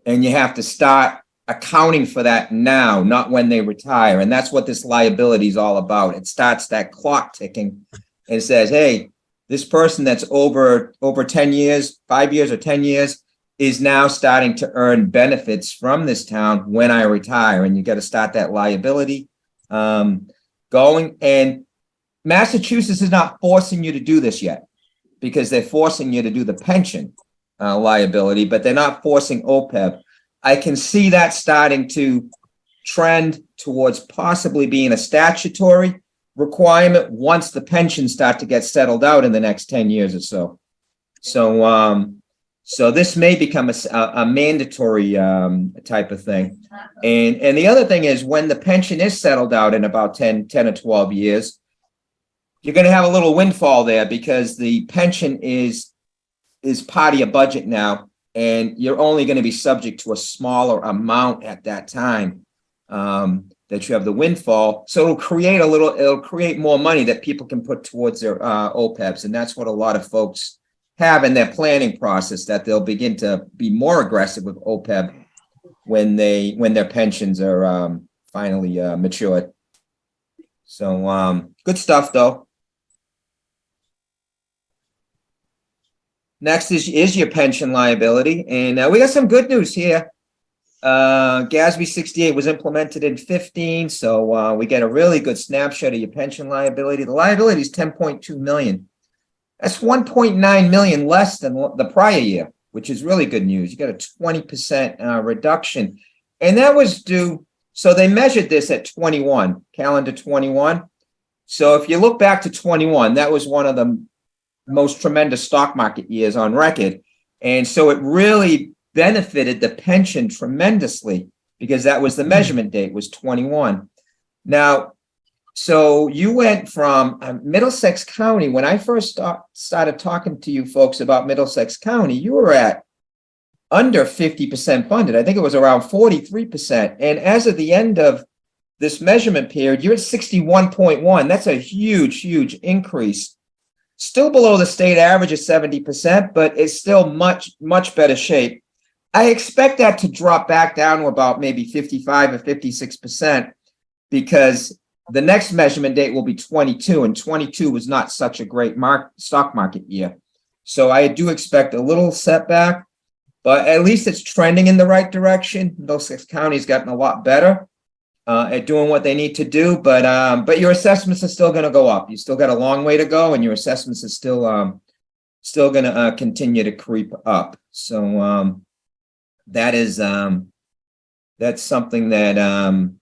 And you have to start accounting for that now, not when they retire. And that's what this liability is all about. It starts that clock ticking and says, hey, this person that's over 10 years, 5 years or 10 years is now starting to earn benefits from this town when I retire. And you got to start that liability going. And Massachusetts is not forcing you to do this yet, because they're forcing you to do the pension liability, but they're not forcing OPEB. I can see that starting to trend towards possibly being a statutory requirement once the pensions start to get settled out in the next 10 years or so. So this may become a mandatory type of thing. And the other thing is, when the pension is settled out in about 10 or 12 years, you're going to have a little windfall there, because the pension is part of your budget now. And you're only going to be subject to a smaller amount at that time that you have the windfall. So it'll create more money that people can put towards their OPEBs. And that's what a lot of folks have in their planning process, that they'll begin to be more aggressive with OPEB when their pensions are finally matured. So good stuff, though. Next is your pension liability. And we got some good news here. GASB 68 was implemented in 15. So we get a really good snapshot of your pension liability. The liability is 10.2 million. That's 1.9 million less than the prior year, which is really good news. You got a 20% reduction. And that was due. So they measured this at 21, calendar 21. So if you look back to 21, that was one of the most tremendous stock market years on record. And so it really benefited the pension tremendously, because that was the measurement date, was 21. Now, so you went from Middlesex County. When I first started talking to you folks about Middlesex County, you were at under 50% funded. I think it was around 43%. And as of the end of this measurement period, you're at 61.1. That's a huge, huge increase. Still below the state average of 70%, but it's still much, much better shape. I expect that to drop back down to about maybe 55 or 56%, because the next measurement date will be 22, and 22 was not such a great stock market year. So I do expect a little setback, but at least it's trending in the right direction. Middlesex County's gotten a lot better. at doing what they need to do, but your assessments are still going to go up. You still got a long way to go, and your assessments are still going to continue to creep up. So that is that's something that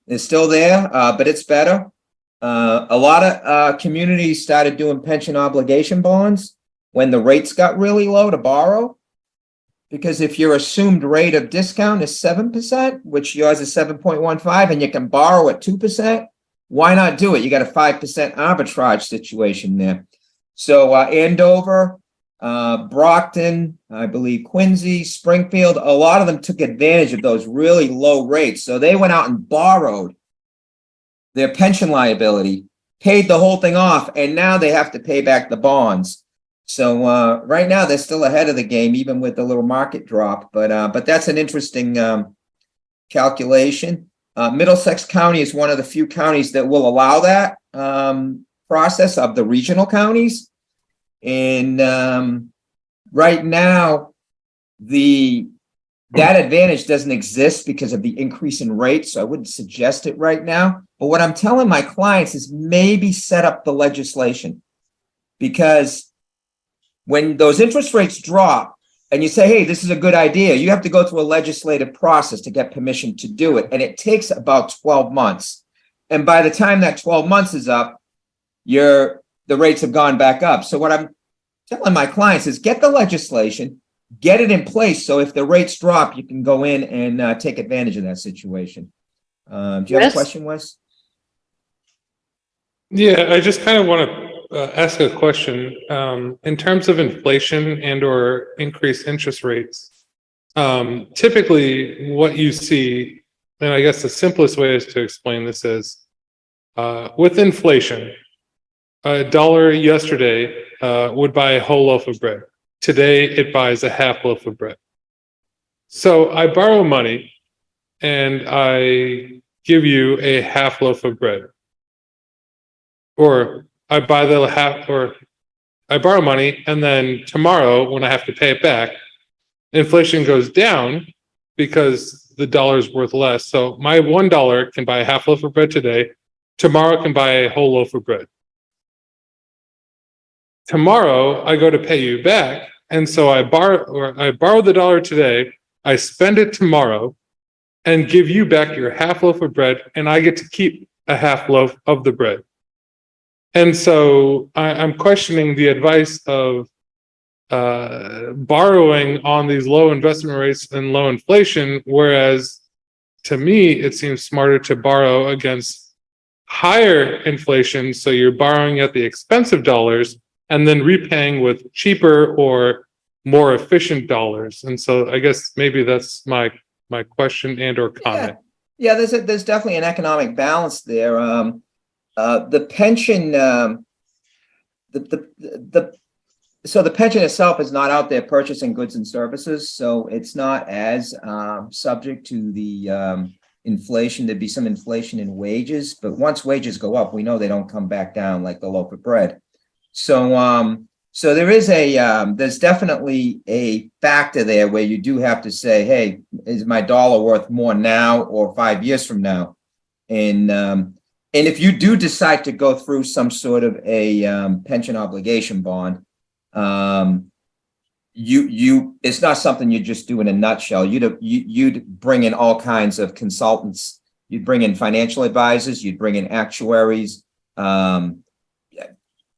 is still there, but it's better. A lot of communities started doing pension obligation bonds when the rates got really low to borrow. Because if your assumed rate of discount is 7%, which yours is 7.15, and you can borrow at 2%, why not do it? You got a 5% arbitrage situation there. So Andover, Brockton, I believe Quincy, Springfield, a lot of them took advantage of those really low rates. So they went out and borrowed their pension liability, paid the whole thing off, and now they have to pay back the bonds. So right now they're still ahead of the game, even with the little market drop. But that's an interesting calculation. Middlesex County is one of the few counties that will allow that process of the regional counties. And right now, that advantage doesn't exist because of the increase in rates. So I wouldn't suggest it right now. But what I'm telling my clients is maybe set up the legislation, because when those interest rates drop and you say, hey, this is a good idea, you have to go through a legislative process to get permission to do it. And it takes about 12 months. And by the time that 12 months is up, the rates have gone back up. So what I'm telling my clients is get the legislation, get it in place. So if the rates drop, you can go in and take advantage of that situation. Do you have a question, Wes? Yeah, I just kind of want to ask a question. In terms of inflation and or increased interest rates, typically what you see, and I guess the simplest way is to explain this is, with inflation, $1 yesterday would buy a whole loaf of bread. Today, it buys a half loaf of bread. So I borrow money and I give you a half loaf of bread. Or I buy the half, or I borrow money, and then tomorrow when I have to pay it back, inflation goes down because the dollar is worth less. So my $1 can buy a half loaf of bread today. Tomorrow can buy a whole loaf of bread. Tomorrow I go to pay you back, and so I borrow the dollar today, I spend it tomorrow, and give you back your half loaf of bread, and I get to keep a half loaf of the bread. And so I'm questioning the advice of borrowing on these low investment rates and low inflation, whereas to me, it seems smarter to borrow against higher inflation. So you're borrowing at the expense of dollars and then repaying with cheaper or more efficient dollars. And so I guess maybe that's my question and or comment. Yeah, there's definitely an economic balance there. The pension, so the pension itself is not out there purchasing goods and services, so it's not as subject to the inflation. There'd be some inflation in wages, but once wages go up, we know they don't come back down like the loaf of bread. So so there's definitely a factor there where you do have to say, hey, is my dollar worth more now or 5 years from now? And if you do decide to go through some sort of a pension obligation bond, it's not something you just do in a nutshell. You'd bring in all kinds of consultants. You'd bring in financial advisors. You'd bring in actuaries.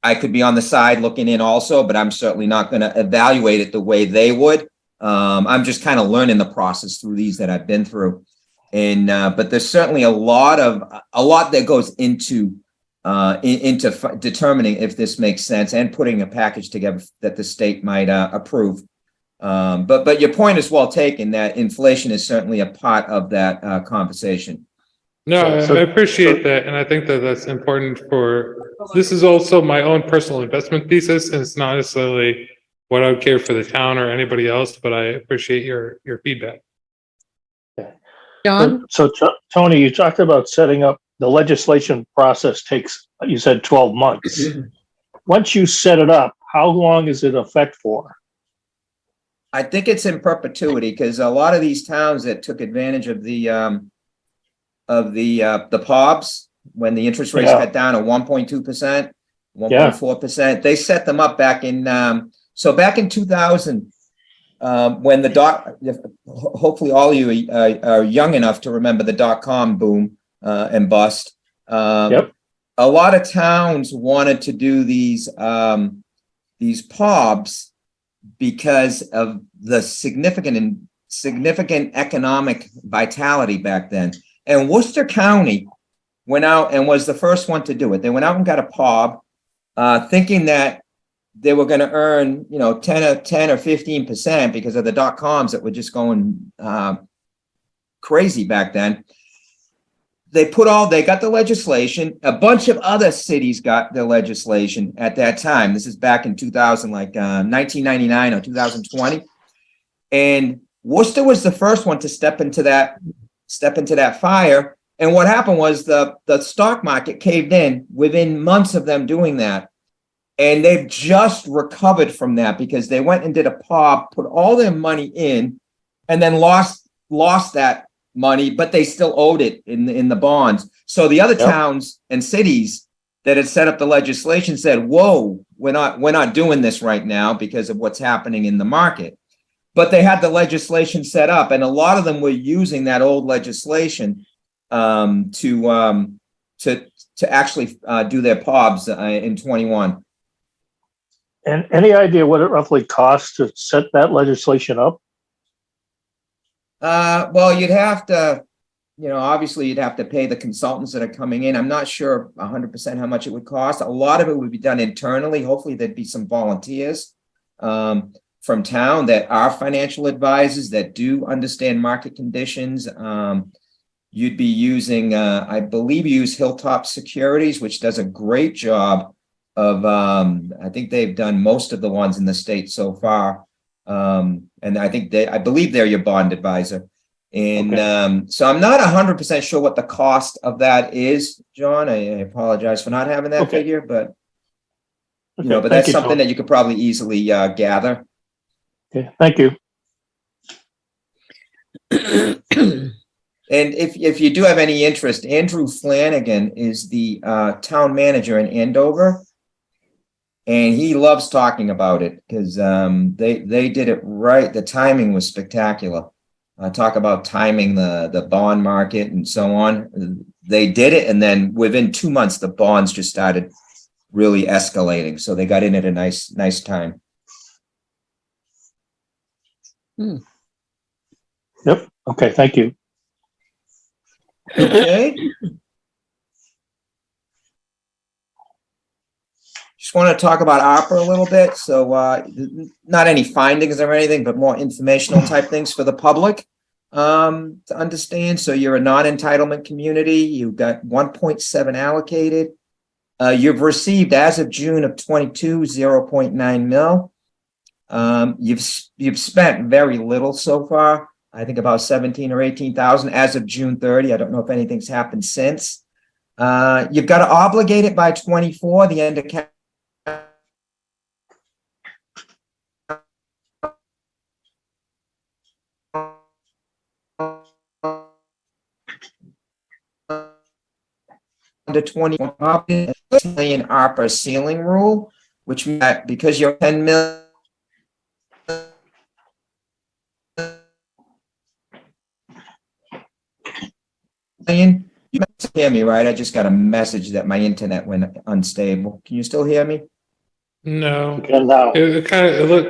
I could be on the side looking in also, but I'm certainly not going to evaluate it the way they would. I'm just kind of learning the process through these that I've been through. And but there's certainly a lot that goes into determining if this makes sense and putting a package together that the state might approve. But your point is well taken that inflation is certainly a part of that conversation. No, I appreciate that, and I think that that's important for. This is also my own personal investment thesis, and it's not necessarily what I would care for the town or anybody else. But I appreciate your feedback. John? So Tony, you talked about setting up the legislation process takes, you said 12 months. Once you set it up, how long is it effect for? I think it's in perpetuity because a lot of these towns that took advantage of the the POBs, when the interest rates Yeah. got down to 1.2%, 1.4%, they set them up back in, so back in 2000, when hopefully all of you are young enough to remember the dot-com boom and bust. Yep. A lot of towns wanted to do these POBs because of the significant economic vitality back then. And Worcester County went out and was the first one to do it. They went out and got a POB, thinking that they were going to earn, 10 or 15% because of the dot-coms that were just going crazy back then. They got the legislation. A bunch of other cities got the legislation at that time. This is back in 2000, 1999 or 2020. And Worcester was the first one to step into that fire. And what happened was the stock market caved in within months of them doing that. And they've just recovered from that because they went and did a POB, put all their money in, and then lost that money, but they still owed it in the bonds. So the other towns and cities that had set up the legislation said, whoa, we're not doing this right now because of what's happening in the market. But they had the legislation set up, and a lot of them were using that old legislation to actually do their POBs in 21. And any idea what it roughly costs to set that legislation up? Well, you'd have to, obviously you'd have to pay the consultants that are coming in. I'm not sure 100% how much it would cost. A lot of it would be done internally. Hopefully there'd be some volunteers from town that are financial advisors that do understand market conditions. You'd be using, I believe you use Hilltop Securities, which does a great job of, I think they've done most of the ones in the state so far. And I believe they're your bond advisor. And so I'm not 100% sure what the cost of that is, John. I apologize for not having that figure, but but that's something that you could probably easily gather. Okay, thank you. And if you do have any interest, Andrew Flanagan is the town manager in Andover. And he loves talking about it because they did it right. The timing was spectacular. Talk about timing the bond market and so on. They did it, and then within 2 months, the bonds just started really escalating. So they got in at a nice time. Yep. Okay. Thank you. Okay. Just want to talk about ARPA a little bit. So not any findings or anything, but more informational type things for the public to understand. So you're a non-entitlement community. You've got 1.7 allocated. You've received, as of June of 22, 0.9 mil. You've spent very little so far. I think about 17 or 18,000 as of June 30. I don't know if anything's happened since. You've got to obligate it by 24, the end of under 21 million ARPA ceiling rule, which means that because you're 10 million, you can hear me, right? I just got a message that my internet went unstable. Can you still hear me? No. Okay, now. It kind of look.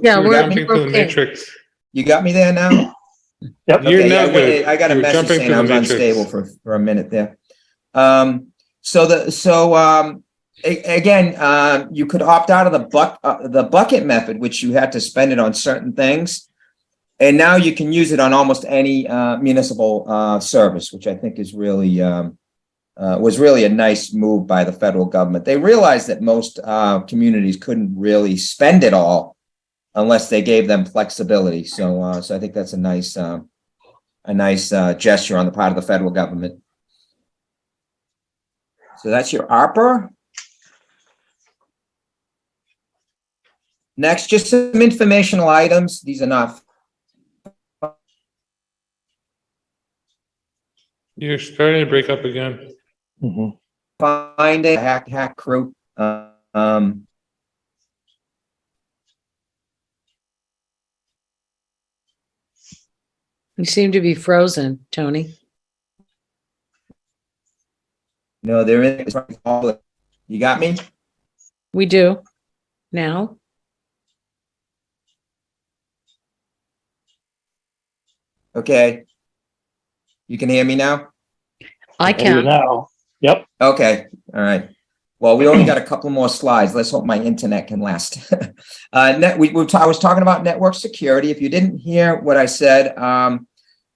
Yeah, you were we're jumping through the okay. matrix. You got me there now? Yep. You're Okay, now yeah, good. I got a You're message jumping saying through I was the matrix. unstable for a minute there. Again, you could opt out of the bucket method, which you had to spend it on certain things, and now you can use it on almost any municipal service, which I think is really was really a nice move by the federal government. They realized that most communities couldn't really spend it all unless they gave them flexibility. So I think that's a nice gesture on the part of the federal government. So that's your ARPA. Next, just some informational items. These are not You're starting to break up again. Find it, hack crew. You seem to be frozen, Tony. No, there is. You got me? We do. Now? Okay. You can hear me now? I Hear you can. now. Yep. Okay, all right. Well, we only got a couple more slides. Let's hope my internet can last. I was talking about network security. If you didn't hear what I said,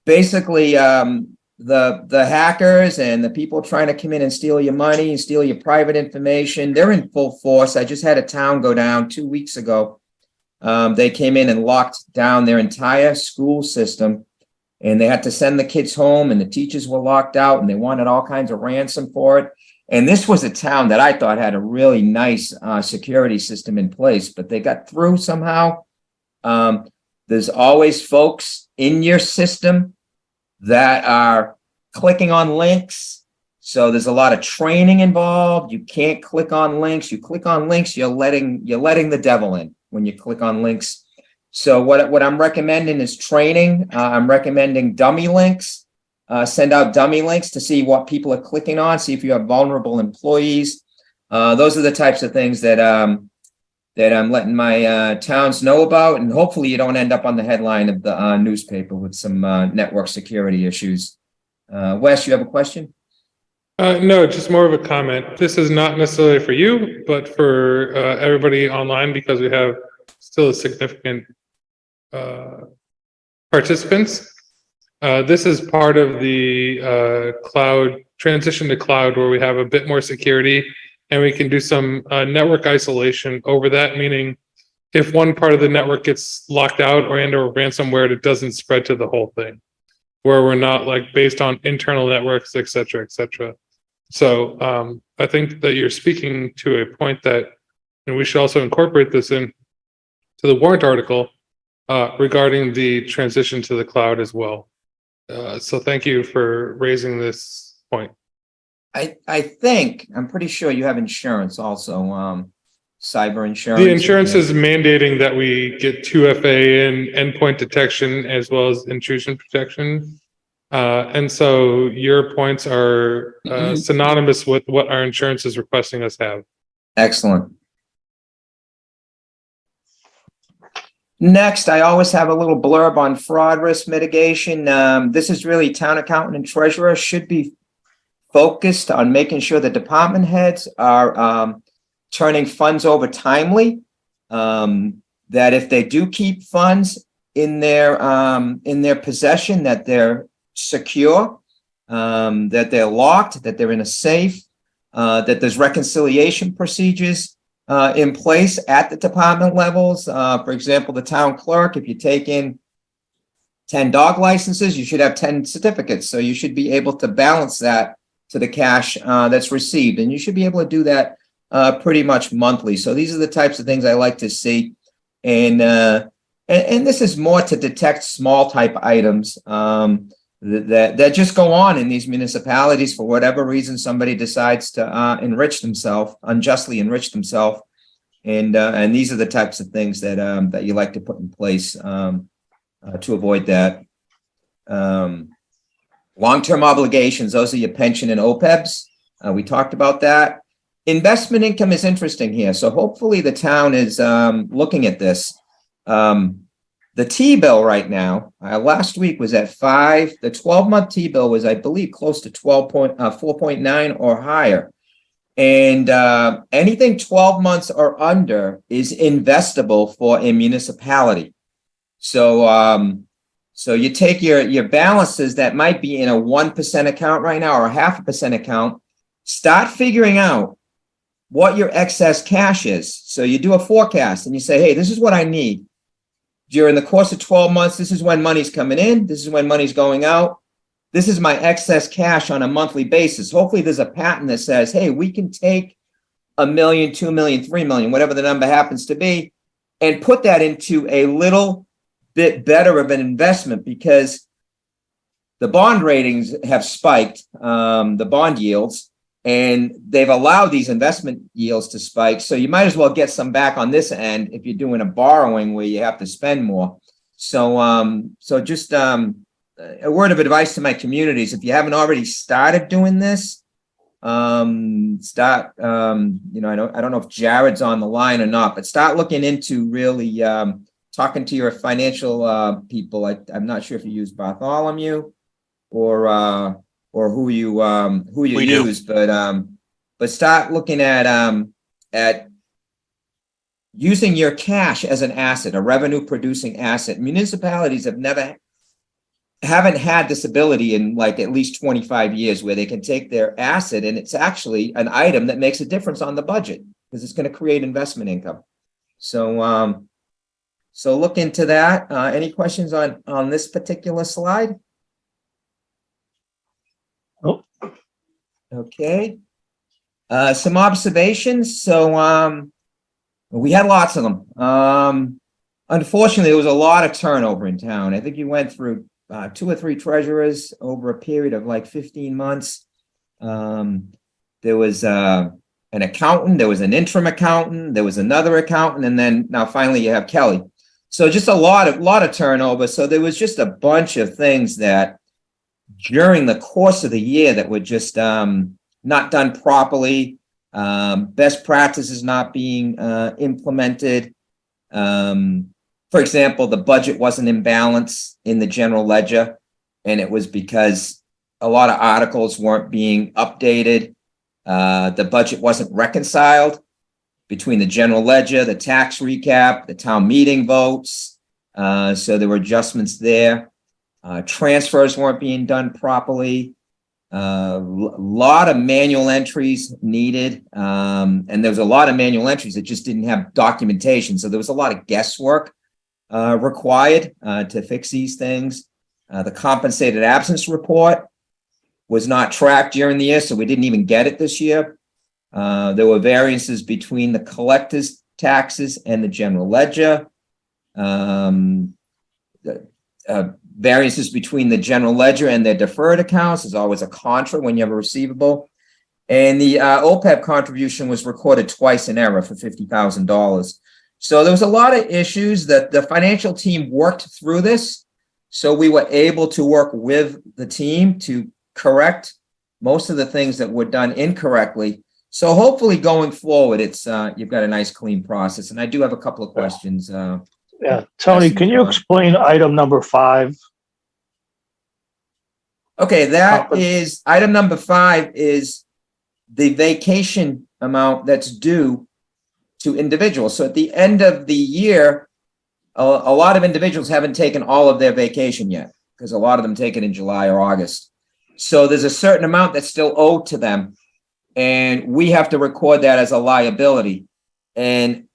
basically, the hackers and the people trying to come in and steal your money and steal your private information, they're in full force. I just had a town go down 2 weeks ago. They came in and locked down their entire school system, and they had to send the kids home, and the teachers were locked out, and they wanted all kinds of ransom for it. And this was a town that I thought had a really nice security system in place, but they got through somehow. There's always folks in your system that are clicking on links. So there's a lot of training involved. You can't click on links. You click on links, you're letting the devil in when you click on links. So what I'm recommending is training. I'm recommending dummy links. Send out dummy links to see what people are clicking on, see if you have vulnerable employees. Those are the types of things that I'm letting my towns know about, and hopefully you don't end up on the headline of the newspaper with some network security issues. Wes, you have a question? No, just more of a comment. This is not necessarily for you, but for everybody online, because we have still a significant participants. This is part of the cloud transition to cloud, where we have a bit more security and we can do some network isolation over that, meaning if one part of the network gets locked out or ransomware, it doesn't spread to the whole thing, where we're not like based on internal networks, et cetera, et cetera. So I think that you're speaking to a point that, and we should also incorporate this in to the warrant article regarding the transition to the cloud as well. So thank you for raising this point. I'm pretty sure you have insurance also, cyber insurance. The insurance is mandating that we get 2FA and endpoint detection as well as intrusion protection. And so your points are synonymous with what our insurance is requesting us have. Excellent. Next, I always have a little blurb on fraud risk mitigation. This is really town accountant and treasurer should be focused on making sure the department heads are turning funds over timely. That if they do keep funds in their possession, that they're secure, that they're locked, that they're in a safe, that there's reconciliation procedures in place at the department levels. For example, the town clerk, if you take in 10 dog licenses, you should have 10 certificates. So you should be able to balance that to the cash that's received. And you should be able to do that pretty much monthly. So these are the types of things I like to see. And this is more to detect small type items that just go on in these municipalities for whatever reason. Somebody decides to enrich themselves, unjustly enrich themselves, and these are the types of things that you like to put in place to avoid that. Long-term obligations; those are your pension and OPEBs. We talked about that. Investment income is interesting here, so hopefully the town is looking at this. The T-bill right now, last week was at 5. The 12-month T-bill was, I believe, close to 4.9 or higher. And anything 12 months or under is investable for a municipality. So so you take your balances that might be in a 1% account right now or a 0.5% account, start figuring out what your excess cash is. So you do a forecast and you say, hey, this is what I need. During the course of 12 months, this is when money's coming in. This is when money's going out. This is my excess cash on a monthly basis. Hopefully there's a pattern that says, hey, we can take $1 million, $2 million, $3 million, whatever the number happens to be, and put that into a little bit better of an investment, because the bond ratings have spiked, the bond yields, and they've allowed these investment yields to spike. So you might as well get some back on this end if you're doing a borrowing where you have to spend more. So, just a word of advice to my communities: if you haven't already started doing this, start. You know, I don't know if Jared's on the line or not, but start looking into really talking to your financial people. I'm not sure if you use Bartholomew or who you use, but start looking at using your cash as an asset, a revenue producing asset. Municipalities haven't had this ability in like at least 25 years where they can take their asset and it's actually an item that makes a difference on the budget because it's going to create investment income. So look into that. Any questions on this particular slide? Nope. Okay. Some observations. So we had lots of them. Unfortunately, there was a lot of turnover in town. I think you went through 2 or 3 treasurers over a period of like 15 months. There was an accountant, there was an interim accountant, there was another accountant, and then now finally you have Kelly. So just a lot of turnover. So there was just a bunch of things that during the course of the year that were just not done properly. Best practices not being implemented. For example, the budget wasn't in balance in the general ledger, and it was because a lot of articles weren't being updated. The budget wasn't reconciled between the general ledger, the tax recap, the town meeting votes. So there were adjustments there. Transfers weren't being done properly. Lot of manual entries needed. And there was a lot of manual entries that just didn't have documentation. So there was a lot of guesswork required to fix these things. The compensated absence report was not tracked during the year, so we didn't even get it this year. There were variances between the collector's taxes and the general ledger. Variances between the general ledger and their deferred accounts is always a contra when you have a receivable. And the OPEB contribution was recorded twice in error for $50,000. So there was a lot of issues that the financial team worked through this. So we were able to work with the team to correct most of the things that were done incorrectly. So hopefully going forward, it's you've got a nice clean process. And I do have a couple of questions. Yeah, Tony, can you explain item number 5? Okay, that is item number 5 is the vacation amount that's due to individuals. So at the end of the year, a lot of individuals haven't taken all of their vacation yet because a lot of them take it in July or August. So there's a certain amount that's still owed to them, and we have to record that as a liability. And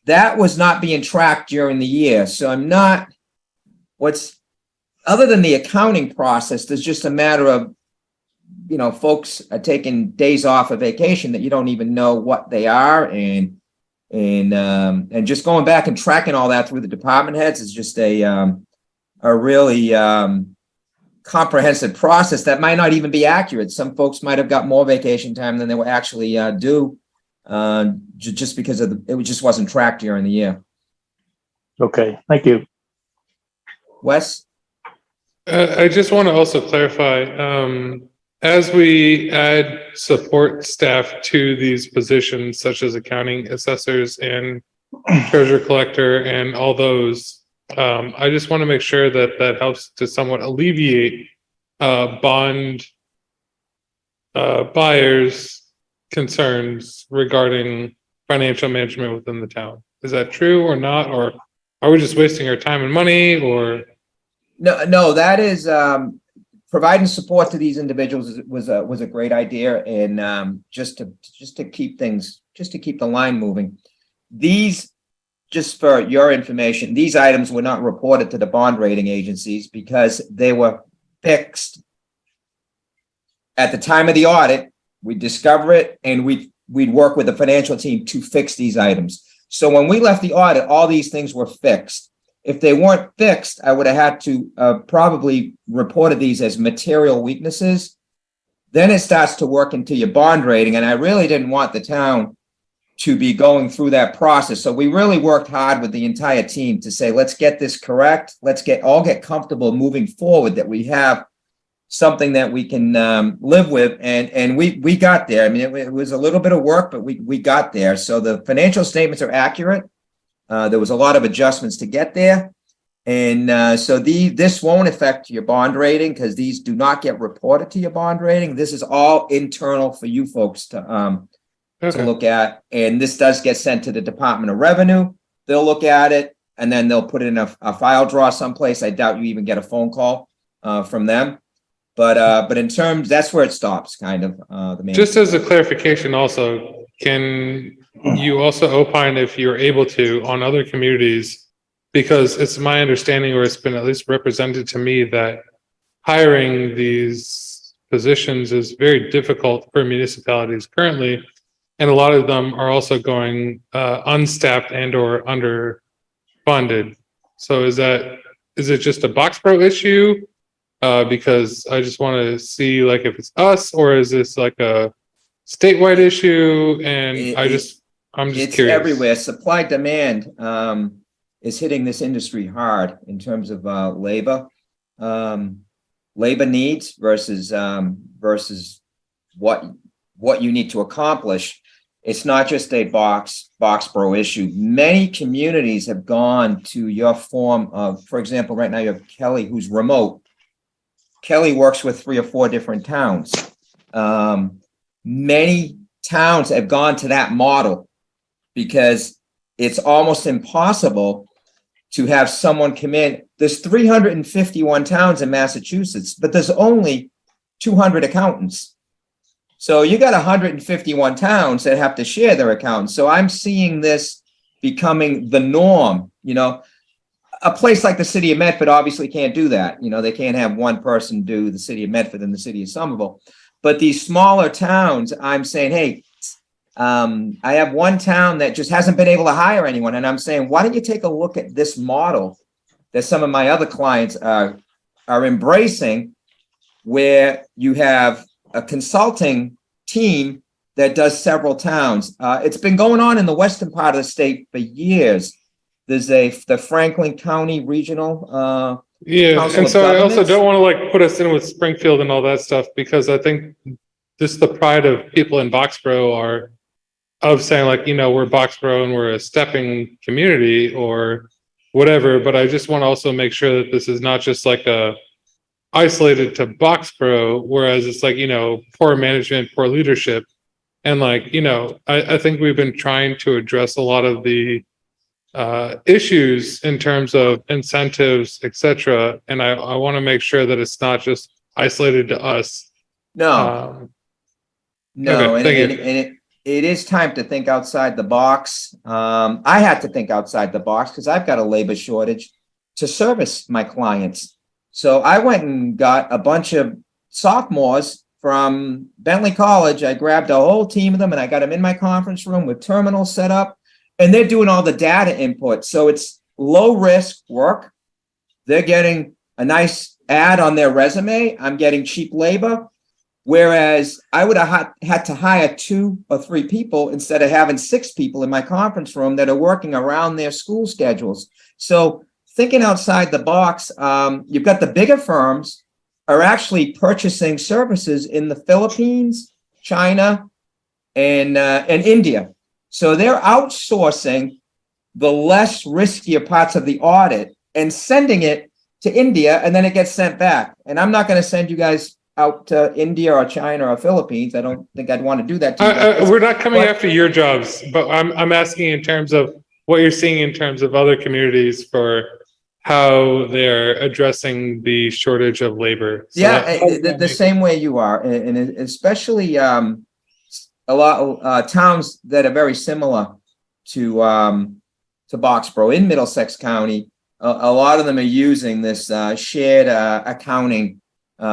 that was not being tracked during the year. So other than the accounting process, there's just a matter of, folks are taking days off of vacation that you don't even know what they are. And just going back and tracking all that through the department heads is just a really comprehensive process that might not even be accurate. Some folks might have got more vacation time than they were actually due. Just because it just wasn't tracked during the year. Okay, thank you. Wes? I just want to also clarify, as we add support staff to these positions, such as accounting assessors and treasurer collector and all those, I just want to make sure that that helps to somewhat alleviate bond buyers' concerns regarding financial management within the town. Is that true or not? Or are we just wasting our time and money? Or No, that is providing support to these individuals was a great idea, and just to keep the line moving. These, just for your information, these items were not reported to the bond rating agencies because they were fixed at the time of the audit. We'd discover it and we'd work with the financial team to fix these items. So when we left the audit, all these things were fixed. if they weren't fixed, I would have had to probably reported these as material weaknesses. Then it starts to work into your bond rating. And I really didn't want the town to be going through that process. So we really worked hard with the entire team to say, let's get this correct. Let's all get comfortable moving forward, that we have something that we can live with. And we got there. I mean, it was a little bit of work, but we got there. So the financial statements are accurate. There was a lot of adjustments to get there. And so this won't affect your bond rating, because these do not get reported to your bond rating. This is all internal for you folks to look at. And this does get sent to the Department of Revenue. They'll look at it, and then they'll put it in a file drawer someplace. I doubt you even get a phone call from them. But in terms, that's where it stops, kind of. Just as a clarification also, can you also opine, if you're able to, on other communities? Because it's my understanding, or it's been at least represented to me, that hiring these positions is very difficult for municipalities currently. And a lot of them are also going unstaffed and or underfunded. So is it just a Boxborough issue? Because I just want to see, like, if it's us, or is this like a statewide issue? And I'm just it's curious. Everywhere. Supply demand is hitting this industry hard in terms of labor needs versus what you need to accomplish. It's not just a Boxborough issue. Many communities have gone to your form of, for example, right now you have Kelly, who's remote. Kelly works with 3 or 4 different towns. Many towns have gone to that model because it's almost impossible to have someone come in. There's 351 towns in Massachusetts, but there's only 200 accountants. So you got 151 towns that have to share their accountants. So I'm seeing this becoming the norm. You know, a place like the city of Medford obviously can't do that. You know, they can't have one person do the city of Medford and the city of Somerville. But these smaller towns, I'm saying, hey, I have one town that just hasn't been able to hire anyone. And I'm saying, why don't you take a look at this model that some of my other clients are embracing, where you have a consulting team that does several towns. It's been going on in the western part of the state for years. There's the Franklin County Regional Council and of so I also Governments. don't want to like put us in with Springfield and all that stuff, because I think just the pride of people in Boxborough are of saying, like, you know, we're Boxborough and we're a stepping community or whatever. But I just want to also make sure that this is not just like a isolated to Boxborough, whereas it's like, you know, poor management, poor leadership. And like, you know, I think we've been trying to address a lot of the issues in terms of incentives, etc. And I want to make sure that it's not just isolated to us. No, okay, and it is time to think outside the box. I had to think outside the box because I've got a labor shortage to service my clients. So I went and got a bunch of sophomores from Bentley College. I grabbed a whole team of them and I got them in my conference room with terminals set up, and they're doing all the data input. So it's low risk work. They're getting a nice ad on their resume. I'm getting cheap labor. Whereas I would have had to hire 2 or 3 people instead of having 6 people in my conference room that are working around their school schedules. So thinking outside the box, you've got the bigger firms are actually purchasing services in the Philippines, China, and India. So they're outsourcing the less riskier parts of the audit and sending it to India, and then it gets sent back. And I'm not going to send you guys out to India or China or Philippines. I don't think I'd want to do that to you guys. we're not coming after your jobs, but I'm asking in terms of what you're seeing in terms of other communities for how they're addressing the shortage of labor. So the same way you are, and especially a lot of towns that are very similar to Boxborough in Middlesex County. A lot of them are using this shared accounting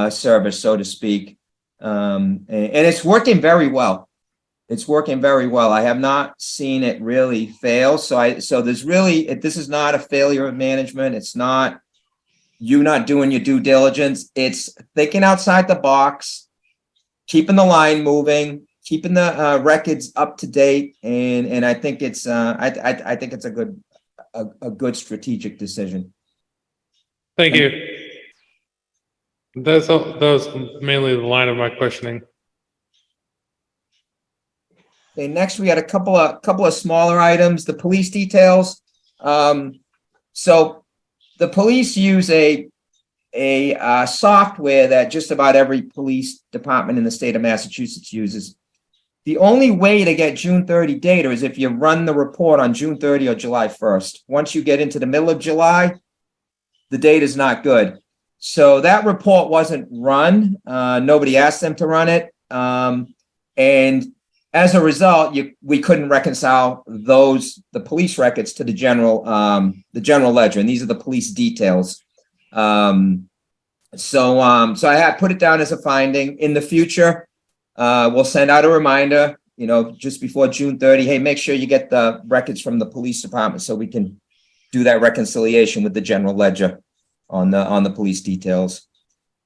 service, so to speak, and it's working very well. It's working very well. I have not seen it really fail. So there's really, this is not a failure of management. It's not you not doing your due diligence. It's thinking outside the box, keeping the line moving, keeping the records up to date. And I think it's, I think it's a good strategic decision. Thank you. That was mainly the line of my questioning. Okay, next we had a couple of smaller items, the police details. So the police use a software that just about every police department in the state of Massachusetts uses. The only way to get June 30 data is if you run the report on June 30 or July 1st. Once you get into the middle of July, the data is not good. So that report wasn't run. Nobody asked them to run it. And as a result, we couldn't reconcile the police records to the general ledger, and these are the police details. So I had put it down as a finding. In the future, we'll send out a reminder, just before June 30. Hey, make sure you get the records from the police department so we can do that reconciliation with the general ledger on the police details.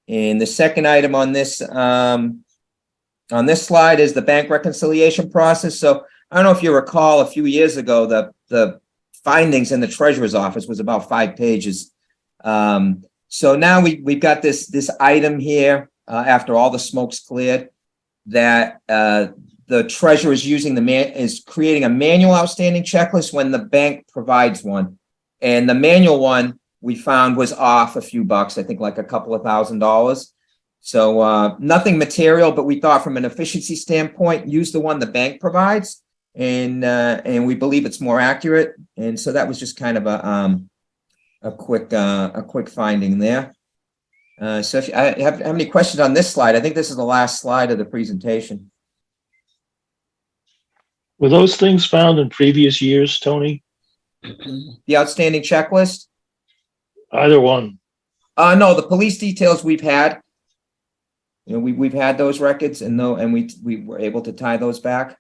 And the second item on this slide is the bank reconciliation process. So I don't know if you recall a few years ago, the findings in the treasurer's office was about 5 pages. So now we've got this item here after all the smoke's cleared that the treasurer is is creating a manual outstanding checklist when the bank provides one. And the manual one we found was off a few bucks, I think like a couple of $1,000s. So nothing material, but we thought from an efficiency standpoint, use the one the bank provides, and we believe it's more accurate. And so that was just kind of a quick finding there. So if I have any questions on this slide, I think this is the last slide of the presentation. Were those things found in previous years, Tony? The outstanding checklist? Either one. No, the police details we've had. We've had those records and we were able to tie those back.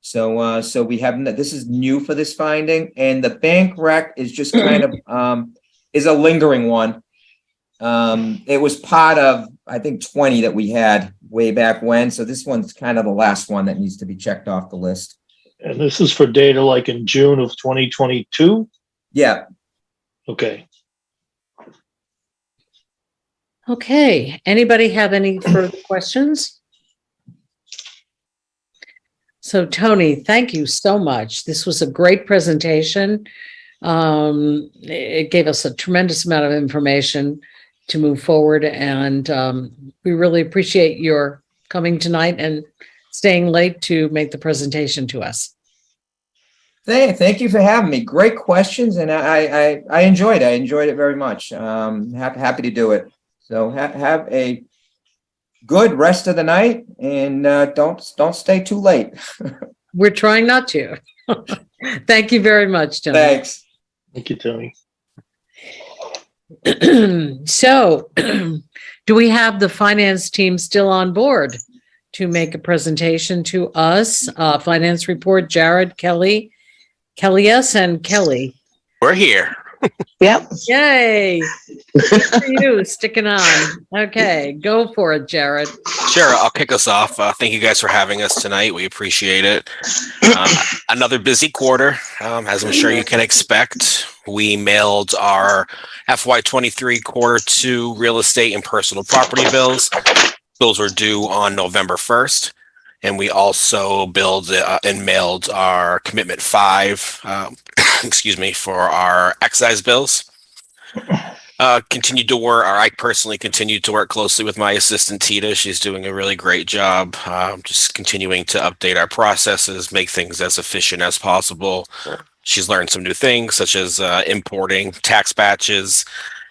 So we haven't, this is new for this finding, and the bank rec is just kind of, is a lingering one. It was part of, I think 20 that we had way back when. So this one's kind of the last one that needs to be checked off the list. And this is for data like in June of 2022? Yeah. Okay. Okay, anybody have any further questions? So Tony, thank you so much. This was a great presentation. It gave us a tremendous amount of information to move forward, and we really appreciate your coming tonight and staying late to make the presentation to us. Thank you for having me. Great questions, and I enjoyed it. I enjoyed it very much. Happy to do it. So have a good rest of the night, and don't stay too late. We're trying not to. Thank you very much, Tony. Thanks. Thank you, Tony. So, do we have the finance team still on board to make a presentation to us? Finance report, Jared, Kelly, S, and Kelly. We're here. Yep. Yay. Good for you, sticking on. Okay, go for it, Jared. Sure, I'll kick us off. Thank you guys for having us tonight. We appreciate it. Another busy quarter, as I'm sure you can expect. We mailed our FY23 quarter 2 real estate and personal property bills. Bills were due on November 1st. And we also billed and mailed our commitment 5, excuse me, for our excise bills. Continued to work, or I personally continued to work closely with my assistant Tita. She's doing a really great job, just continuing to update our processes, make things as efficient as possible. She's learned some new things, such as importing tax batches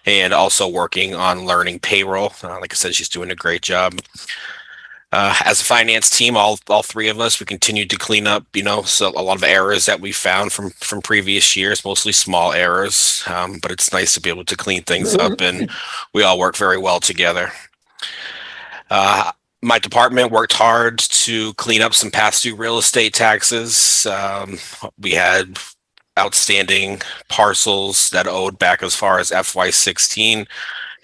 and also working on learning payroll. Like I said, she's doing a great job. As a finance team, all 3 of us, we continued to clean up, so a lot of errors that we found from previous years, mostly small errors, but it's nice to be able to clean things up, and we all work very well together. My department worked hard to clean up some past due real estate taxes. We had outstanding parcels that owed back as far as FY16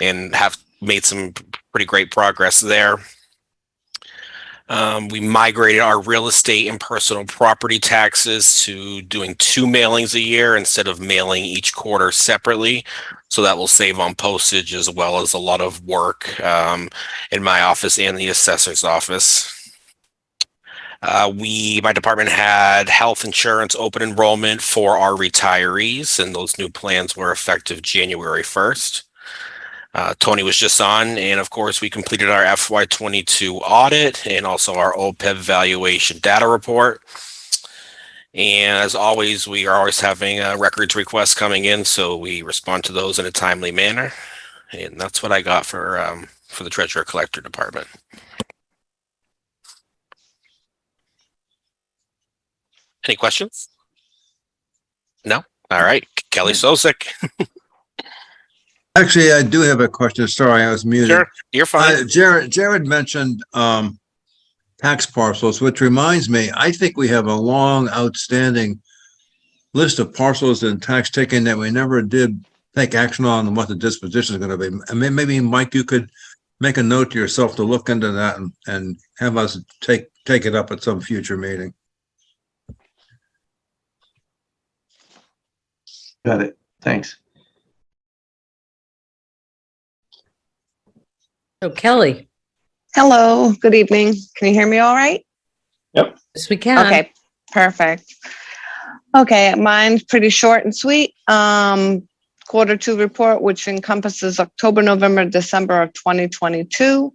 and have made some pretty great progress there. We migrated our real estate and personal property taxes to doing 2 mailings a year instead of mailing each quarter separately. So that will save on postage as well as a lot of work in my office and the assessor's office. My department had health insurance open enrollment for our retirees, and those new plans were effective January 1st. Tony was just on, and of course, we completed our FY22 audit and also our OPEB valuation data report. And as always, we are always having records requests coming in, so we respond to those in a timely manner. And that's what I got for the Treasurer Collector Department. Any questions? No? All right. Kelly Sosik. Actually, I do have a question. Sorry, I was muted. Sure, you're fine. Jared mentioned tax parcels, which reminds me, I think we have a long outstanding list of parcels and tax taking that we never did take action on and what the disposition is going to be. I mean, maybe Mike, you could make a note to yourself to look into that and have us take it up at some future meeting. Got it. Thanks. So Kelly. Hello, good evening. Can you hear me all right? Yep. Yes, we can. Okay, perfect. Okay, mine's pretty short and sweet. Q2 report, which encompasses October, November, December of 2022.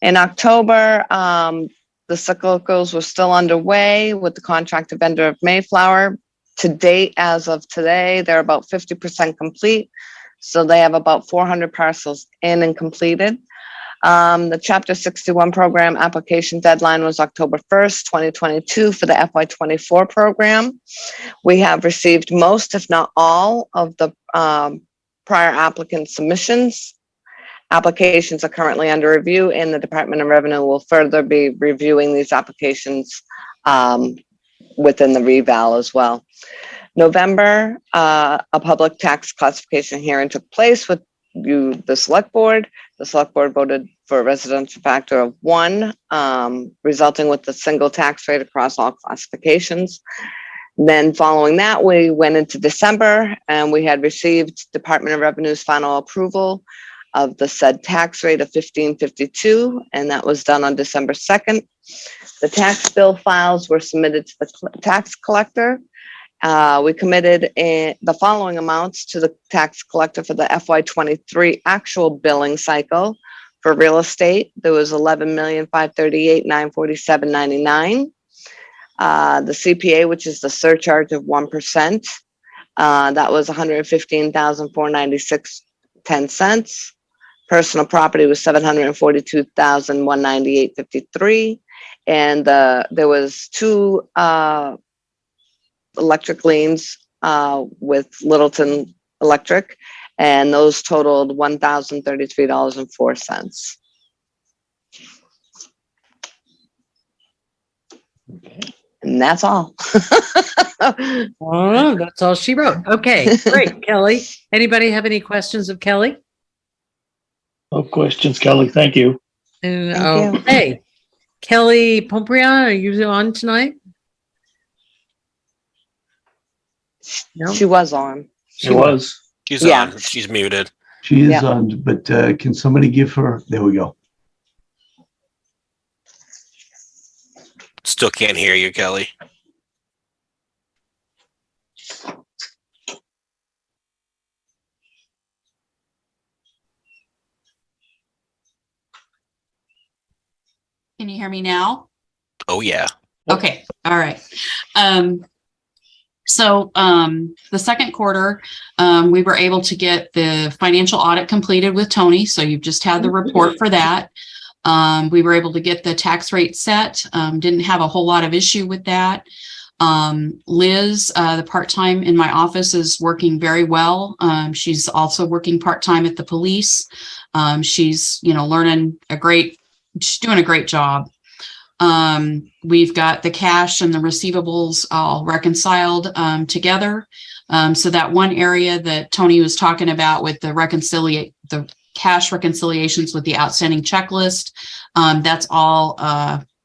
In October, the cyclicals were still underway with the contracted vendor of Mayflower. To date, as of today, they're about 50% complete. So they have about 400 parcels in and completed. The Chapter 61 program application deadline was October 1st, 2022 for the FY24 program. We have received most, if not all, of the prior applicant submissions. Applications are currently under review, and the Department of Revenue will further be reviewing these applications within the reval as well. November, a public tax classification hearing took place with the select board. The select board voted for a residential factor of 1, resulting with the single tax rate across all classifications. Then following that, we went into December and we had received Department of Revenue's final approval of the said tax rate of 1552, and that was done on December 2nd. The tax bill files were submitted to the tax collector. We committed the following amounts to the tax collector for the FY23 actual billing cycle. For real estate, there was $11,538,947.99. The CPA, which is the surcharge of 1%, that was $115,496.10. Personal property was $742,198.53, and there was 2 electric liens with Littleton Electric, and those totaled $1,033.04. And that's all. Oh, that's all she wrote. Okay, great, Kelly. Anybody have any questions of Kelly? No questions, Kelly. Thank you. And, Thank you. okay, Kelly Pomprian, are you on tonight? No. She was on. She was. She's Yeah. on. She's muted. She is Yeah. on, but can somebody give her, there we go. Still can't hear you, Kelly. Can you hear me now? Oh, yeah. Okay, all right. So the second quarter, we were able to get the financial audit completed with Tony. So you've just had the report for that. We were able to get the tax rate set. Didn't have a whole lot of issue with that. Liz, the part-time in my office, is working very well. She's also working part-time at the police. She's, learning a great she's doing a great job. We've got the cash and the receivables all reconciled together. So that one area that Tony was talking about with the cash reconciliations with the outstanding checklist, that's all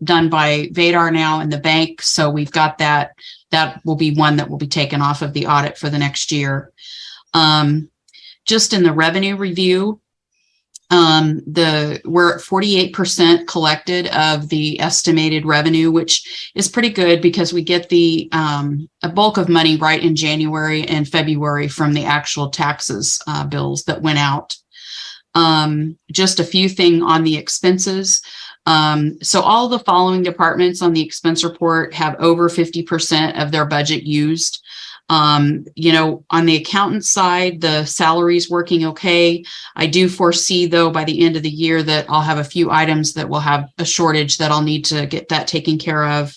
done by Vadar now in the bank. So we've got that. That will be one that will be taken off of the audit for the next year. Just in the revenue review, we're at 48% collected of the estimated revenue, which is pretty good because we get a bulk of money right in January and February from the actual taxes bills that went out. Just a few things on the expenses. So all the following departments on the expense report have over 50% of their budget used. On the accountant side, the salary's working okay. I do foresee, though, by the end of the year that I'll have a few items that will have a shortage that I'll need to get that taken care of.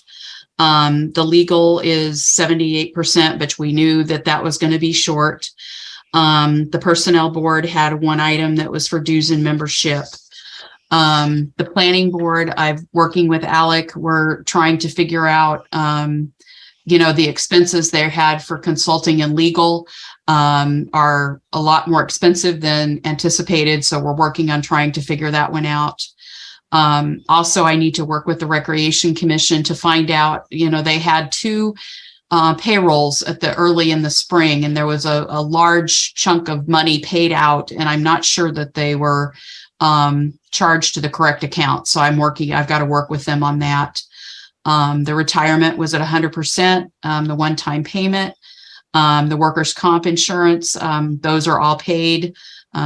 The legal is 78%, but we knew that was going to be short. The personnel board had one item that was for dues and membership. The planning board, I'm working with Alec. We're trying to figure out the expenses they had for consulting and legal are a lot more expensive than anticipated. So we're working on trying to figure that one out. Also, I need to work with the Recreation Commission to find out, they had two payrolls early in the spring, and there was a large chunk of money paid out, and I'm not sure that they were charged to the correct account. So I've got to work with them on that. The retirement was at 100%, the one-time payment, the workers' comp insurance, those are all paid.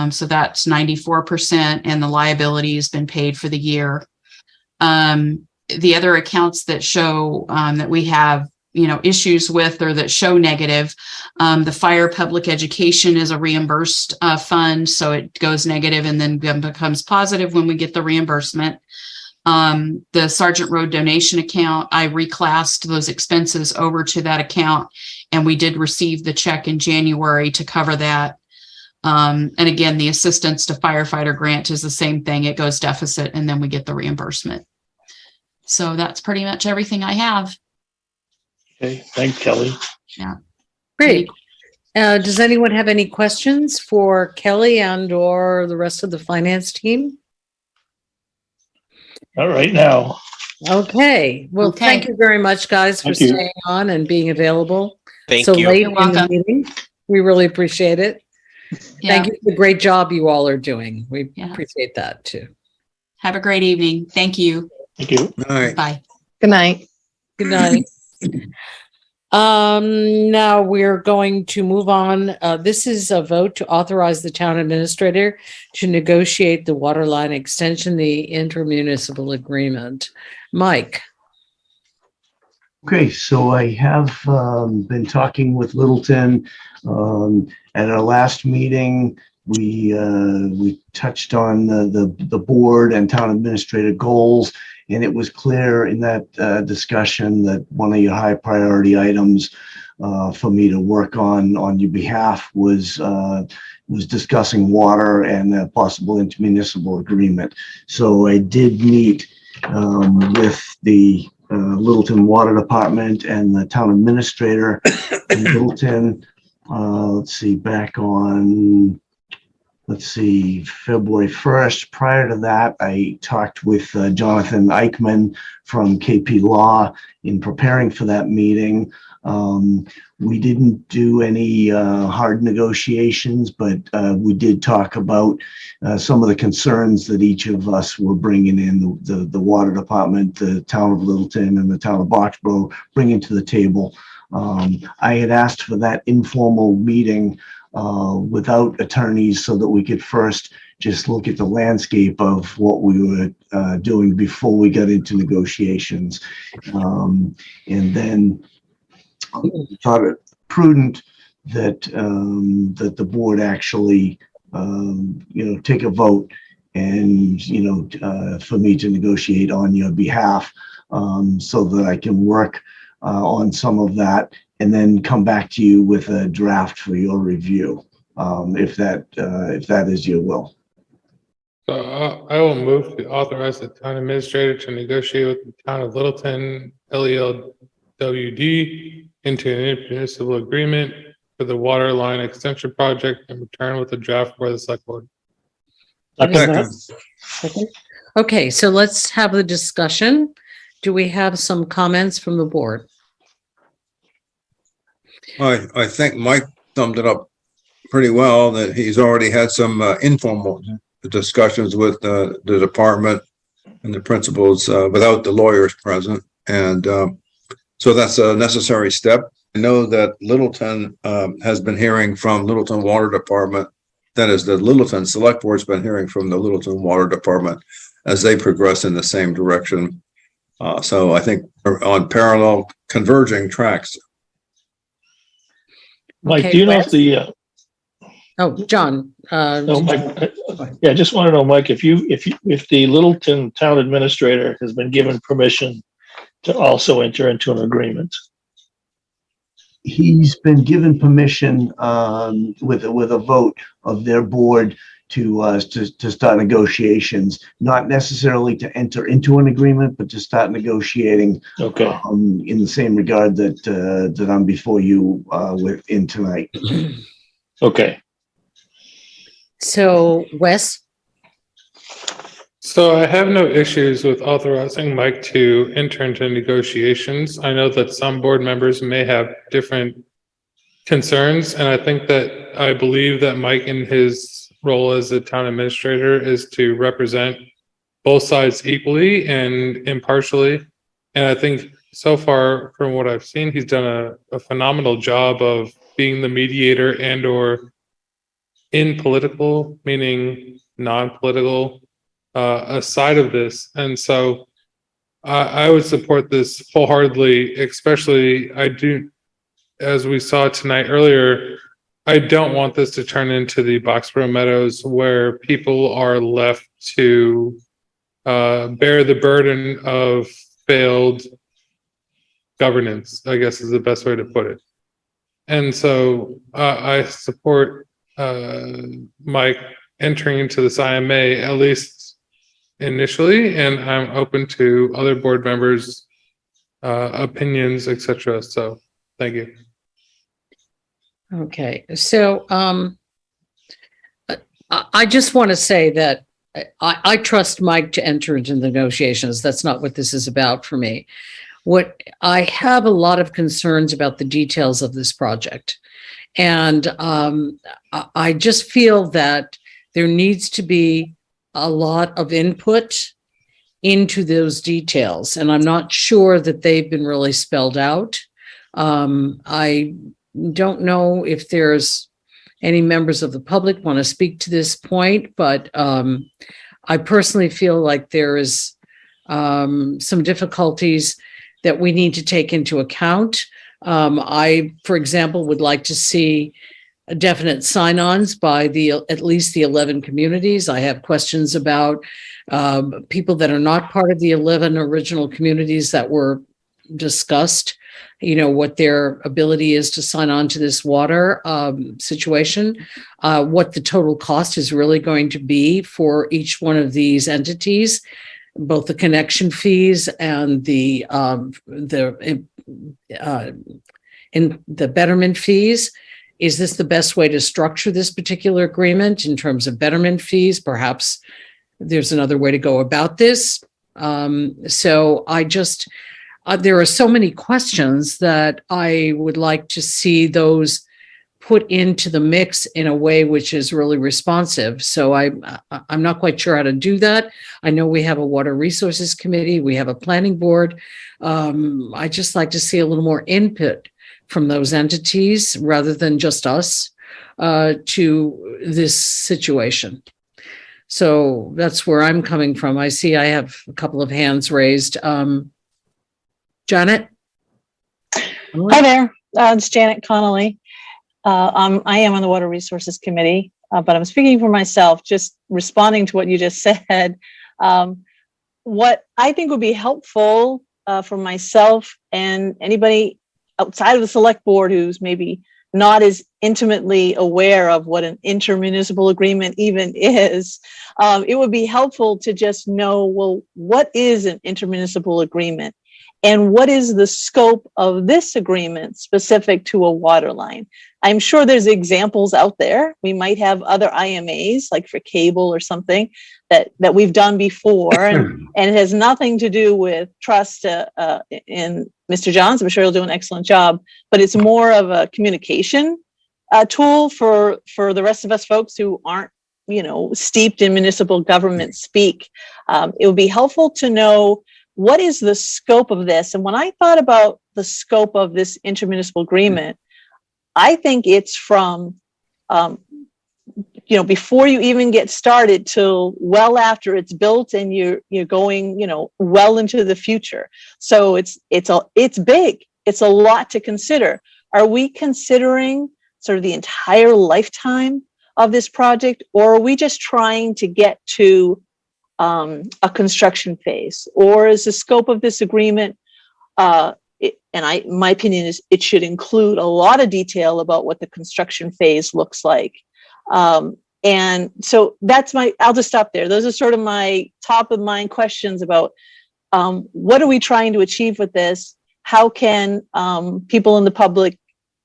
So that's 94%, and the liability has been paid for the year. The other accounts that show that we have, issues with or that show negative, the fire public education is a reimbursed fund. So it goes negative and then becomes positive when we get the reimbursement. The Sergeant Road donation account, I reclassed those expenses over to that account, and we did receive the check in January to cover that. And again, the assistance to firefighter grant is the same thing. It goes deficit and then we get the reimbursement. So that's pretty much everything I have. Okay, thanks, Kelly. Yeah. Great. Does anyone have any questions for Kelly and or the rest of the finance team? All right, now. Okay. Well, thank you very much, guys, for staying on and being available Thank so you. late You're in the welcome. meeting. We really appreciate it. Yeah. Thank you for the great job you all are doing. We Yeah. appreciate that too. Have a great evening. Thank you. Thank you. All right. Bye. Good night. Good night. Now we're going to move on. This is a vote to authorize the town administrator to negotiate the water line extension, the intermunicipal agreement. Mike. Okay, so I have been talking with Littleton. At our last meeting, we touched on the board and town administrator goals, and it was clear in that discussion that one of your high priority items for me to work on your behalf was discussing water and a possible intermunicipal agreement. So I did meet with the Littleton Water Department and the town administrator in Littleton. Let's see, back on, February 1st. Prior to that, I talked with Jonathan Eichman from KP Law in preparing for that meeting. We didn't do any hard negotiations, but we did talk about some of the concerns that each of us were bringing in, the water department, the town of Littleton, and the town of Boxborough bringing to the table. I had asked for that informal meeting without attorneys so that we could first just look at the landscape of what we were doing before we got into negotiations. And then thought it prudent that that the board actually take a vote and for me to negotiate on your behalf, so that I can work on some of that and then come back to you with a draft for your review, if that is your will. So I will move to authorize the town administrator to negotiate with the town of Littleton, LELWD, into an intermunicipal agreement for the water line extension project and return with a draft for the select board. Second. Okay, so let's have the discussion. Do we have some comments from the board? I think Mike summed it up pretty well, that he's already had some informal discussions with the department and the principals without the lawyers present. And so that's a necessary step. I know that Littleton has been hearing from Littleton Water Department. That is, the Littleton Select Board's been hearing from the Littleton Water Department as they progress in the same direction. So I think we're on parallel converging tracks. Mike, Okay, do you know Wes? if the, Oh, John. no, Mike, yeah, I just want to know, Mike, if the Littleton Town Administrator has been given permission to also enter into an agreement. He's been given permission with a vote of their board to start negotiations, not necessarily to enter into an agreement, but to start negotiating. Okay. In the same regard that I'm before you in tonight. Okay. So, Wes? So I have no issues with authorizing Mike to enter into negotiations. I know that some board members may have different concerns, and I believe that Mike, in his role as a town administrator, is to represent both sides equally and impartially. And I think so far, from what I've seen, he's done a phenomenal job of being the mediator and or in political, meaning non-political, a side of this. And so I would support this wholeheartedly, especially as we saw tonight earlier, I don't want this to turn into the Boxborough Meadows where people are left to bear the burden of failed governance, I guess is the best way to put it. And so I support Mike entering into this IMA, at least initially, and I'm open to other board members' opinions, etc. So thank you. Okay, so I just want to say that I trust Mike to enter into negotiations. That's not what this is about for me. What I have a lot of concerns about the details of this project. And I just feel that there needs to be a lot of input into those details. And I'm not sure that they've been really spelled out. I don't know if there's any members of the public want to speak to this point, but I personally feel like there is some difficulties that we need to take into account. I, for example, would like to see definite sign-ons by at least the 11 communities. I have questions about people that are not part of the 11 original communities that were discussed, what their ability is to sign on to this water situation, what the total cost is really going to be for each one of these entities, both the connection fees and the betterment fees. Is this the best way to structure this particular agreement in terms of betterment fees? Perhaps there's another way to go about this. So I just, there are so many questions that I would like to see those put into the mix in a way which is really responsive. So I'm not quite sure how to do that. I know we have a Water Resources Committee, we have a planning board. I just like to see a little more input from those entities rather than just us to this situation. So that's where I'm coming from. I see I have a couple of hands raised. Janet? Hi there, it's Janet Connolly. I am on the Water Resources Committee, but I'm speaking for myself, just responding to what you just said. What I think would be helpful for myself and anybody outside of the select board who's maybe not as intimately aware of what an intermunicipal agreement even is, it would be helpful to just know, well, what is an intermunicipal agreement? And what is the scope of this agreement specific to a water line? I'm sure there's examples out there. We might have other IMAs, like for cable or something, that we've done before, and it has nothing to do with trust in Mr. Johns. I'm sure he'll do an excellent job, but it's more of a communication tool for the rest of us folks who aren't, steeped in municipal government speak. It would be helpful to know what is the scope of this. And when I thought about the scope of this intermunicipal agreement, I think it's from, before you even get started till well after it's built and you're going, well into the future. So it's big. It's a lot to consider. Are we considering sort of the entire lifetime of this project, or are we just trying to get to a construction phase? Or is the scope of this agreement, my opinion is it should include a lot of detail about what the construction phase looks like. And so I'll just stop there. Those are sort of my top of mind questions about what are we trying to achieve with this? How can people in the public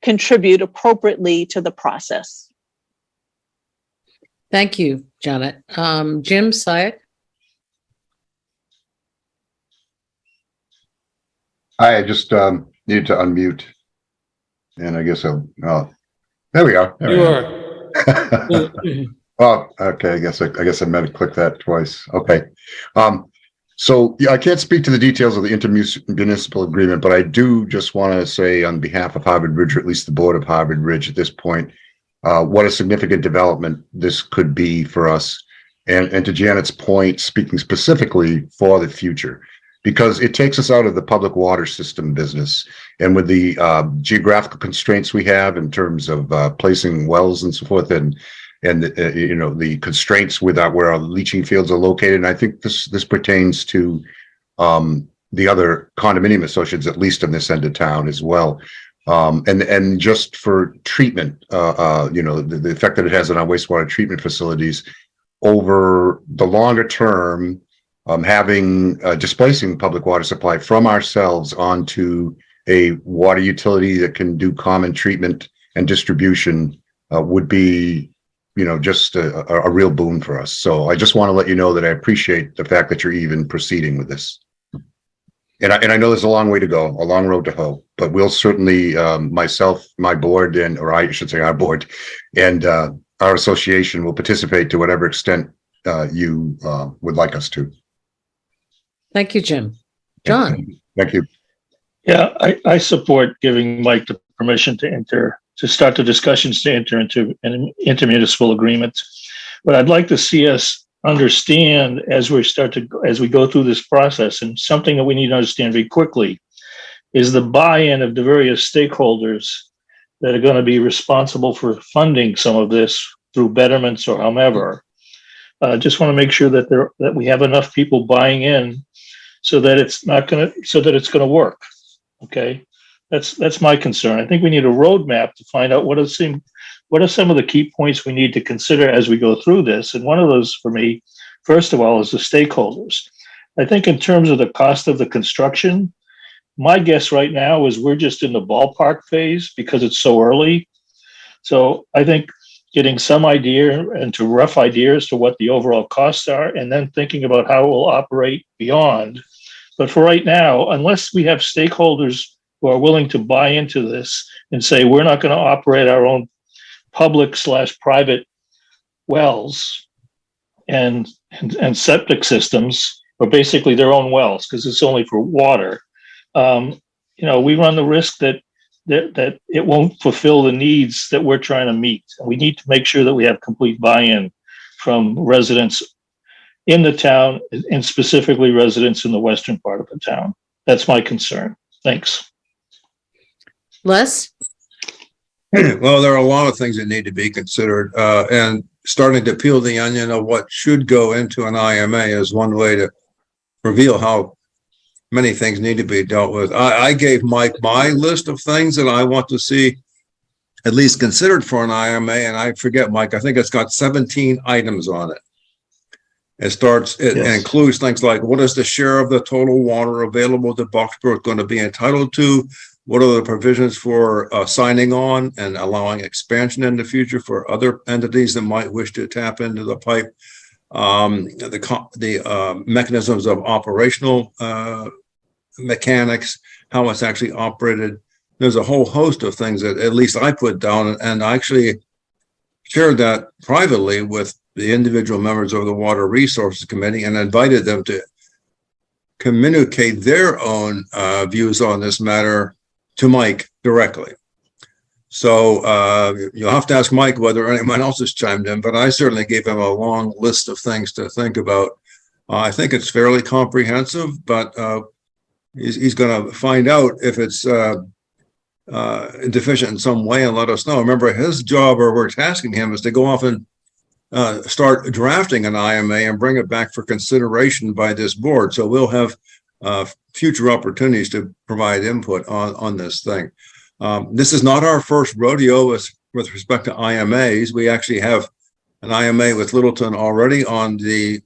contribute appropriately to the process? Thank you, Janet. Jim Syack? I just needed to unmute, and I guess there we are. You are. Well, okay. I guess I meant to click that twice. Okay. So yeah, I can't speak to the details of the intermunicipal agreement, but I do just want to say on behalf of Harvard Ridge, or at least the board of Harvard Ridge at this point, what a significant development this could be for us. And to Janet's point, speaking specifically for the future, because it takes us out of the public water system business. And with the geographical constraints we have in terms of placing wells and so forth, and the constraints with where our leaching fields are located. And I think this pertains to the other condominium associates, at least in this end of town as well. And just for treatment, the effect that it has on our wastewater treatment facilities over the longer term, displacing public water supply from ourselves onto a water utility that can do common treatment and distribution would be, just a real boon for us. So I just want to let you know that I appreciate the fact that you're even proceeding with this. And I know there's a long way to go, a long road to hoe, but we'll certainly, myself, my board, or I should say our board, and our association will participate to whatever extent you would like us to. Thank you, Jim. John? Thank you. Yeah, I support giving Mike the permission to start the discussions to enter into an intermunicipal agreement. But I'd like to see us understand as we go through this process, and something that we need to understand very quickly is the buy-in of the various stakeholders that are going to be responsible for funding some of this through betterments or however. Just want to make sure that we have enough people buying in so that it's going to work. Okay, that's my concern. I think we need a roadmap to find out what are some of the key points we need to consider as we go through this. And one of those, for me, first of all, is the stakeholders. I think in terms of the cost of the construction, my guess right now is we're just in the ballpark phase because it's so early. So I think getting some idea and to rough ideas to what the overall costs are, and then thinking about how it will operate beyond. But for right now, unless we have stakeholders who are willing to buy into this and say, we're not going to operate our own public/private wells and septic systems, or basically their own wells, because it's only for water, we run the risk that it won't fulfill the needs that we're trying to meet. We need to make sure that we have complete buy-in from residents in the town, and specifically residents in the western part of the town. That's my concern. Thanks. Les? Well, there are a lot of things that need to be considered, and starting to peel the onion of what should go into an IMA is one way to reveal how many things need to be dealt with. I gave Mike my list of things that I want to see at least considered for an IMA, and I forget, Mike, I think it's got 17 items on it. It includes things like, what is the share of the total water available to Boxborough going to be entitled to? What are the provisions for signing on and allowing expansion in the future for other entities that might wish to tap into the pipe? The mechanisms of operational mechanics, how it's actually operated. There's a whole host of things that at least I put down, and I actually shared that privately with the individual members of the Water Resources Committee and invited them to communicate their own views on this matter to Mike directly. So you'll have to ask Mike whether anyone else has chimed in, but I certainly gave him a long list of things to think about. I think it's fairly comprehensive, but he's going to find out if it's deficient in some way and let us know. Remember, his job, or we're tasking him, is to go off and start drafting an IMA and bring it back for consideration by this board. So we'll have future opportunities to provide input on this thing. This is not our first rodeo with respect to IMAs. We actually have an IMA with Littleton already on the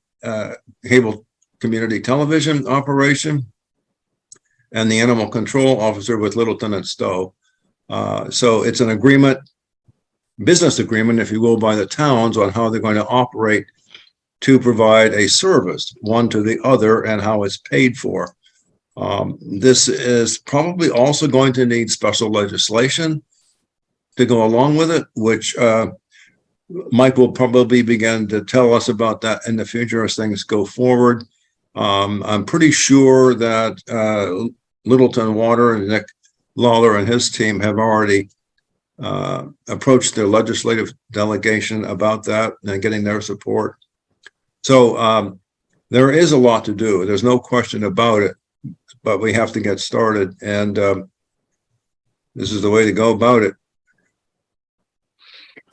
cable community television operation, and the animal control officer with Littleton and Stowe. So it's an agreement, business agreement, if you will, by the towns on how they're going to operate to provide a service, one to the other, and how it's paid for. This is probably also going to need special legislation to go along with it, which Mike will probably begin to tell us about that in the future as things go forward. I'm pretty sure that Littleton Water and Nick Lawler and his team have already approached their legislative delegation about that and getting their support. So there is a lot to do. There's no question about it, but we have to get started, and this is the way to go about it.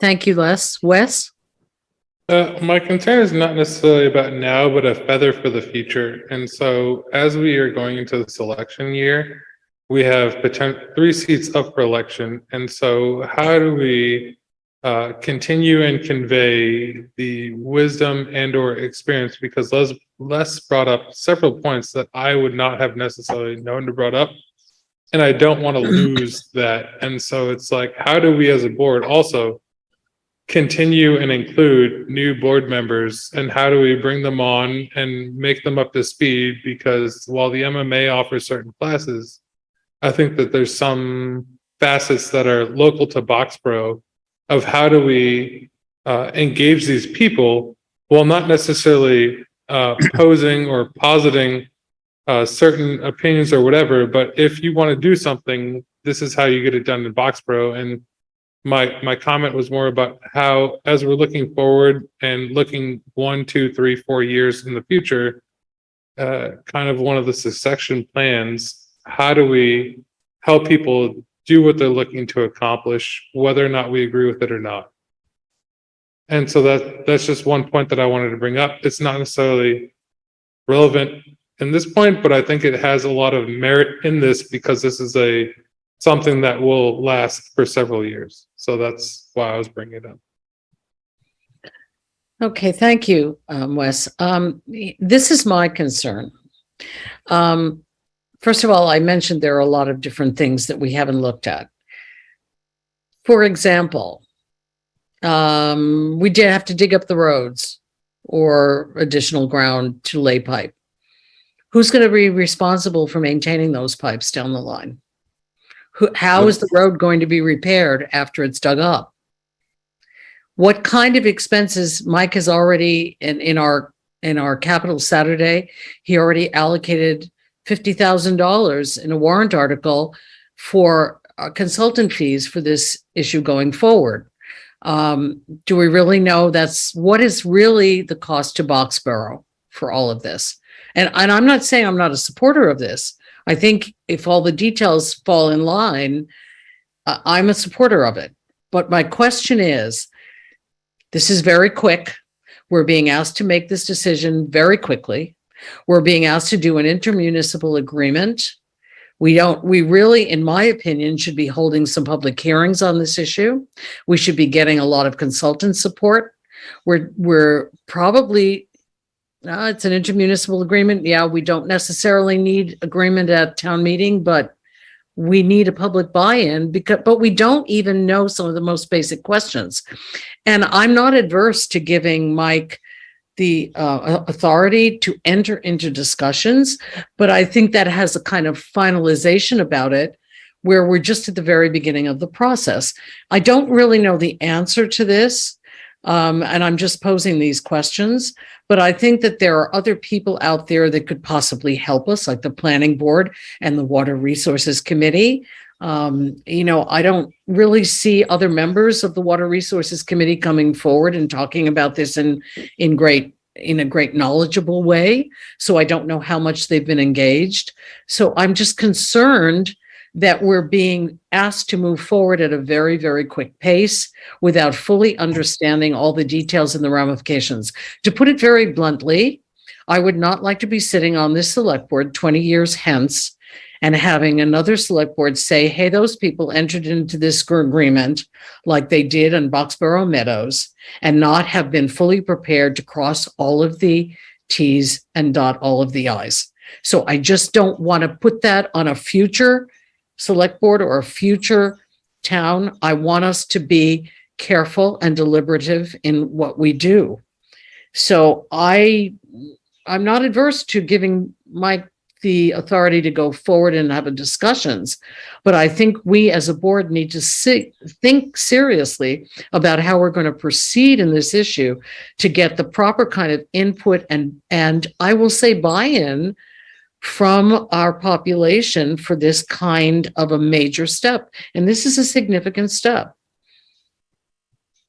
Thank you, Les. Wes? My concern is not necessarily about now, but a feather for the future. And so as we are going into the selection year, we have 3 seats up for election. And so how do we continue and convey the wisdom and or experience? Because Les brought up several points that I would not have necessarily known to brought up. And I don't want to lose that. And so it's like, how do we as a board also continue and include new board members, and how do we bring them on and make them up to speed? Because while the MMA offers certain classes, I think that there's some facets that are local to Boxborough of how do we engage these people while not necessarily posing or positing certain opinions or whatever, but if you want to do something, this is how you get it done in Boxborough. And my comment was more about how, as we're looking forward and looking 1, 2, 3, 4 years in the future, kind of one of the succession plans, how do we help people do what they're looking to accomplish, whether or not we agree with it or not? And so that's just one point that I wanted to bring up. It's not necessarily relevant in this point, but I think it has a lot of merit in this because this is something that will last for several years. So that's why I was bringing it up. Okay, thank you, Wes. This is my concern. First of all, I mentioned there are a lot of different things that we haven't looked at. For example, we did have to dig up the roads or additional ground to lay pipe. Who's going to be responsible for maintaining those pipes down the line? How is the road going to be repaired after it's dug up? What kind of expenses? Mike has already, in our Capital Saturday, he already allocated $50,000 in a warrant article for consultant fees for this issue going forward. Do we really know what is really the cost to Boxborough for all of this? And I'm not saying I'm not a supporter of this. I think if all the details fall in line, I'm a supporter of it. But my question is, this is very quick. We're being asked to make this decision very quickly. We're being asked to do an intermunicipal agreement We really, in my opinion, should be holding some public hearings on this issue. We should be getting a lot of consultant support. We're probably, it's an intermunicipal agreement. Yeah, we don't necessarily need agreement at town meeting, but we need a public buy-in but we don't even know some of the most basic questions. And I'm not adverse to giving Mike the authority to enter into discussions, but I think that has a kind of finalization about it where we're just at the very beginning of the process. I don't really know the answer to this, and I'm just posing these questions, but I think that there are other people out there that could possibly help us, like the Planning Board and the Water Resources Committee. I don't really see other members of the Water Resources Committee coming forward and talking about this in a great knowledgeable way. So I don't know how much they've been engaged. So I'm just concerned that we're being asked to move forward at a very, very quick pace without fully understanding all the details and the ramifications. To put it very bluntly, I would not like to be sitting on this select board 20 years hence and having another select board say, hey, those people entered into this agreement like they did on Boxborough Meadows and not have been fully prepared to cross all of the T's and dot all of the I's. So I just don't want to put that on a future select board or a future town. I want us to be careful and deliberative in what we do. So I'm not adverse to giving Mike the authority to go forward and have discussions, but I think we as a board need to think seriously about how we're going to proceed in this issue to get the proper kind of input and I will say buy-in from our population for this kind of a major step. And this is a significant step.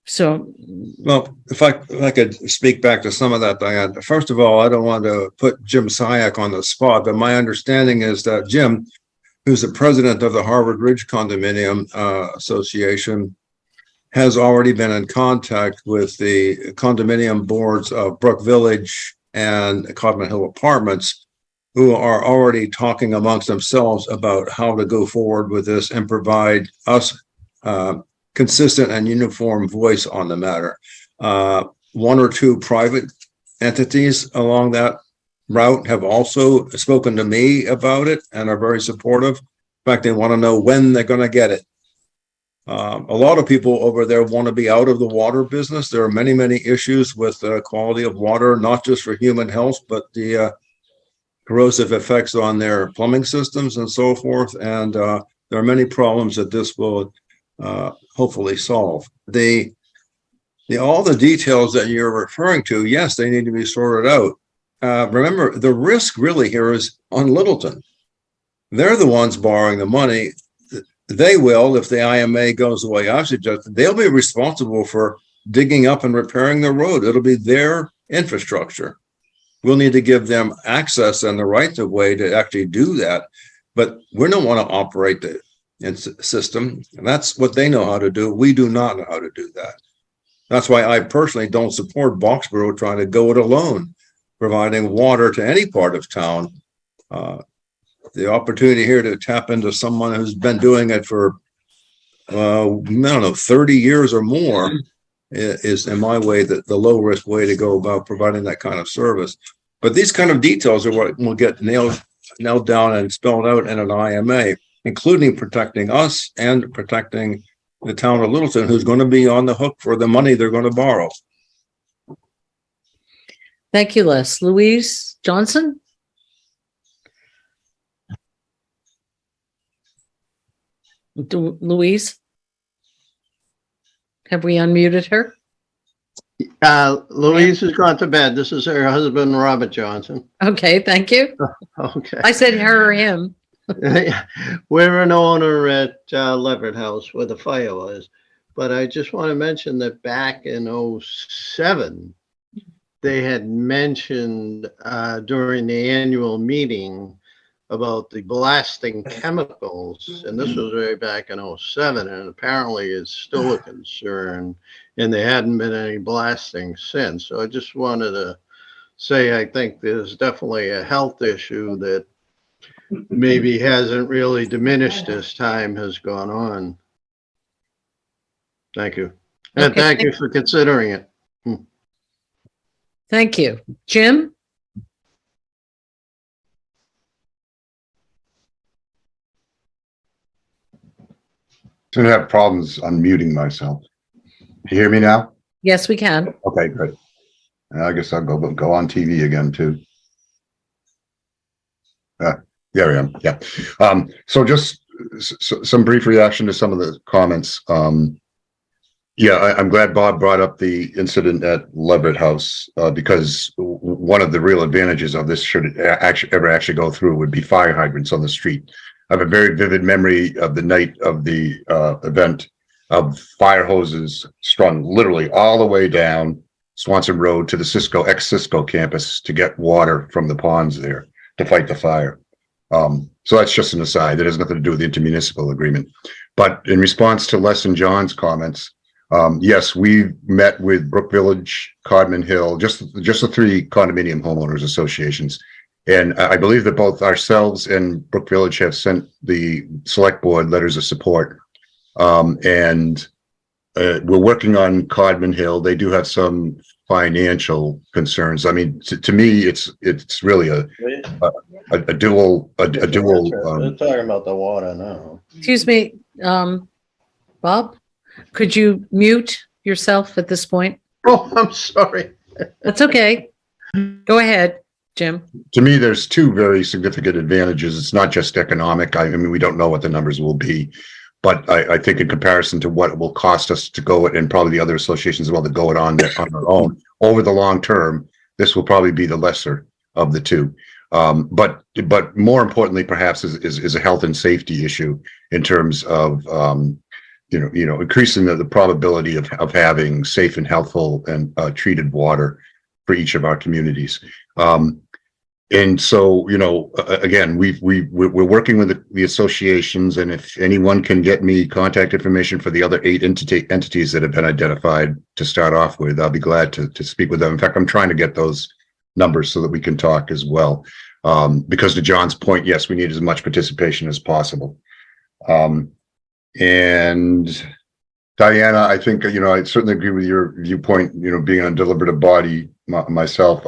So, well, if I could speak back to some of that, Diane. First of all, I don't want to put Jim Syak on the spot, but my understanding is that Jim, who's the president of the Harvard Ridge Condominium Association, has already been in contact with the condominium boards of Brook Village and Codman Hill Apartments, who are already talking amongst themselves about how to go forward with this and provide us consistent and uniform voice on the matter. One or two private entities along that route have also spoken to me about it and are very supportive. In fact, they want to know when they're going to get it. A lot of people over there want to be out of the water business. There are many, many issues with the quality of water, not just for human health, but the corrosive effects on their plumbing systems and so forth. And there are many problems that this will hopefully solve. All the details that you're referring to, yes, they need to be sorted out. Remember, the risk really here is on Littleton. They're the ones borrowing the money. They will, if the IMA goes the way I suggested, they'll be responsible for digging up and repairing the road. It'll be their infrastructure. We'll need to give them access and the right of way to actually do that. But we don't want to operate the system. And that's what they know how to do. We do not know how to do that. That's why I personally don't support Boxborough trying to go it alone, providing water to any part of town. The opportunity here to tap into someone who's been doing it for, I don't know, 30 years or more is, in my way, the low risk way to go about providing that kind of service. But these kind of details are what will get nailed down and spelled out in an IMA, including protecting us and protecting the town of Littleton, who's going to be on the hook for the money they're going to borrow. thank you, Les. Louise Johnson? Louise? Have we unmuted her? Louise has gone to bed. This is her husband, Robert Johnson. Okay, thank you. Okay. I said her or him. We're an owner at Leverett House where the fire was. But I just want to mention that back in 2007, they had mentioned during the annual meeting about the blasting chemicals, and this was way back in 2007, and apparently it's still a concern, and there hadn't been any blasting since. So I just wanted to say I think there's definitely a health issue that maybe hasn't really diminished as time has gone on. Thank you. And Okay, thank you for considering it. Thank you. Jim? Gonna have problems unmuting myself. You hear me now? Yes, we can. Okay, good. I guess I'll go on TV again too. There I am. Yeah. So just some brief reaction to some of the comments. Yeah, I'm glad Bob brought up the incident at Leverett House because one of the real advantages of this, should it actually go through, would be fire hydrants on the street. I have a very vivid memory of the night of the event of fire hoses strung literally all the way down Swanson Road to the ex-Cisco campus to get water from the ponds there to fight the fire. So that's just an aside. That has nothing to do with the intermunicipal agreement. But in response to Les and John's comments, yes, we met with Brook Village, Codman Hill, just the three condominium homeowners associations. And I believe that both ourselves and Brook Village have sent the select board letters of support. And we're working on Codman Hill. They do have some financial concerns. I mean, to me, it's really a dual. They're talking about the water now. Excuse me, Bob, could you mute yourself at this point? Oh, I'm sorry. That's okay. Go ahead, Jim. To me, there's two very significant advantages. It's not just economic. I mean, we don't know what the numbers will be, but I think in comparison to what it will cost us to go it, and probably the other associations as well, to go it on our own over the long term, this will probably be the lesser of the two. But more importantly, perhaps is a health and safety issue in terms of increasing the probability of having safe and healthful and treated water for each of our communities. And so, again, we're working with the associations, and if anyone can get me contact information for the other 8 entities that have been identified to start off with, I'll be glad to speak with them. In fact, I'm trying to get those numbers so that we can talk as well. Because to John's point, yes, we need as much participation as possible. And Diana, I think, I certainly agree with your viewpoint, being a deliberative body myself,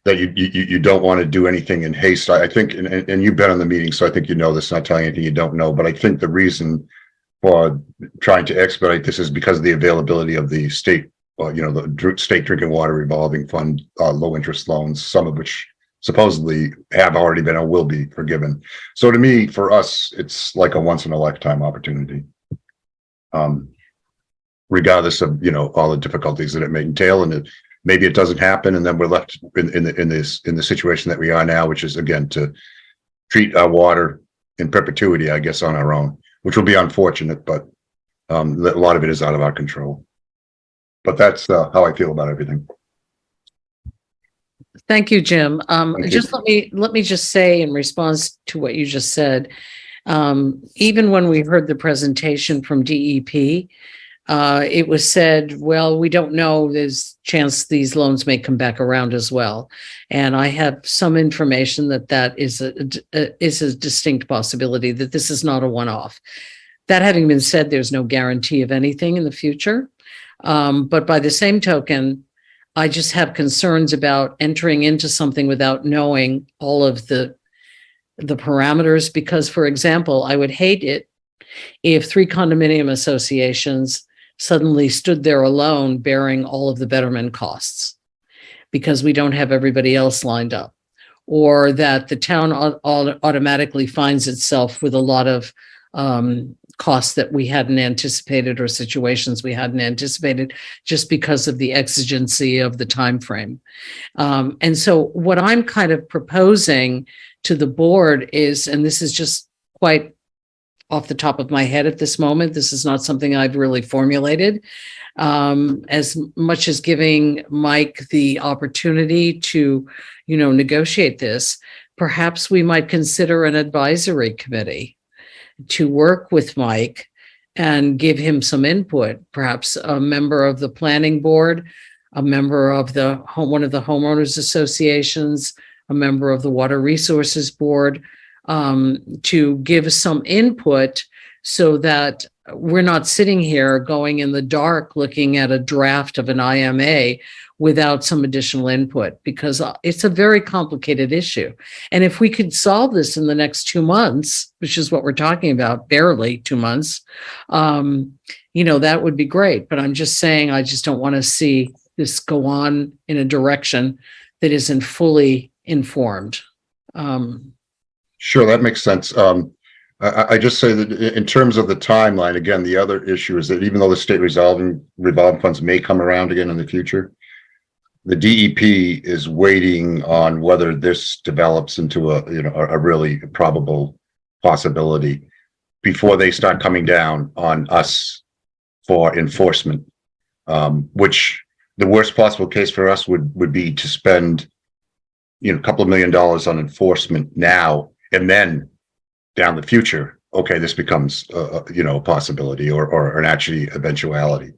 that you don't want to do anything in haste. I think, and you've been on the meeting, so I think you know this, not telling anything you don't know, but I think the reason for trying to expedite this is because of the availability of the state, the state drinking water revolving fund, low interest loans, some of which supposedly have already been or will be forgiven. So to me, for us, it's like a once in a lifetime opportunity. Regardless of, all the difficulties that it may entail, and maybe it doesn't happen, and then we're left in the situation that we are now, which is, again, to treat our water in perpetuity, I guess, on our own, which will be unfortunate, but a lot of it is out of our control. But that's how I feel about everything. Thank you, Jim. Just let me just say, in response to what you just said, even when we heard the presentation from DEP, it was said, well, we don't know, there's chance these loans may come back around as well. And I have some information that is a distinct possibility, that this is not a one-off. That having been said, there's no guarantee of anything in the future. But by the same token, I just have concerns about entering into something without knowing all of the parameters, because, for example, I would hate it if 3 condominium associations suddenly stood there alone bearing all of the betterment costs because we don't have everybody else lined up, or that the town automatically finds itself with a lot of costs that we hadn't anticipated, or situations we hadn't anticipated, just because of the exigency of the time frame. And so what I'm kind of proposing to the board is, and this is just quite off the top of my head at this moment, this is not something I've really formulated, as much as giving Mike the opportunity to, negotiate this, perhaps we might consider an advisory committee to work with Mike and give him some input, perhaps a member of the planning board, a member of one of the homeowners associations, a member of the water resources board, to give some input so that we're not sitting here going in the dark looking at a draft of an IMA without some additional input, because it's a very complicated issue. And if we could solve this in the next 2 months, which is what we're talking about, barely 2 months, that would be great. But I'm just saying, I just don't want to see this go on in a direction that isn't fully informed. Sure, that makes sense. I just say that in terms of the timeline, again, the other issue is that even though the state revolving funds may come around again in the future, the DEP is waiting on whether this develops into a really probable possibility before they start coming down on us for enforcement, which the worst possible case for us would be to spend a couple of $1 million on enforcement now, and then down the future, okay, this becomes a possibility or an actually eventuality.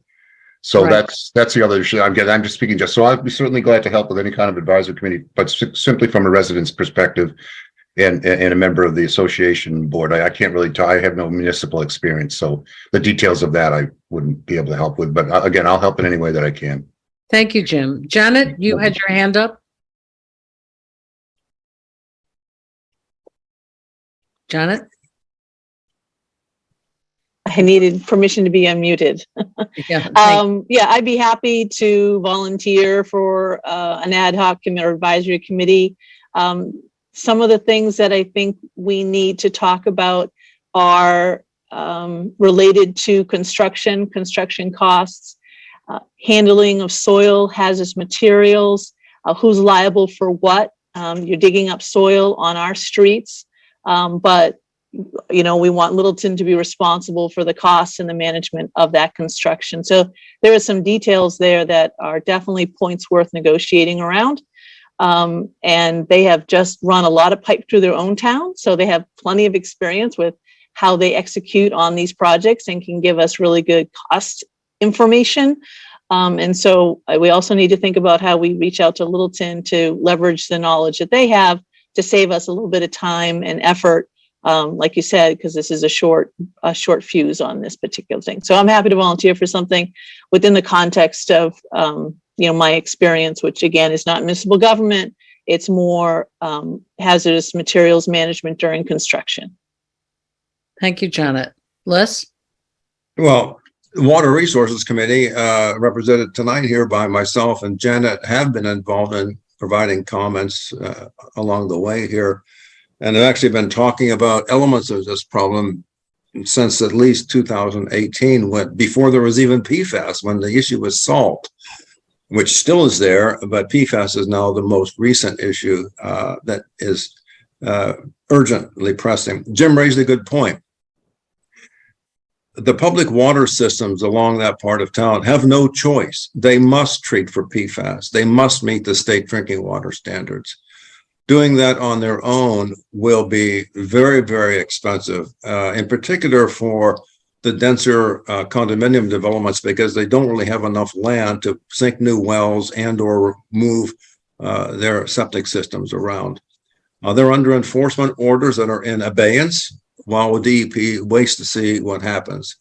So Right. that's the other issue. I'm just speaking so I'd be certainly glad to help with any kind of advisory committee, but simply from a resident's perspective and a member of the association board, I can't really I have no municipal experience, so the details of that I wouldn't be able to help with. But again, I'll help in any way that I can. Thank you, Jim. Janet, you had your hand up. Janet? I needed permission to be unmuted. Yeah. I'd be happy to volunteer for an ad hoc or advisory committee. Some of the things that I think we need to talk about are related to construction costs, handling of soil, hazardous materials, who's liable for what. You're digging up soil on our streets, but we want Littleton to be responsible for the costs and the management of that construction. So there are some details there that are definitely points worth negotiating around. And they have just run a lot of pipe through their own town. So they have plenty of experience with how they execute on these projects and can give us really good cost information. And so we also need to think about how we reach out to Littleton to leverage the knowledge that they have to save us a little bit of time and effort. Like you said, because this is a short fuse on this particular thing. So I'm happy to volunteer for something within the context of, my experience, which again is not municipal government. It's more hazardous materials management during construction. Thank you, Janet. Les? Well, the Water Resources Committee, represented tonight here by myself and Janet, have been involved in providing comments along the way here. And I've actually been talking about elements of this problem since at least 2018, before there was even PFAS, when the issue was salt, which still is there, but PFAS is now the most recent issue that is urgently pressing. Jim raised a good point. The public water systems along that part of town have no choice. They must treat for PFAS. They must meet the state drinking water standards. Doing that on their own will be very, very expensive, in particular for the denser condominium developments, because they don't really have enough land to sink new wells and or move their septic systems around. They're under enforcement orders that are in abeyance while the DEP waits to see what happens.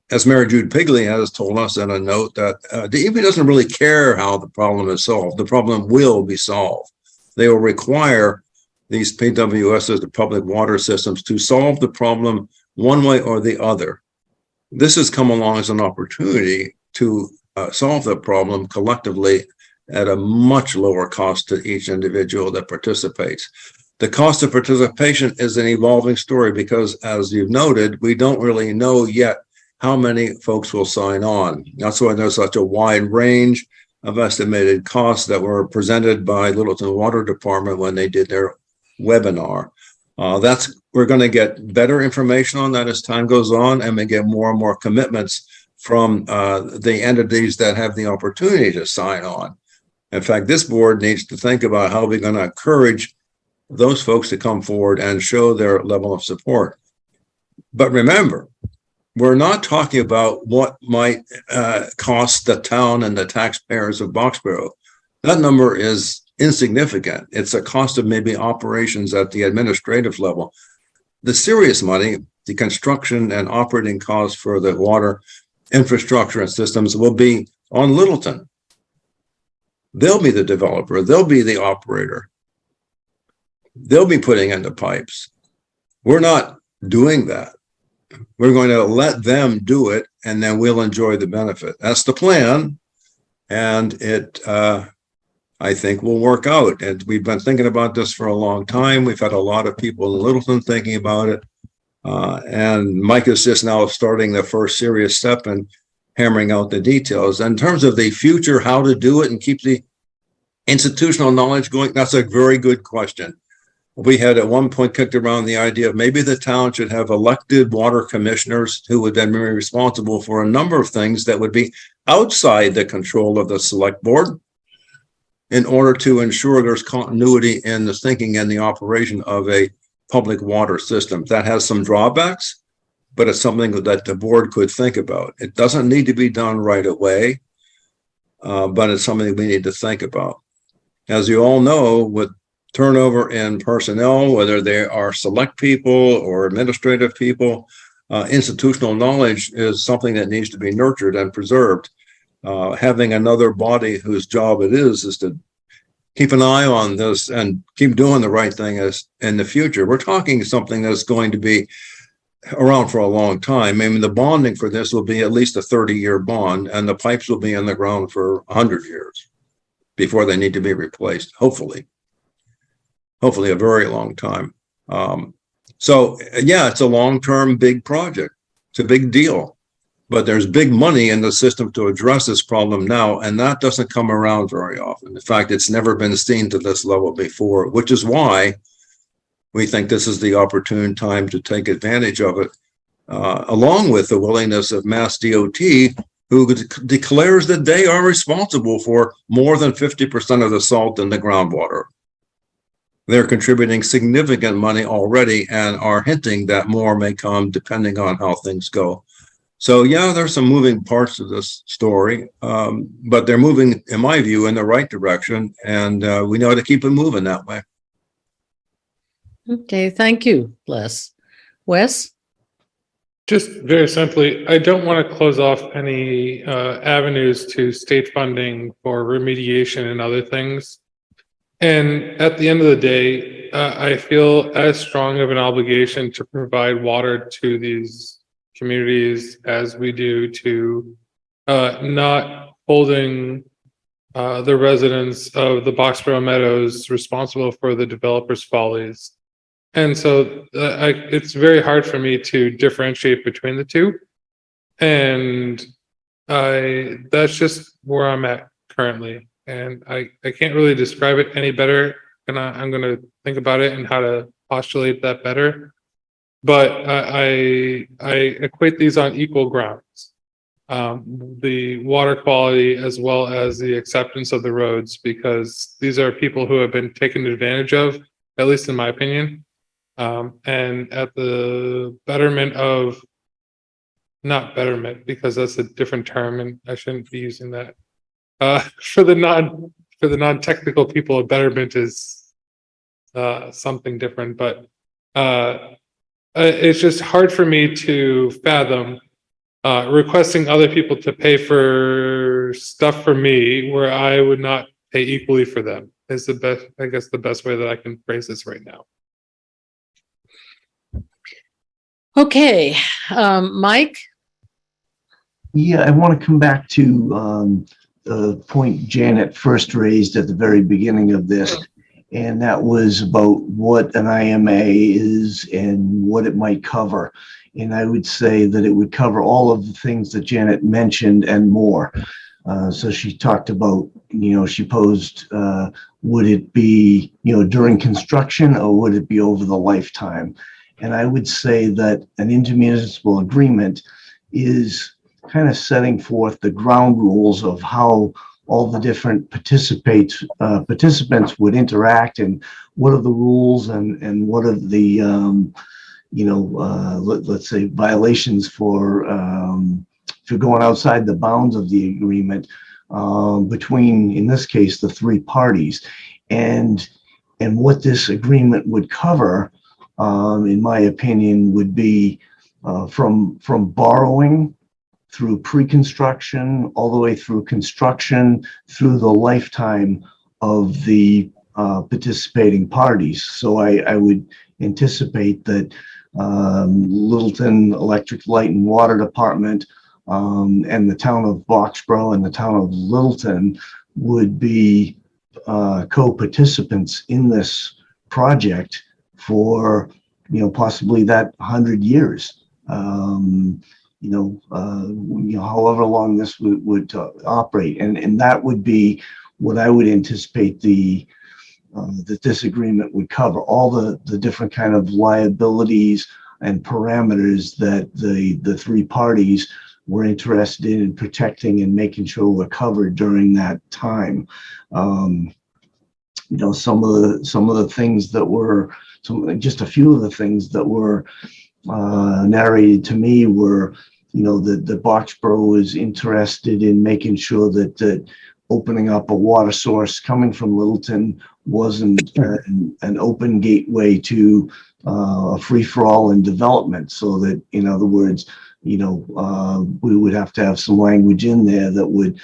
As Mary Jude Pigley has told us in a note, that DEP doesn't really care how the problem is solved. The problem will be solved. They will require these PWSs, the public water systems, to solve the problem one way or the other. This has come along as an opportunity to solve the problem collectively at a much lower cost to each individual that participates. The cost of participation is an evolving story because, as you've noted, we don't really know yet how many folks will sign on. That's why there's such a wide range of estimated costs that were presented by Littleton Water Department when they did their webinar. We're going to get better information on that as time goes on, and we get more and more commitments from the entities that have the opportunity to sign on. In fact, this board needs to think about how we're going to encourage those folks to come forward and show their level of support. But remember, we're not talking about what might cost the town and the taxpayers of Boxborough. That number is insignificant. It's a cost of maybe operations at the administrative level. The serious money, the construction and operating costs for the water infrastructure and systems, will be on Littleton. They'll be the developer. They'll be the operator. They'll be putting in the pipes. We're not doing that. We're going to let them do it, and then we'll enjoy the benefit. That's the plan. And it, I think, will work out. And we've been thinking about this for a long time. We've had a lot of people in Littleton thinking about it. And Mike is just now starting the first serious step and hammering out the details. In terms of the future, how to do it and keep the institutional knowledge going, that's a very good question. We had at one point kicked around the idea of maybe the town should have elected water commissioners who would then be responsible for a number of things that would be outside the control of the select board, in order to ensure there's continuity in the thinking and the operation of a public water system. That has some drawbacks, but it's something that the board could think about. It doesn't need to be done right away, but it's something we need to think about. As you all know, with turnover in personnel, whether they are select people or administrative people, institutional knowledge is something that needs to be nurtured and preserved. Having another body whose job it is to keep an eye on this and keep doing the right thing as in the future. We're talking something that's going to be around for a long time. I mean, the bonding for this will be at least a 30-year bond, and the pipes will be in the ground for 100 years before they need to be replaced, hopefully a very long time. So yeah, it's a long-term big project. It's a big deal, but there's big money in the system to address this problem now, and that doesn't come around very often. In fact, it's never been seen to this level before, which is why we think this is the opportune time to take advantage of it, along with the willingness of Mass DOT, who declares that they are responsible for more than 50% of the salt in the groundwater. They're contributing significant money already and are hinting that more may come depending on how things go. So yeah, there's some moving parts of this story, but they're moving, in my view, in the right direction, and we know how to keep it moving that way. Okay, thank you, Les. Wes? Just very simply, I don't want to close off any avenues to state funding for remediation and other things. And at the end of the day, I feel as strong of an obligation to provide water to these communities as we do to not holding the residents of the Boxborough Meadows responsible for the developer's follies. And so it's very hard for me to differentiate between the two. And that's just where I'm at currently. And I can't really describe it any better. And I'm going to think about it and how to postulate that better. But I equate these on equal grounds. The water quality as well as the acceptance of the roads, because these are people who have been taken advantage of, at least in my opinion. And at the betterment of, not betterment, because that's a different term and I shouldn't be using that. For the non-technical people, a betterment is something different, but it's just hard for me to fathom requesting other people to pay for stuff for me where I would not pay equally for them is the best, I guess, the best way that I can phrase this right now. Okay, Mike? Yeah, I want to come back to the point Janet first raised at the very beginning of this, and that was about what an IMA is and what it might cover. And I would say that it would cover all of the things that Janet mentioned and more. So she talked about, she posed, would it be, during construction or would it be over the lifetime? And I would say that an intermunicipal agreement is kind of setting forth the ground rules of how all the different participants would interact, and what are the rules and what are the let's say violations for going outside the bounds of the agreement between, in this case, the three parties. And what this agreement would cover, in my opinion, would be from borrowing through pre-construction, all the way through construction, through the lifetime of the participating parties. So I would anticipate that Littleton Electric Light and Water Department and the town of Boxborough and the town of Littleton would be co-participants in this project for, possibly that 100 years. However long this would operate, and that would be what I would anticipate that this agreement would cover, all the different kind of liabilities and parameters that the three parties were interested in protecting and making sure were covered during that time. Some of the things that were, just a few of the things that were narrated to me were, that Boxborough was interested in making sure that opening up a water source coming from Littleton wasn't an open gateway to a free-for-all in development. So that, in other words, we would have to have some language in there that would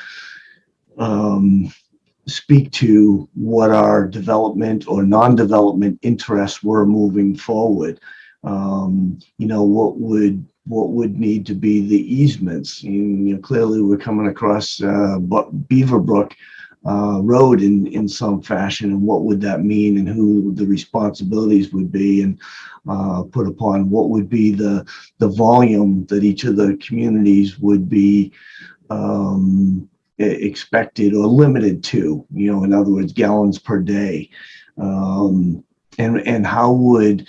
speak to what our development or non-development interests were moving forward. What would need to be the easements. Clearly we're coming across Beaverbrook Road in some fashion, and what would that mean, and who the responsibilities would be, and put upon what would be the volume that each of the communities would be expected or limited to, in other words, gallons per day. And how would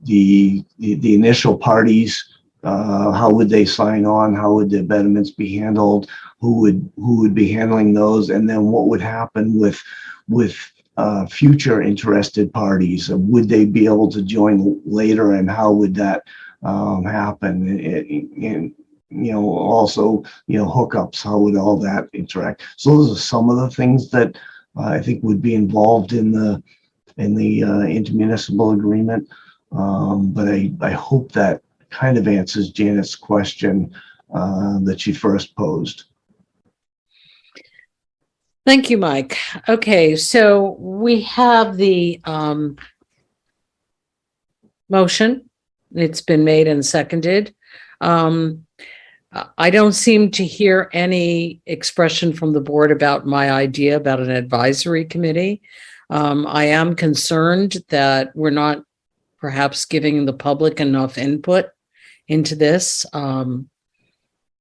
the initial parties, how would they sign on? How would the betterments be handled? Who would be handling those? And then what would happen with future interested parties? Would they be able to join later, and how would that happen? And also, hookups, how would all that interact? So those are some of the things that I think would be involved in the intermunicipal agreement. But I hope that kind of answers Janet's question that she first posed. Thank you, Mike. Okay, so we have the motion. It's been made and seconded. I don't seem to hear any expression from the board about my idea about an advisory committee. I am concerned that we're not perhaps giving the public enough input into this.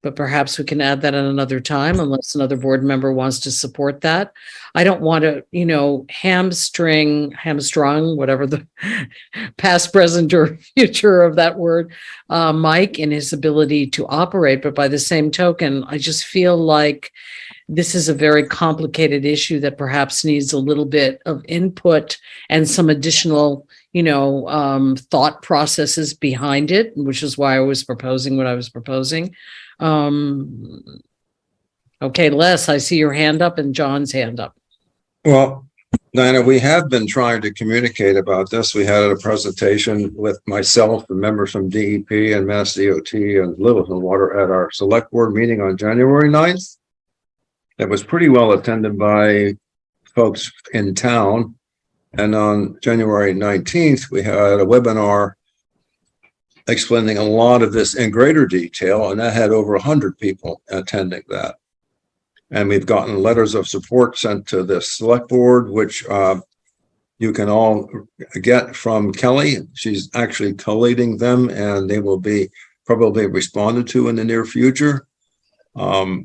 But perhaps we can add that at another time, unless another board member wants to support that. I don't want to, hamstrung, whatever the past, present, or future of that word, Mike, in his ability to operate. But by the same token, I just feel like this is a very complicated issue that perhaps needs a little bit of input and some additional, thought processes behind it, which is why I was proposing what I was proposing. Okay, Les, I see your hand up and John's hand up. Well, Diana, we have been trying to communicate about this. We had a presentation with myself and members from DEP and Mass DOT and Littleton Water at our select board meeting on January 9th. It was pretty well attended by folks in town. And on January 19th, we had a webinar explaining a lot of this in greater detail, and that had over 100 people attending that. And we've gotten letters of support sent to the select board, which you can all get from Kelly. She's actually collating them, and they will be probably responded to in the near future. A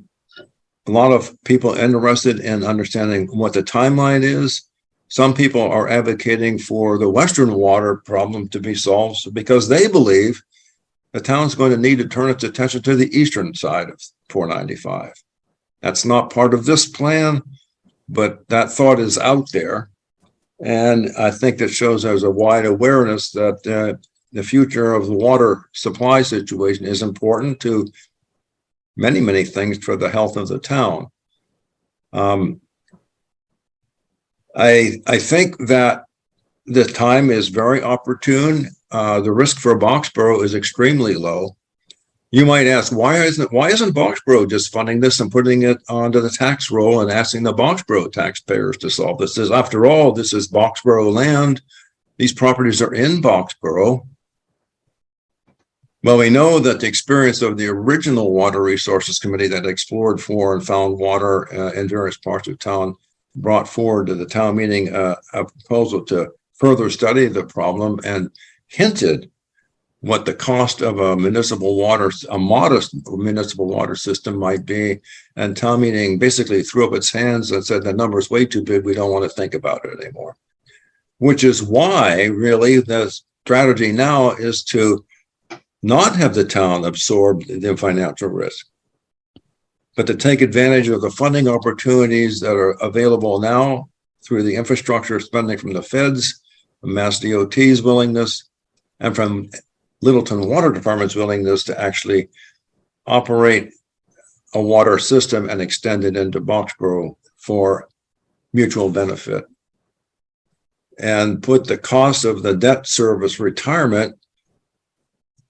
lot of people interested in understanding what the timeline is. Some people are advocating for the Western water problem to be solved because they believe the town's going to need to turn its attention to the eastern side of 495. That's not part of this plan, but that thought is out there. And I think that shows there's a wide awareness that the future of the water supply situation is important to many, many things for the health of the town. I think that the time is very opportune. The risk for Boxborough is extremely low. You might ask, why isn't Boxborough just funding this and putting it onto the tax roll and asking the Boxborough taxpayers to solve this? After all, this is Boxborough land. These properties are in Boxborough. Well, we know that the experience of the original Water Resources Committee that explored for and found water in various parts of town brought forward to the town meeting a proposal to further study the problem and hinted what the cost of a modest municipal water system might be. And town meeting basically threw up its hands and said the number is way too big. We don't want to think about it anymore. Which is why really the strategy now is to not have the town absorb the financial risk, but to take advantage of the funding opportunities that are available now through the infrastructure spending from the feds, from Mass DOT's willingness, and from Littleton Water Department's willingness to actually operate a water system and extend it into Boxborough for mutual benefit, and put the cost of the debt service retirement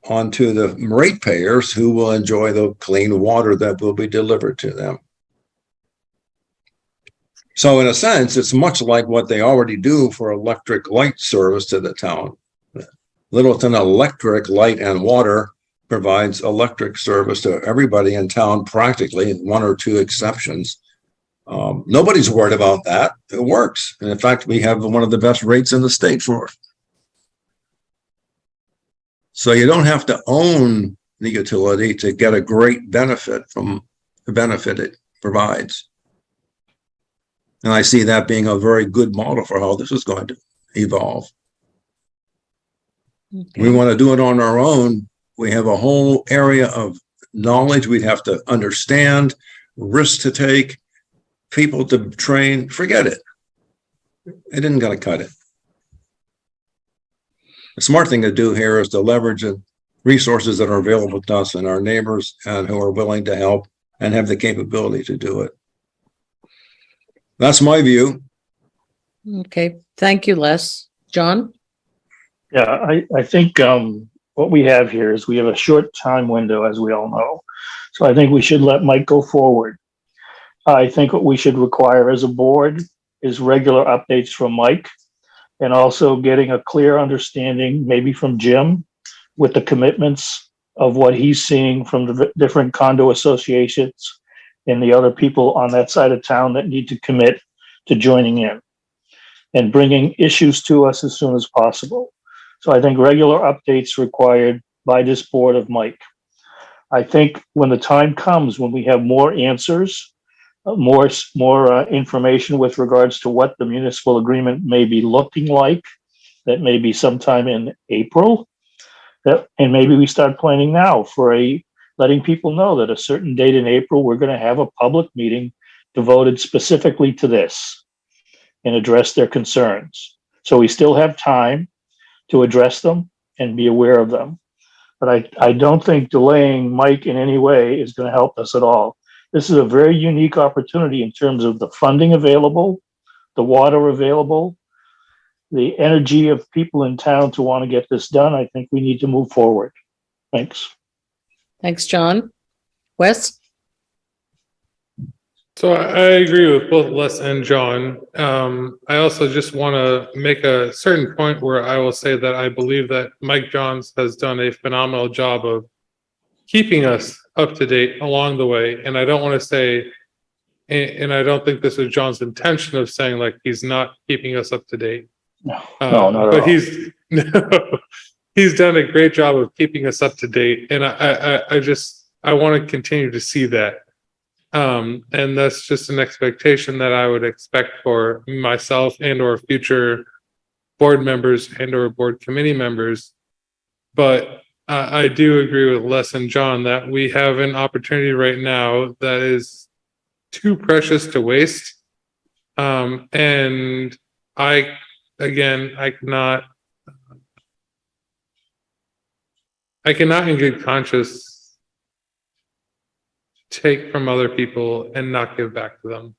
onto the ratepayers who will enjoy the clean water that will be delivered to them. So in a sense, it's much like what they already do for electric light service to the town. Littleton Electric Light and Water provides electric service to everybody in town, practically, one or two exceptions. Nobody's worried about that. It works. And in fact, we have one of the best rates in the state for it. So you don't have to own the utility to get a great benefit from the benefit it provides. And I see that being a very good model for how this is going to evolve. Okay. We want to do it on our own. We have a whole area of knowledge we'd have to understand, risks to take, people to train. Forget it. It isn't going to cut it. The smart thing to do here is to leverage the resources that are available to us and our neighbors and who are willing to help and have the capability to do it. That's my view. Okay. Thank you, Les. John? Yeah, I think what we have here is we have a short time window, as we all know. So I think we should let Mike go forward. I think what we should require as a board is regular updates from Mike, and also getting a clear understanding, maybe from Jim, with the commitments of what he's seeing from the different condo associations and the other people on that side of town that need to commit to joining in and bringing issues to us as soon as possible. So I think regular updates required by this board of Mike. I think when the time comes, when we have more answers, more information with regards to what the municipal agreement may be looking like, that may be sometime in April, and maybe we start planning now for letting people know that a certain date in April, we're going to have a public meeting devoted specifically to this and address their concerns. So we still have time to address them and be aware of them. But I don't think delaying Mike in any way is going to help us at all. This is a very unique opportunity in terms of the funding available, the water available, the energy of people in town to want to get this done. I think we need to move forward. Thanks. Thanks, John. Wes? So I agree with both Les and John. I also just want to make a certain point where I will say that I believe that Mike Johns has done a phenomenal job of keeping us up to date along the way. And I don't want to say, and I don't think this is John's intention of saying like he's not keeping us up to date. No, not at but all. he's done a great job of keeping us up to date. And I want to continue to see that. And that's just an expectation that I would expect for myself and or future board members and or board committee members. But I do agree with Les and John that we have an opportunity right now that is too precious to waste. And I cannot in good conscience take from other people and not give back to them.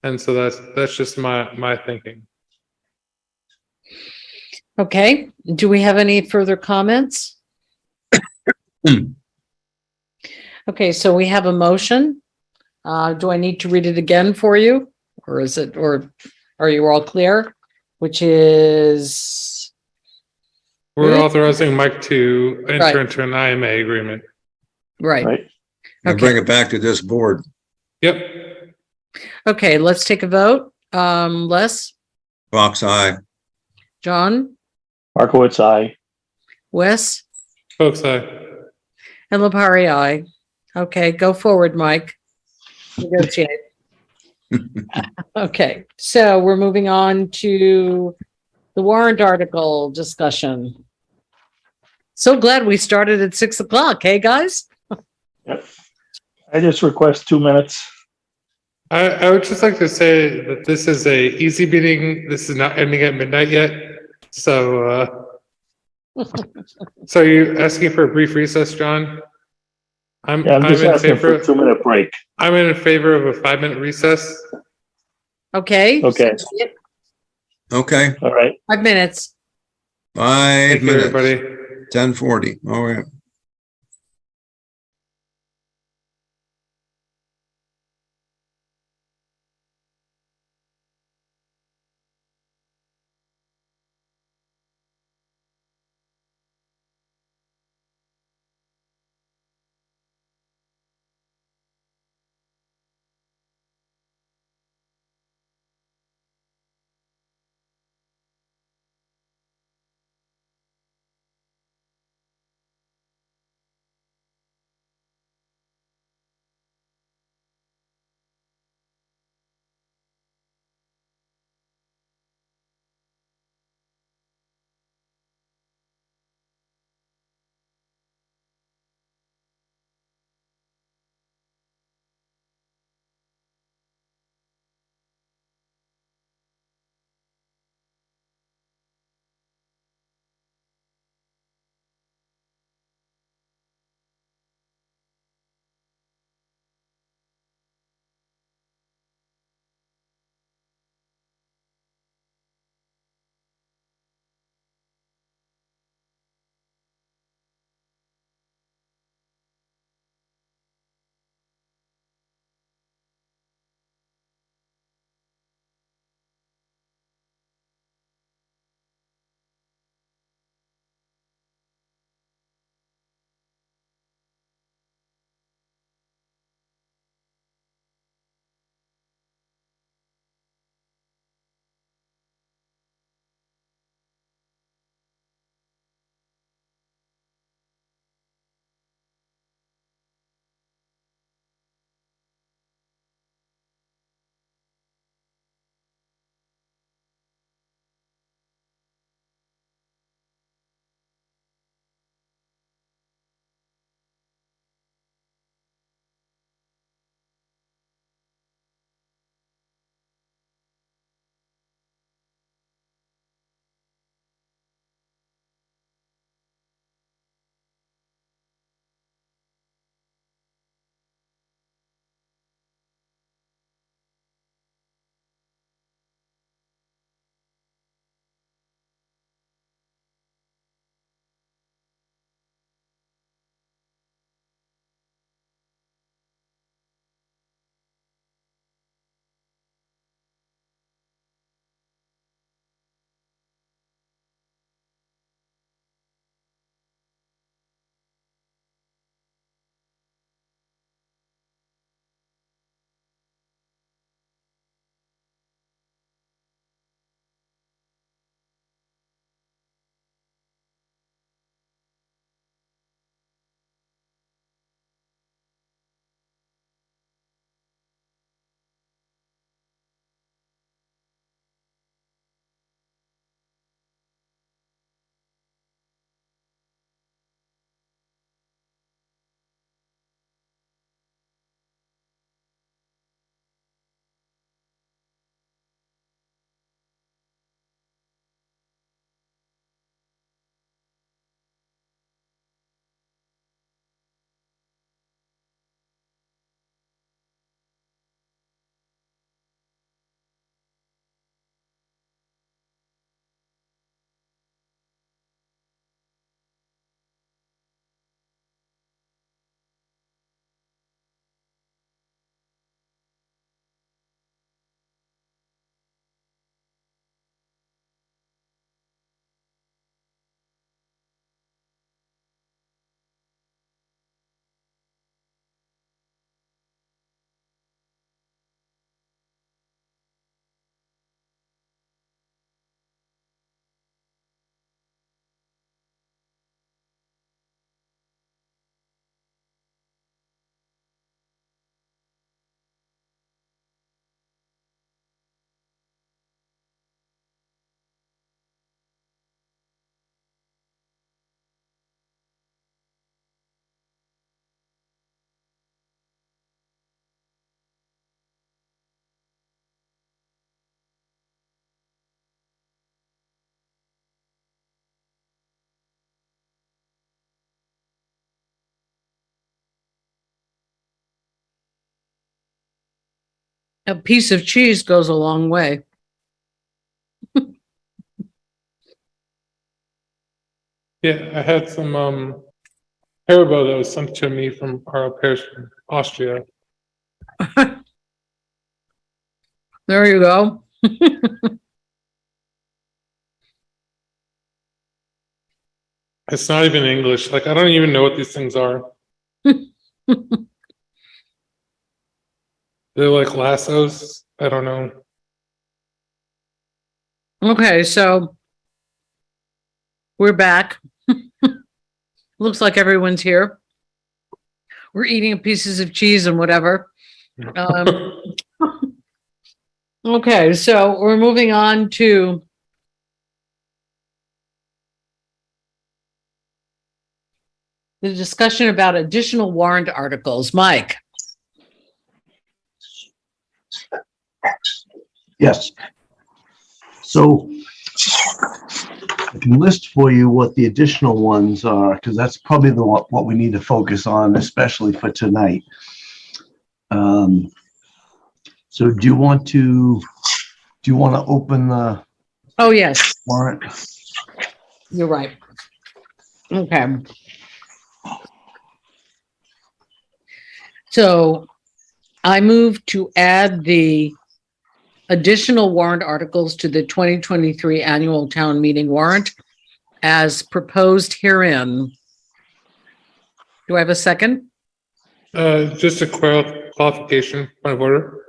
And so that's just my thinking. Okay, do we have any further comments? Okay, so we have a motion. Do I need to read it again for you? Or are you all clear? Which is, We're authorizing Mike to enter Right. into an IMA agreement. right. And bring it back to this board. Yep. Okay, let's take a vote. Les, Fox eye. John, Markowitz, aye. Wes, Folks, I. and Lepari, aye. Okay, go forward, Mike. Negotiate. Okay, so we're moving on to the warrant article discussion. So glad we started at 6 o'clock. Hey, guys? Yep. I just request 2 minutes. I would just like to say that this is a easy meeting. This is not ending at midnight yet. So, so are you asking for a brief recess, John? I'm just in asking for favor. a 2-minute break. I'm in favor of a 5-minute recess. Okay. Okay. Okay, All right. 5 minutes. 5 Thank you, minutes. everybody. 10:40. Oh, yeah. A piece of cheese goes a long way. Yeah, I had some Haribo that was sent to me from our pairs from Austria. There you go. It's not even English. Like, I don't even know what these things are. They're like lassos. I don't know. Okay, so we're back. Looks like everyone's here. We're eating pieces of cheese and whatever. Okay, so we're moving on to the discussion about additional warrant articles. Mike. Yes. So I can list for you what the additional ones are, because that's probably what we need to focus on, especially for tonight. So do you want to open the Oh, yes, warrant? you're right. Okay. So I move to add the additional warrant articles to the 2023 annual town meeting warrant as proposed herein. Do I have a second? Just a qualification, point of order.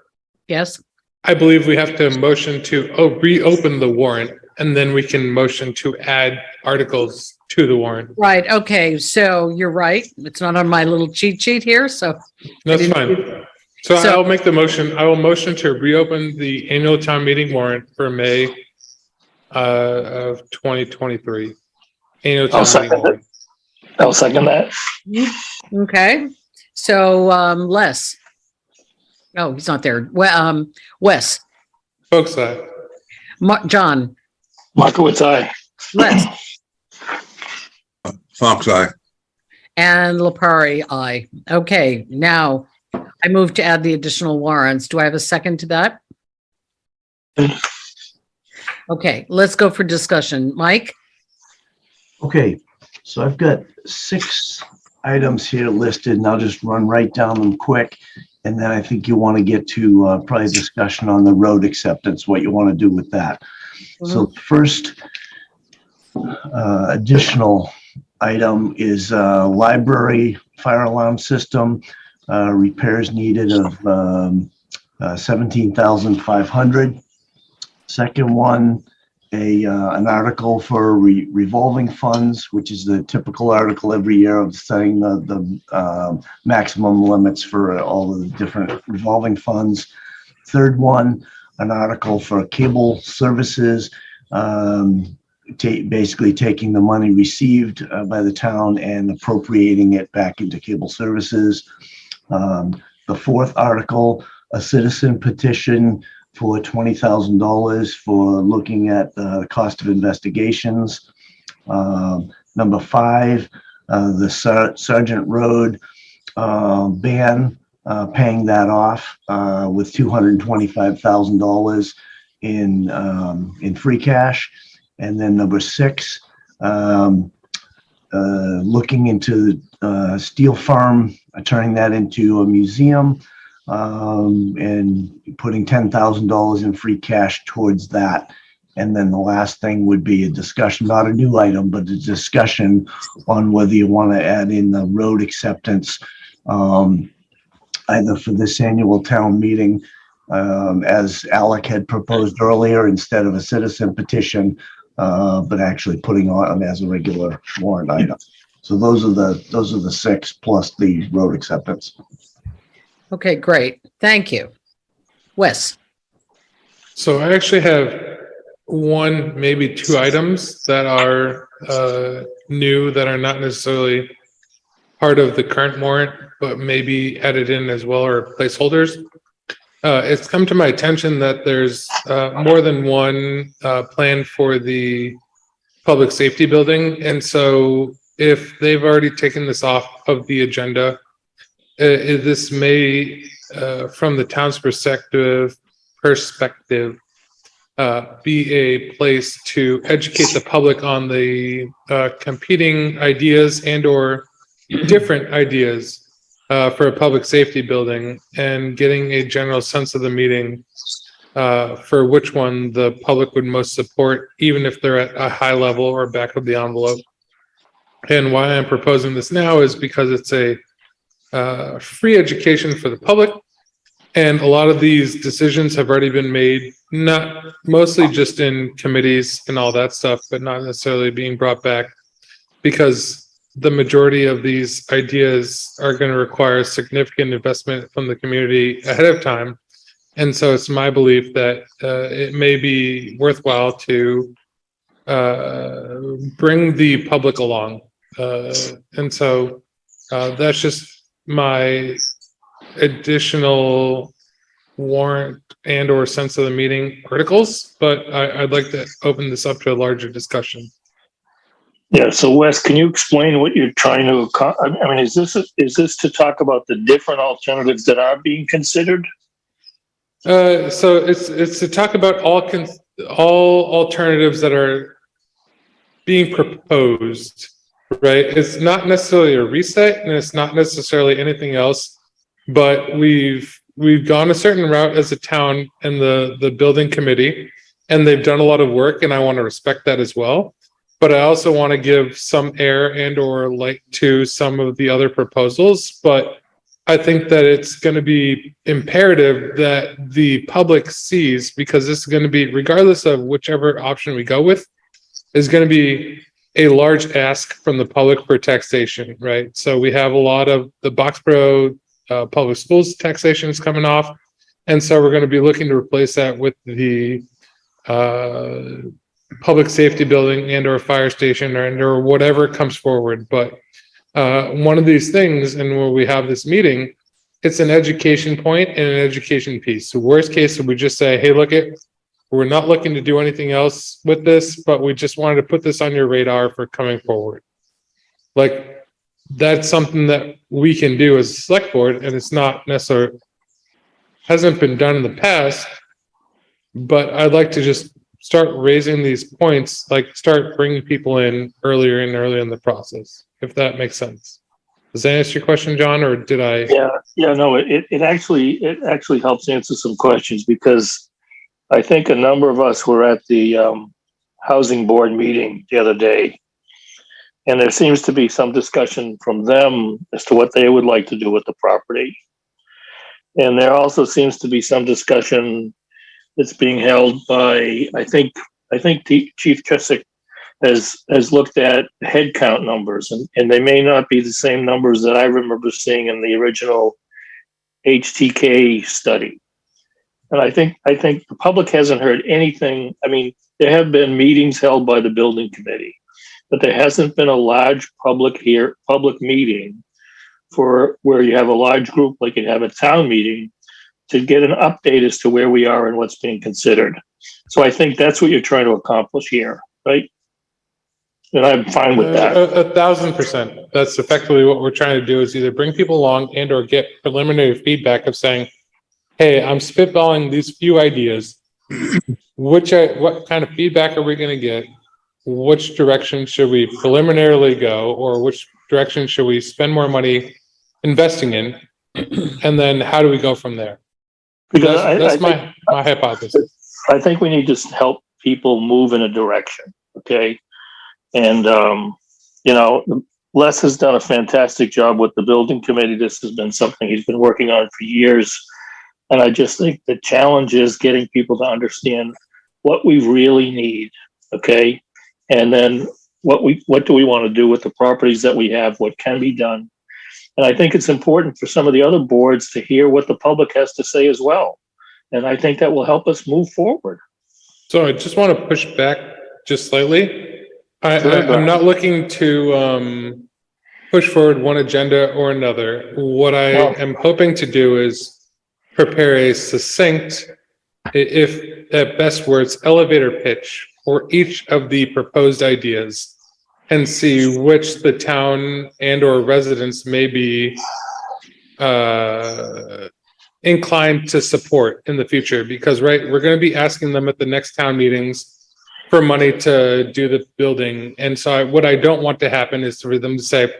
Yes. I believe we have to motion to reopen the warrant, and then we can motion to add articles to the warrant. Right. Okay. So you're right. It's not on my little cheat sheet here. So That's fine. So I'll make the motion. I will motion to reopen the annual town meeting warrant for May of 2023. Annual town meeting warrant. I'll second that. okay. So Les. Oh, he's not there. Well, Wes. Folks, aye. John. Markowitz, aye. Les. Fox eye. And Lepari, aye. Okay, now I move to add the additional warrants. Do I have a second to that? Okay, let's go for discussion. Mike? Okay, so I've got 6 items here listed, and I'll just run right down them quick. And then I think you want to get to probably discussion on the road acceptance, what you want to do with that. So first additional item is library fire alarm system, repairs needed of 17,500. Second one, an article for revolving funds, which is the typical article every year of setting the maximum limits for all of the different revolving funds. Third one, an article for cable services, basically taking the money received by the town and appropriating it back into cable services. The fourth article, a citizen petition for $20,000 for looking at the cost of investigations. Number 5, the Sergeant Road ban, paying that off with $225,000 in free cash. And then number 6, looking into Steel Farm, turning that into a museum, and putting $10,000 in free cash towards that. And then the last thing would be a discussion, not a new item, but a discussion on whether you want to add in the road acceptance, either for this annual town meeting, as Alec had proposed earlier, instead of a citizen petition, but actually putting on as a regular warrant item. So those are the 6 plus the road acceptance. Okay, great. Thank you. Wes? So I actually have 1, maybe 2 items that are new, that are not necessarily part of the current warrant, but maybe added in as well, or placeholders. It's come to my attention that there's more than one plan for the public safety building. And so if they've already taken this off of the agenda, this may, from the town's perspective, be a place to educate the public on the competing ideas and or different ideas for a public safety building, and getting a general sense of the meeting for which one the public would most support, even if they're at a high level or back of the envelope. And why I'm proposing this now is because it's a free education for the public. And a lot of these decisions have already been made, not mostly just in committees and all that stuff, but not necessarily being brought back, because the majority of these ideas are going to require significant investment from the community ahead of time. And so it's my belief that it may be worthwhile to bring the public along. And so that's just my additional warrant and or sense of the meeting articles, but I'd like to open this up to a larger discussion. Yeah, so Wes, can you explain what you're trying to, I mean, is this to talk about the different alternatives that are being considered? So it's to talk about all alternatives that are being proposed, right? It's not necessarily a reset, and it's not necessarily anything else, but we've gone a certain route as a town and the building committee, and they've done a lot of work, and I want to respect that as well. But I also want to give some air and or light to some of the other proposals. But I think that it's going to be imperative that the public sees, because this is going to be, regardless of whichever option we go with, is going to be a large ask from the public for taxation, right? So we have a lot of the Boxborough public schools taxation is coming off. And so we're going to be looking to replace that with the public safety building and or fire station or whatever comes forward. But one of these things, and when we have this meeting, it's an education point and an education piece. So worst case, we just say, hey, we're not looking to do anything else with this, but we just wanted to put this on your radar for coming forward. Like, that's something that we can do as a select board, and it's not necessarily, hasn't been done in the past, but I'd like to just start raising these points, like start bringing people in earlier and earlier in the process, if that makes sense. Does that answer your question, John, or did I? Yeah, no, it actually helps answer some questions, because I think a number of us were at the housing board meeting the other day, and there seems to be some discussion from them as to what they would like to do with the property. And there also seems to be some discussion that's being held by, I think Chief Tresick has looked at head count numbers, and they may not be the same numbers that I remember seeing in the original HTK study. And I think the public hasn't heard anything. I mean, there have been meetings held by the building committee, but there hasn't been a large public meeting for where you have a large group, like you have a town meeting, to get an update as to where we are and what's being considered. So I think that's what you're trying to accomplish here, right? And I'm fine with that. 1,000%. That's effectively what we're trying to do, is either bring people along and or get preliminary feedback of saying, hey, I'm spitballing these few ideas. What kind of feedback are we going to get? Which direction should we preliminarily go, or which direction should we spend more money investing in? And then how do we go from there? Because that's my hypothesis. I think we need to help people move in a direction, okay? And, Les has done a fantastic job with the building committee. This has been something he's been working on for years. And I just think the challenge is getting people to understand what we really need, okay? And then what do we want to do with the properties that we have, what can be done. And I think it's important for some of the other boards to hear what the public has to say as well. And I think that will help us move forward. So I just want to push back just slightly. I'm not looking to push forward one agenda or another. What I am hoping to do is prepare a succinct, if at best words, elevator pitch for each of the proposed ideas, and see which the town and or residents may be inclined to support in the future, because we're going to be asking them at the next town meetings for money to do the building. And so what I don't want to happen is for them to say,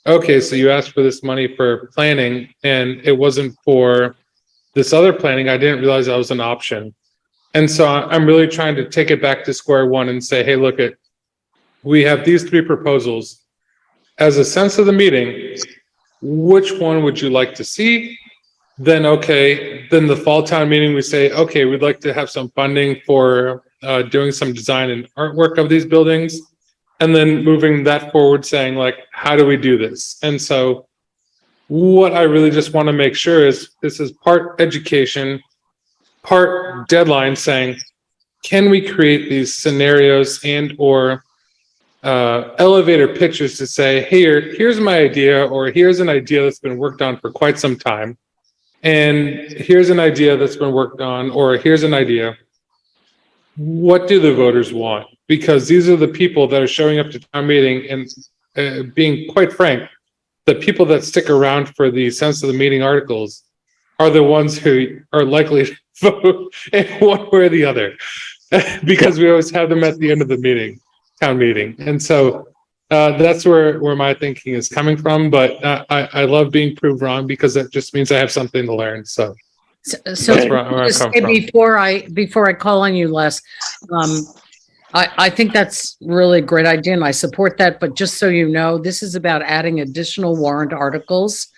okay, so you asked for this money for planning and it wasn't for this other planning. I didn't realize that was an option. And so I'm really trying to take it back to square one and say, hey, look, we have these 3 proposals. As a sense of the meeting, which one would you like to see? Then, okay, then the fall town meeting, we say, okay, we'd like to have some funding for doing some design and artwork of these buildings. And then moving that forward, saying like, how do we do this? And so what I really just want to make sure is this is part education, part deadline, saying, can we create these scenarios and or elevator pitches to say, hey, here's my idea, or here's an idea that's been worked on for quite some time. And here's an idea that's been worked on, or here's an idea. What do the voters want? Because these are the people that are showing up to town meeting, and being quite frank, the people that stick around for the sense of the meeting articles are the ones who are likely to vote in one way or the other, because we always have them at the end of the town meeting. And so that's where my thinking is coming from. But I love being proved wrong, because that just means I have something to learn. So that's where I come from. Before I call on you, Les, I think that's really a great idea and I support that. But just so you know, this is about adding additional warrant articles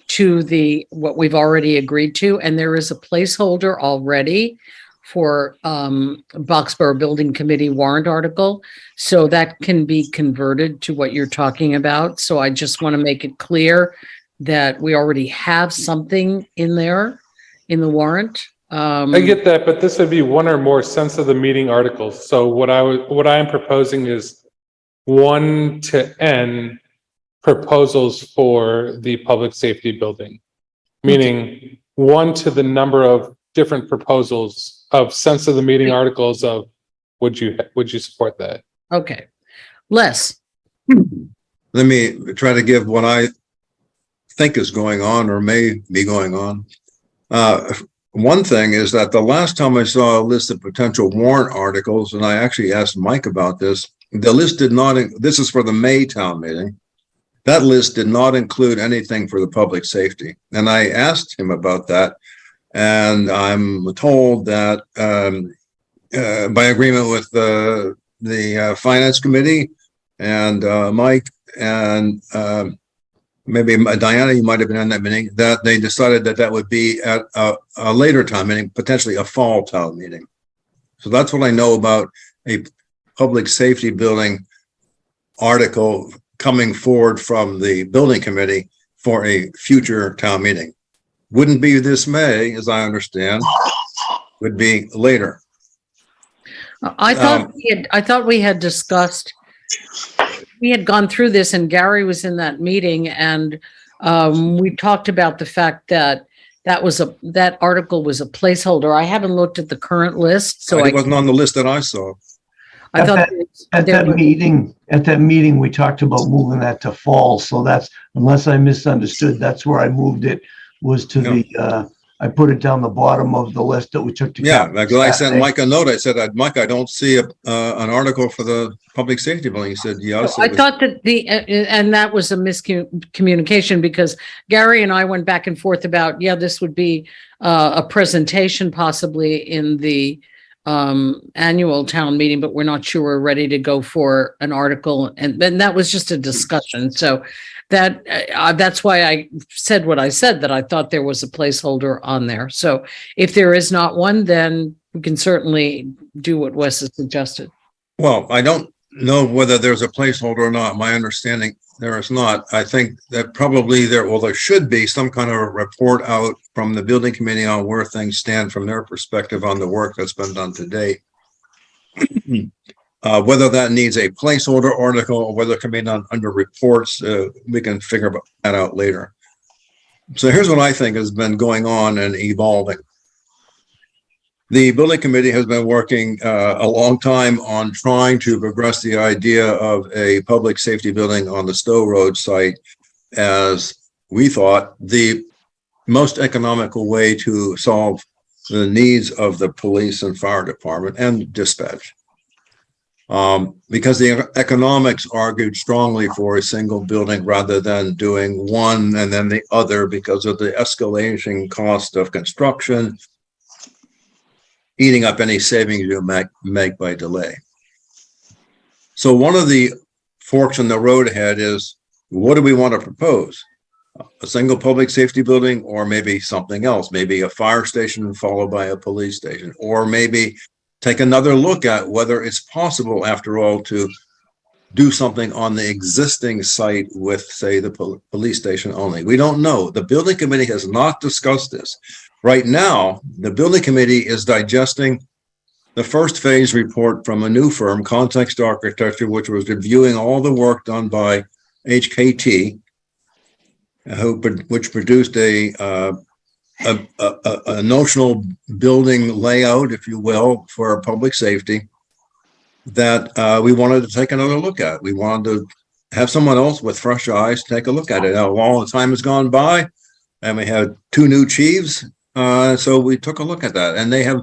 to what we've already agreed to. And there is a placeholder already for Boxborough Building Committee warrant article. So that can be converted to what you're talking about. So I just want to make it clear that we already have something in there in the warrant. I get that, but this would be one or more sense of the meeting articles. So what I am proposing is 1 to N proposals for the public safety building, meaning 1 to the number of different proposals of sense of the meeting articles of would you support that? Okay. Les. Let me try to give what I think is going on or may be going on. One thing is that the last time I saw a list of potential warrant articles, and I actually asked Mike about this, the list did not, this is for the May town meeting. That list did not include anything for the public safety. And I asked him about that. And I'm told that by agreement with the finance committee and Mike and maybe Diana, you might have been in that meeting, that they decided that would be at a later town meeting, potentially a fall town meeting. So that's what I know about a public safety building article coming forward from the building committee for a future town meeting. Wouldn't be this May, as I understand, would be later. I thought we had discussed, we had gone through this and Gary was in that meeting and we talked about the fact that that article was a placeholder. I haven't looked at the current list, so it wasn't on the list that I saw. I thought at that meeting, we talked about moving that to fall. So that's, unless I misunderstood, that's where I moved it, was to the, I put it down the bottom of the list that we took to. Yeah, because I sent Mike a note. I said, Mike, I don't see an article for the public safety building. He said, yes. I thought that and that was a miscommunication because Gary and I went back and forth about, this would be a presentation possibly in the annual town meeting, but we're not sure we're ready to go for an article. And then that was just a discussion. So that's why I said what I said, that I thought there was a placeholder on there. So if there is not one, then we can certainly do what Wes has suggested. Well, I don't know whether there's a placeholder or not. My understanding, there is not. I think that probably there should be some kind of a report out from the building committee on where things stand from their perspective on the work that's been done to date. Whether that needs a placeholder article or whether it can be done under reports, we can figure that out later. So here's what I think has been going on and evolving. The building committee has been working a long time on trying to progress the idea of a public safety building on the Stowe Road site as we thought, the most economical way to solve the needs of the police and fire department and dispatch. Because the economics argued strongly for a single building rather than doing one and then the other because of the escalating cost of construction, eating up any savings you make by delay. So one of the forks in the road ahead is, what do we want to propose? A single public safety building, or maybe something else, maybe a fire station followed by a police station, or maybe take another look at whether it's possible, after all, to do something on the existing site with, say, the police station only. We don't know. The building committee has not discussed this. Right now, the building committee is digesting the first phase report from a new firm, Context Architecture, which was reviewing all the work done by HKT, which produced a notional building layout, if you will, for public safety that we wanted to take another look at. We wanted to have someone else with fresh eyes take a look at it. Now, all the time has gone by, and we had 2 new chiefs, so we took a look at that, and they have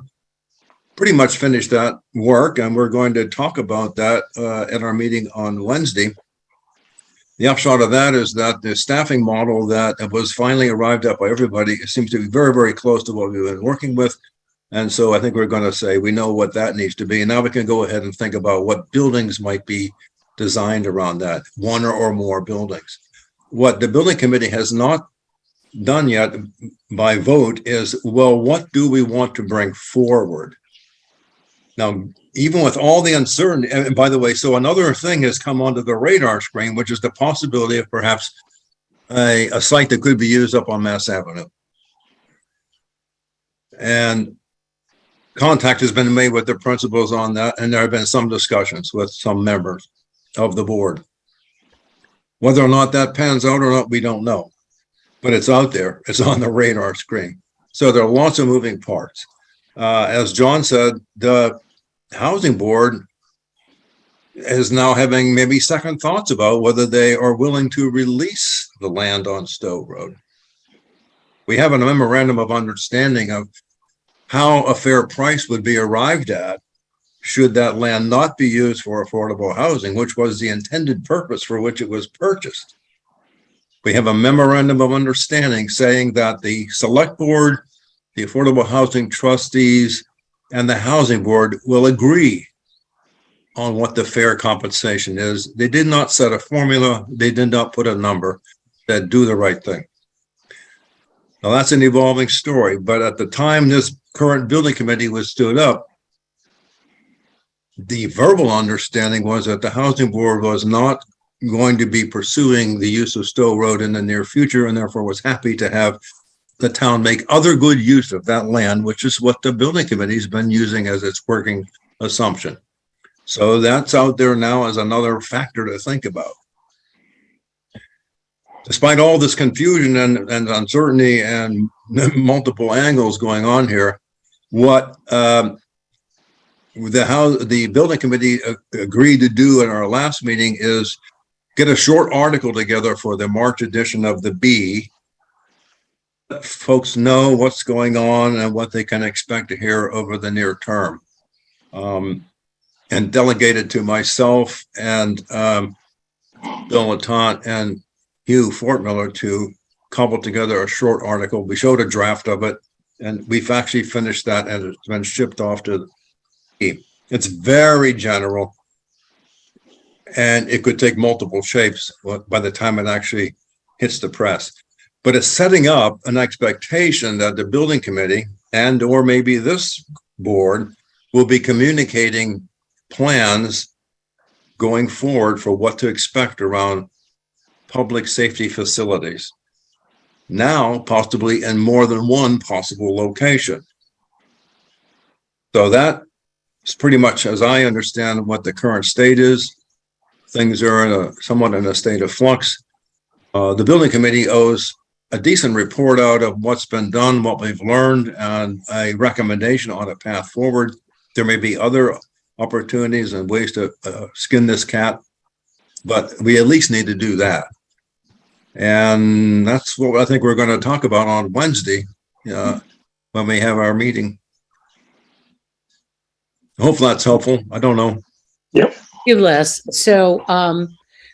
pretty much finished that work, and we're going to talk about that at our meeting on Wednesday. The upshot of that is that the staffing model that was finally arrived at by everybody seems to be very, very close to what we've been working with. And so I think we're going to say we know what that needs to be. And now we can go ahead and think about what buildings might be designed around that, 1 or more buildings. What the building committee has not done yet by vote is, well, what do we want to bring forward? Now, even with all the uncertainty, and by the way, so another thing has come onto the radar screen, which is the possibility of perhaps a site that could be used up on Mass Avenue. And contact has been made with the principals on that, and there have been some discussions with some members of the board. Whether or not that pans out or not, we don't know. But it's out there. It's on the radar screen. So there are lots of moving parts. As John said, the housing board is now having maybe second thoughts about whether they are willing to release the land on Stowe Road. We have a memorandum of understanding of how a fair price would be arrived at should that land not be used for affordable housing, which was the intended purpose for which it was purchased. We have a memorandum of understanding saying that the select board, the affordable housing trustees, and the housing board will agree on what the fair compensation is. They did not set a formula. They did not put a number. That do the right thing. Now that's an evolving story, but at the time this current building committee was stood up, the verbal understanding was that the housing board was not going to be pursuing the use of Stowe Road in the near future, and therefore was happy to have the town make other good use of that land, which is what the building committee has been using as its working assumption. So that's out there now as another factor to think about. Despite all this confusion and uncertainty and multiple angles going on here, what the building committee agreed to do in our last meeting is get a short article together for the March edition of the Bee. Let folks know what's going on and what they can expect to hear over the near term. And delegate it to myself and Bill Latant and Hugh Fortmiller to cobble together a short article. We showed a draft of it, and we've actually finished that, and it's been shipped off to the team. It's very general, and it could take multiple shapes by the time it actually hits the press. But it's setting up an expectation that the building committee and or maybe this board will be communicating plans going forward for what to expect around public safety facilities. Now, possibly in more than one possible location. So that is pretty much, as I understand, what the current state is. Things are somewhat in a state of flux. The building committee owes a decent report out of what's been done, what we've learned, and a recommendation on a path forward. There may be other opportunities and ways to skin this cat, but we at least need to do that. And that's what I think we're going to talk about on Wednesday, when we have our meeting. Hopefully that's helpful. I don't know. Yep. You, Les.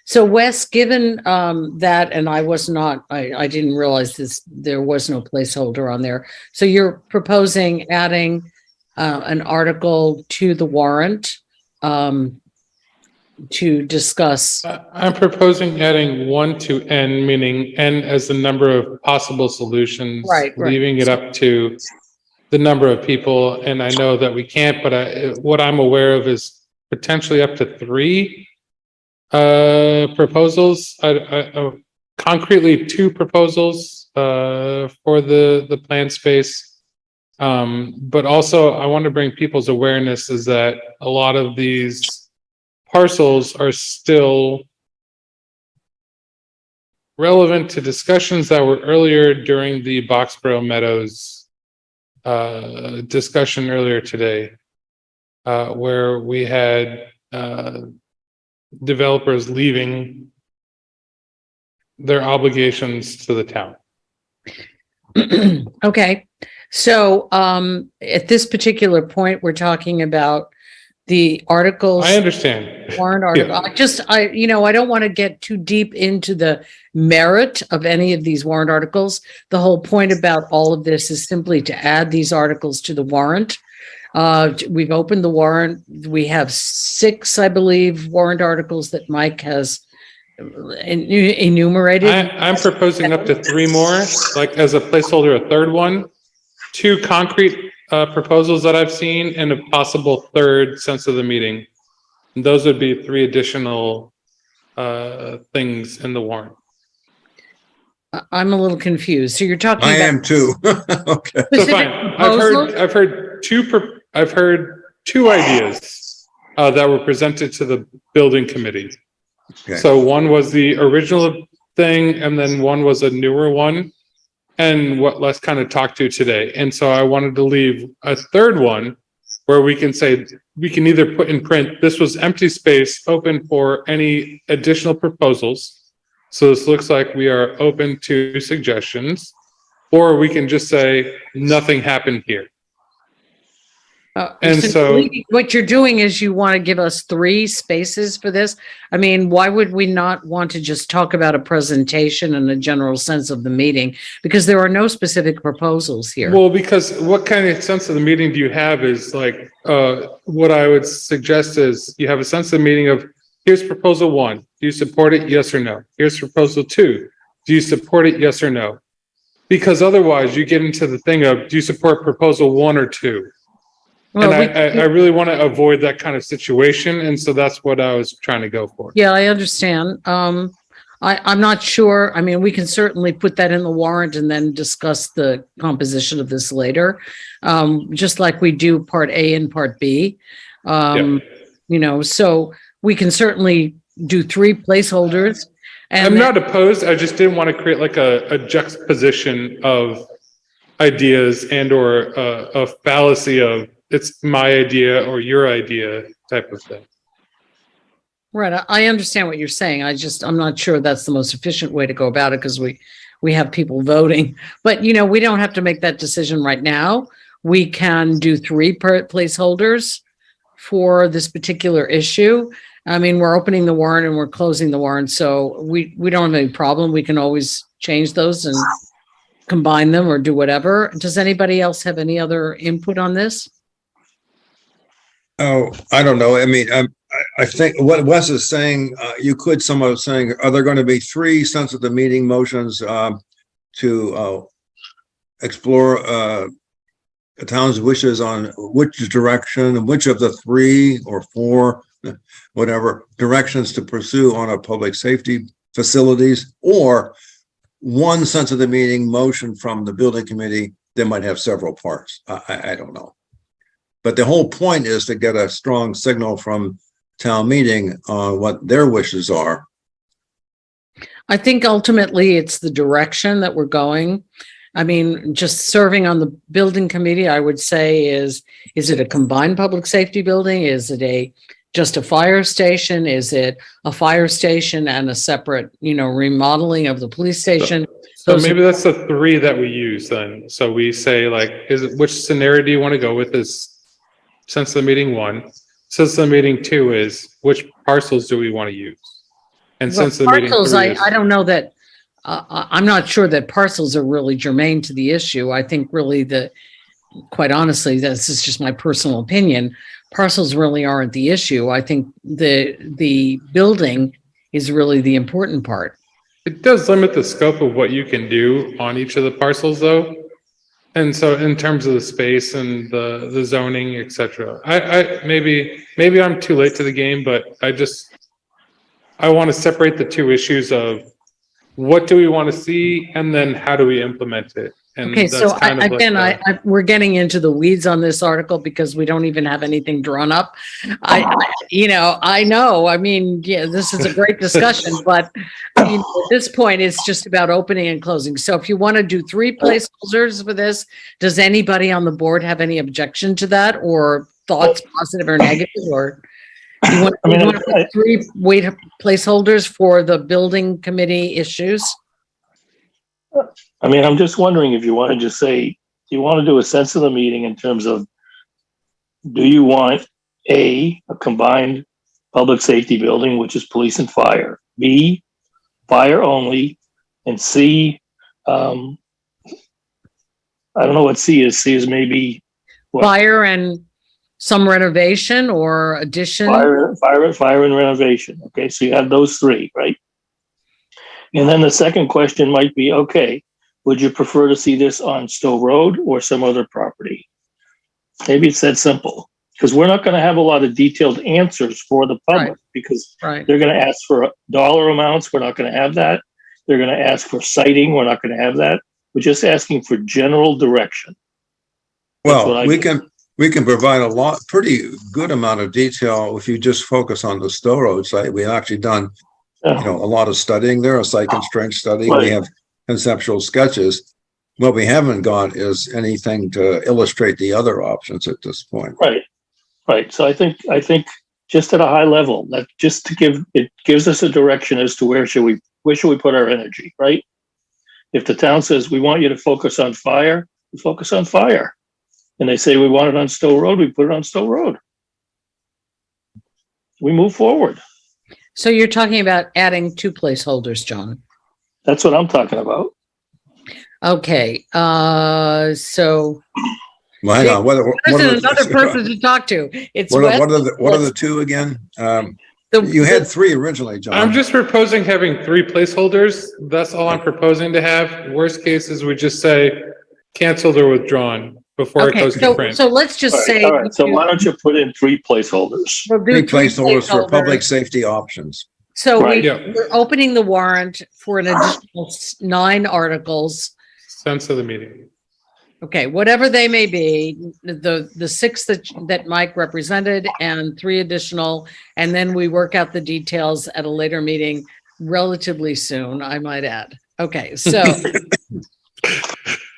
So Wes, given that, and I didn't realize there was no placeholder on there. So you're proposing adding an article to the warrant to discuss. I'm proposing adding 1 to N, meaning N as the number of possible solutions, Right. leaving it up to the number of people. And I know that we can't, but what I'm aware of is potentially up to 3 proposals. Concretely 2 proposals for the plan space. But also I want to bring people's awareness is that a lot of these parcels are still relevant to discussions that were earlier during the Boxborough Meadows discussion earlier today, where we had developers leaving their obligations to the town. Okay. So at this particular point, we're talking about the articles. I understand. Warrant article. Yeah. I don't want to get too deep into the merit of any of these warrant articles. The whole point about all of this is simply to add these articles to the warrant. We've opened the warrant. We have 6, I believe, warrant articles that Mike has enumerated. I'm proposing up to 3 more, like as a placeholder, a 3rd one, 2 concrete proposals that I've seen, and a possible 3rd sense of the meeting. And those would be 3 additional things in the warrant. I'm a little confused. So you're talking I about am too. Okay. So fine. I've heard 2 ideas that were presented to the building committee. Okay. So one was the original thing, and then one was a newer one, and what Les kind of talked to today. And so I wanted to leave a 3rd one where we can say, we can either put in print, this was empty space open for any additional proposals. So this looks like we are open to suggestions, or we can just say nothing happened here. And so what you're doing is you want to give us 3 spaces for this. I mean, why would we not want to just talk about a presentation and a general sense of the meeting? Because there are no specific proposals here. Well, because what kind of sense of the meeting do you have is like, what I would suggest is you have a sense of the meeting of, here's proposal 1. Do you support it? Yes or no? Here's proposal 2. Do you support it? Yes or no? Because otherwise you get into the thing of, do you support proposal 1 or 2? Well, and I really want to avoid that kind of situation. And so that's what I was trying to go for. Yeah, I understand. I'm not sure. I mean, we can certainly put that in the warrant and then discuss the composition of this later. Just like we do part A and part B. So we can certainly do 3 placeholders. And I'm not opposed. I just didn't want to create like a juxtaposition of ideas and or a fallacy of it's my idea or your idea type of thing. Right. I understand what you're saying. I'm not sure that's the most efficient way to go about it because we have people voting, but we don't have to make that decision right now. We can do 3 placeholders for this particular issue. I mean, we're opening the warrant and we're closing the warrant, so we don't have any problem. We can always change those and combine them or do whatever. Does anybody else have any other input on this? Oh, I don't know. I mean, I think what Wes is saying, you could somehow saying, are there going to be 3 sense of the meeting motions to explore the town's wishes on which direction and which of the 3 or 4, whatever directions to pursue on a public safety facilities, or 1 sense of the meeting motion from the building committee that might have several parts. I don't know. But the whole point is to get a strong signal from town meeting on what their wishes are. I think ultimately it's the direction that we're going. I mean, just serving on the building committee, I would say is it a combined public safety building? Is it a just a fire station? Is it a fire station and a separate, remodeling of the police station? So maybe that's the three that we use then. So we say like, which scenario do you want to go with is since the meeting 1, since the meeting 2 is which parcels do we want to use? And Well, since the meeting parcels, 3 is. I don't know that, I'm not sure that parcels are really germane to the issue. I think really quite honestly, this is just my personal opinion. Parcels really aren't the issue. I think the building is really the important part. It does limit the scope of what you can do on each of the parcels though. And so in terms of the space and the zoning, et cetera, I maybe I'm too late to the game, but I want to separate the two issues of what do we want to see and then how do we implement it? And Okay, so that's kind of like we're getting into the weeds on this article because we don't even have anything drawn up. I know, I mean, yeah, this is a great discussion, but at this point, it's just about opening and closing. So if you want to do 3 placeholders for this, does anybody on the board have any objection to that or thoughts, positive or negative, or you want to put 3 placeholders for the building committee issues? I mean, I'm just wondering if you want to just say, do you want to do a sense of the meeting in terms of, do you want A, a combined public safety building, which is police and fire, B, fire only, and C, I don't know what C is. C is maybe what? Fire and some renovation or addition? Fire and renovation. Okay, so you have those 3, right? And then the second question might be, okay, would you prefer to see this on Stowe Road or some other property? Maybe it's that simple, because we're not going to have a lot of detailed answers for the public because they're going to ask for dollar amounts. We're not going to have that. They're going to ask for citing. We're not going to have that. We're just asking for general direction. Well, we can provide pretty good amount of detail if you just focus on the Stowe Road site. We've actually done a lot of studying there, a site constraint study. Right. We have conceptual sketches. What we haven't got is anything to illustrate the other options at this point. Right. So I think just at a high level, that just to gives us a direction as to where should we put our energy, right? If the town says we want you to focus on fire, we focus on fire. And they say we want it on Stowe Road, we put it on Stowe Road. We move forward. So you're talking about adding 2 placeholders, John? That's what I'm talking about. Okay, so. Well, hang on. What There's another person to talk to. It's what are the 2 again? You had 3 originally, John. I'm just proposing having 3 placeholders. That's all I'm proposing to have. Worst case is we just say canceled or withdrawn before it goes to print. So let's just say. All right. So why don't you put in 3 placeholders? We'll do 3 placeholders for public safety options. So Right. we're opening the warrant for an additional 9 articles. Sense of the meeting. Okay, whatever they may be, the 6 that Mike represented and 3 additional, and then we work out the details at a later meeting relatively soon, I might add. Okay, so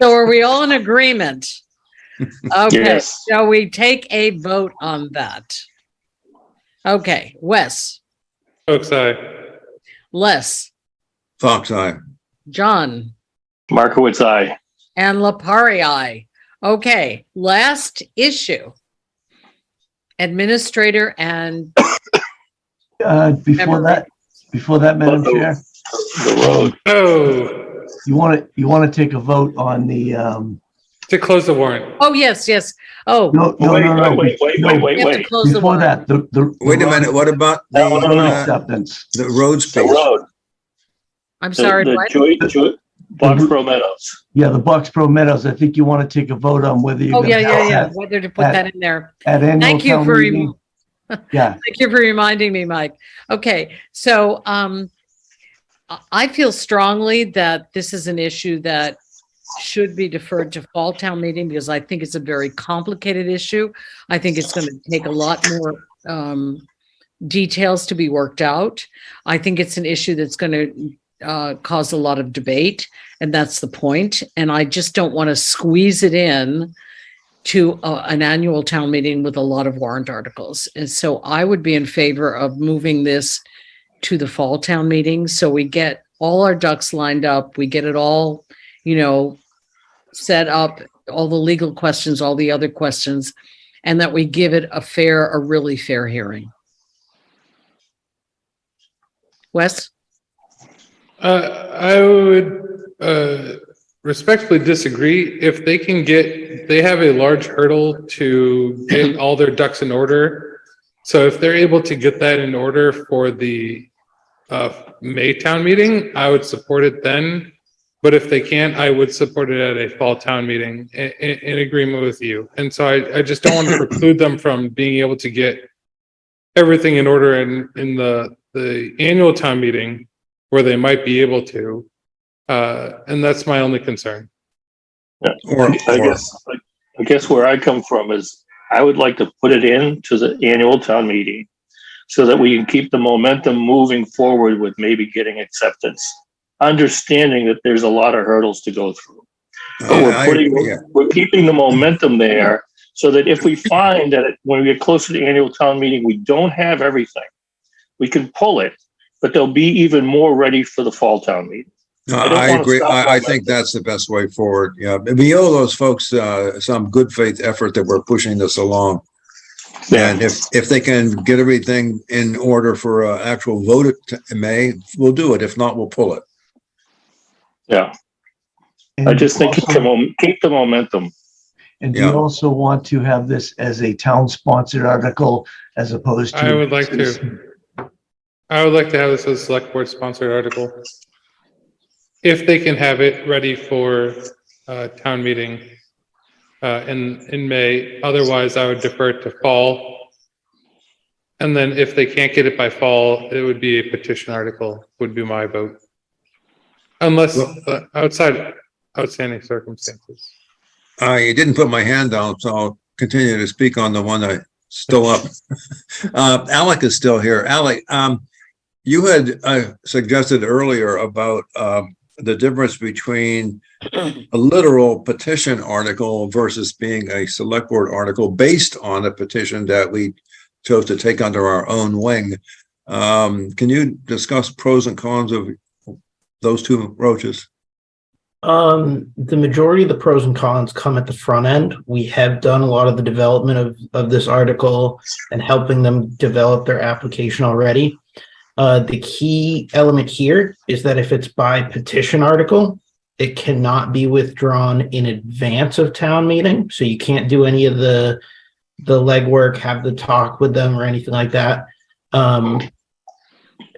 are we all in agreement? Okay, Yes. shall we take a vote on that? Okay, Wes, Folks, Les, Fox eye. John, Markowitz, aye. and Lapari, aye. Okay, last issue. Administrator and Before that, Madam Chair, The road. Oh, you want to take a vote on the, to close the warrant. oh, yes. Oh, no. we have to close the Before warrant. that, the. Wait a minute. What about Acceptance. the roads The piece? road. I'm sorry, what? Boxborough Meadows. Yeah, the Boxborough Meadows. I think you want to take a vote on whether you're. Oh, gonna yeah, have that whether to put at- that in there. At annual Thank you town for, meeting. Yeah, thank you for reminding me, Mike. Okay, so, I feel strongly that this is an issue that should be deferred to fall town meeting because I think it's a very complicated issue. I think it's going to take a lot more, details to be worked out. I think it's an issue that's going to cause a lot of debate, and that's the point. And I just don't want to squeeze it in to an annual town meeting with a lot of warrant articles. And so I would be in favor of moving this to the fall town meeting. So we get all our ducks lined up. We get it all, set up, all the legal questions, all the other questions, and that we give it a really fair hearing. Wes? I would respectfully disagree. If they have a large hurdle to get all their ducks in order. So if they're able to get that in order for the May town meeting, I would support it then. But if they can't, I would support it at a fall town meeting in agreement with you. And so I just don't want to preclude them from being able to get everything in order in the annual town meeting where they might be able to. And that's my only concern. Yeah. I guess where I come from is I would like to put it into the annual town meeting so that we can keep the momentum moving forward with maybe getting acceptance, understanding that there's a lot of hurdles to go through. But we're keeping the momentum there so that if we find that when we get closer to the annual town meeting, we don't have everything, we can pull it, but they'll be even more ready for the fall town meeting. I agree. I think that's the best way forward. Yeah, we owe those folks some good faith effort that we're pushing this along. Yeah. And if they can get everything in order for an actual vote in May, we'll do it. If not, we'll pull it. Yeah. I just think keep the momentum. And do you also want to have this as a town-sponsored article as opposed to? I would like to have this as a select board sponsored article. If they can have it ready for town meeting in May. Otherwise, I would defer it to fall. And then if they can't get it by fall, it would be a petition article, would be my vote. Unless outstanding circumstances. I didn't put my hand down, so I'll continue to speak on the one that's still up. Alec is still here. Alec, you had suggested earlier about the difference between a literal petition article versus being a select board article based on a petition that we chose to take under our own wing. Can you discuss pros and cons of those two approaches? The majority of the pros and cons come at the front end. We have done a lot of the development of this article and helping them develop their application already. The key element here is that if it's by petition article, it cannot be withdrawn in advance of town meeting. So you can't do any of the legwork, have the talk with them or anything like that.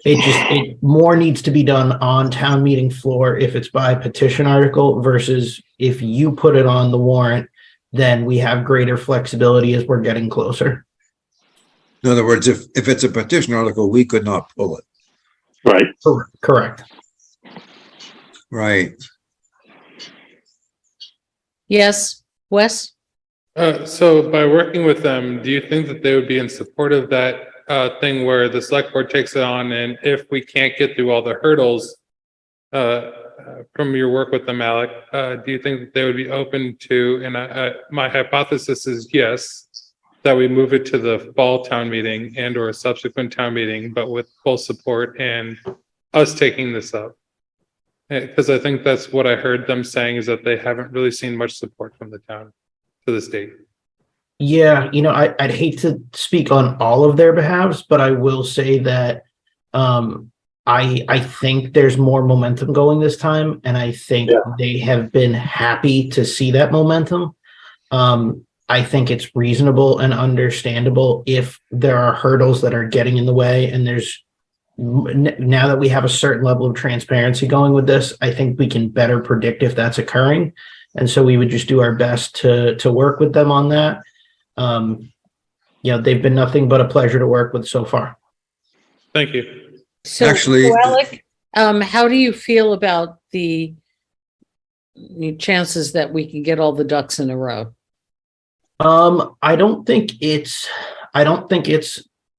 It more needs to be done on town meeting floor if it's by petition article versus if you put it on the warrant, then we have greater flexibility as we're getting closer. In other words, if it's a petition article, we could not pull it. Right. Correct. Right. Yes, Wes? So by working with them, do you think that they would be in support of that thing where the select board takes it on, and if we can't get through all the hurdles from your work with them, Alec, do you think that they would be open to, and my hypothesis is yes, that we move it to the fall town meeting and or a subsequent town meeting, but with full support and us taking this up? Because I think that's what I heard them saying, is that they haven't really seen much support from the town to this date. Yeah, I'd hate to speak on all of their behalves, but I will say that I think there's more momentum going this time, and I think they have been happy to see that momentum. I think it's reasonable and understandable if there are hurdles that are getting in the way, and now that we have a certain level of transparency going with this, I think we can better predict if that's occurring. And so we would just do our best to work with them on that. They've been nothing but a pleasure to work with so far. Thank you. So, Alec, how do you feel about the chances that we can get all the ducks in a row? I don't think it's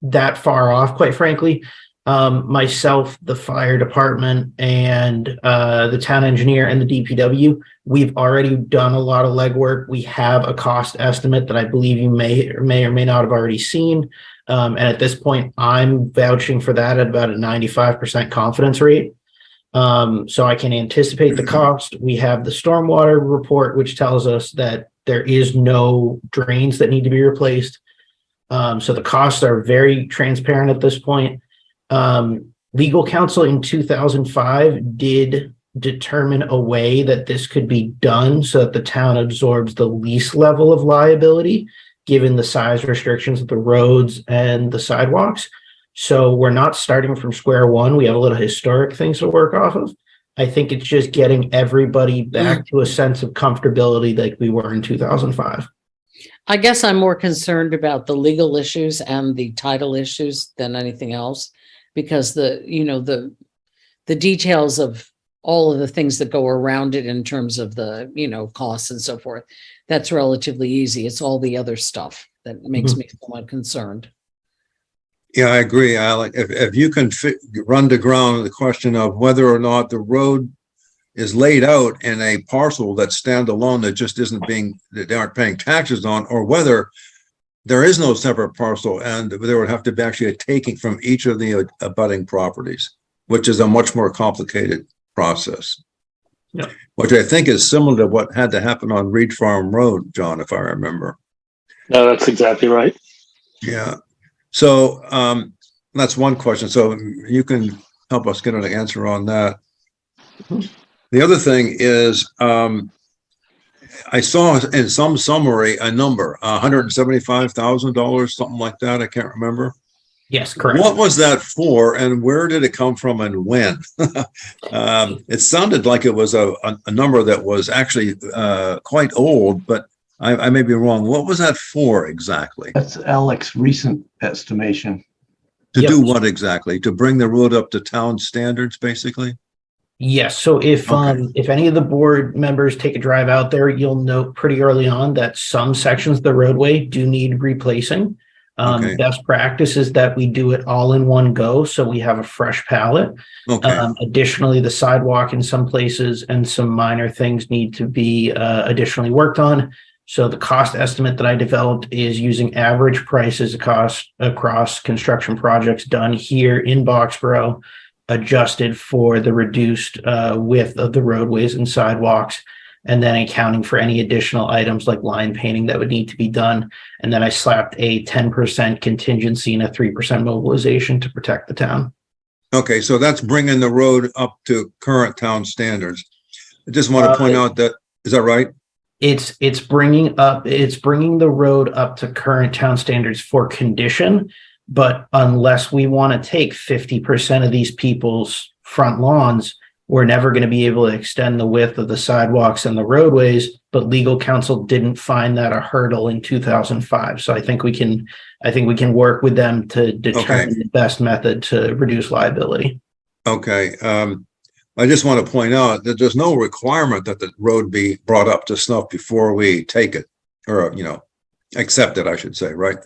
that far off, quite frankly. myself, the fire department, and the town engineer and the DPW, we've already done a lot of legwork. We have a cost estimate that I believe you may or may not have already seen. And at this point, I'm vouching for that at about a 95% confidence rate. So I can anticipate the cost. We have the stormwater report, which tells us that there is no drains that need to be replaced. So the costs are very transparent at this point. Legal counsel in 2005 did determine a way that this could be done so that the town absorbs the least level of liability, given the size restrictions of the roads and the sidewalks. So we're not starting from square one. We have a little historic things to work off of. I think it's just getting everybody back to a sense of comfortability like we were in 2005. I guess I'm more concerned about the legal issues and the title issues than anything else, because the details of all of the things that go around it in terms of the, costs and so forth, that's relatively easy. It's all the other stuff that makes me somewhat concerned. Yeah, I agree, Alec. If you can run to ground the question of whether or not the road is laid out in a parcel that's standalone that just isn't that they aren't paying taxes on, or whether there is no separate parcel and there would have to be actually a taking from each of the abutting properties, which is a much more complicated process. Yeah. Which I think is similar to what had to happen on Reed Farm Road, John, if I remember. No, that's exactly right. Yeah. So that's one question. So you can help us get an answer on that. The other thing is, I saw in some summary a number, $175,000, something like that. I can't remember. Yes, correct. What was that for, and where did it come from, and when? It sounded like it was a number that was actually quite old, but I may be wrong. What was that for exactly? That's Alec's recent estimation. To do what exactly? To bring the road up to town standards, basically? Yes. So if any of the board members take a drive out there, you'll note pretty early on that some sections of the roadway do need replacing. Best practice is that we do it all in one go, so we have a fresh palette. Additionally, the sidewalk in some places and some minor things need to be additionally worked on. So the cost estimate that I developed is using average prices across construction projects done here in Boxborough, adjusted for the reduced width of the roadways and sidewalks, and then accounting for any additional items like line painting that would need to be done. And then I slapped a 10% contingency and a 3% mobilization to protect the town. Okay, so that's bringing the road up to current town standards. I just want to point out that, is that right? It's bringing the road up to current town standards for condition, but unless we want to take 50% of these people's front lawns, we're never going to be able to extend the width of the sidewalks and the roadways. But legal counsel didn't find that a hurdle in 2005. So I think we can work with them to determine the best method to reduce liability. Okay. I just want to point out that there's no requirement that the road be brought up to snuff before we take it, or, accept it, I should say, right?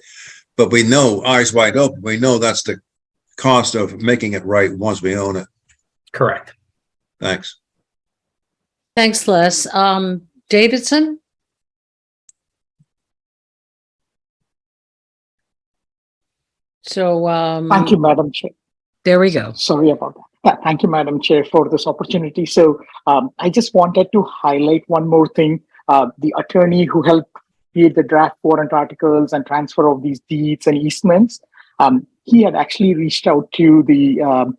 But we know, eyes wide open, we know that's the cost of making it right once we own it. Correct. Thanks. Thanks, Les. Davidson? So, thank you, Madam Chair. There we go. Sorry about that. Yeah, thank you, Madam Chair, for this opportunity. So I just wanted to highlight one more thing. The attorney who helped create the draft warrant articles and transfer of these deeds and easements, he had actually reached out to the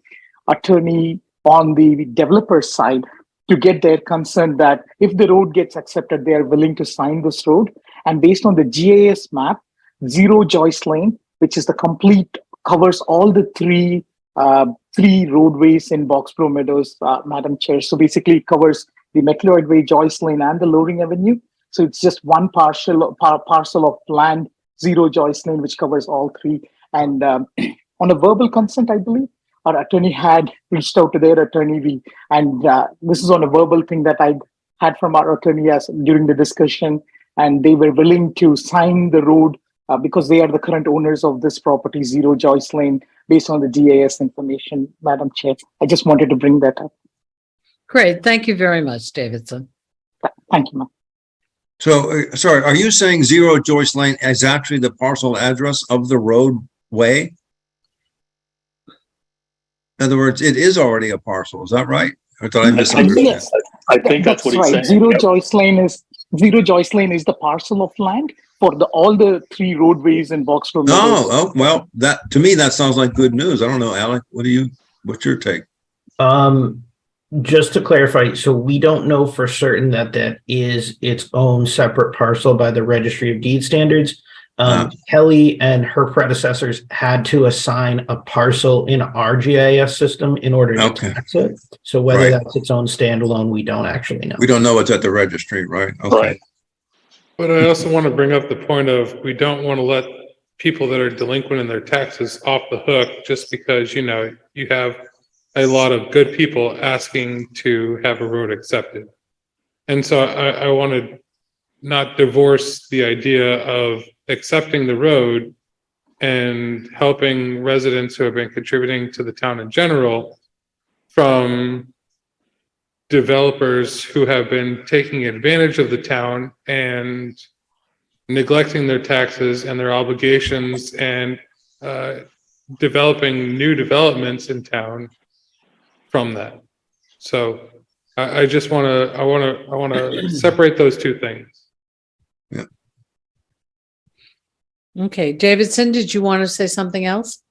attorney on the developer side to get their consent that if the road gets accepted, they are willing to sign this road. And based on the GIS map, Zero Joyce Lane, which is the complete, covers all the three roadways in Boxborough Meadows, Madam Chair. So basically it covers the McLeod Way, Joyce Lane, and the Loring Avenue. So it's just one parcel of land, Zero Joyce Lane, which covers all three. And on a verbal consent, I believe, our attorney had reached out to their attorney, and this is on a verbal thing that I had from our attorney during the discussion, and they were willing to sign the road because they are the current owners of this property, 0 Joyce Lane, based on the GIS information, Madam Chair. I just wanted to bring that up. Great. Thank you very much, Davidson. Thank you, ma'am. So, sorry, are you saying 0 Joyce Lane is actually the parcel address of the roadway? In other words, it is already a parcel. Is that right? Or did I misunderstand? Yes, I think that's what he's right. saying. 0 Yep. Joyce Lane is 0 Joyce Lane is the parcel of land for all the 3 roadways in Boxborough. Oh, well, that to me that sounds like good news. I don't know, Alec. What's your take? Just to clarify, so we don't know for certain that is its own separate parcel by the Registry of Deed standards. Kelly and her predecessors had to assign a parcel in our GIS system in order to tax it. So whether that's its own standalone, we don't actually know. We don't know what's at the registry, right? Okay. Right. But I also want to bring up the point of we don't want to let people that are delinquent in their taxes off the hook just because, you have a lot of good people asking to have a road accepted. And so I want to not divorce the idea of accepting the road and helping residents who have been contributing to the town in general from developers who have been taking advantage of the town and neglecting their taxes and their obligations and developing new developments in town from that. So I just want to separate those two things. Yeah. Okay, Davidson, did you want to say something else?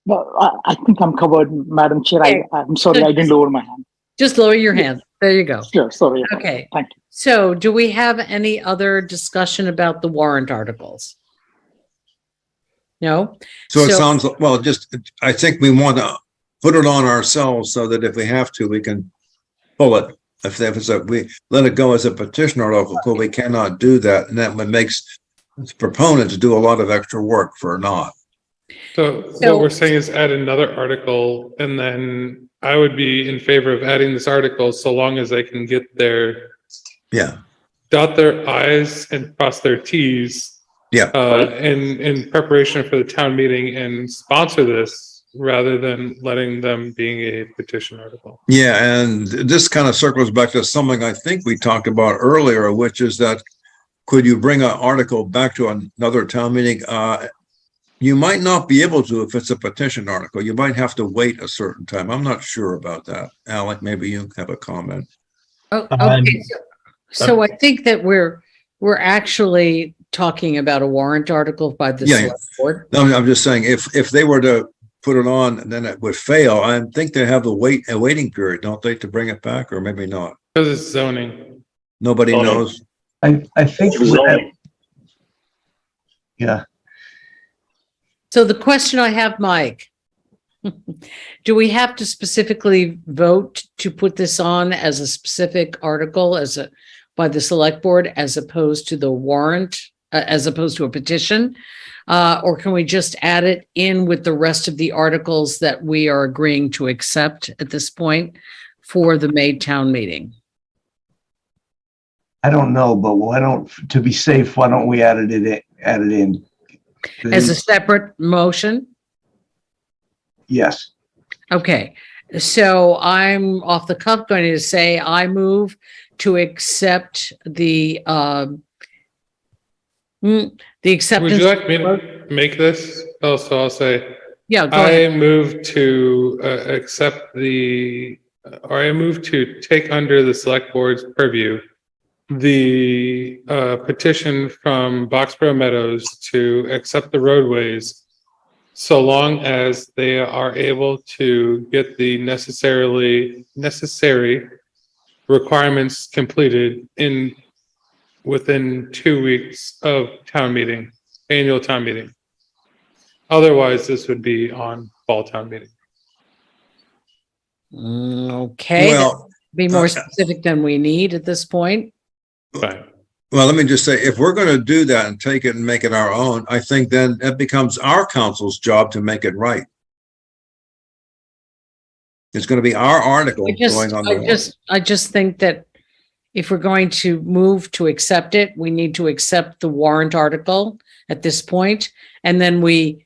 Well, I think I'm covered, Madam Chair. Okay. I'm sorry, I didn't lower my hand. Just lower your hand. There you go. Sure, sorry. Okay. Thank you. So do we have any other discussion about the warrant articles? No? So it sounds, well, I think we want to put it on ourselves so that if we have to, we can pull it. If we let it go as a petition article, we cannot do that. And that makes proponents do a lot of extra work for not. So what we're saying is add another article, and then I would be in favor of adding this article so long as they can get dot their I's and cross their T's. In preparation for the town meeting and sponsor this rather than letting them being a petition article. Yeah, and this kind of circles back to something I think we talked about earlier, which is that could you bring an article back to another town meeting? You might not be able to if it's a petition article. You might have to wait a certain time. I'm not sure about that. Alec, maybe you have a comment. Oh, okay. So I think that we're actually talking about a warrant article by the select board. No, I'm just saying if they were to put it on, then it would fail. I think they have a waiting period, don't they, to bring it back, or maybe not? Because it's zoning. Nobody knows. I think yeah. So the question I have, Mike, do we have to specifically vote to put this on as a specific article by the select board as opposed to the warrant, as opposed to a petition? Or can we just add it in with the rest of the articles that we are agreeing to accept at this point for the May town meeting? I don't know, but to be safe, why don't we add it in? As a separate motion? Yes. Okay, so I'm off the cuff going to say I move to accept the acceptance. Would you like me to make this? Oh, so I'll say. Yeah, go I ahead. move to accept or I move to take under the select board's purview the petition from Boxborough Meadows to accept the roadways so long as they are able to get the necessary requirements completed within 2 weeks of annual town meeting. Otherwise, this would be on fall town meeting. Okay, Well, be more specific than we need at this point. Right. Well, let me just say, if we're going to do that and take it and make it our own, I think then it becomes our council's job to make it right. It's going to be our article going on the warrant. I just think that if we're going to move to accept it, we need to accept the warrant article at this point, and then we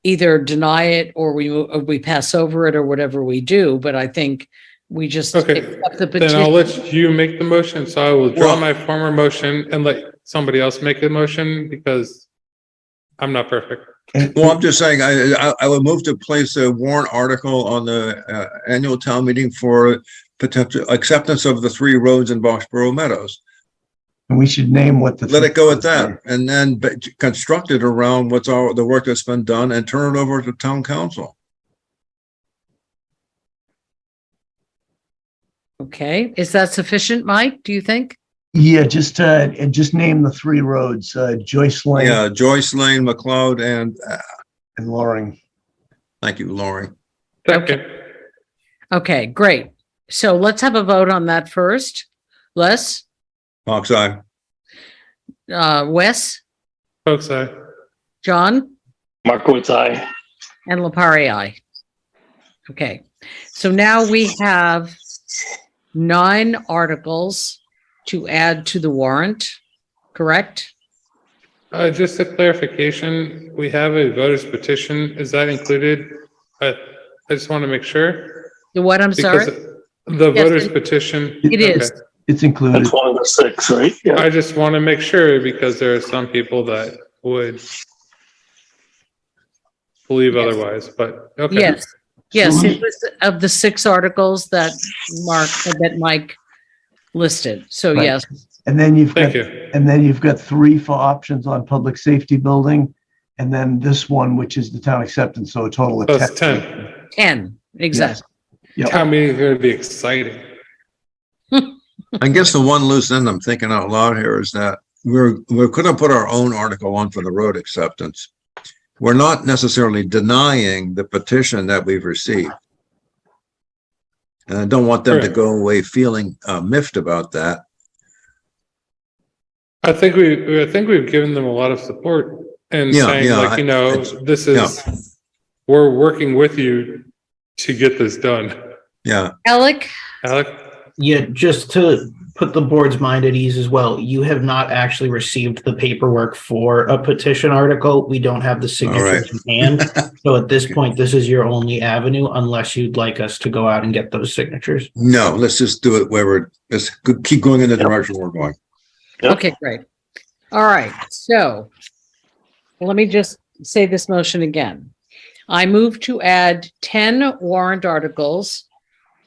either deny it or we pass over it or whatever we do. But I think we just Okay, accept the then I'll petition. let you make the motion. So I will draw Well- my former motion and let somebody else make a motion because I'm not perfect. Well, I'm just saying, I would move to place a warrant article on the annual town meeting for potential acceptance of the 3 roads in Boxborough Meadows. And we should name what the. Let it go at that, and then construct it around what's all the work that's been done and turn it over to town council. Okay, is that sufficient, Mike, do you think? Yeah, just name the 3 roads, Joyce Lane. Yeah, Joyce Lane, McLeod, and Loring. Thank you, Loring. Okay, great. So let's have a vote on that first. Les? Fox eye. Wes? Folks, aye. John? Markowitz, aye. And Lepari, aye. Okay, so now we have 9 articles to add to the warrant, correct? Just a clarification, we have a voter's petition. Is that included? I just want to make sure. The what, I'm sorry? Because the Yes, voter's petition. It is. Okay. It's included. That's one of the 6, right? Yeah. I just want to make sure because there are some people that would believe otherwise, but okay. Yes, yes, it was of the 6 articles that Mike listed, so Right. yes. And then you've got, Thank you. and then you've got 3 for options on public safety building. And then this one, which is the town acceptance. So a total of That's 10. 10. 10, exactly. Yep. Town meeting is going to be exciting. I guess the one loose end I'm thinking out loud here is that we're going to put our own article on for the road acceptance. We're not necessarily denying the petition that we've received. And I don't want them to Correct. go away feeling miffed about that. I think we've given them a lot of support and Yeah, saying yeah, like, you know, this is, we're working with you to get this done. Yeah. Alec? Alec? Yeah, just to put the board's mind at ease as well, you have not actually received the paperwork for a petition article. We don't have the signatures in hand. So at this point, this is your only avenue unless you'd like us to go out and get those signatures. No, let's just do it where let's keep going in the direction we're going. Okay, great. All right, so let me just say this motion again. I move to add 10 warrant articles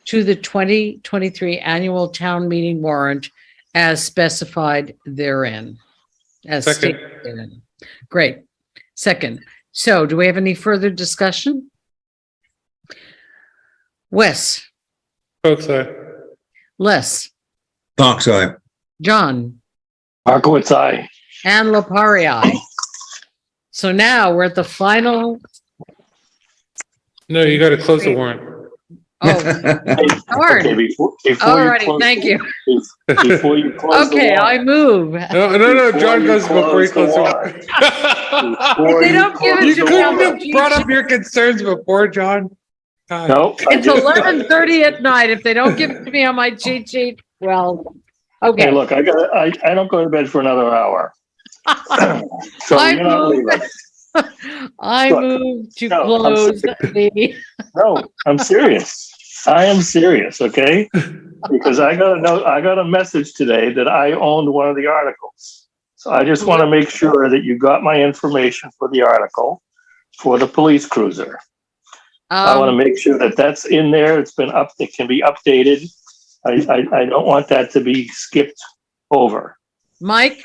to the 2023 annual town meeting warrant as specified therein. As Second. stated therein. Great. Second. So do we have any further discussion? Wes, Folks, aye. Les, Fox eye. John, Markowitz, aye. and Lepari, aye. So now we're at the final. No, you got to close the warrant. Oh, darn. Okay, before All you righty, close- thank you. Before you close the Okay, warrant, I move. No, John goes before he closes the warrant. before They you don't give close it You to the me. warrant- couldn't have brought up your concerns before, John. God. No. I It's just- 11:30 at night. If they don't give it to me on my cheat sheet, well, Hey, okay. look, I don't go to bed for another hour. So I you're not move- leaving. I Look, move to no, I'm close the, No, I'm serious. I am serious, okay? Because I got a message today that I owned one of the articles. So I just want to make sure that you got my information for the article for the police cruiser. I want to make sure that that's in there. It's been up, it can be updated. I don't want that to be skipped over. Mike,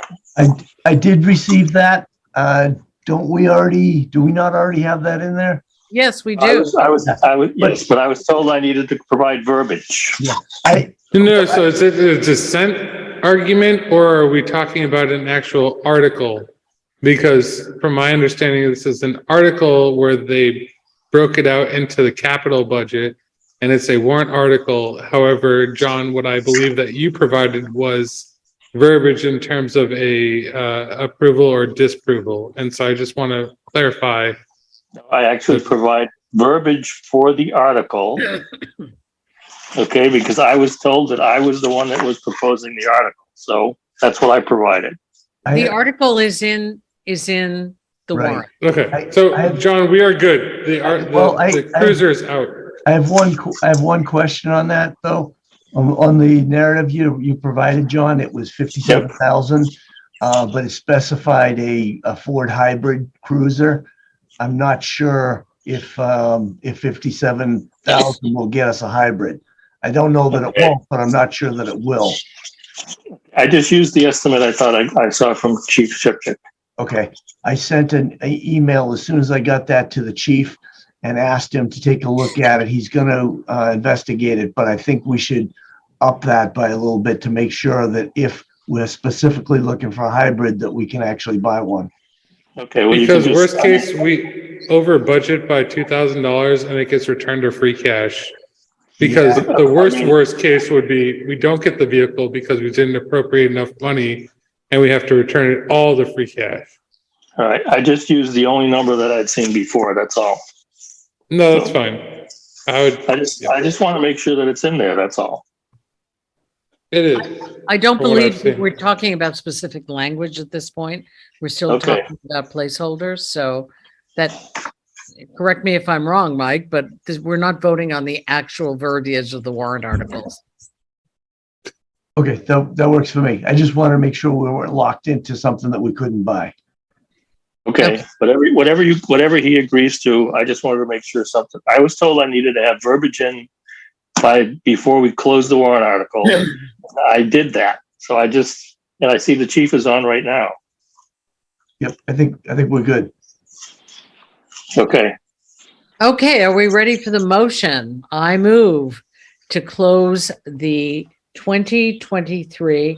I did receive that. Do we not already have that in there? yes, we I do. was, yes, but I was told I needed to provide verbiage. No, so is it a dissent argument or are we talking about an actual article? Because from my understanding, this is an article where they broke it out into the capital budget and it's a warrant article. However, John, what I believe that you provided was verbiage in terms of a approval or disapproval. And so I just want to clarify. I actually provide verbiage for the article Okay, because I was told that I was the one that was proposing the article, so that's what I provided. The article is in the Right. warrant. Okay, so John, we are good. The cruiser is out. I have one question on that though. On the narrative you provided, John, it was 57,000, but it specified a Ford hybrid cruiser. I'm not sure if 57,000 will get us a hybrid. I don't know that it won't, but I'm not sure that it will. I just used the estimate I thought I saw from Chief Shipchick. Okay, I sent an email as soon as I got that to the chief and asked him to take a look at it. He's going to investigate it, but I think we should up that by a little bit to make sure that if we're specifically looking for a hybrid, that we can actually buy one. Okay, well, because worst case, we over budget by $2,000 and it gets returned to free cash. Because the worst case would be we don't get the vehicle because we didn't appropriate enough money and we have to return it all to free cash. All right, I just used the only number that I'd seen before, that's all. No, that's fine. I just want to make sure that it's in there, that's all. It is. I don't From what I've believe seen. we're talking about specific language at this point. We're still Okay. talking about placeholders, so that, correct me if I'm wrong, Mike, but we're not voting on the actual verbiage of the warrant articles. Okay, that works for me. I just wanted to make sure we weren't locked into something that we couldn't buy. Okay, whatever he agrees to, I just wanted to make sure something, I was told I needed to have verbiage in before we close the warrant article. I did that, so and I see the chief is on right now. Yep, I think we're good. Okay, Okay, are we ready for the motion? I move to close the 2023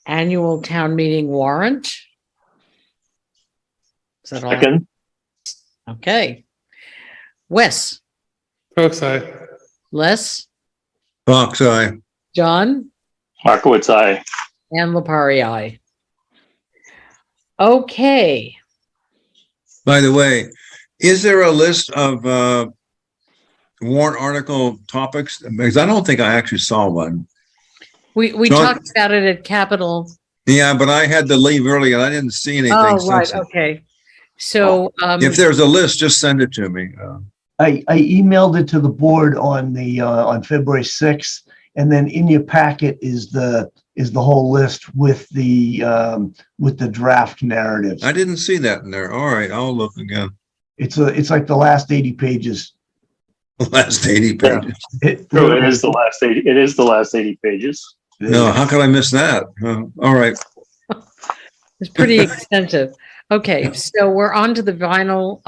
annual town meeting warrant. Is that all? second, Okay. Wes, Folks, I Les, Fox eye. John, Markowitz, aye. and Lepari, aye. Okay, By the way, is there a list of warrant article topics? Because I don't think I actually saw one. we John- talked about it at Capitol. Yeah, but I had to leave early and I didn't see anything. Oh, right, since. okay. So, If there's a list, just send it to me. I emailed it to the board on February 6th, and then in your packet is the whole list with the draft narratives. I didn't see that in there. All right, I'll look again. It's like the last 80 pages. Last 80 pages. True, it is the last 80. It is the last 80 pages. No, how could I miss that? All right. it's pretty extensive. Okay, so we're on to the final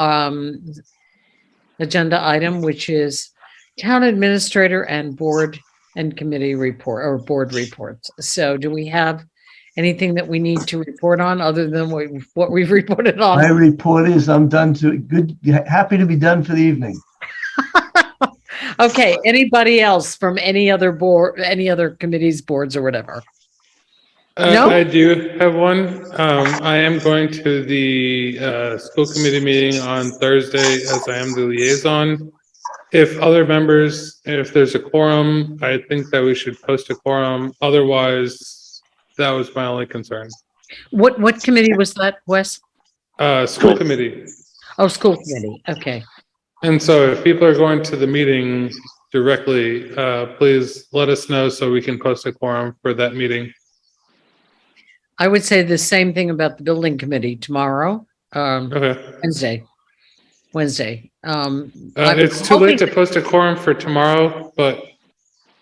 agenda item, which is town administrator and board and committee report or board reports. So do we have anything that we need to report on other than what we've reported on? My report is I'm done happy to be done for the evening. Okay, anybody else from any other board, any other committees, boards or whatever? No? I do have one. I am going to the school committee meeting on Thursday as I am the liaison. If other members, if there's a quorum, I think that we should post a quorum. Otherwise, that was my only concern. What committee was that, Wes? School committee. Oh, school committee. Okay. And so if people are going to the meeting directly, please let us know so we can post a quorum for that meeting. I would say the same thing about the building committee tomorrow, Okay. Wednesday. It's too late to post a quorum for tomorrow, but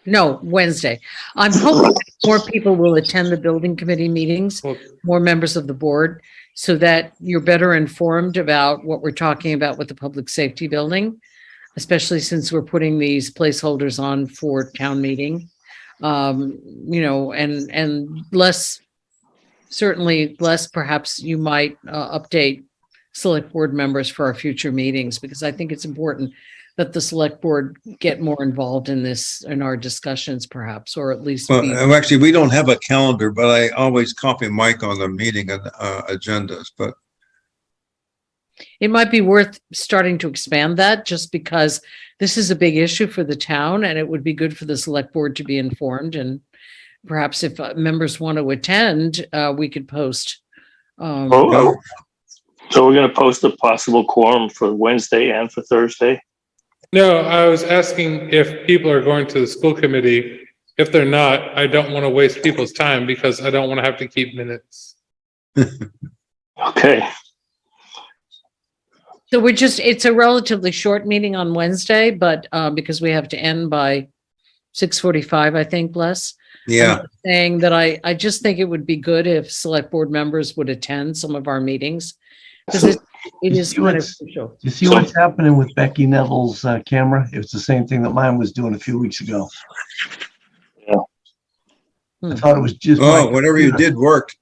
No, Wednesday. I'm hoping that more people will attend the building committee meetings, more members of the board, so that you're better informed about what we're talking about with the public safety building, especially since we're putting these placeholders on for town meeting. And certainly less perhaps you might update select board members for our future meetings, because I think it's important that the select board get more involved in this, in our discussions perhaps, or at least. Well, actually, we don't have a calendar, but I always copy Mike on the meeting agendas, but. it might be worth starting to expand that, just because this is a big issue for the town, and it would be good for the select board to be informed. And perhaps if members want to attend, we could post. So we're going to post a possible quorum for Wednesday and for Thursday. No, I was asking if people are going to the school committee. If they're not, I don't want to waste people's time because I don't want to have to keep minutes. Okay. So it's a relatively short meeting on Wednesday, but because we have to end by 6:45, I think, Les. Yeah. I'm saying that I just think it would be good if select board members would attend some of our meetings. Because it is kind of crucial. You see what's happening with Becky Neville's camera? It was the same thing that mine was doing a few weeks ago. Yeah. I thought it was just. Whatever you did worked.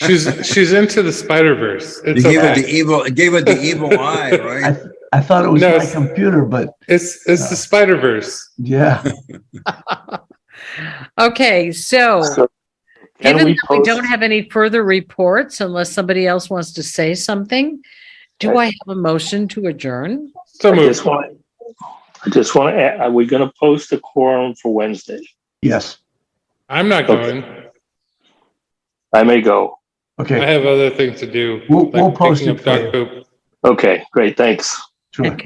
She's into the Spider-Verse. You gave it the evil eye, right? I thought it was my computer, but it's the Spider-Verse. Yeah. Okay, so can given we that we post- don't have any further reports, unless somebody else wants to say something, do I have a motion to adjourn? So I moved. just want to add, are we going to post a quorum for Wednesday? Yes. I'm not going. I may go. Okay. I have other things to do. We'll post picking it up for dog you. poop. Okay, great. Thanks. Sure.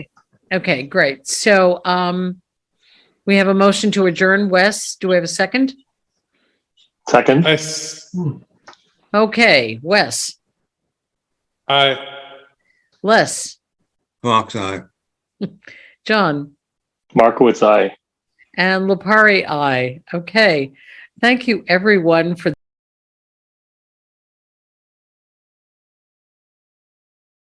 Okay, great. So we have a motion to adjourn. Wes, do we have a second? Second. Okay, Wes, Aye. Les, Fox eye. John, Markowitz, aye. and Lapari, aye. Okay. Thank you, everyone, for